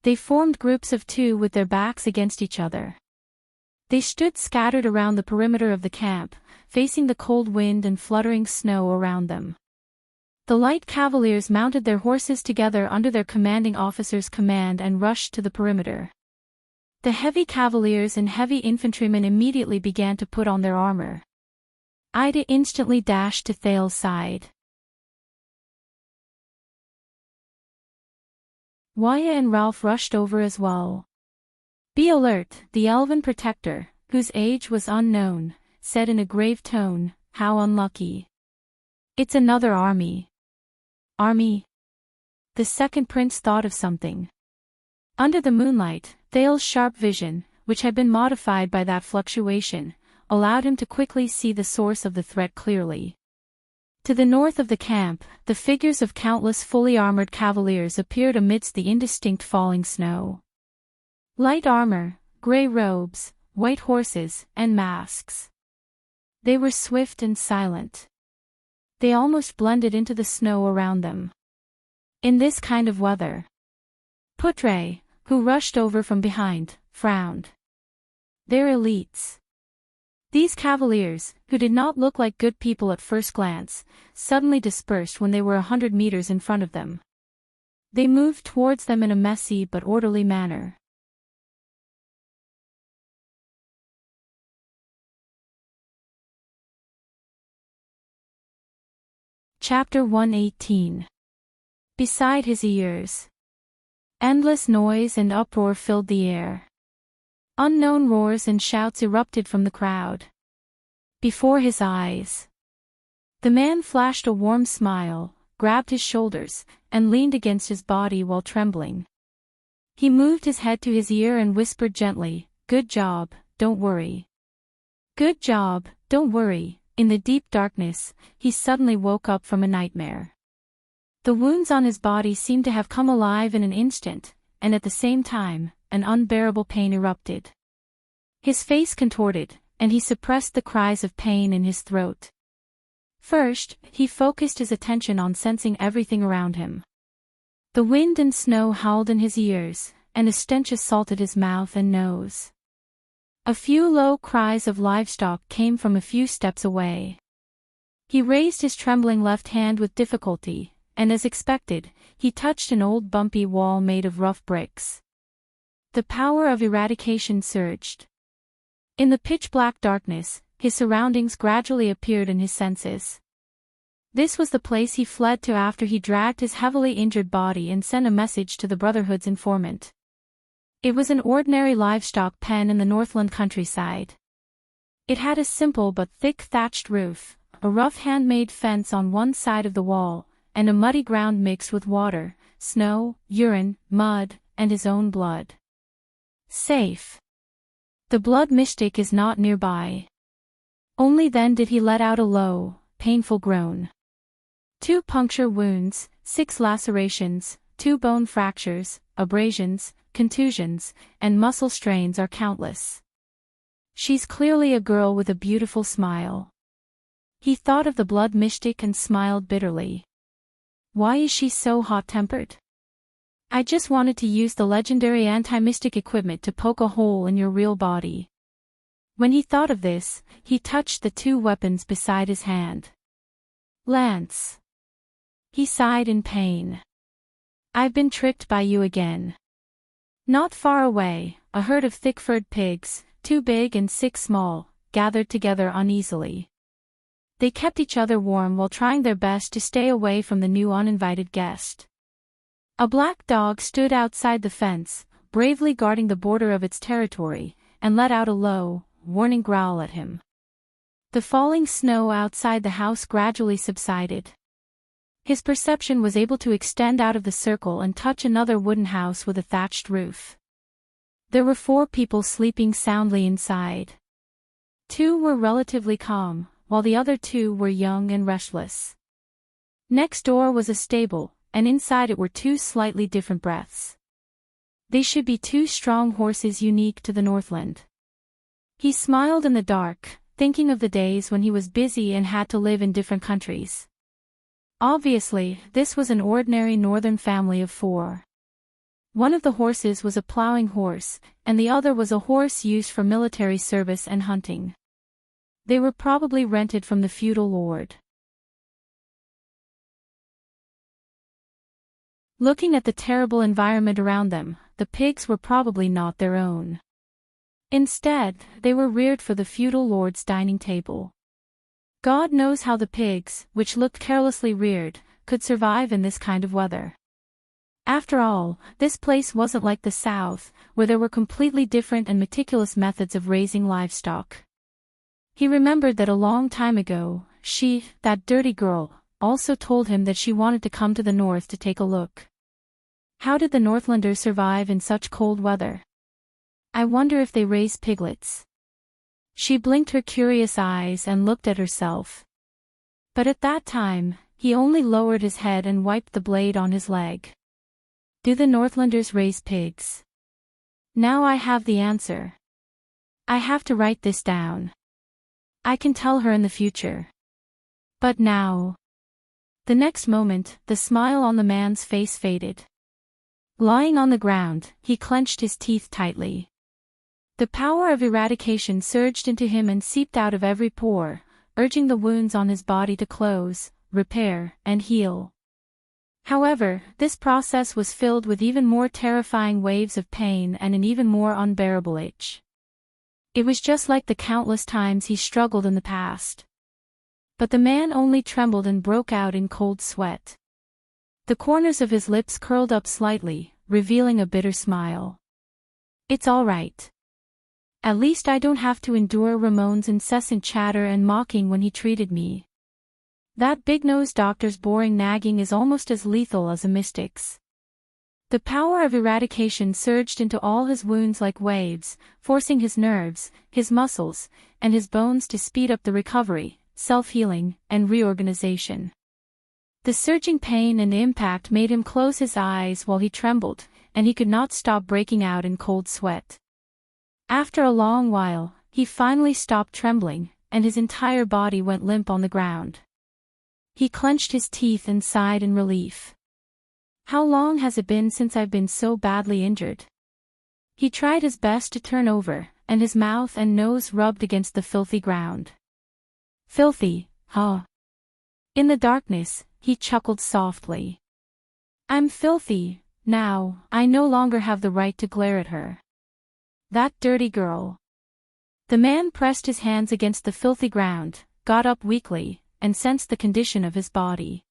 They formed groups of 2 with their backs against each other. They stood scattered around the perimeter of the camp, facing the cold wind and fluttering snow around them. The light cavaliers mounted their horses together under their commanding officer's command and rushed to the perimeter. The heavy cavaliers and heavy infantrymen immediately began to put on their armor. Ida instantly dashed to Thales' side. Waya and Ralph rushed over as well. Be alert, the elven protector, whose age was unknown, said in a grave tone, how unlucky. It's another army. Army? The second prince thought of something. Under the moonlight, Thales' sharp vision, which had been modified by that fluctuation, allowed him to quickly see the source of the threat clearly. To the north of the camp, the figures of countless fully armored cavaliers appeared amidst the indistinct falling snow. Light armor, gray robes, white horses, and masks. They were swift and silent. They almost blended into the snow around them. In this kind of weather, Putre, who rushed over from behind, frowned. They're elites. These cavaliers, who did not look like good people at first glance, suddenly dispersed when they were 100 meters in front of them. They moved towards them in a messy but orderly manner. Chapter 118. Beside his ears. Endless noise and uproar filled the air. Unknown roars and shouts erupted from the crowd. Before his eyes. The man flashed a warm smile, grabbed his shoulders, and leaned against his body while trembling. He moved his head to his ear and whispered gently, "Good job, don't worry. Good job, don't worry." In the deep darkness, he suddenly woke up from a nightmare. The wounds on his body seemed to have come alive in an instant, and at the same time, an unbearable pain erupted. His face contorted, and he suppressed the cries of pain in his throat. First, he focused his attention on sensing everything around him. The wind and snow howled in his ears, and a stench assaulted his mouth and nose. A few low cries of livestock came from a few steps away. He raised his trembling left hand with difficulty, and as expected, he touched an old bumpy wall made of rough bricks. The power of eradication surged. In the pitch-black darkness, his surroundings gradually appeared in his senses. This was the place he fled to after he dragged his heavily injured body and sent a message to the Brotherhood's informant. It was an ordinary livestock pen in the Northland countryside. It had a simple but thick thatched roof, a rough handmade fence on one side of the wall, and a muddy ground mixed with water, snow, urine, mud, and his own blood. Safe. The blood mystic is not nearby. Only then did he let out a low, painful groan. 2 puncture wounds, 6 lacerations, 2 bone fractures, abrasions, contusions, and muscle strains are countless. She's clearly a girl with a beautiful smile. He thought of the blood mystic and smiled bitterly. Why is she so hot-tempered? I just wanted to use the legendary anti-mystic equipment to poke a hole in your real body. When he thought of this, he touched the 2 weapons beside his hand. Lance. He sighed in pain. I've been tricked by you again. Not far away, a herd of thick-furred pigs, 2 big and 6 small, gathered together uneasily. They kept each other warm while trying their best to stay away from the new uninvited guest. A black dog stood outside the fence, bravely guarding the border of its territory, and let out a low, warning growl at him. The falling snow outside the house gradually subsided. His perception was able to extend out of the circle and touch another wooden house with a thatched roof. There were 4 people sleeping soundly inside. 2 were relatively calm, while the other 2 were young and restless. Next door was a stable, and inside it were 2 slightly different breaths. They should be 2 strong horses unique to the Northland. He smiled in the dark, thinking of the days when he was busy and had to live in different countries. Obviously, this was an ordinary northern family of 4. One of the horses was a plowing horse, and the other was a horse used for military service and hunting. They were probably rented from the feudal lord. Looking at the terrible environment around them, the pigs were probably not their own. Instead, they were reared for the feudal lord's dining table. God knows how the pigs, which looked carelessly reared, could survive in this kind of weather. After all, this place wasn't like the South, where there were completely different and meticulous methods of raising livestock. He remembered that a long time ago, she, that dirty girl, also told him that she wanted to come to the north to take a look. How did the Northlanders survive in such cold weather? I wonder if they raise piglets. She blinked her curious eyes and looked at herself. But at that time, he only lowered his head and wiped the blade on his leg. Do the Northlanders raise pigs? Now I have the answer. I have to write this down. I can tell her in the future. But now. The next moment, the smile on the man's face faded. Lying on the ground, he clenched his teeth tightly. The power of eradication surged into him and seeped out of every pore, urging the wounds on his body to close, repair, and heal. However, this process was filled with even more terrifying waves of pain and an even more unbearable itch. It was just like the countless times he struggled in the past. But the man only trembled and broke out in cold sweat. The corners of his lips curled up slightly, revealing a bitter smile. "It's all right. At least I don't have to endure Ramon's incessant chatter and mocking when he treated me. That big-nosed doctor's boring nagging is almost as lethal as a mystic's." The power of eradication surged into all his wounds like waves, forcing his nerves, his muscles, and his bones to speed up the recovery, self-healing, and reorganization. The surging pain and impact made him close his eyes while he trembled, and he could not stop breaking out in cold sweat. After a long while, he finally stopped trembling, and his entire body went limp on the ground. He clenched his teeth and sighed in relief. "How long has it been since I've been so badly injured?" He tried his best to turn over, and his mouth and nose rubbed against the filthy ground. "Filthy, huh?" In the darkness, he chuckled softly. "I'm filthy, now. I no longer have the right to glare at her. That dirty girl." The man pressed his hands against the filthy ground, got up weakly, and sensed the condition of his body.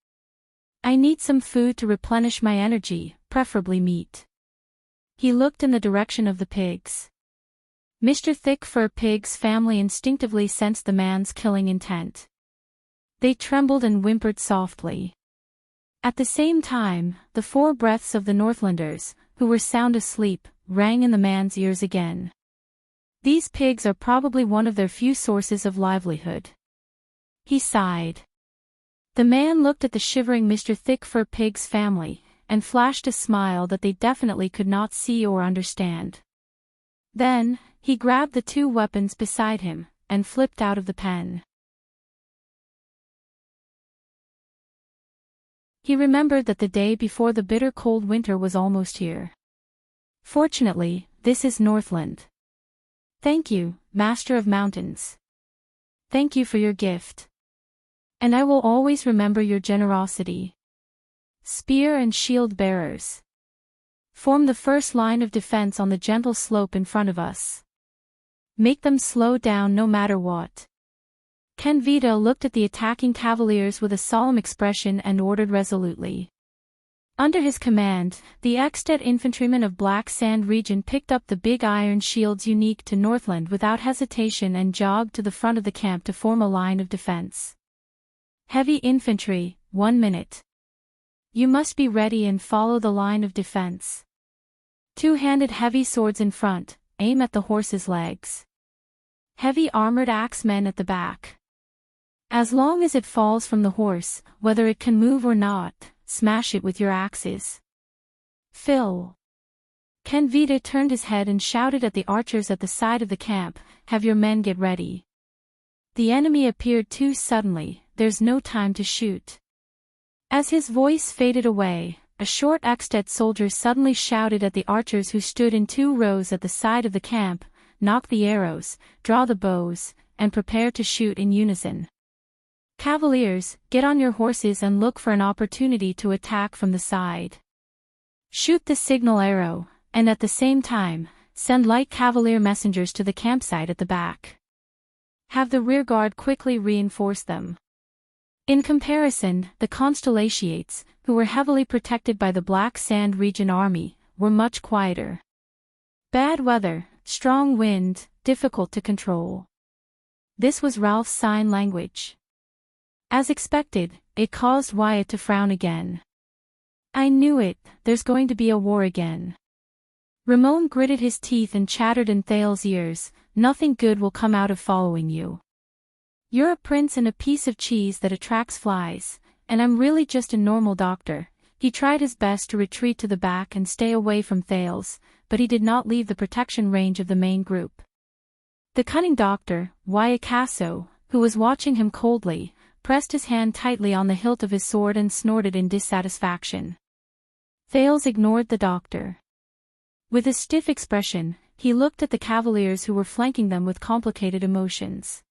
"I need some food to replenish my energy, preferably meat." He looked in the direction of the pigs. Mr. Thick-Fur Pig's family instinctively sensed the man's killing intent. They trembled and whimpered softly. At the same time, the 4 breaths of the Northlanders, who were sound asleep, rang in the man's ears again. These pigs are probably one of their few sources of livelihood. He sighed. The man looked at the shivering Mr. Thick-Fur Pig's family, and flashed a smile that they definitely could not see or understand. Then, he grabbed the 2 weapons beside him, and flipped out of the pen. He remembered that the day before the bitter cold winter was almost here. "Fortunately, this is Northland. Thank you, Master of Mountains. Thank you for your gift. And I will always remember your generosity." Spear and shield bearers. Form the first line of defense on the gentle slope in front of us. Make them slow down no matter what. Ken Vita looked at the attacking cavaliers with a solemn expression and ordered resolutely. Under his command, the Exted infantrymen of Black Sand region picked up the big iron shields unique to Northland without hesitation and jogged to the front of the camp to form a line of defense. "Heavy infantry, 1 minute. You must be ready and follow the line of defense. 2-handed heavy swords in front, aim at the horse's legs. Heavy armored axemen at the back. As long as it falls from the horse, whether it can move or not, smash it with your axes. Phil." Ken Vita turned his head and shouted at the archers at the side of the camp, "Have your men get ready. The enemy appeared too suddenly, there's no time to shoot." As his voice faded away, a short Exted soldier suddenly shouted at the archers who stood in 2 rows at the side of the camp, "Knock the arrows, draw the bows, and prepare to shoot in unison. Cavaliers, get on your horses and look for an opportunity to attack from the side. Shoot the signal arrow, and at the same time, send light cavalier messengers to the campsite at the back. Have the rearguard quickly reinforce them." In comparison, the Constellations, who were heavily protected by the Black Sand region army, were much quieter. Bad weather, strong wind, difficult to control. This was Ralph's sign language. As expected, it caused Wyatt to frown again. "I knew it, there's going to be a war again." Ramon gritted his teeth and chattered in Thal's ears, "Nothing good will come out of following you. You're a prince and a piece of cheese that attracts flies, and I'm really just a normal doctor." He tried his best to retreat to the back and stay away from Thales, but he did not leave the protection range of the main group. The cunning doctor, Wyatt, who was watching him coldly, pressed his hand tightly on the hilt of his sword and snorted in dissatisfaction. Thales ignored the doctor. With a stiff expression, he looked at the cavaliers who were flanking them with complicated emotions.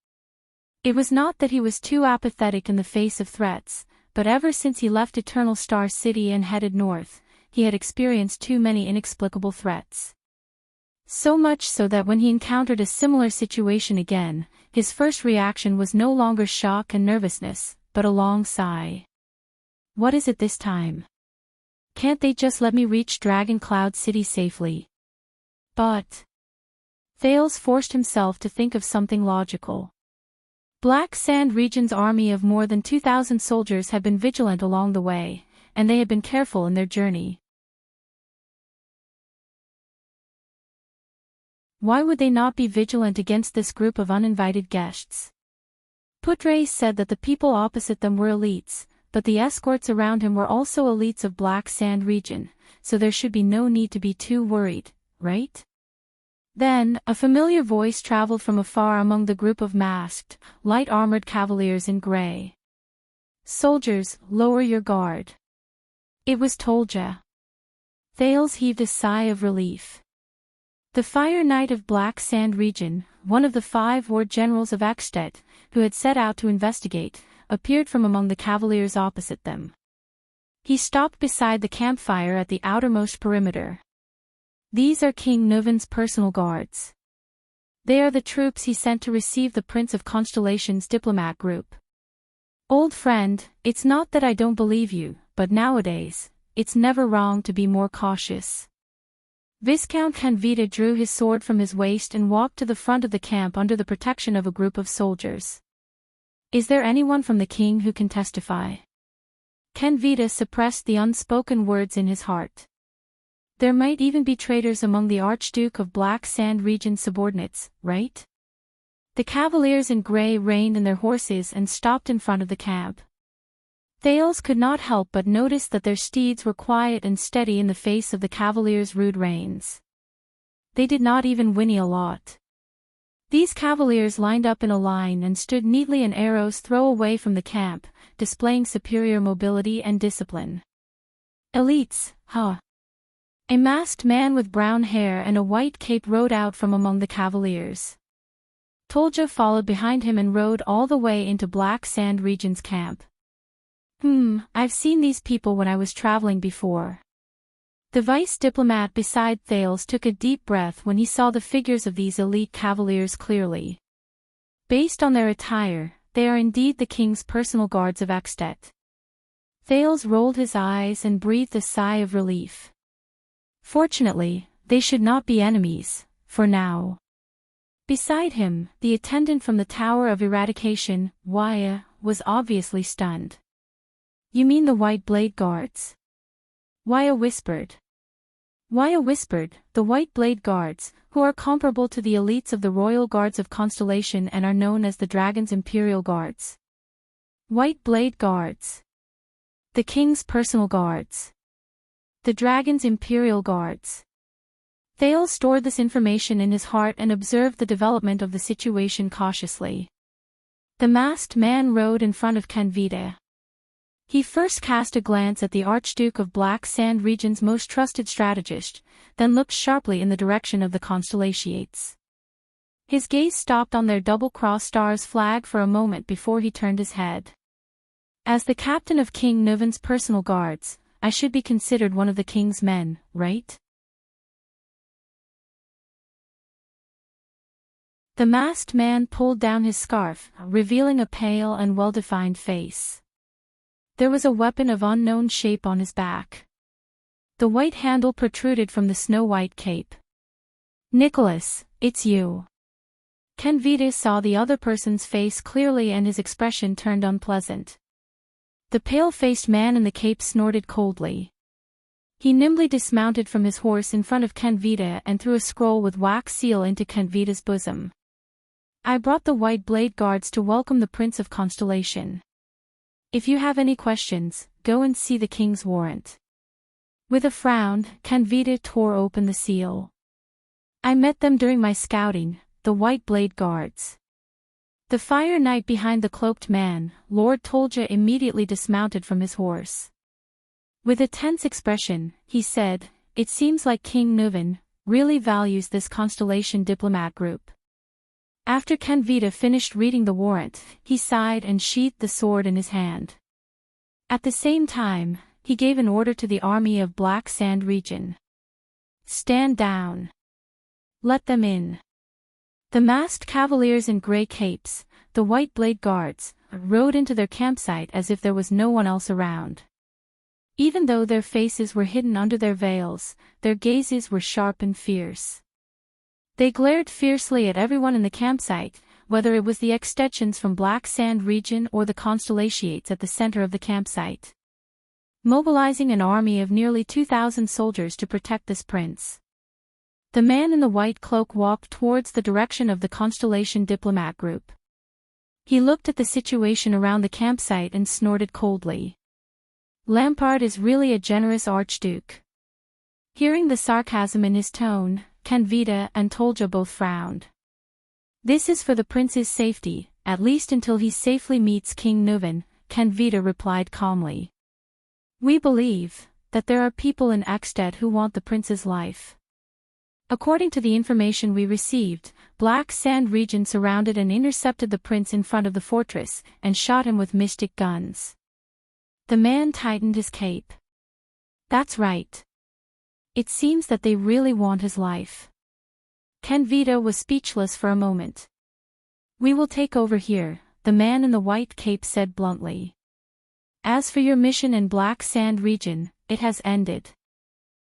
It was not that he was too apathetic in the face of threats, but ever since he left Eternal Star City and headed north, he had experienced too many inexplicable threats. So much so that when he encountered a similar situation again, his first reaction was no longer shock and nervousness, but a long sigh. What is it this time? Can't they just let me reach Dragon Cloud City safely? But Thales forced himself to think of something logical. Black Sand Region's army of more than 2,000 soldiers had been vigilant along the way, and they had been careful in their journey. Why would they not be vigilant against this group of uninvited guests? Putre said that the people opposite them were elites, but the escorts around him were also elites of Black Sand Region, so there should be no need to be too worried, right? Then, a familiar voice traveled from afar among the group of masked, light-armored cavaliers in gray. Soldiers, lower your guard. It was Tolja. Thales heaved a sigh of relief. The Fire Knight of Black Sand Region, one of the 5 war generals of Ekstedt, who had set out to investigate, appeared from among the cavaliers opposite them. He stopped beside the campfire at the outermost perimeter. These are King Nuven's personal guards. They are the troops he sent to receive the Prince of Constellation's diplomat group. Old friend, it's not that I don't believe you, but nowadays, it's never wrong to be more cautious. Viscount Canvita drew his sword from his waist and walked to the front of the camp under the protection of a group of soldiers. Is there anyone from the king who can testify? Canvita suppressed the unspoken words in his heart. There might even be traitors among the Archduke of Black Sand Region subordinates, right? The cavaliers in grey reined in their horses and stopped in front of the camp. Thales could not help but notice that their steeds were quiet and steady in the face of the cavaliers' rude reins. They did not even whinny a lot. These cavaliers lined up in a line and stood neatly an arrow's throw away from the camp, displaying superior mobility and discipline. Elites, huh? A masked man with brown hair and a white cape rode out from among the cavaliers. Tolja followed behind him and rode all the way into Black Sand Region's camp. I've seen these people when I was traveling before. The vice diplomat beside Thales took a deep breath when he saw the figures of these elite cavaliers clearly. Based on their attire, they are indeed the king's personal guards of Ekstedt. Thales rolled his eyes and breathed a sigh of relief. Fortunately, they should not be enemies, for now. Beside him, the attendant from the Tower of Eradication, Waya, was obviously stunned. You mean the White Blade Guards? Waya whispered. The White Blade Guards, who are comparable to the elites of the Royal Guards of Constellation and are known as the Dragon's Imperial Guards. White Blade Guards. The King's personal guards. The Dragon's Imperial Guards. Thales stored this information in his heart and observed the development of the situation cautiously. The masked man rode in front of Canvita. He first cast a glance at the Archduke of Black Sand Region's most trusted strategist, then looked sharply in the direction of the Constellations. His gaze stopped on their double-cross stars flag for a moment before he turned his head. As the captain of King Nuven's personal guards, I should be considered one of the king's men, right? The masked man pulled down his scarf, revealing a pale and well-defined face. There was a weapon of unknown shape on his back. The white handle protruded from the snow-white cape. Nicholas, it's you. Canvita saw the other person's face clearly and his expression turned unpleasant. The pale-faced man in the cape snorted coldly. He nimbly dismounted from his horse in front of Canvita and threw a scroll with wax seal into Canvita's bosom. I brought the White Blade Guards to welcome the Prince of Constellation. If you have any questions, go and see the king's warrant. With a frown, Canvita tore open the seal. I met them during my scouting, the White Blade Guards. The Fire Knight behind the cloaked man, Lord Tolja, immediately dismounted from his horse. With a tense expression, he said, "It seems like King Nuvan really values this Constellation diplomat group." After Canvita finished reading the warrant, he sighed and sheathed the sword in his hand. At the same time, he gave an order to the army of Black Sand region. "Stand down. Let them in." The masked cavaliers in grey capes, the white blade guards, rode into their campsite as if there was no one else around. Even though their faces were hidden under their veils, their gazes were sharp and fierce. They glared fiercely at everyone in the campsite, whether it was the extensions from Black Sand region or the Constellations at the center of the campsite, mobilizing an army of nearly 2,000 soldiers to protect this prince. The man in the white cloak walked towards the direction of the Constellation diplomat group. He looked at the situation around the campsite and snorted coldly. "Lampard is really a generous archduke." Hearing the sarcasm in his tone, Canvita and Tolja both frowned. "This is for the prince's safety, at least until he safely meets King Nuvan," Canvita replied calmly. "We believe that there are people in Ekstedt who want the prince's life. According to the information we received, Black Sand region surrounded and intercepted the prince in front of the fortress and shot him with mystic guns." The man tightened his cape. "That's right. It seems that they really want his life." Canvita was speechless for a moment. "We will take over here," the man in the white cape said bluntly. "As for your mission in Black Sand region, it has ended.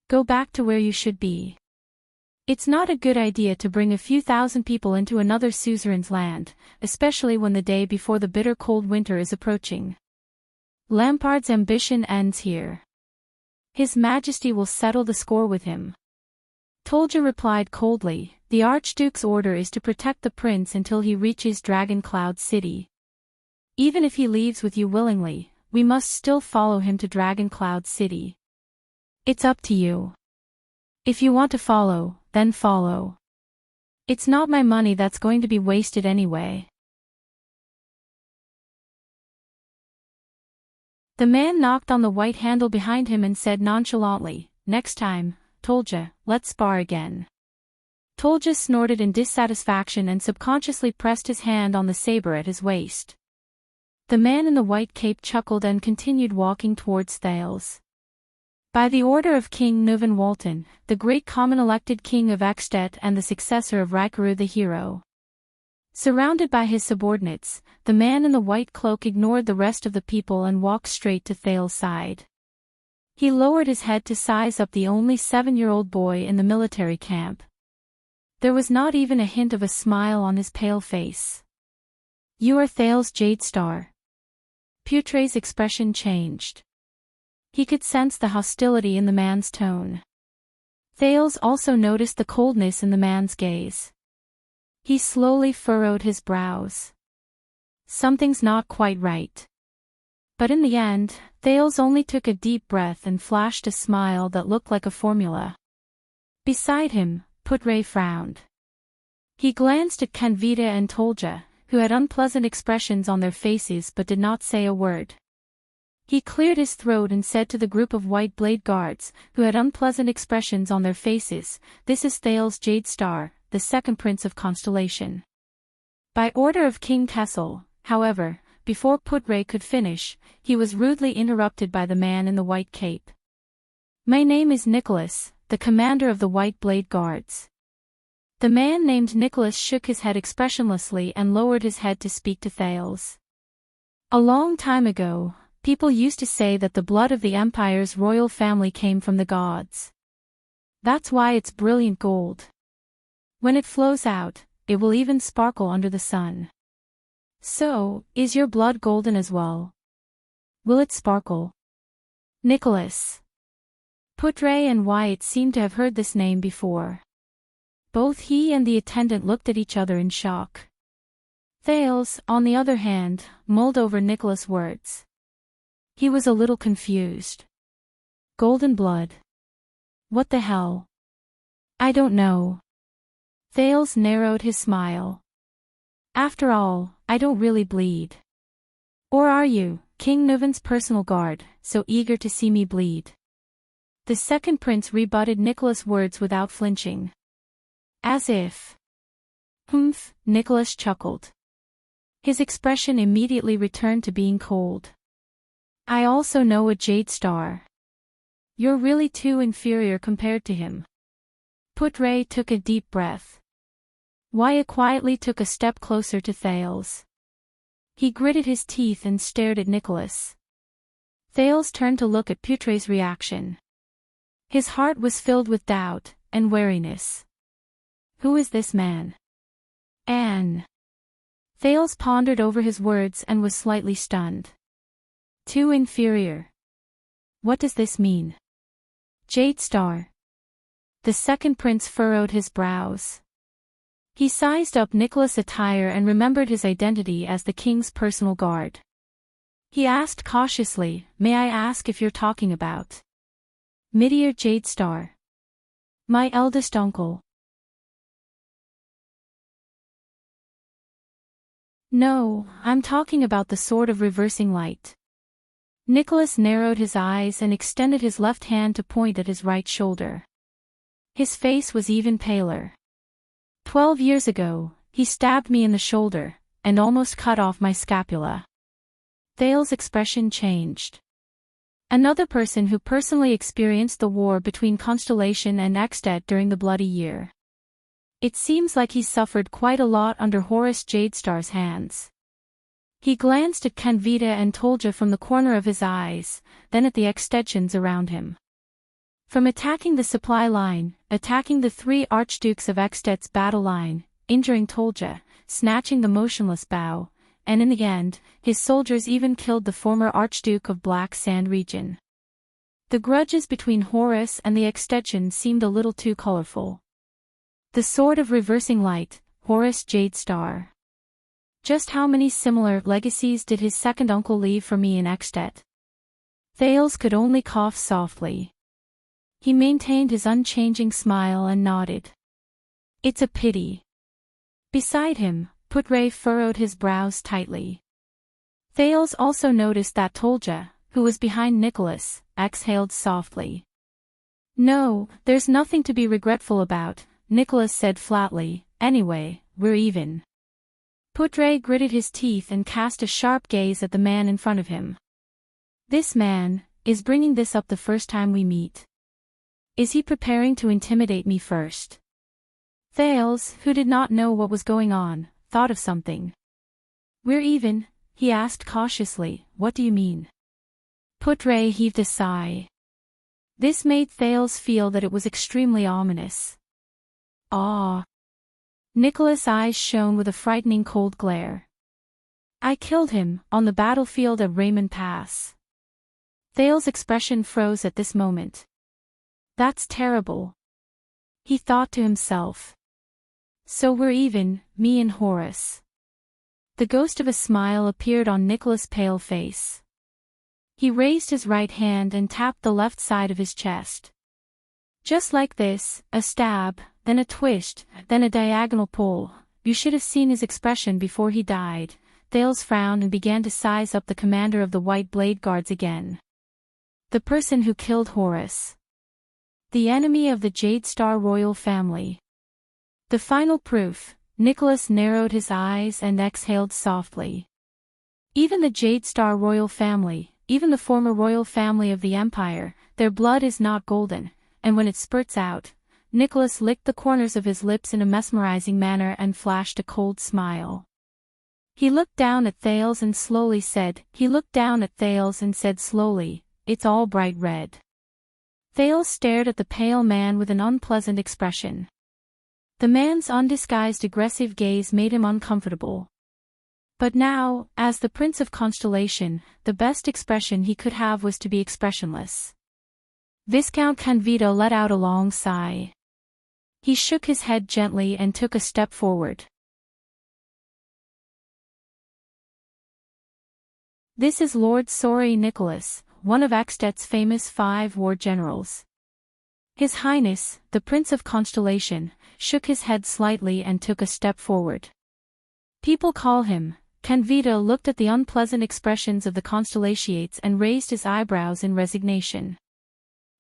Go back to where you should be. It's not a good idea to bring a few thousand people into another suzerain's land, especially when the day before the bitter cold winter is approaching. Lampard's ambition ends here. His Majesty will settle the score with him." Tolja replied coldly, "The Archduke's order is to protect the prince until he reaches Dragon Cloud City. Even if he leaves with you willingly, we must still follow him to Dragon Cloud City. It's up to you. If you want to follow, then follow. It's not my money that's going to be wasted anyway." The man knocked on the white handle behind him and said nonchalantly, "Next time, Tolja, let's spar again." Tolja snorted in dissatisfaction and subconsciously pressed his hand on the saber at his waist. The man in the white cape chuckled and continued walking towards Thales. By the order of King Nuvan Walton, the great common-elected king of Ekstedt and the successor of Rikaru the hero. Surrounded by his subordinates, the man in the white cloak ignored the rest of the people and walked straight to Thales' side. He lowered his head to size up the only 7-year-old boy in the military camp. There was not even a hint of a smile on his pale face. "You are Thales Jadestar." Putre's expression changed. He could sense the hostility in the man's tone. Thales also noticed the coldness in the man's gaze. He slowly furrowed his brows. Something's not quite right. But in the end, Thales only took a deep breath and flashed a smile that looked like a formula. Beside him, Putre frowned. He glanced at Canvita and Tolja, who had unpleasant expressions on their faces but did not say a word. He cleared his throat and said to the group of white blade guards, who had unpleasant expressions on their faces, "This is Thales Jadestar, the second prince of Constellation." By order of King Kessel, however, before Putre could finish, he was rudely interrupted by the man in the white cape. "My name is Nicholas, the commander of the white blade guards." The man named Nicholas shook his head expressionlessly and lowered his head to speak to Thales. "A long time ago, people used to say that the blood of the Empire's royal family came from the gods. That's why it's brilliant gold. When it flows out, it will even sparkle under the sun. So, is your blood golden as well? Will it sparkle?" Nicholas. Putre and Wyatt seemed to have heard this name before. Both he and the attendant looked at each other in shock. Thales, on the other hand, mulled over Nicholas' words. He was a little confused. Golden blood. What the hell? I don't know. Thales narrowed his smile. After all, I don't really bleed. Or are you, King Nuvan's personal guard, so eager to see me bleed? The second prince rebutted Nicholas' words without flinching. As if. Humph, Nicholas chuckled. His expression immediately returned to being cold. I also know a jade star. You're really too inferior compared to him. Putre took a deep breath. Wyatt quietly took a step closer to Thales. He gritted his teeth and stared at Nicholas. Thales turned to look at Putre's reaction. His heart was filled with doubt and wariness. Who is this man? Anne. Thales pondered over his words and was slightly stunned. Too inferior. What does this mean? Jade Star. The second prince furrowed his brows. He sized up Nicholas' attire and remembered his identity as the king's personal guard. He asked cautiously, May I ask if you're talking about Midir Jade Star? My eldest uncle. No, I'm talking about the Sword of Reversing Light. Nicholas narrowed his eyes and extended his left hand to point at his right shoulder. His face was even paler. 12 years ago, he stabbed me in the shoulder, and almost cut off my scapula. Thales' expression changed. Another person who personally experienced the war between Constellation and Extet during the Bloody Year. It seems like he suffered quite a lot under Horus Jadestar's hands. He glanced at Canvita and Tolja from the corner of his eyes, then at the extensions around him. From attacking the supply line, attacking the 3 archdukes of Extet's battle line, injuring Tolja, snatching the motionless bow, and in the end, his soldiers even killed the former Archduke of Black Sand region. The grudges between Horus and the extension seemed a little too colorful. The Sword of Reversing Light, Horus Jadestar. Just how many similar legacies did his second uncle leave for me in Extet? Thales could only cough softly. He maintained his unchanging smile and nodded. It's a pity. Beside him, Putre furrowed his brows tightly. Thales also noticed that Tolja, who was behind Nicholas, exhaled softly. No, there's nothing to be regretful about, Nicholas said flatly, anyway, we're even. Putre gritted his teeth and cast a sharp gaze at the man in front of him. This man is bringing this up the first time we meet. Is he preparing to intimidate me first? Thales, who did not know what was going on, thought of something. We're even, he asked cautiously, what do you mean? Putre heaved a sigh. This made Thales feel that it was extremely ominous. Ah. Nicholas' eyes shone with a frightening cold glare. I killed him, on the battlefield at Raymond Pass. Thales' expression froze at this moment. That's terrible. He thought to himself. So we're even, me and Horus. The ghost of a smile appeared on Nicholas' pale face. He raised his right hand and tapped the left side of his chest. Just like this, a stab, then a twist, then a diagonal pull. You should have seen his expression before he died. Thales frowned and began to size up the commander of the White Blade Guards again. The person who killed Horus. The enemy of the Jadestar royal family. The final proof, Nicholas narrowed his eyes and exhaled softly. Even the Jadestar royal family, even the former royal family of the Empire, their blood is not golden, and when it spurts out, Nicholas licked the corners of his lips in a mesmerizing manner and flashed a cold smile. He looked down at Thales and said slowly, it's all bright red. Thales stared at the pale man with an unpleasant expression. The man's undisguised aggressive gaze made him uncomfortable. But now, as the Prince of Constellation, the best expression he could have was to be expressionless. Viscount Canvito let out a long sigh. He shook his head gently and took a step forward. This is Lord Sori Nicholas, one of Extet's famous 5 war generals. His Highness, the Prince of Constellation, shook his head slightly and took a step forward. People call him Canvita looked at the unpleasant expressions of the constellations and raised his eyebrows in resignation.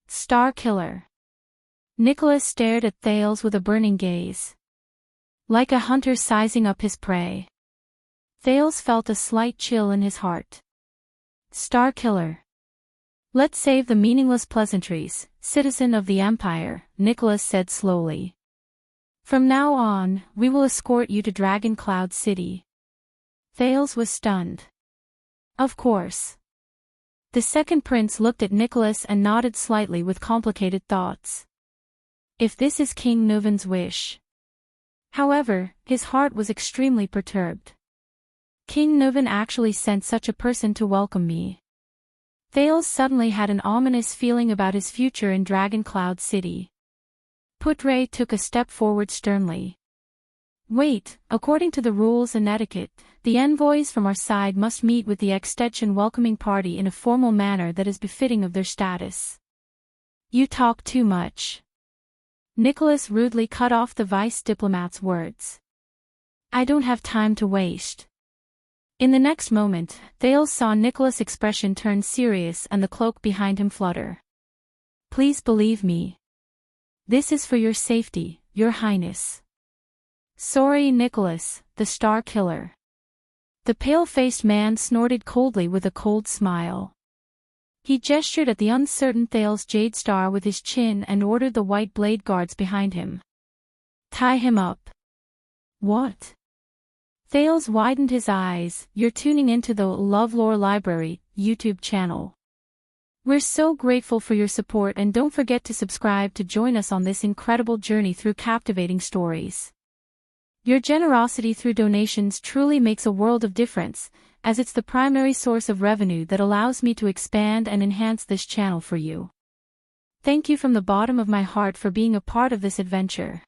Star Killer. Nicholas stared at Thales with a burning gaze. Like a hunter sizing up his prey. Thales felt a slight chill in his heart. Star Killer. Let's save the meaningless pleasantries, citizen of the Empire, Nicholas said slowly. From now on, we will escort you to Dragon Cloud City. Thales was stunned. Of course. The second prince looked at Nicholas and nodded slightly with complicated thoughts. If this is King Nuven's wish. However, his heart was extremely perturbed. King Nuven actually sent such a person to welcome me. Thales suddenly had an ominous feeling about his future in Dragon Cloud City. Putre took a step forward sternly. Wait, according to the rules and etiquette, the envoys from our side must meet with the extension welcoming party in a formal manner that is befitting of their status. You talk too much. Nicholas rudely cut off the vice diplomat's words. I don't have time to waste. In the next moment, Thales saw Nicholas' expression turn serious and the cloak behind him flutter. Please believe me. This is for your safety, Your Highness. Sorry, Nicholas, the Star Killer. The pale-faced man snorted coldly with a cold smile. He gestured at the uncertain Thales Jade Star with his chin and ordered the white blade guards behind him. Tie him up. What? Thales widened his eyes. You're tuning into the LoveLore Library YouTube channel. We're so grateful for your support and don't forget to subscribe to join us on this incredible journey through captivating stories. Your generosity through donations truly makes a world of difference, as it's the primary source of revenue that allows me to expand and enhance this channel for you. Thank you from the bottom of my heart for being a part of this adventure.